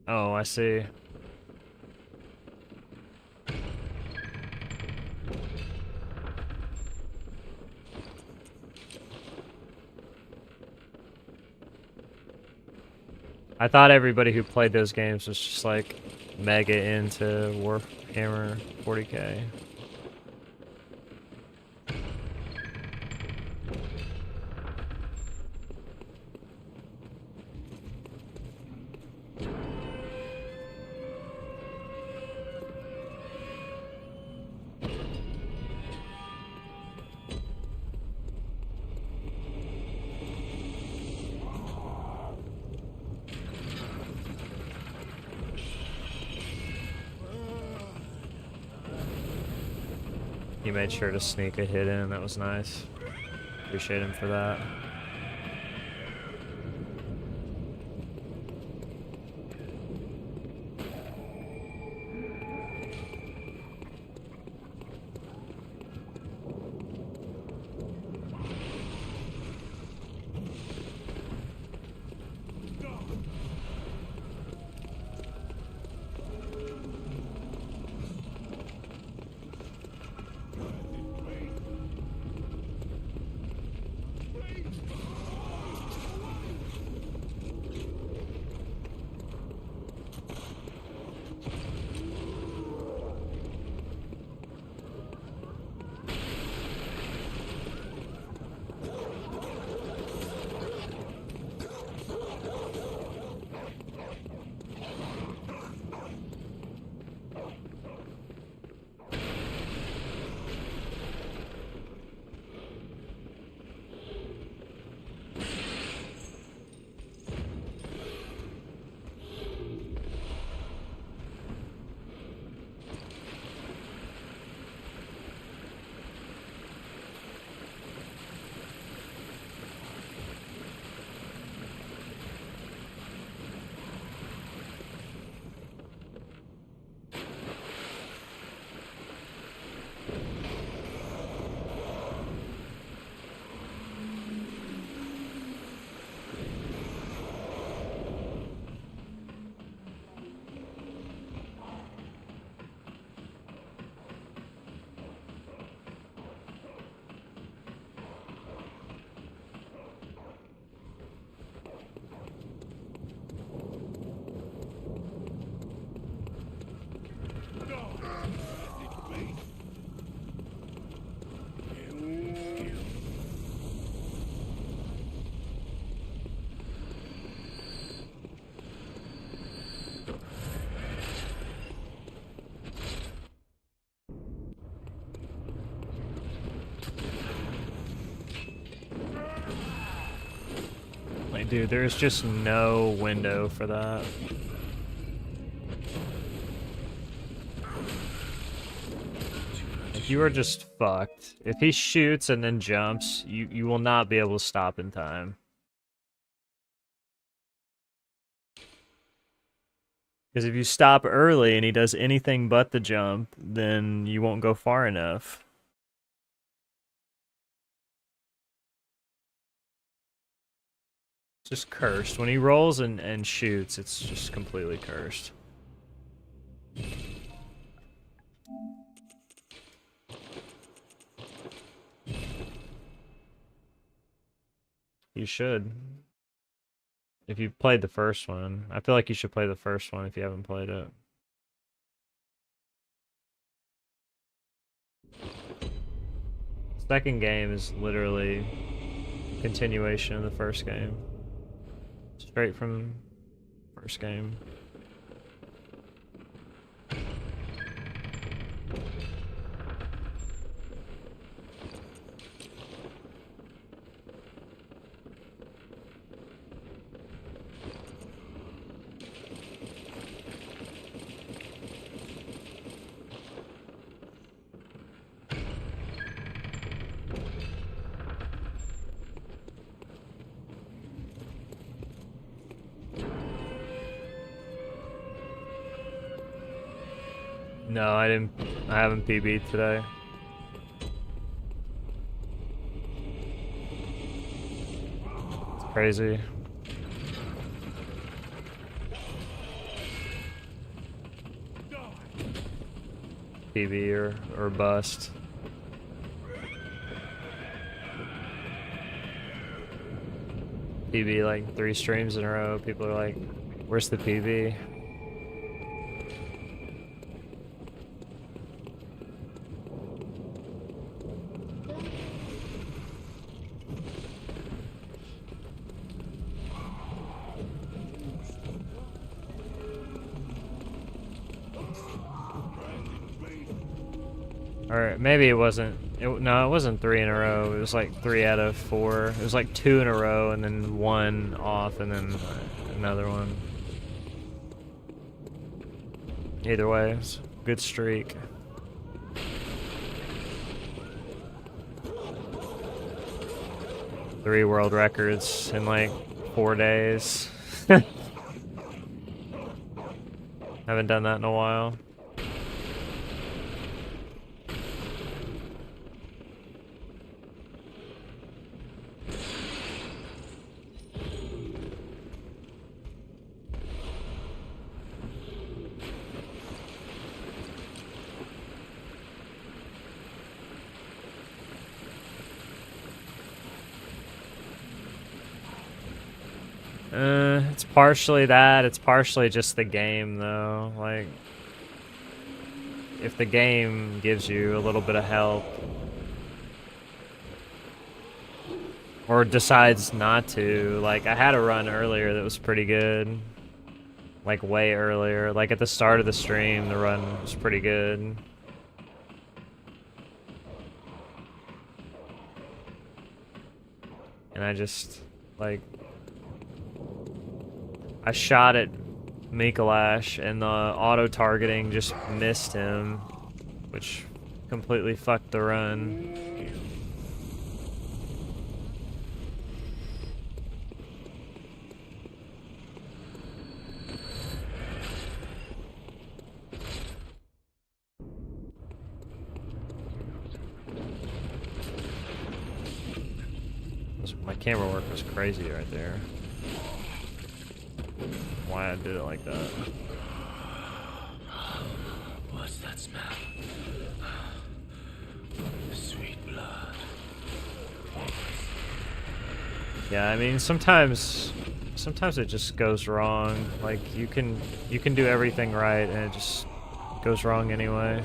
Speaker 1: Oh, I see. I thought everybody who played those games was just like mega into Warhammer 40K. He made sure to sneak a hit in. That was nice. Appreciate him for that. Like, dude, there's just no window for that. Like, you are just fucked. If he shoots and then jumps, you will not be able to stop in time. Because if you stop early and he does anything but the jump, then you won't go far enough. It's just cursed. When he rolls and shoots, it's just completely cursed. You should. If you played the first one. I feel like you should play the first one if you haven't played it. Second game is literally a continuation of the first game. Straight from first game. No, I didn't. I haven't PB'd today. It's crazy. PB or bust. PB like 3 streams in a row. People are like, "Where's the PB?" Or maybe it wasn't. No, it wasn't 3 in a row. It was like 3 out of 4. It was like 2 in a row and then 1 off and then another one. Either way, it's a good streak. Three world records in like 4 days. Haven't done that in a while. It's partially that, it's partially just the game though. Like, if the game gives you a little bit of help, or decides not to, like I had a run earlier that was pretty good. Like way earlier, like at the start of the stream, the run was pretty good. And I just, like, I shot at Mikolash and the auto-targeting just missed him, which completely fucked the run. My camera work was crazy right there. Why I did it like that.
Speaker 3: What's that smell? Sweet blood.
Speaker 1: Yeah, I mean sometimes it just goes wrong. Like you can do everything right and it just goes wrong anyway.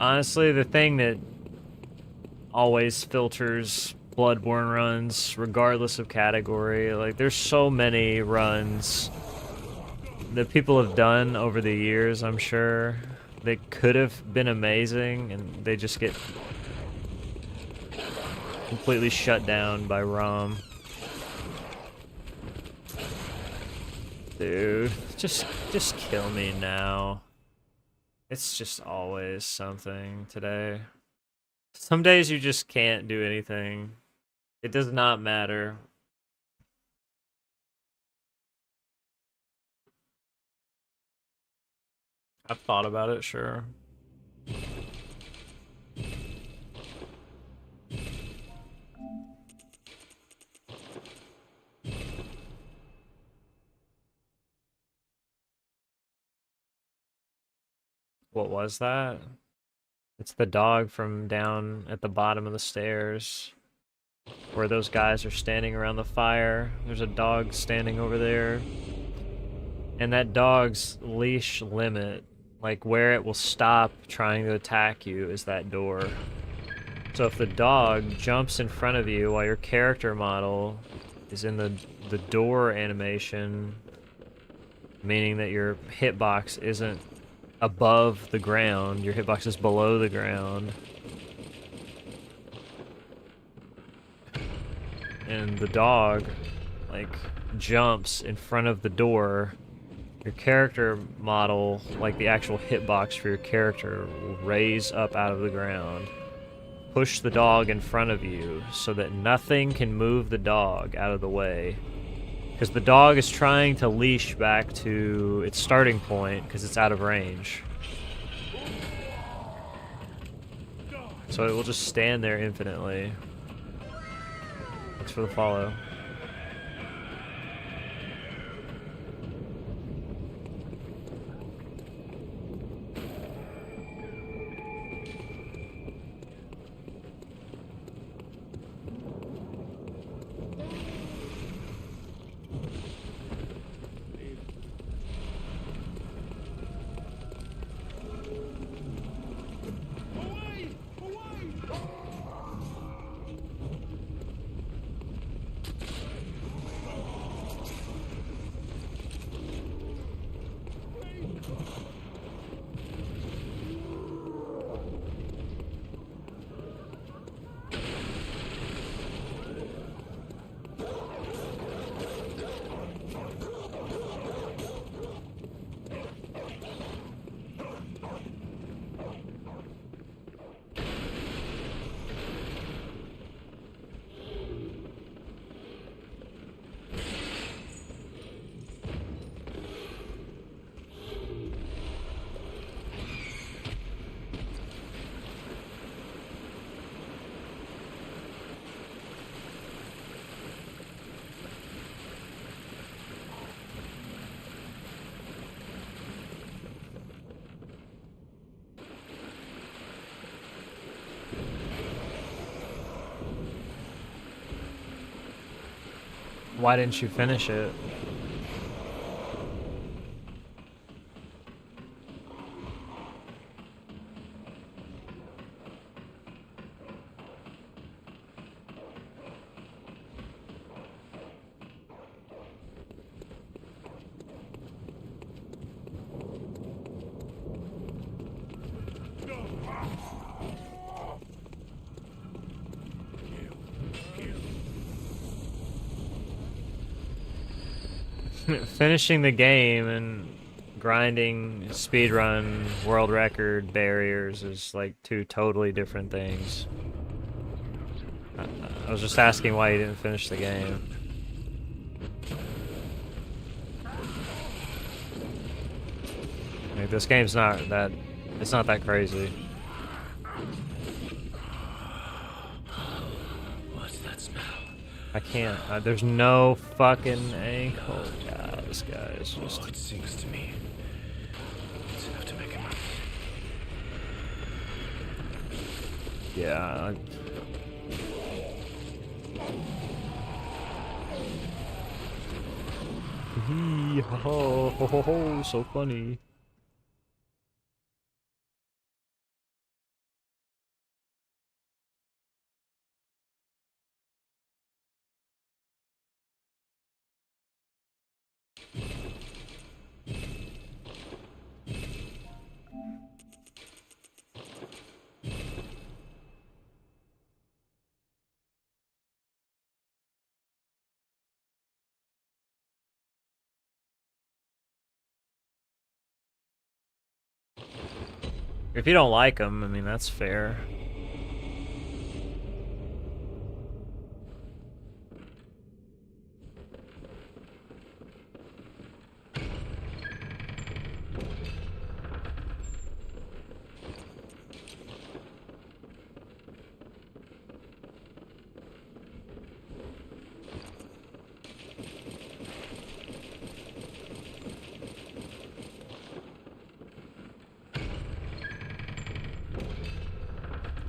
Speaker 1: Honestly, the thing that always filters Bloodborne runs, regardless of category, like there's so many runs that people have done over the years, I'm sure, that could have been amazing, and they just get completely shut down by ROM. Dude, just kill me now. It's just always something today. Some days you just can't do anything. It does not matter. I've thought about it, sure. What was that? It's the dog from down at the bottom of the stairs. Where those guys are standing around the fire. There's a dog standing over there. And that dog's leash limit, like where it will stop trying to attack you, is that door. So if the dog jumps in front of you while your character model is in the door animation, meaning that your hitbox isn't above the ground, your hitbox is below the ground, and the dog, like, jumps in front of the door, your character model, like the actual hitbox for your character, will raise up out of the ground. Push the dog in front of you so that nothing can move the dog out of the way. Because the dog is trying to leash back to its starting point because it's out of range. So it will just stand there infinitely. Thanks for the follow. Why didn't you finish it? Finishing the game and grinding speedrun world record barriers is like two totally different things. I was just asking why you didn't finish the game. Like, this game's not that... it's not that crazy.
Speaker 3: What's that smell?
Speaker 1: I can't. There's no fucking ankle. God, this guy is just...
Speaker 3: Oh, it sings to me. It's enough to make him...
Speaker 1: yeah. Hee ho ho ho ho, so funny. If you don't like them, I mean, that's fair.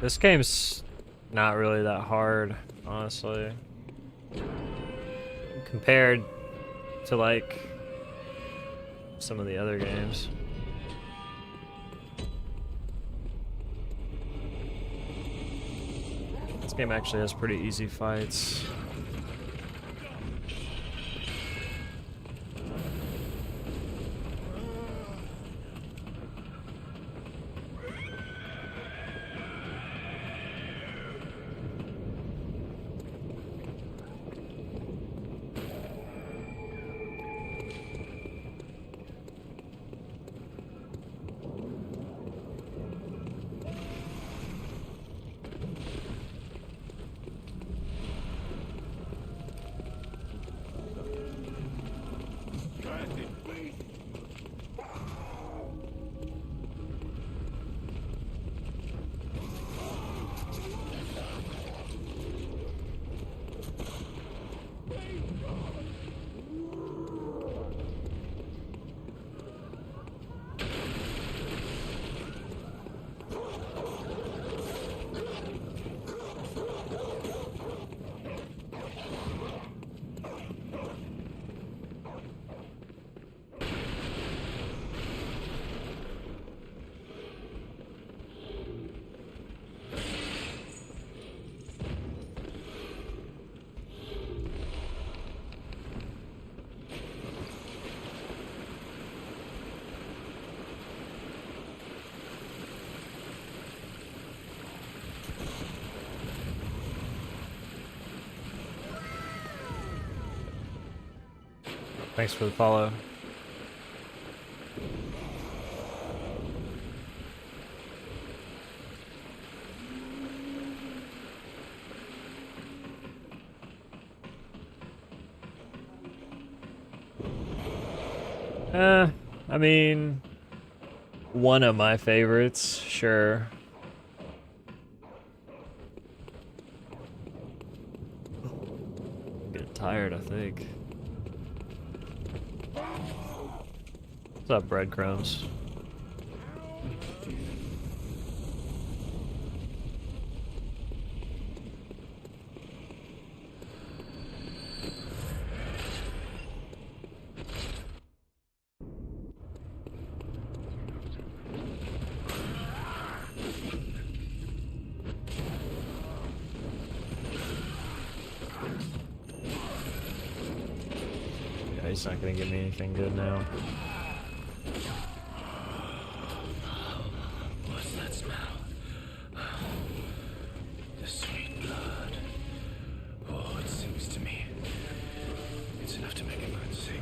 Speaker 1: This game's not really that hard, honestly. Compared to like some of the other games. This game actually has pretty easy fights. Thanks for the follow. I mean, one of my favorites, sure. I'm getting tired, I think. What's up, breadcrumbs? Yeah, he's not gonna give me anything good now.
Speaker 3: What's that smell? The sweet blood. Oh, it sings to me. It's enough to make a man sick.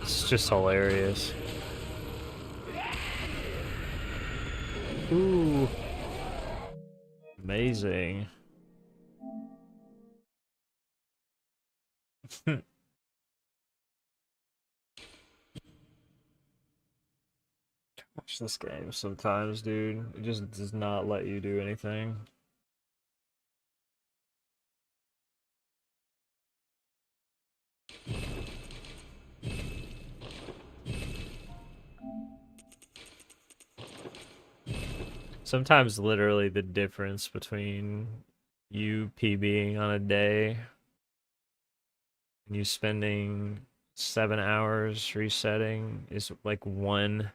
Speaker 1: It's just hilarious. Ooh. Amazing. Watch this game sometimes, dude. It just does not let you do anything. Sometimes literally the difference between you PBing on a day and you spending 7 hours resetting is like one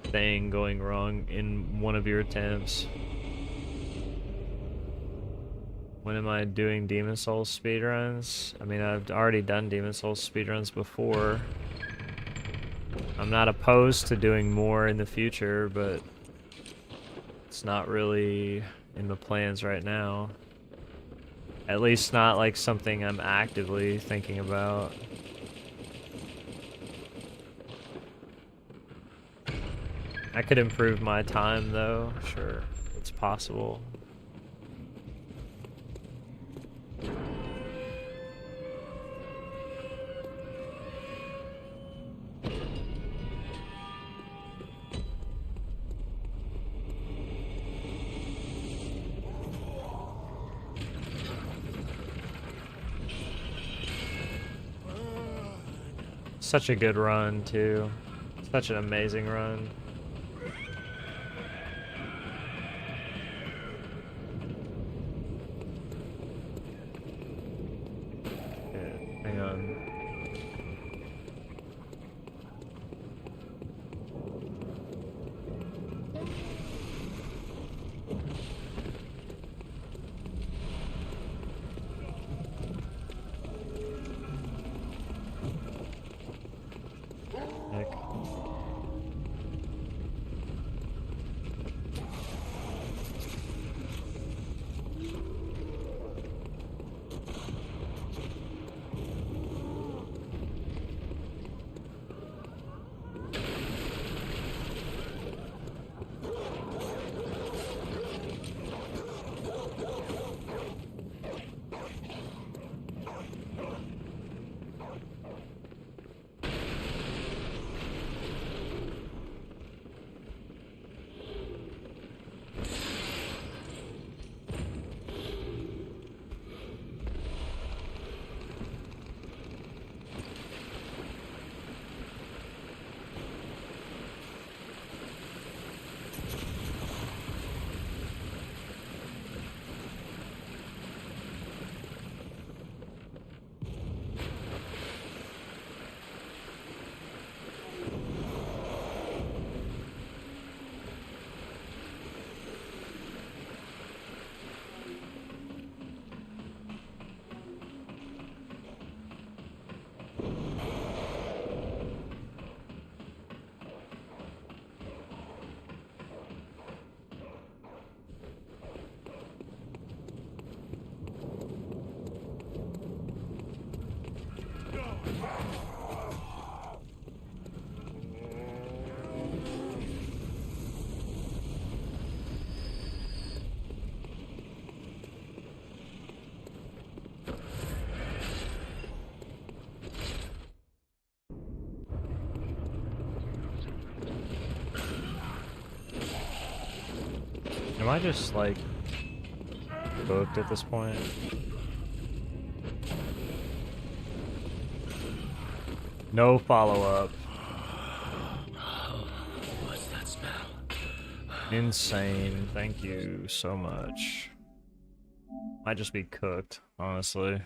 Speaker 1: thing going wrong in one of your attempts. When am I doing Demon Souls speedruns? I mean, I've already done Demon Souls speedruns before. I'm not opposed to doing more in the future, but it's not really in the plans right now. At least not like something I'm actively thinking about. I could improve my time though, sure, it's possible. Such a good run too. Such an amazing run. I just like booked at this point? No follow-up.
Speaker 3: What's that smell?
Speaker 1: Insane. Thank you so much. Might just be cooked, honestly.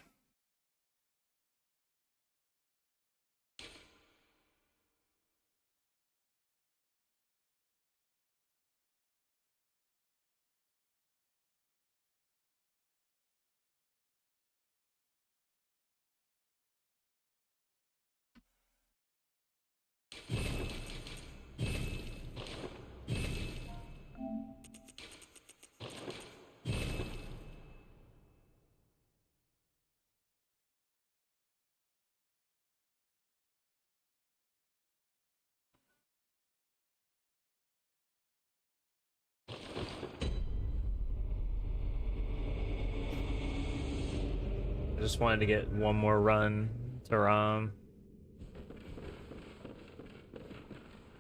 Speaker 1: I just wanted to get one more run to Rom.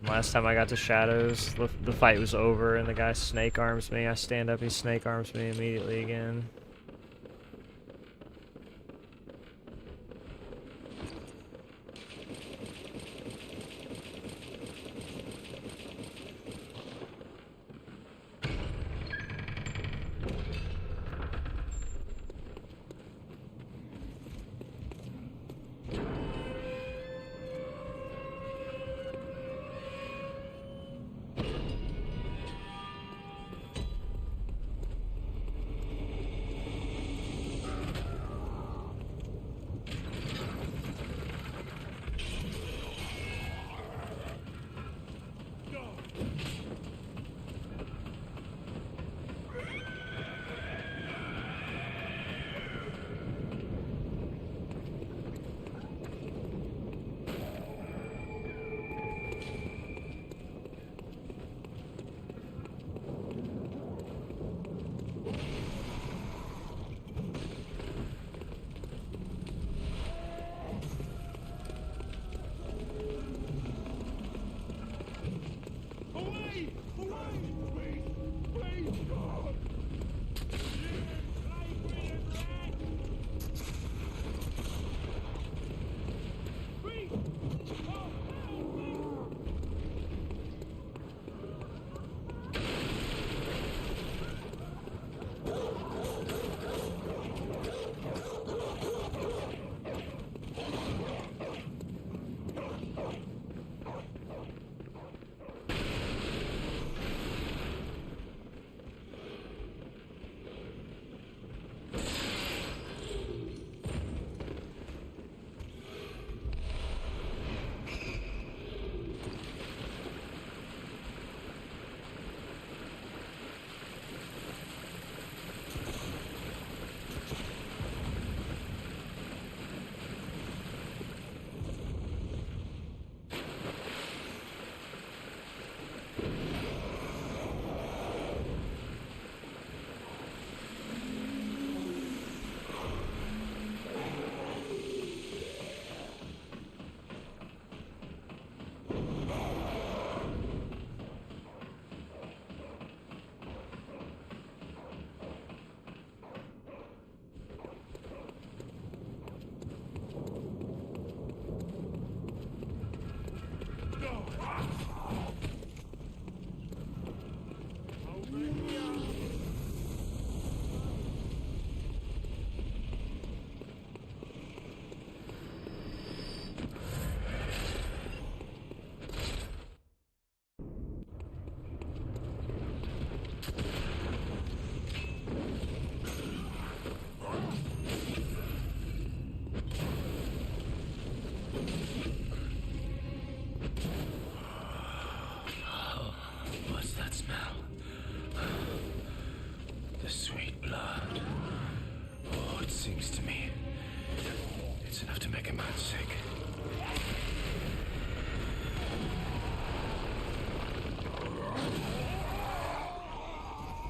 Speaker 1: Last time I got to Shadows, the fight was over and the guy snake arms me. I stand up, he snake arms me immediately again.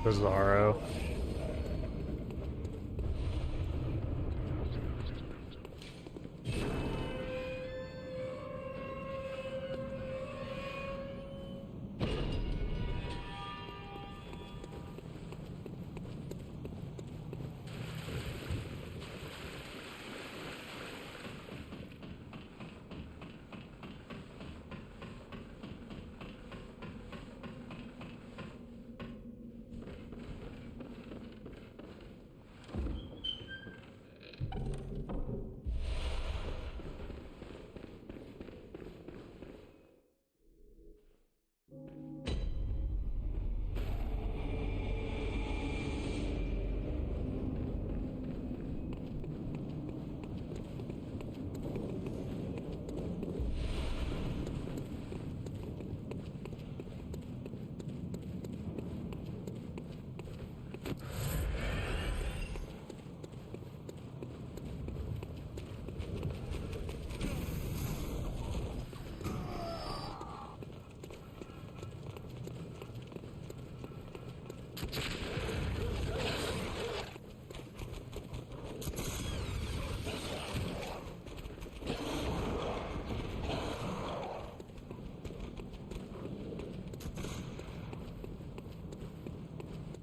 Speaker 1: Bizarro.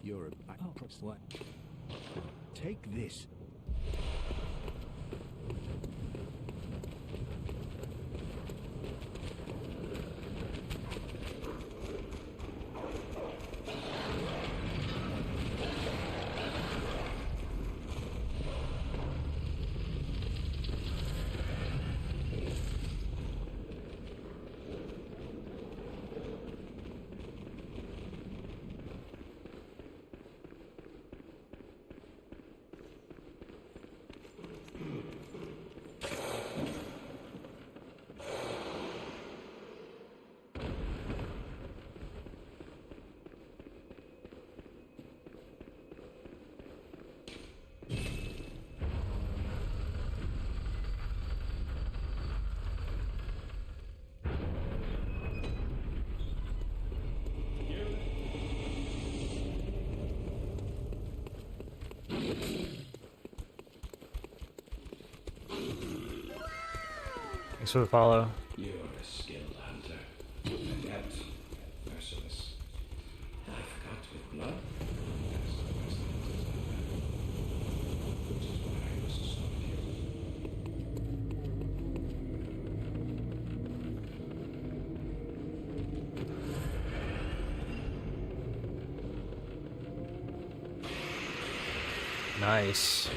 Speaker 3: You're a... Oh, what? Take this.
Speaker 1: Thanks for the follow.
Speaker 2: You are a skilled hunter, and yet merciless. I forgot with blood. That's the best hunters I've had. Which is why I must stop you.
Speaker 1: Nice.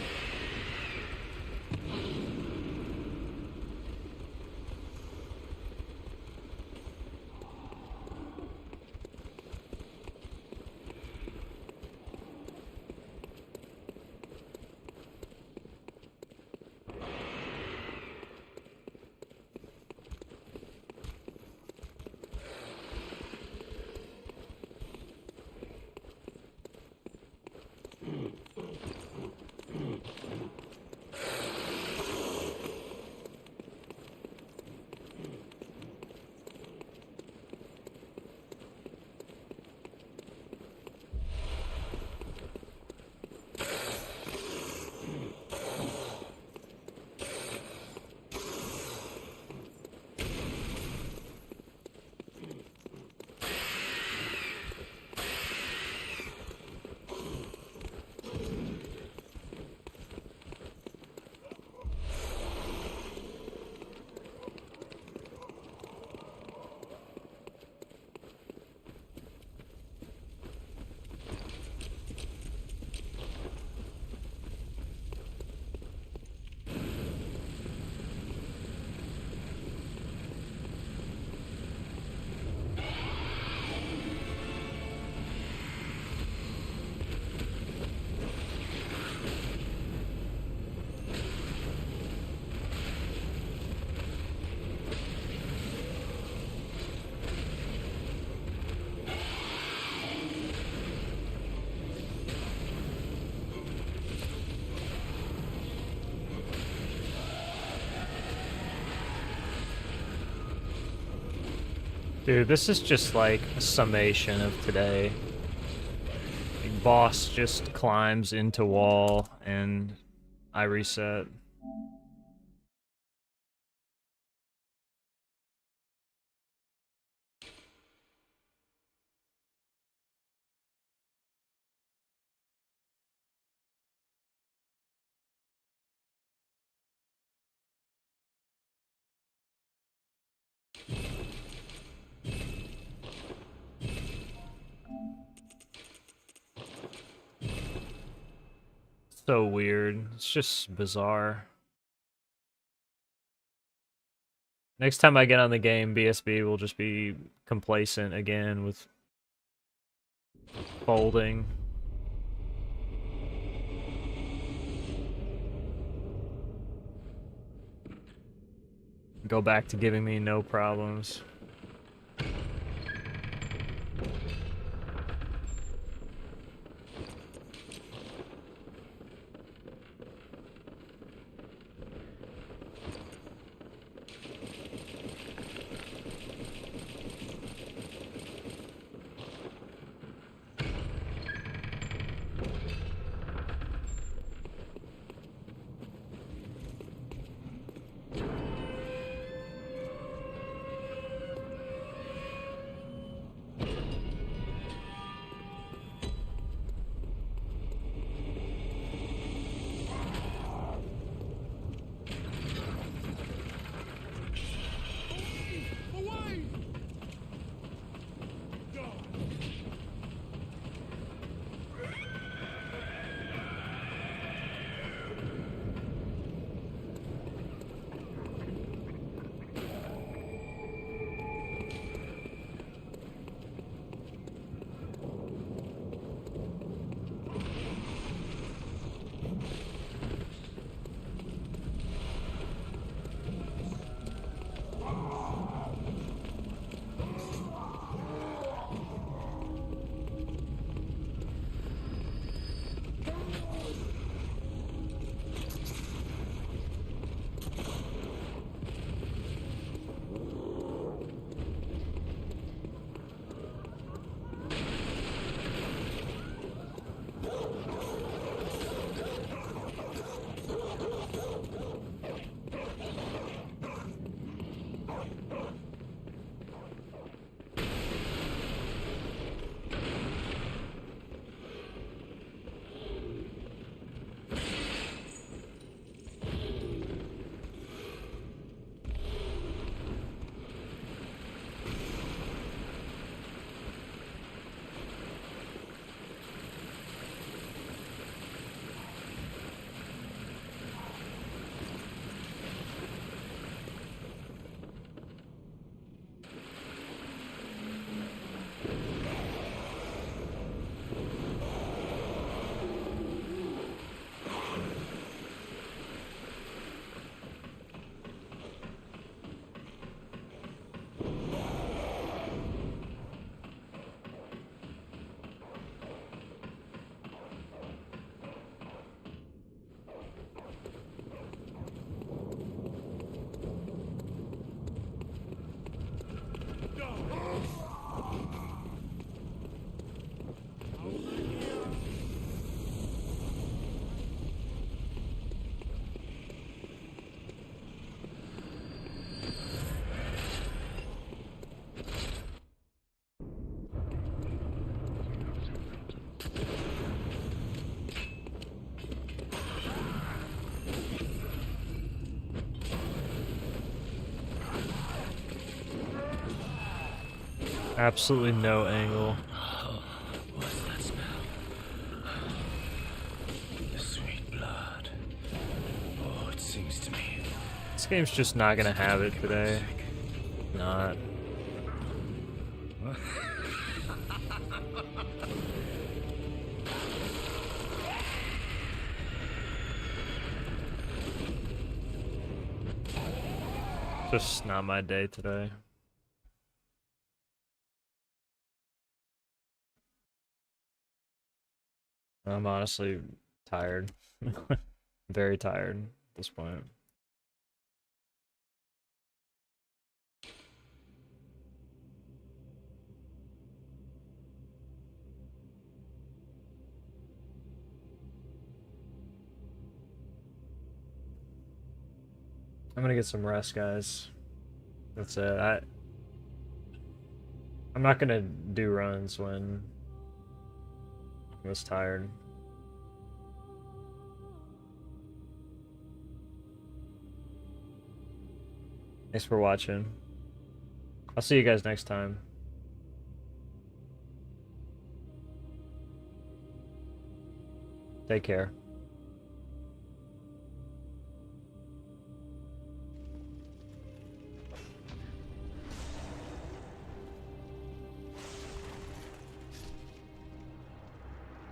Speaker 1: Dude, this is just like a summation of today. Like, boss just climbs into wall and I reset. So weird. It's just bizarre. Next time I get on the game, BSB will just be complacent again with folding. Go back to giving me no problems. Absolutely no angle.
Speaker 3: What's that smell? The sweet blood. Oh, it sings to me.
Speaker 1: This game's just not gonna have it today. Not. Just not my day today. I'm honestly tired. Very tired at this point. I'm gonna get some rest, guys. That's it. I'm not gonna do runs when I was tired. Thanks for watching. I'll see you guys next time. Take care.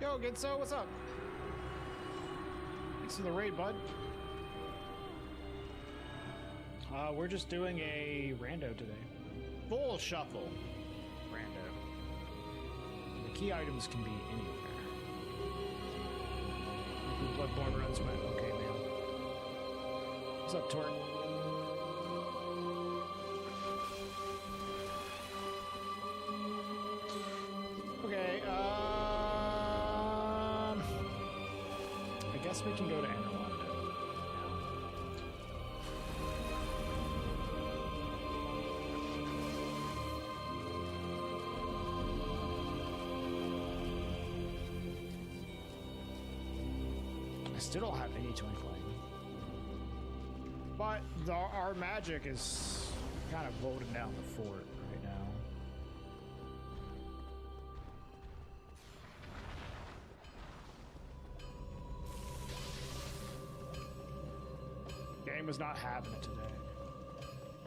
Speaker 4: Yo, Gitso, what's up? Thanks for the raid, bud. We're just doing a rando today. Full shuffle. Rando. The key items can be anywhere. Bloodborne runs went. Okay, man. What's up, Torque? Okay, I guess we can go to Anarlando now. I still don't have any twinkling. But our magic is kind of holding down the fort right now. Game was not having it today.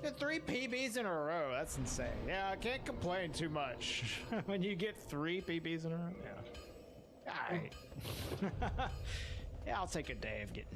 Speaker 4: Get 3 PBs in a row. That's insane. Yeah, I can't complain too much when you get 3 PBs in a row. Yeah. All right. Yeah, I'll take a day of getting